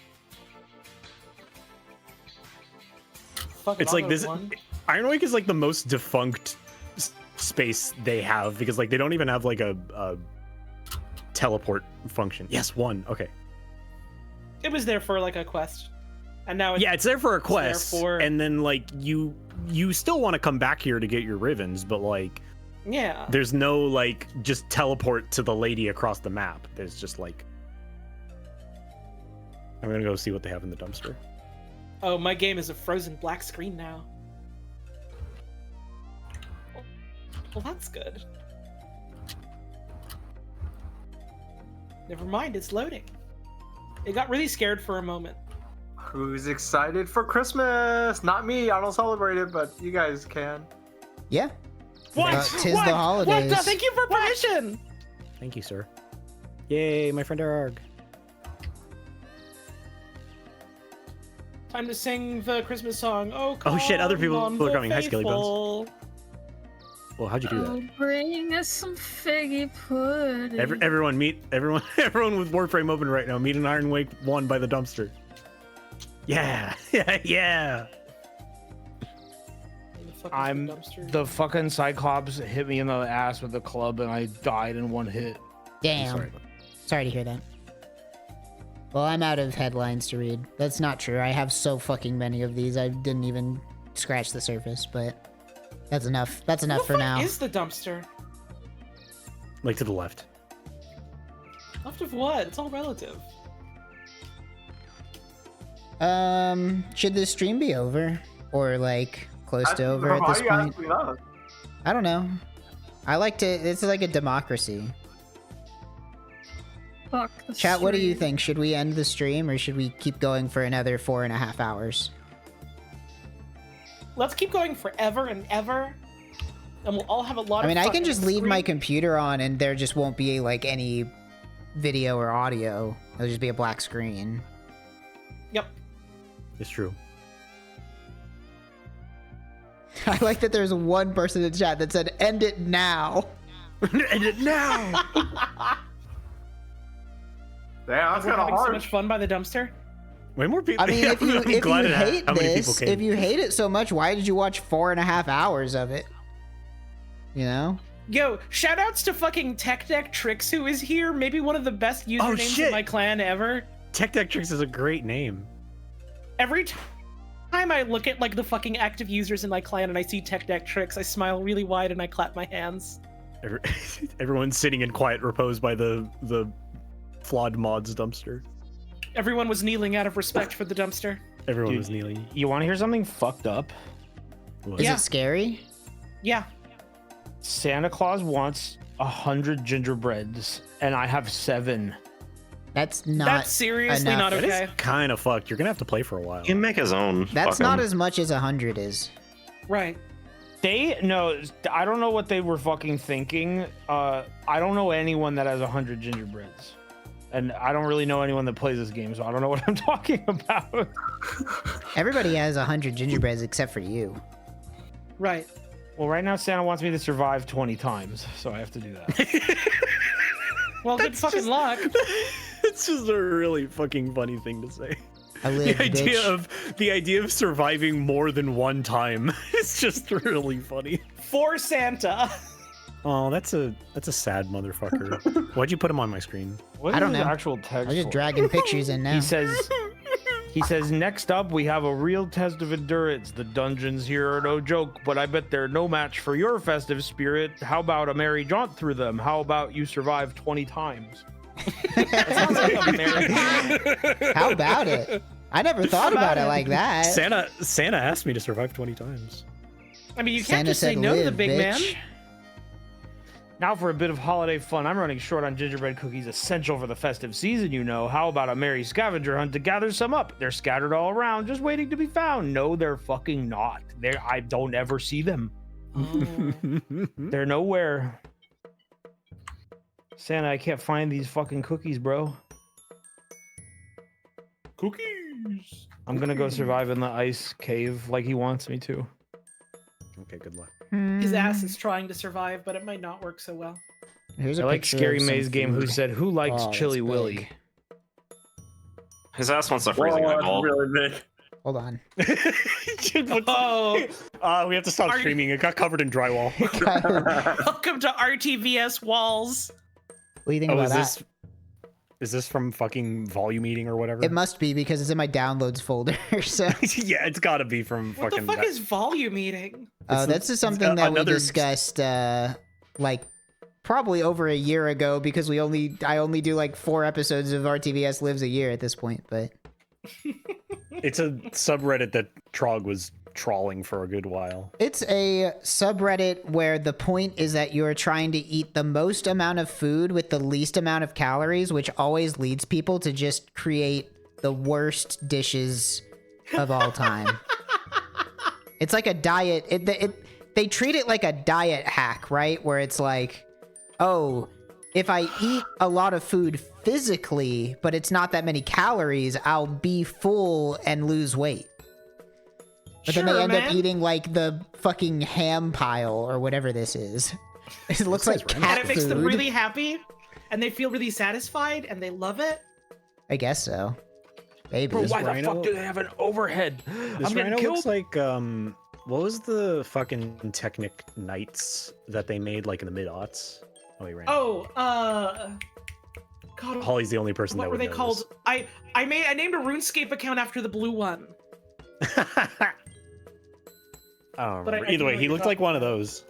It's like this. Iron Wake is like the most defunct space they have because like they don't even have like a teleport function. Yes, 1. Okay. It was there for like a quest, and now it's there for a quest, and then like you still want to come back here to get your ribbons, but like there's no like just teleport to the lady across the map. There's just like I'm gonna go see what they have in the dumpster. Oh, my game is a frozen black screen now. Well, that's good. Never mind, it's loading. It got really scared for a moment. Who's excited for Christmas? Not me. I don't celebrate it, but you guys can. Yeah. What? Tis the holidays. What? Thank you for permission. Thank you, sir. Yay, my friend Erarg. Time to sing the Christmas song. Oh shit, other people are coming. Hi, Skelly Bones. Well, how'd you do that? Oh, bring us some figgy pudding. Everyone everyone with Warframe open right now. Meet an Iron Wake 1 by the dumpster. Yeah, yeah. I'm the fucking Cyclops hit me in the ass with a club and I died in one hit. Damn. Sorry to hear that. Well, I'm out of headlines to read. That's not true. I have so fucking many of these. I didn't even scratch the surface, but that's enough. That's enough for now. What is the dumpster? Like to the left. Left of what? It's all relative. Should this stream be over? Or like close to over at Why this are you point? asking us? I don't know. I like to, it's like a democracy. Fuck the Chat, what do you stream. think? Should we end the stream or should we keep going for another 4.5 hours? Let's keep going forever and ever, and we'll all have a lot I of mean, I can fucking just leave my screen- computer on and there just won't be like any video or audio. It'll just be a black screen. Yep. It's true. I like that there's one person in chat that said, end it now. End it now! Damn, that's We're kind of having so hard. much fun by the dumpster. Way more people. I mean, yeah, if you, I'm if you glad it hate how many people this, came. if you hate it so much, why did you watch 4.5 hours of it? You know? Yo, shoutouts to fucking Tech Deck Tricks who is here. Maybe one of the best usernames shit. in my clan ever. Tech Deck Tricks is a great name. Every time I look at like the fucking active users in my clan and I see Tech Deck Tricks, I smile really wide and I clap my hands. Everyone's sitting in quiet repose by the flawed mods dumpster. Everyone was kneeling out of respect for the dumpster. Everyone Dude, was kneeling. You want to hear something fucked up? What? Is Yeah. it scary? Yeah. Santa Claus wants 100 gingerbreads, and I have 7. That's not That's seriously enough. not That okay. is kind of fucked. You're gonna have to play for a while. He can make his own. That's Fuck not him. as much as 100 is. Right. No, I don't know what they were fucking thinking. I don't know anyone that has 100 gingerbreads. And I don't really know anyone that plays this game, so I don't know what I'm talking about. Everybody has 100 gingerbreads except for you. Right. Well, right now Santa wants me to survive 20 times, so I have to do that. Well, good fucking luck. It's just a really fucking funny thing to say. I live, The idea of surviving more than one time is just really funny. For Santa. Oh, that's a sad motherfucker. Why'd you put him on my screen? What I is don't his know. actual text? I'm just for? dragging pictures in now. He says, next up, we have a real test of endurance. The dungeons here are no joke, but I bet they're no match for your festive spirit. How about a merry jaunt through them? How about you survive 20 times? That sounds like a merry- How about it? I never thought about it like that. Santa asked me to survive 20 times. I mean, you can't Santa just say said no to the live, big man. bitch. Now for a bit of holiday fun. I'm running short on gingerbread cookies, essential for the festive season, you know. How about a merry scavenger hunt to gather some up? They're scattered all around, just waiting to be found. No, they're fucking not. I don't ever see them. They're nowhere. Santa, I can't find these fucking cookies, bro. Cookies. I'm gonna go survive in the ice cave like he wants me to. Okay, good luck. His ass is trying to survive, but it might not work so well. Here's a I like picture Scary of some Maze Game, who food. said, "Who likes Oh, Chili that's Willy?" big. His ass wants a freezing Whoa, that's eyeball. really big. Hold on. Oh, We have to stop Are you- streaming. It got covered in drywall. welcome to RTVS walls. What do you think Oh, about is that? this from fucking volume eating or whatever? It must be because it's in my downloads folder. So, Yeah, it's gotta be from What fucking. the fuck that- is volume eating? that's just something that we another- discussed, like probably over a year ago because I only do like 4 episodes of RTVS Lives a year at this point, but It's a subreddit that Trog was trawling for a good while. it's a subreddit where the point is that you're trying to eat the most amount of food with the least amount of calories, which always leads people to just create the worst dishes of all time. It's like a diet. They treat it like a diet hack, right? Where it's like, oh, if I eat a lot of food physically, but it's not that many calories, I'll be full and lose weight. But then they Sure, end up man. eating like the fucking ham pile or whatever this is. It looks like And cat it makes them food. really happy, and they feel really satisfied, and they love it. I guess so. Maybe. Bro, why the Rhino- fuck do they have an overhead? This I'm getting rhino killed. looks like what was the fucking Technic Knights that they made like in the mid-aughts? Oh, wait, Rhino. Oh, God, Holly's the only person what that were would they know called? I named a RuneScape account after the blue one. this. I don't But I remember. do Either know way, what he you're looked like talking one of about. those.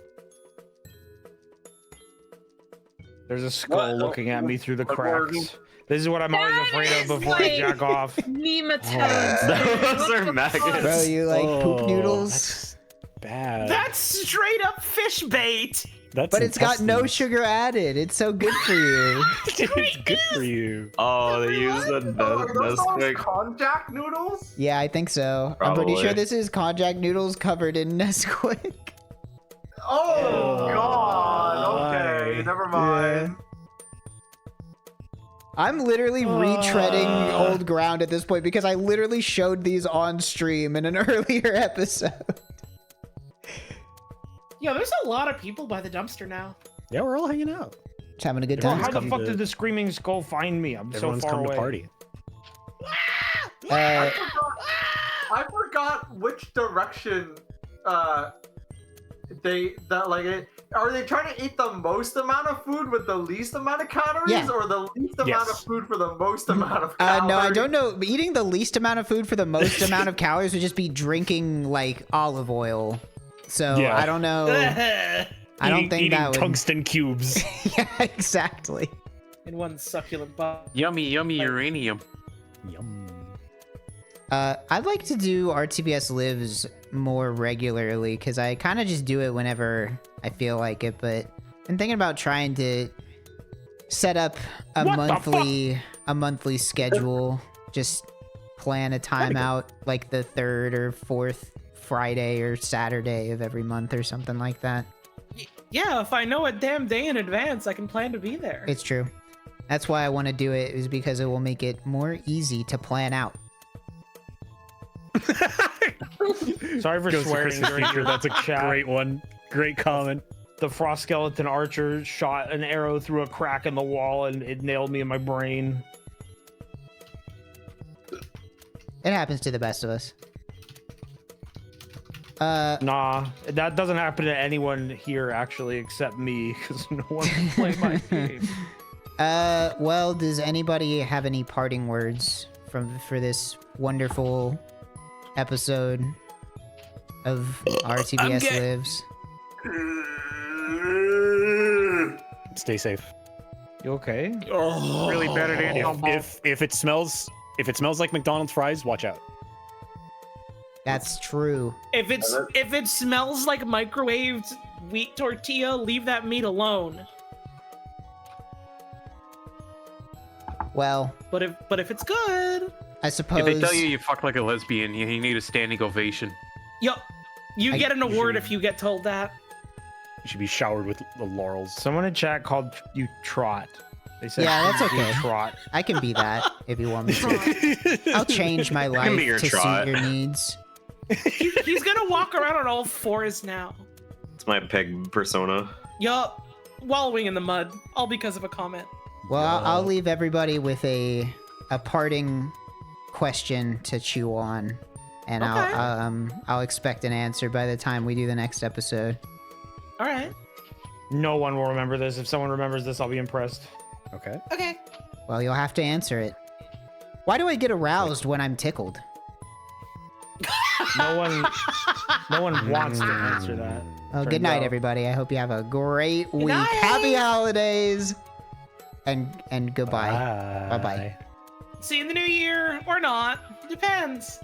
There's a skull What? looking at me through the What word? cracks. This is what I'm always That afraid of is before I like- jack off. Nematodes. Those are Bro, maggots. you like poop Oh, noodles? That's bad. That's straight up fish bait. That's But it's got no intestines. sugar added. It's so good for you. It's good for you. Oh, they use the Oh, are those all Nesquik. konjac noodles? Yeah, I think so. I'm pretty sure Probably. this is konjac noodles covered in Nesquik. Oh, God. Okay, Why? never mind. I'm literally retreading old ground at this point because I literally showed these on stream in an earlier episode. Yeah, there's a lot of people by the dumpster now. Yeah, we're all hanging out. Just having a good Bro, time. how the come fuck to- did the screaming skull find me? I'm Everyone's so far come away. to party. Uh, I forgot which direction are they trying to eat the most amount of food with the least amount of calories, Yeah. or the least amount of Yes. food for the most amount of calories? no, I don't know. Eating the least amount of food for the most amount of calories would just be drinking like olive oil. So Yeah. I don't know. I don't think eating that would. tungsten cubes. Yeah, exactly. In one succulent bun. Yummy, yummy uranium. Yum. I'd like to do RTVS Lives more regularly because I kind of just do it whenever I feel like it. But I'm thinking about trying to set up a monthly schedule. Just plan a time out like the 3rd or 4th Friday or Saturday of every month or something like that. Yeah, if I know a damn day in advance, I can plan to be there. It's true. That's why I want to do it, is because it will make it more easy to plan out. Sorry for Goes to swearing Christmas during feature. your That's a chat. great one. Great comment. The frost skeleton archer shot an arrow through a crack in the wall and it nailed me in my brain. It happens to the best of us. Nah, that doesn't happen to anyone here actually except me because no one can play my game. Well, does anybody have any parting words for this wonderful episode of RTVS Lives? Stay safe. You okay? Really bad at animal. If it smells like McDonald's fries, watch out. That's true. If it smells like microwaved wheat tortilla, leave that meat alone. Well, But if it's good, I suppose. If they tell you you fuck like a lesbian, you need a standing ovation. yup, you I get an award should- if you get told that. You should be showered with the laurels. Someone in chat called you Trot. They said Yeah, that's you okay. Trot. I can be that if you want me to. I'll change my life can be your to trot. suit your needs. He's gonna walk around on all fours now. It's my peg persona. Yup, wallowing in the mud, all because of a comment. Well, I'll leave everybody with a parting question to chew on, and Okay. I'll expect an answer by the time we do the next episode. All right. No one will remember this. If someone remembers this, I'll be impressed. Okay. Okay. Well, you'll have to answer it. Why do I get aroused when I'm tickled? No one wants to answer that. Well, Turns good night, out. everybody. I hope you have a great week. night. Happy holidays, and goodbye. Bye bye. See you in the new year or not. Depends.